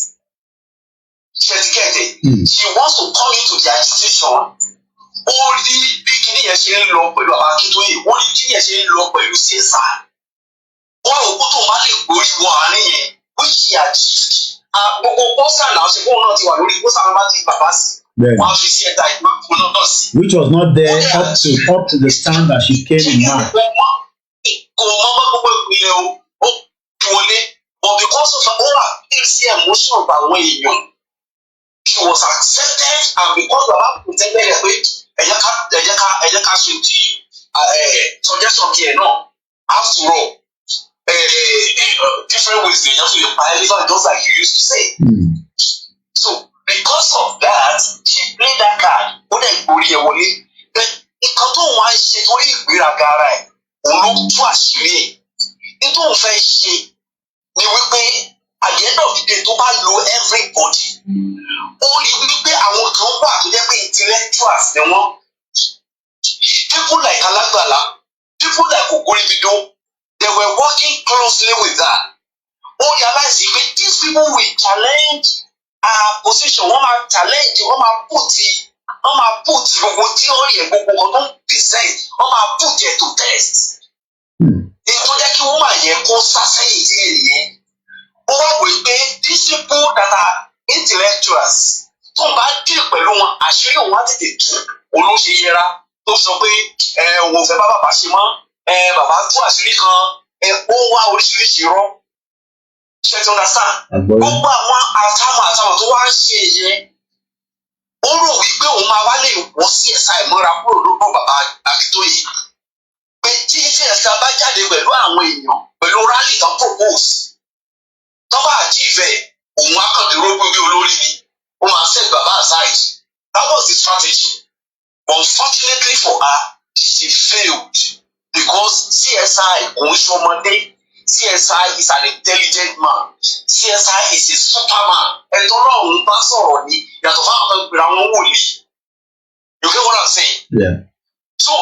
She wants to come into the agitation. Only beginning as she low pẹ̀lú Akintoye, only beginning as she low pẹ̀lú Caesar. All of to Mali Gori which she achieved. Which was not there up to the stand that she came in mind. But because of her emotion about when she was accepted, and because of her protected, ẹ̀jẹ̀ ká ṣe tí suggestion tiẹ̀ náà after all different ways lè yàn fi lè pa elephant just like you used to say. So because of that she played that card ó dẹ̀ gbórí ẹ̀ wọlé nǹkan tó wọ́n á ṣe torí ìgbéraga ara ẹ̀ òun ló tú àṣírí ẹ̀ nítorí òun fẹ́ ṣe ni wípé at the end of the day tó bá lo everybody ó rí wípé àwọn kan wà tó jẹ́ pé intellectuals ni wọ́n people like Alágbàlá people like Ògúnrìbìdó they were working closely with that ó realize pé these people will challenge our position wọ́n máa challenge wọ́n máa put gbogbo theory ẹ̀ gbogbo kan tó ń present wọ́n máa put it to test èyí tó jẹ́ kí wọ́n máa yẹ kó sásẹ́yìn sí ènìyàn ó wá wí pé these people that are intellectuals tó ń bá deal pẹ̀lú wọn àṣírí òun á tètè tú olóṣè yẹra tó sọ pé òun fẹ́ bá bàbá ṣe mọ́ bàbá tú àṣírí kan ó wá oríṣiríṣi rọ́ ṣe ti understand gbogbo àwọn àtàwọn tó wá ń ṣe yẹn ó rò wípé òun máa wá lè wọ́ sí ẹ̀sà ìmọ́ra kúrò lọ́dọ̀ bàbá Akíntóyè pé tí ẹ̀sà bá jáde pẹ̀lú àwọn èèyàn pẹ̀lú rally kan propose tó bá achieve òun akọ̀dúró gbogbo olórí ni ó máa set bàbá aside that was the strategy unfortunately for her she failed because CSI kò ń ṣọmọdé CSI is an intelligent man CSI is a superman ẹ̀tọ́ náà òun bá sọ̀rọ̀ ni yàtọ̀ fáwọn kan gbéra wọn wòlíì you get what I'm saying. Yeah. So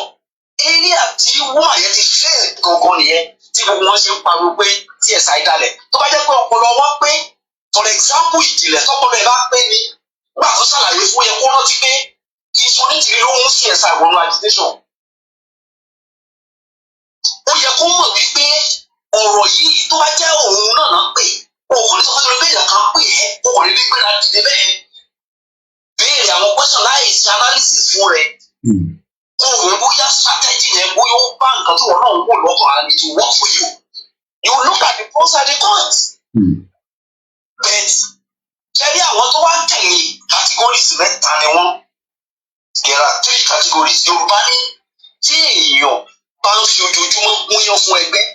area tí wọ́n àyẹ̀ ti fail gangan nìyẹn tí gbogbo wọn ṣe ń pariwo pé CSI dalẹ̀ tó bá jẹ́ pé ọpọlọ wọn pé for example ìjìnlẹ̀ tọpọlọ ẹ̀ bá pé ni wọ́n àtúnṣe àlàyé fún yẹn kó rántí pé kì í sọ nítorí ló ń CSI wọnú agitation. Ó yẹ kó mọ̀ wípé ọ̀rọ̀ yìí tó bá jẹ́ òun náà pè òun tó fẹ́ pé èèyàn kan pè ẹ́ òun ní gbéra dìde bẹ́ẹ̀ béèrè àwọn question láì ṣe analysis fún rẹ̀ òun bóyá strategy yẹn bóyá ó bá nǹkan tó wọ́n náà ń wò lọ́kàn and it will work for you. You look at the pros and the cons. But ṣẹ́rí àwọn tó wá tẹ̀lé categories mẹ́ta ni wọ́n. There are 3 categories. Yorùbá ní tí èèyàn bá ń fi ojoojúmọ́ gúnyán fún ẹgbẹ́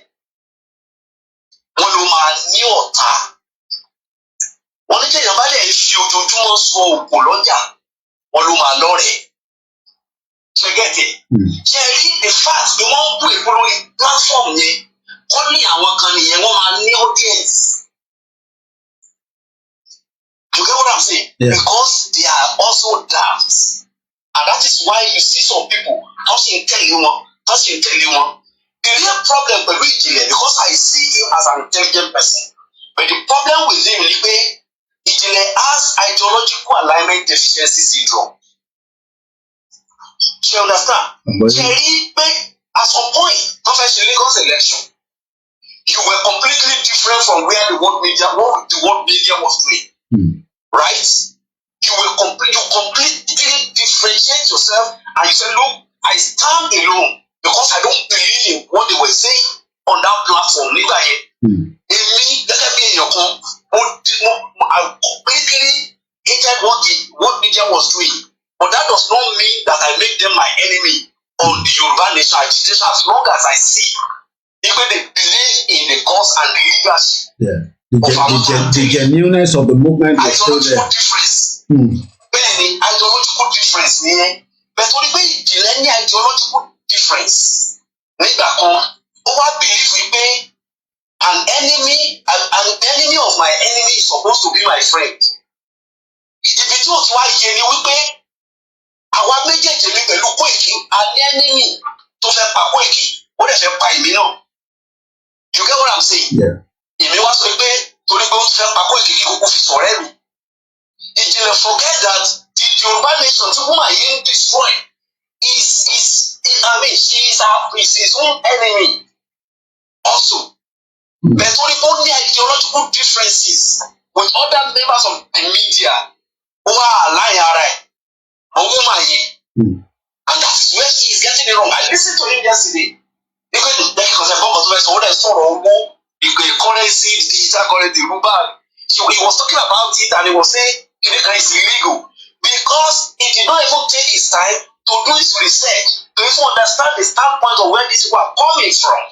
wọ́n ló máa ní ọ̀tá. Wọ́n ní tí èèyàn bá lè fi ojoojúmọ́ sọ òkò lọ́jà wọ́n ló máa lọ́rẹ̀ẹ́. Ṣé gẹ́tì? Ṣé rí the fact ni wọ́n ń bú èkó lórí platform yẹn kọ́ ní àwọn kan nìyẹn wọ́n máa ní audience. You get what I'm saying? Yeah. Because they are also daft. And that is why you see some people touching tell you one. The real problem pẹ̀lú Ìjìnlẹ̀ because I see him as an intelligent person. But the problem with him ni pé Ìjìnlẹ̀ has ideological alignment deficiency syndrome. Do you understand? Ṣé rí pé at some point tó fẹ́ ṣe Lagos election you were completely different from where the world media was doing. Right? You completely differentiate yourself and you say, look, I stand alone because I don't believe in what they were saying on that platform. Nígbà yẹn, èmi gẹ́gẹ́ bí èèyàn kan, I completely hated what media was doing. But that does not mean that I make them my enemy on the Yoruba Nation agitation as long as I see even they believe in the cause and the leadership. Yeah. The genuineness of the movement is still there. Bẹ́ẹ̀ni, ideological difference nìyẹn. Bẹ́ẹ̀ torí pé Ìjìnlẹ̀ ní ideological difference. Nígbà kan, ó wá believe wípé an enemy of my enemy is supposed to be my friend. Ibi tí ó ti wá yé ni wípé àwa méjèèjì mi pẹ̀lú Kóìkì a ní enemy tó fẹ́ pa Kóìkì ó dẹ̀ fẹ́ pa èmi náà. You get what I'm saying? Yeah. Èmi wá sọ pé torí pé ó ti fẹ́ pa Kóìkì kí kókó fi sọ̀rẹ́ mi. Ìjìnlẹ̀ forget that the Yoruba nation tí woman yìí ń destroy she is his own enemy also. But torí pé ó ní ideological differences with other members of the media who are aligning ara ẹ̀ a woman yìí. And that is where she is getting it wrong. I listened to him yesterday. Because the concept of what I saw the currency, digital currency, Rubal. So he was talking about it and he was saying it's illegal because he did not even take his time to do his research, to even understand the standpoint of where these people are coming from.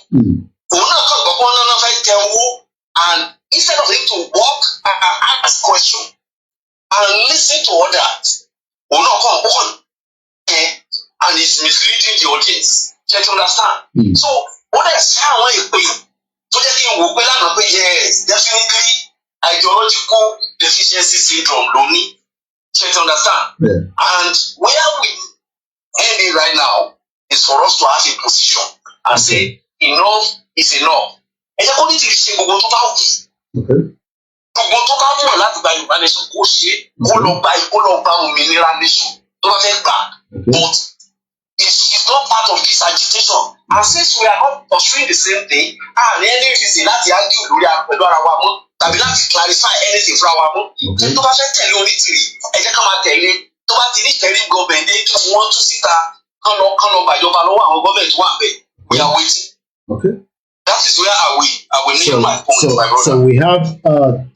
And instead of him to walk and ask questions and listen to others, and it's misleading the audience. You understand? So, what I say, yes, definitely ideological deficiency syndrome, Loni. You understand? Yeah. And where we end it right now is for us to have a position and say enough is enough. And you're going to say, Okay. gbogbo tó bá mọ̀ láti gba Yorùbá nation kó ṣe kó lọ gba òmìnira nation tó bá fẹ́ gbà. But it's not part of this agitation. And since we are not pursuing the same thing, and any reason láti argue lórí pẹ̀lú ara wa mọ́ tàbí láti clarify anything fúnra wa mọ́. Tó bá fẹ́ tẹ̀lé Onítìrí ẹ jẹ́ ká máa tẹ̀lé. Tó bá ti ní tẹ̀lé gọ́ọ̀mẹ̀ntì kí wọ́n tú síta kán lọ gbàjọba lọ́wọ́ àwọn gọ́ọ̀mẹ̀ntì wà bẹ́ẹ̀. We are waiting. Okay. That is where I will nail my point, my brother. So we have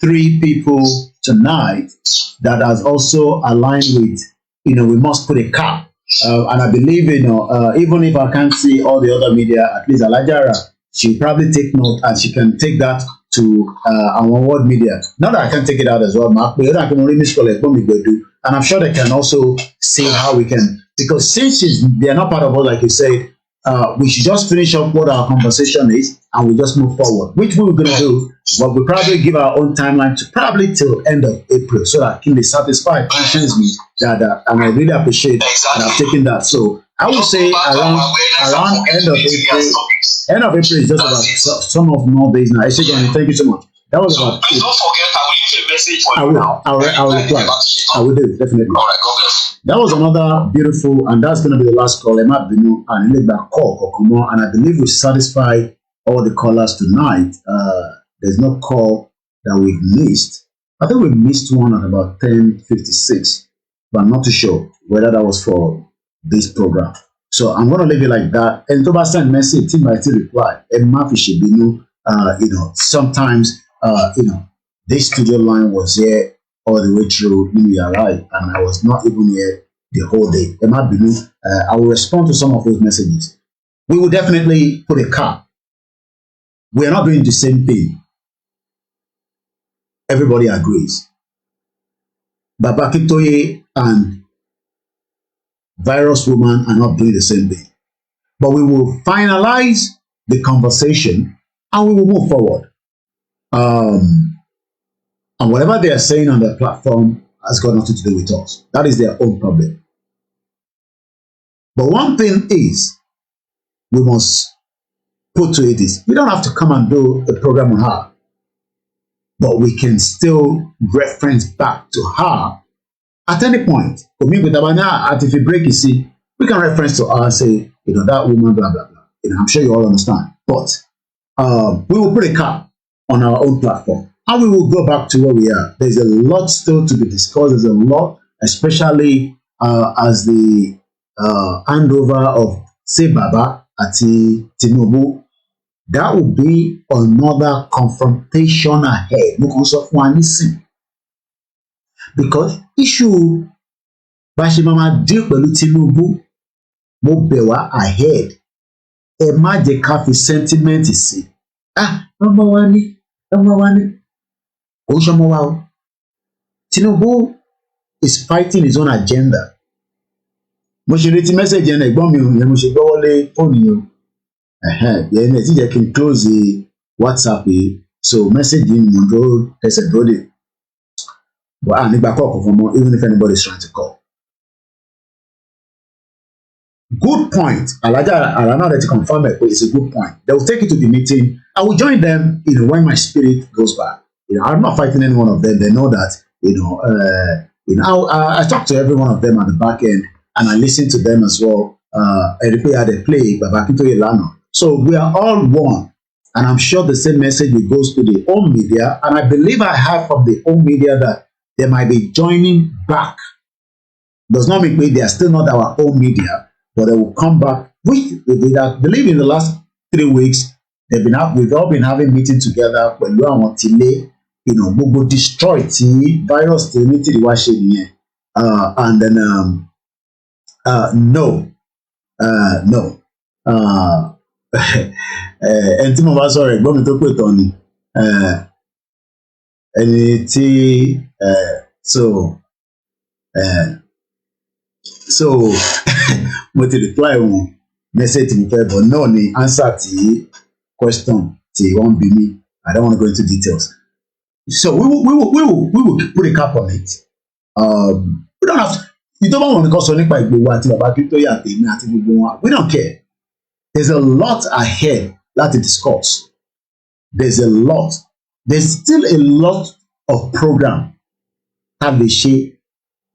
3 people tonight that has also aligned with, we must put a cap. And I believe, even if I can't see all the other media, at least Alajara, she'll probably take note and she can take that to our world media. Not that I can take it out as well, Mark, but I can only and I'm sure they can also see how we can, because since they're not part of us, like you said, we should just finish up what our conversation is and we just move forward, which we were going to do, but we'll probably give our own timeline to probably till end of April so that can be satisfied. Conscience me that and I really appreciate that I've taken that. So I would say around end of April. End of April is just about some of more days now. Thank you so much. That was about. Please don't forget, I will leave a message for you now. I will reply. I will do, definitely. All right, God bless. That was another beautiful, and that's going to be the last call. Emma Binu and Legba call, and I believe we satisfied all the callers tonight. There's no call that we've missed. I think we missed one at about 10:56, but I'm not too sure whether that was for this program. So I'm going to leave it like that. And to send message, team by team reply. Emma Binu, sometimes, this studio line was here all the way through right, and I was not even here the whole day. Emma Binu, I will respond to some of those messages. We will definitely put a cap. We are not doing the same thing. Everybody agrees. Baba Kitoye and Virus Woman are not doing the same thing. But we will finalize the conversation and we will move forward. And whatever they are saying on their platform has got nothing to do with us. That is their own problem. But one thing is, we must put to it is, we don't have to come and do a program on her, but we can still reference back to her at any point. For me, with Abana, if you break, you see, we can reference to her and say, that woman, blah, blah, blah. I'm sure you all understand. But we will put a cap on our own platform. And we will go back to where we are. There's a lot still to be discussed. There's a lot, especially as the handover of, say, Baba Ati Tinubu. That will be another confrontation ahead. Because issue Bashimama deal with Tinubu mo bewa ahead. Ẹ má jẹ́ ká fi sentiment sí. Ọmọ wa ni. Tinubu is fighting his own agenda. Mo ṣe retí message yẹn ẹ̀gbọ́n mi ò yẹn mo ṣe gbọ́wọ́lé fóònù yẹn. Yẹn ẹ̀ tí jẹ́ kí n close the WhatsApp yìí. So message yìí mo dúró ẹsẹ̀ dúró dè. But nígbà kọ̀ọ̀kan fún ọmọ even if anybody is trying to call. Good point. Alaja Arana that to confirm it, but it's a good point. They will take you to the meeting. I will join them, when my spirit goes back. I'm not fighting any one of them. They know that, I talk to every one of them at the back end and I listen to them as well. They play, so we are all one. And I'm sure the same message goes to the own media. And I believe I have from the own media that they might be joining back. Does not mean they are still not our own media, but they will come back. I believe in the last 3 weeks, we've all been having meetings together when we are on delay, Google destroy the virus, and then No. No. Ẹni tí mo bá sọ̀rọ̀ ẹ̀gbọ́n mi tó pè tán ni. Ẹni tí so mo ti reply wọn message mi fẹ́ but náà ni answer ti question ti wọ́n bí mi. I don't want to go into details. So we will put a cap on it. We don't have to. You don't want to sọ nípa Ìgbòho àti bàbá Akíntóyè àti èmi àti gbogbo wọn. We don't care. There's a lot ahead láti discuss. There's still a lot of program tá lè ṣe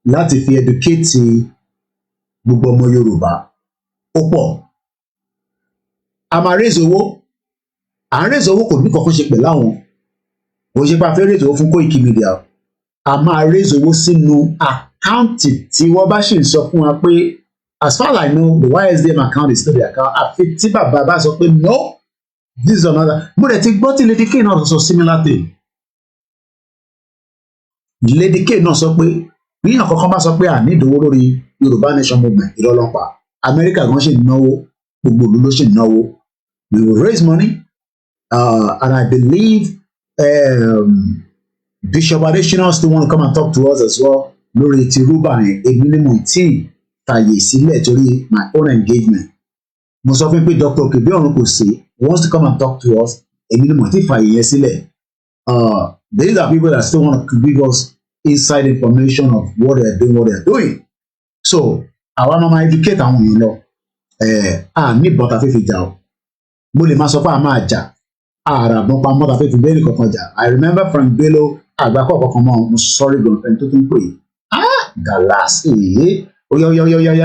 láti fi educate gbogbo ọmọ Yorùbá. Ó pọ̀. A máa raise owó. À ń raise owó kò ní kankan ṣe pẹ̀lú àwọn. Kò ṣe pé a fẹ́ raise owó fún Koiki Media. A máa raise owó sínú àkáǹtì tí wọ́n bá ṣì ń sọ fún wa pé as far as I know the YSDM account is still the account. Àfi tí bàbá bá sọ pé no, this is another. Mo dẹ̀ ti gbọ́ tí Lady K náà sọ similar thing. Lady K náà sọ pé bí èèyàn kankan bá sọ pé à ní ìdòwó lórí Yorùbá Nation movement ìrọ̀lọ́pàá. Amẹ́ríkà gan ṣì ń náwó, gbogbo ìlú ló ṣì ń náwó. We will raise money and I believe Bishop Adesina still want to come and talk to us as well. Lórí ti Rúbà yẹn, èmi ni mo tí fàyè sílẹ̀ torí my own engagement. Mo sọ fún pé Dr. Okebe ọ̀run kò sí wants to come and talk to us. Èmi ni mo tí fàyè yẹn sílẹ̀. These are people that still want to give us inside information of what they are doing. So àwa máa educate àwọn èèyàn lọ. Ní ìbọn fífi jà o. Mo lè máa sọ pé a máa jà. Àràbọ̀n pa mọ́ta fífi bẹ́ẹ̀ nìkankan jà. I remember Frank Bello àgbákọ̀ kankan mọ́ mo sorry gan ẹni tó tún pè é. Dallas oya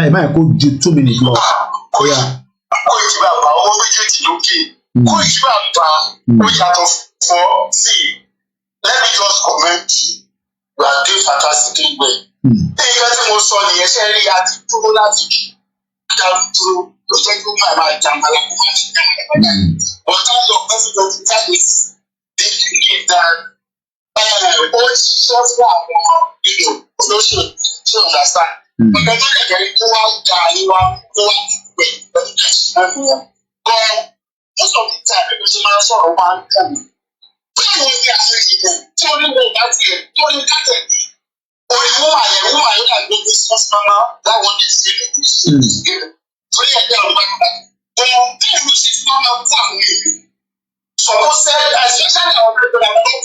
ẹ máa kó ju 2 minutes lọ. Kó ìjìbá bá owó méjèèjì lókè. Kó ìjìbá bá ó yàtọ̀ fọ́ sí i. Let me just comment you. You are doing fantastically well. Nǹkan tí mo sọ nìyẹn ṣe rí àti dúró láti dúró ló jẹ́ kí ó máa jàmbá lápò máa ṣe dáadáa. But kind of everybody that is thinking that ó ṣiṣẹ́ fún àwọn èèyàn olóṣèlú ṣe understand. Nǹkan tó lè jẹ́ kí wọ́n ga ìwà kó wá pẹ̀ pẹ̀lú ẹ̀sìn wọn. But most of the time bí mo ṣe máa ń sọ̀rọ̀ máa ń kàn mí. Báwo ni àwọn èèyàn tí wọ́n ní wọ́n bá tiẹ̀ tó ní kájẹ̀ bí orí wúmà yẹn dàgbé ní sọ́sọ́nà láwọn ní ìṣẹ̀lẹ̀ torí ẹgbẹ́ ọ̀rọ̀ bá gbà. Bọ̀wọ̀ bẹ́ẹ̀ ló ṣe fún ọmọ fún àwọn èèyàn. Sọ̀rọ̀ sẹ́ especially àwọn ọ̀rẹ́ àwọn ọ̀rẹ́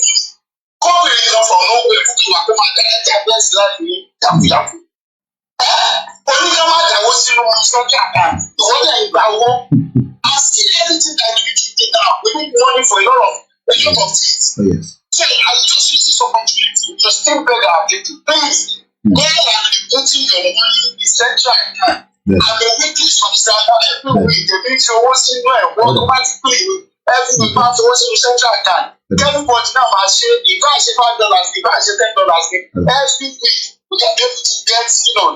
kọ́bìnrin kan fọ̀ mọ́ pé fún ìwà kó máa dàgbà tí a bẹ́ẹ̀ sí láti ní yàgòyàgò. Oníkẹ́ máa dàwó sínú sọ́jà kan ìwọ́dà ìgbà owó. I see everything that you do now. We need money for a lot of things. Oh, yes. So I just use this opportunity to still beg our people, please go and be putting your money in the central account. Yes. And the weekly subscriber every week they make sure what's in there automatically every week pass what's in the central account. Everybody now must say if I say $5, if I say $10, every week we can be able to get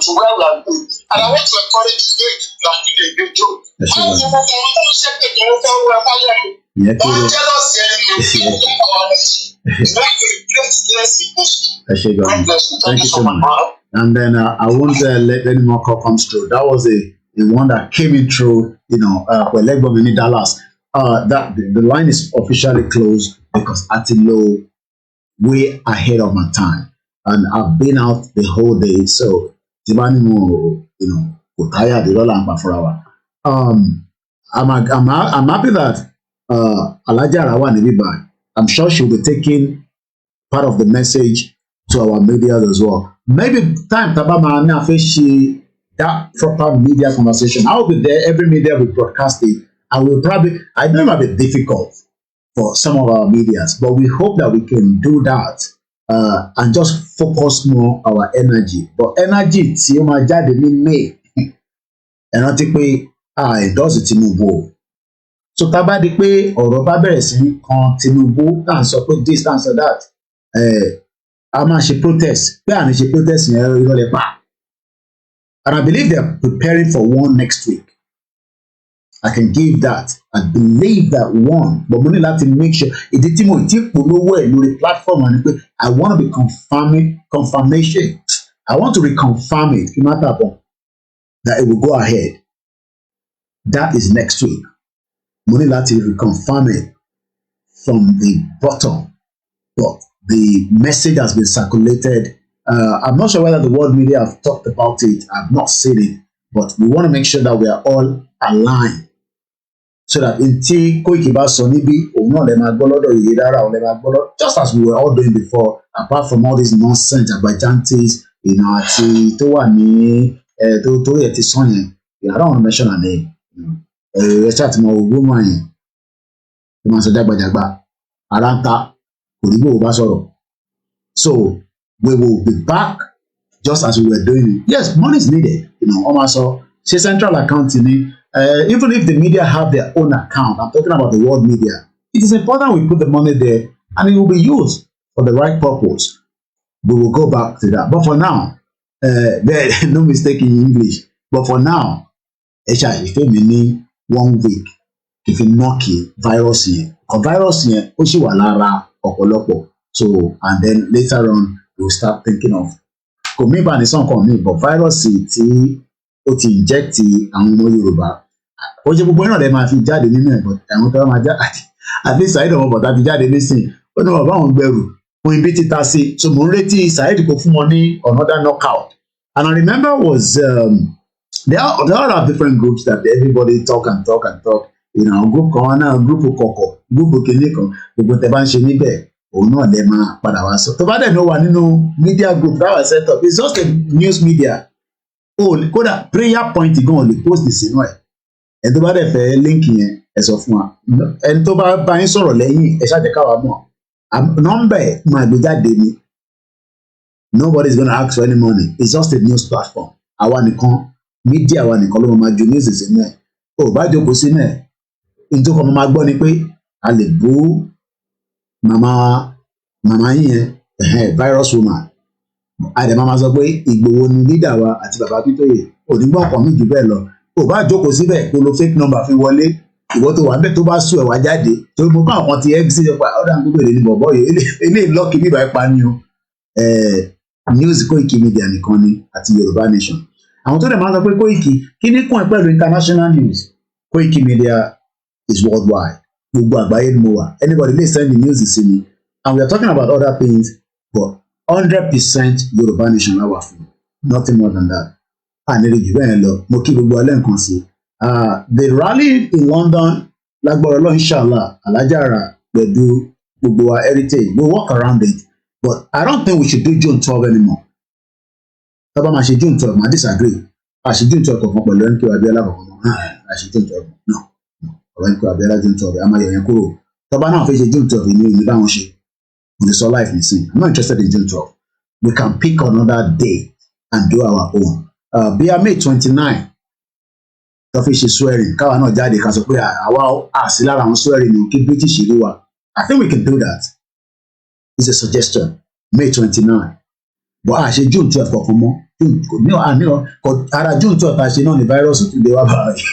to where we are going. And I want to encourage you to do a great job. Yeah, thank you so much. And then I won't let any more call comes through. That was a one that came in through, in Dallas. That the line is officially closed because Atilo way ahead of my time, and I've been out the whole day. So Tibanimo, tired the dollar for hour. I'm happy that Alaja Rawan Ibiba, I'm sure she'll be taking part of the message to our media as well. Maybe time Tabama Nafishi that proper media conversation. I will be there. Every media will broadcast it. I know it might be difficult for some of our medias, but we hope that we can do that and just focus more our energy. But energy, tí ó máa jáde ní May, and I think it does it Tinubu. So tá bá di pé ọ̀rọ̀ bá bẹ̀rẹ̀ sí kan Tinubu tá à ń sọ pé this tá à ń sọ that a máa ṣe protest pé à ní ṣe protest yẹn irọ́ lẹ pa. And I believe they are preparing for one next week. I can give that. I believe that one. But mo ní láti make sure ìdí tí mo ti polówó ẹ̀ lórí platform ni pé I want to be confirmation. I want to reconfirm it. Kí má tàbọ̀. that it will go ahead. That is next week. Money Lati reconfirm it from the bottom, but the message has been circulated. I'm not sure whether the world media have talked about it. I've not seen it, but we want to make sure that we are all aligned so that in T Koiki bá sọ níbí òun náà lè máa gbọ́ lọ́dọ̀ Yèyé Dára òun lè máa gbọ́ lọ́dọ̀, just as we were all doing before, apart from all these nonsense agbajantes, àti tó wà ní tó yẹ ti sọ yẹn, I don't want to mention her name, ẹ ṣáà ti mọ woman yẹn tó máa sọ jágbajàgba ara ń ta kò ní bò ó bá sọ̀rọ̀. So we will be back just as we were doing it. Yes, money is needed. Also, say central accounting. Even if the media have their own account, I'm talking about the world media. It is important we put the money there, and it will be used for the right purpose. We will go back to that. But for now, there no mistake in English. But for now, if you mean 1 week, if you knock it, virus here, or virus here, Oshiwalara or Kolopo. So, and then later on, we'll start thinking of Komiba and some me, but virus tí ó ti inject àwọn ọmọ Yorùbá. Ó ṣe gbogbo náà lè máa fi jáde nínú ẹ̀, but àwọn tó máa jáde at least Saheed ọmọ bọ̀dá fi jáde nísìn. Ó ní bàbá àwọn gbẹrù fún ibi títa sí. So mo ń retí Saheed kó fún wọn ní another knockout. And I remember was there are different groups that everybody talk. Group kan náà, group kọ̀kọ̀, group kìíní kan, gbogbo tẹ́ bá ń ṣe níbẹ̀. Òun náà lè máa padà wá sọ. Tó bá dẹ̀ ní ó wà nínú media group that was set up, it's just a news media. Kódà prayer point gan ò lè post sínú ẹ̀. Ẹni tó bá dẹ̀ fẹ́ link yẹn ẹ sọ fún wa. Ẹni tó bá yín sọ̀rọ̀ lẹ́yìn ẹ ṣáà jẹ́ káwa mọ̀. Nọ́mbà ẹ̀ máa gbé jáde ni. Nobody is gonna ask for any money. It's just a news platform. Àwa nìkan, media àwa nìkan ló máa ju news sínú ẹ̀. Ó bá jókòó sínú ẹ̀. Nítorí kan máa gbọ́ ni pé a lè bú mama yín yẹn virus woman àdè máa sọ pé Ìgbòho ni leader wa àti bàbá Akíntóyè onígbọ̀n kan mi jù bẹ́ẹ̀ lọ kò bá jókòó síbẹ̀ kó lo fake number fi wọlé ìwọ tó wà níbẹ̀ tó bá sùn ẹ̀ wá jáde torí mo bá àwọn ti exit ọ̀pá ọ̀dà gbogbo èdè ní bọ̀bọ̀ yìí eléyìí lọ́ọ̀kì bíbá ẹ̀ pa ni o news Koiki Media nìkan ni àti Yorùbá Nation àwọn tó dẹ̀ máa sọ pé Koiki kí ní kún ẹ̀ pẹ̀lú international news Koiki Media is worldwide. Gbogbo àgbáyé ni mo wà. Anybody lè send the news sí mi. And we are talking about other things, but 100% Yorùbá Nation la wà fún. Nothing more than that. Àníri jù bẹ́ẹ̀ lọ, mo kí gbogbo alẹ́ nǹkan sí. The rally in London, lágbára Ọlọ́run inshallah, Alájàrà pẹ̀lú gbogbo wa heritage, we'll walk around it. But I don't think we should do June 12 anymore. Tábà máa ṣe June 12, máa disagree. A ṣe June 12 kọ̀ọ̀kan pẹ̀lú MK Abiola kọ̀ọ̀kan. A ṣe June 12, no. MK Abiola June 12, a máa yọ yẹn kúrò. Tábà náà fẹ́ ṣe June 12 ní ìlú báwọn ṣe. With the life in sin. I'm not interested in June 12. We can pick another day and do our own. Be May 29. Tọ́fí ṣe swearing. Káwa náà jáde ká sọ pé àwa àsí lára àwọn swearing ní kí British rí wa. I think we can do that. It's a suggestion. May 29. But ṣe June 12 kọ̀ọ̀kan mọ́. Ara June 12 ṣe náà ni virus tún dé wá báyìí.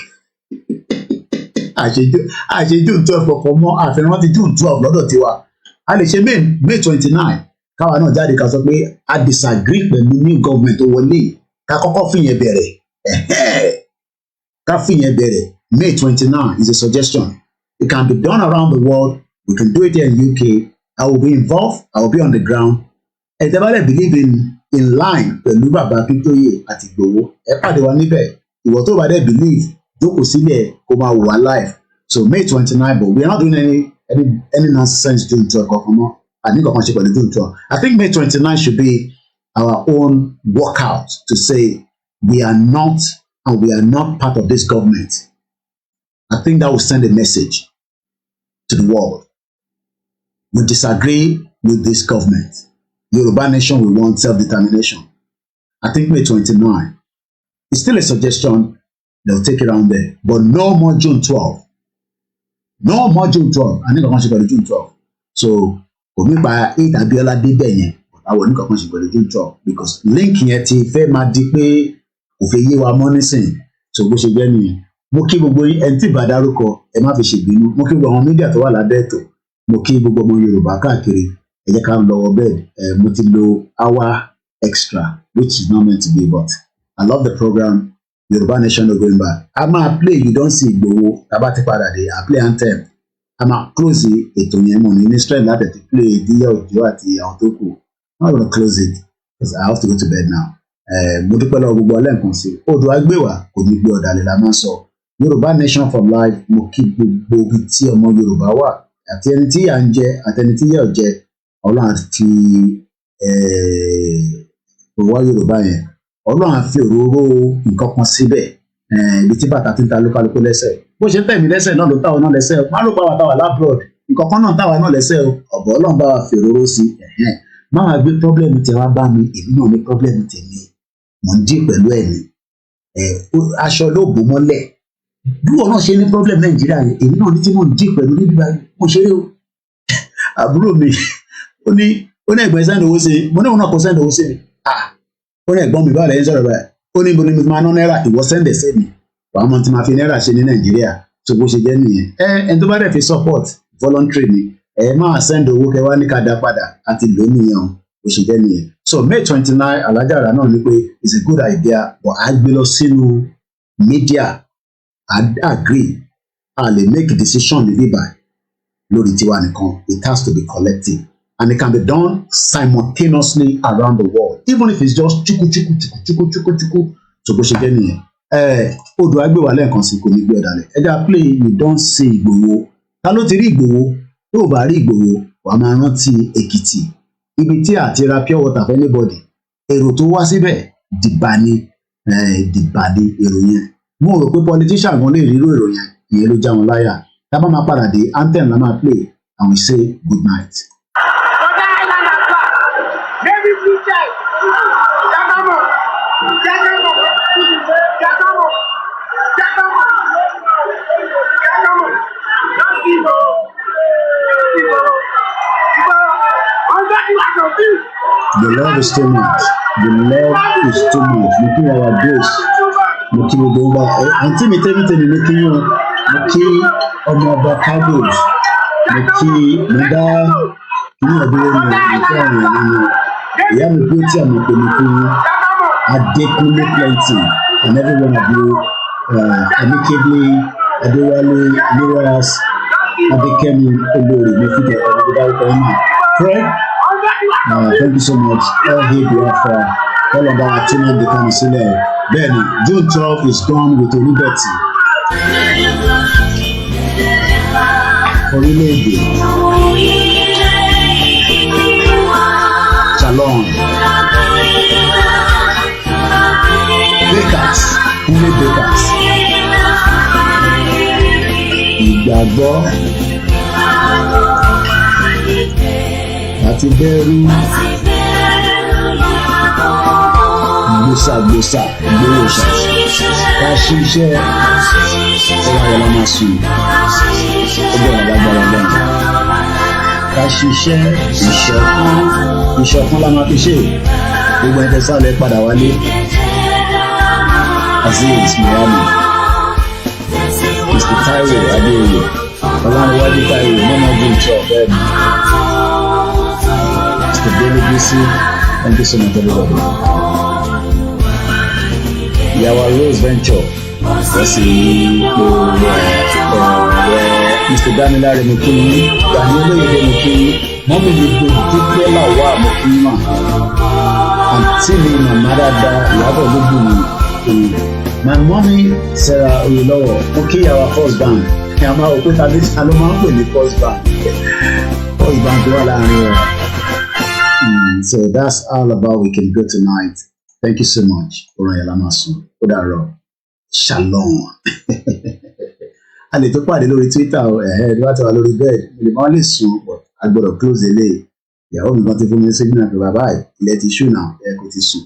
Ṣe June 12 kọ̀ọ̀kan mọ́. Àfẹ́ràn ti June 12 lọ́dọ̀ tiwa. A lè ṣe May 29 káwa náà jáde ká sọ pé a disagree pẹ̀lú new government tó wọlé ká kọ́kọ́ fìyẹn bẹ̀rẹ̀ ká fìyẹn bẹ̀rẹ̀ May 29 is a suggestion. It can be done around the world. We can do it here in UK. I will be involved. I will be on the ground. Ẹ tẹ́ bá lè believe in line pẹ̀lú bàbá Akíntóyè àti Ìgbòho ẹ pàdé wa níbẹ̀. Ìwọ tó bá dẹ̀ believe jókòó sílẹ̀ kó máa wò wá live. So May 29 but we are not doing any nonsense June 12 kọ̀ọ̀kan. I think June 12. I think May 29 should be our own walkout to say we are not and we are not part of this government. I think that will send a message to the world. We disagree with this government. Yorùbá Nation will want self-determination. I think May 29. It's still a suggestion. They'll take it around there. But no more June 12. No more June 12. I think I want to go to June 12. So, omi pa 8 Abiola débẹ̀ yẹn. Àwọn oníkan kan ṣe pẹ̀lú June 12 because link yẹn ti fẹ́ máa di pé kò fẹ́ yé wa mọ́ nísìn. So bó ṣe jẹ́ nìyẹn. Mo kí gbogbo ẹni tí ìbá dárúkọ ẹ má fi ṣèbínú. Mo kí gbogbo àwọn mídíà tó wà lábẹ́ ètò. Mo kí gbogbo ọmọ Yorùbá káàkiri. Ẹ jẹ́ ká lọ́wọ́ bẹ́ẹ̀. Mo ti lo hour extra which is not meant to be but I love the program. Yorùbá nation no going back. A máa play you don see Igboho tábà ti padà dé, a play anthem. A máa close ètò yẹn mọ̀ ní strength láti ti play Díyà Òjó àti àwọn tó kù. I'm gonna close it because I have to go to bed now. Mo dúpẹ́ lọ́wọ́ gbogbo ọlẹ́ǹkan sí. Odò agbéwà kò ní gbé ọ̀dàlẹ̀ la máa ń sọ. Yorùbá nation for life, mo kí gbogbo ibi tí ọmọ Yorùbá wà àti ẹni tí yà ń jẹ àti ẹni tí yà ò jẹ. Ọlọ́run àti òwò Yorùbá yẹn. Ọlọ́run á fi òróró nǹkan kan síbẹ̀. Ibi tí bàtà ti ń ta lókàlùkù lẹ́sẹ̀. Bó ṣe ń tẹ̀mí lẹ́sẹ̀ náà ló táwọn náà lẹ́sẹ̀. Má ló pa wà táwà lábúrọ̀d. Nǹkan kan náà táwà náà lẹ́sẹ̀ o. Ọ̀bọ̀ Ọlọ́run bá wa fi òróró sí. Má wàá gbé pọ́blẹ́mù tí wàá bá mi, èmi náà ní pọ́blẹ́mù tèmi. Mò ń dí pẹ̀lú ẹ̀mí. Aṣọ ló bò mọ́lẹ̀. Bí wọn náà ṣe ní pọ́blẹ́mù Nàìjíríà yẹn, èmi náà ní tí mò ń dí pẹ̀lú níbi báyìí. Mo ṣeré o. Àbúrò mi, ó ní ẹ̀gbọ́n sẹ́ni owó sí mi. Mo ní òun náà kò sẹ́ni owó sí mi. Ó ní ẹ̀gbọ́n mi báwo lẹ́yìn sọ̀rọ̀ báyìí. Ó ní ibo ni mo máa ná náírà, ìwọ sẹ́ndẹ̀ sí mi. Wàá mọ tí máa fi náírà ṣe ní Nàìjíríà. Tó bó ṣe jẹ́ nìyẹn. Ẹni tó bá dẹ̀ fi support voluntary ni. Máa send owó kẹwàá ní ká dá padà àti lónìí yẹn bó ṣe jẹ́ nìyẹn. So May 29 alájàrà náà ní pé it's a good idea but a gbé lọ sínú media agree a lè make a decision ní bíbá lórí tiwa nìkan. It has to be collective and it can be done simultaneously around the world even if it's just chuku so bó ṣe jẹ́ nìyẹn. Odò agbéwà lẹ́ẹ̀kan sí kò ní gbé ọ̀dàlẹ̀. Ẹja play you don see Ìgbòho. Ta ló ti rí Ìgbòho? Tó bá rí Ìgbòho wàá máa rántí Èkìtì ibi tí àti ra pure water for anybody. Èrò tó wá síbẹ̀ dìbà ni èrò yẹn. Mo rò pé politician gan lè rírò èrò yẹn, ìyẹn ló já wọn láyà. Tá bá máa padà dé anthem la máa play and we say good night. The love is too much. The love is too much. Mo kí our grace. Mo kí gbogbo ọba. Àǹtí mi tẹ́mi mo kí yín o. Mo kí ọmọ ọba cabbage. Mo kí mo dá kíní ọdúnrún mi. Mo kí àwọn èèyàn nínú. Ìyá mi bí ó tí àmì pé mo kí yín. Adékúnlé plenty and everyone of you amicably Adéwálé Lewis Adékẹ́mi Olórí mi fi kẹ̀kẹ́ ní dárúkọ yín náà. Fred. Thank you so much. All hail Biafra. All of our team at the council. Then June 12 is gone with a liberty. Orílẹ̀-èdè. Shalom. Bakers. Kúnlé Bakers. Ìgbàgbọ́. Àti bẹ́ẹ̀rù gbòsàgbòsà gbòòsà ká ṣiṣẹ́ ọwọ́ ayọ̀ la máa sùn ọjọ́ ìlàgbára lẹ́yìn ká ṣiṣẹ́ ìṣọ̀kan la máa fi ṣe gbogbo ẹ̀fẹ̀ sálẹ̀ padà wálé Azeez Miami Mr. Taiwo Adéoyè Ọlánìwájú Taiwo mọ́mọ́ bí ìjọ ọ̀bẹ́ mi. Mr. David BC, thank you so much, everybody. Yawa Rose Venture, Mr. Damilare Mukini, Daniel Mukini, Mommy Dúpẹ́ Làwà Mukini, Auntie Mamadada Yabo Lubuni, my mommy Sarah Oyolowo, Muki Yawa First Bank, Yama Okuta Lisa ló máa ń pè ní First Bank, First Bank wà láàrin rẹ̀. So that's all about we can go tonight. Thank you so much. Shalom. A lè tó pàdé lórí Twitter ẹ̀hẹ́ wá ti wà lórí bed. Ilé máa lè sùn but a gbọ́dọ̀ close eléyìí. Ìyàwó mi kan ti fún mi signal pé bàbá ilẹ̀ ti ṣú náà kò ti sùn.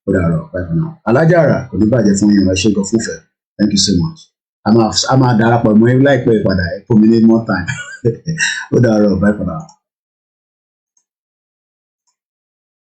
Ó dàrọ̀ bye for now. Alájàrà kò ní bàjẹ́ fún yín ṣe gan fúnfẹ̀. Thank you so much. A máa darapọ̀ mọ́ láìpẹ́ ìpadà fún mi ní more time. Ó dàrọ̀ bye for now.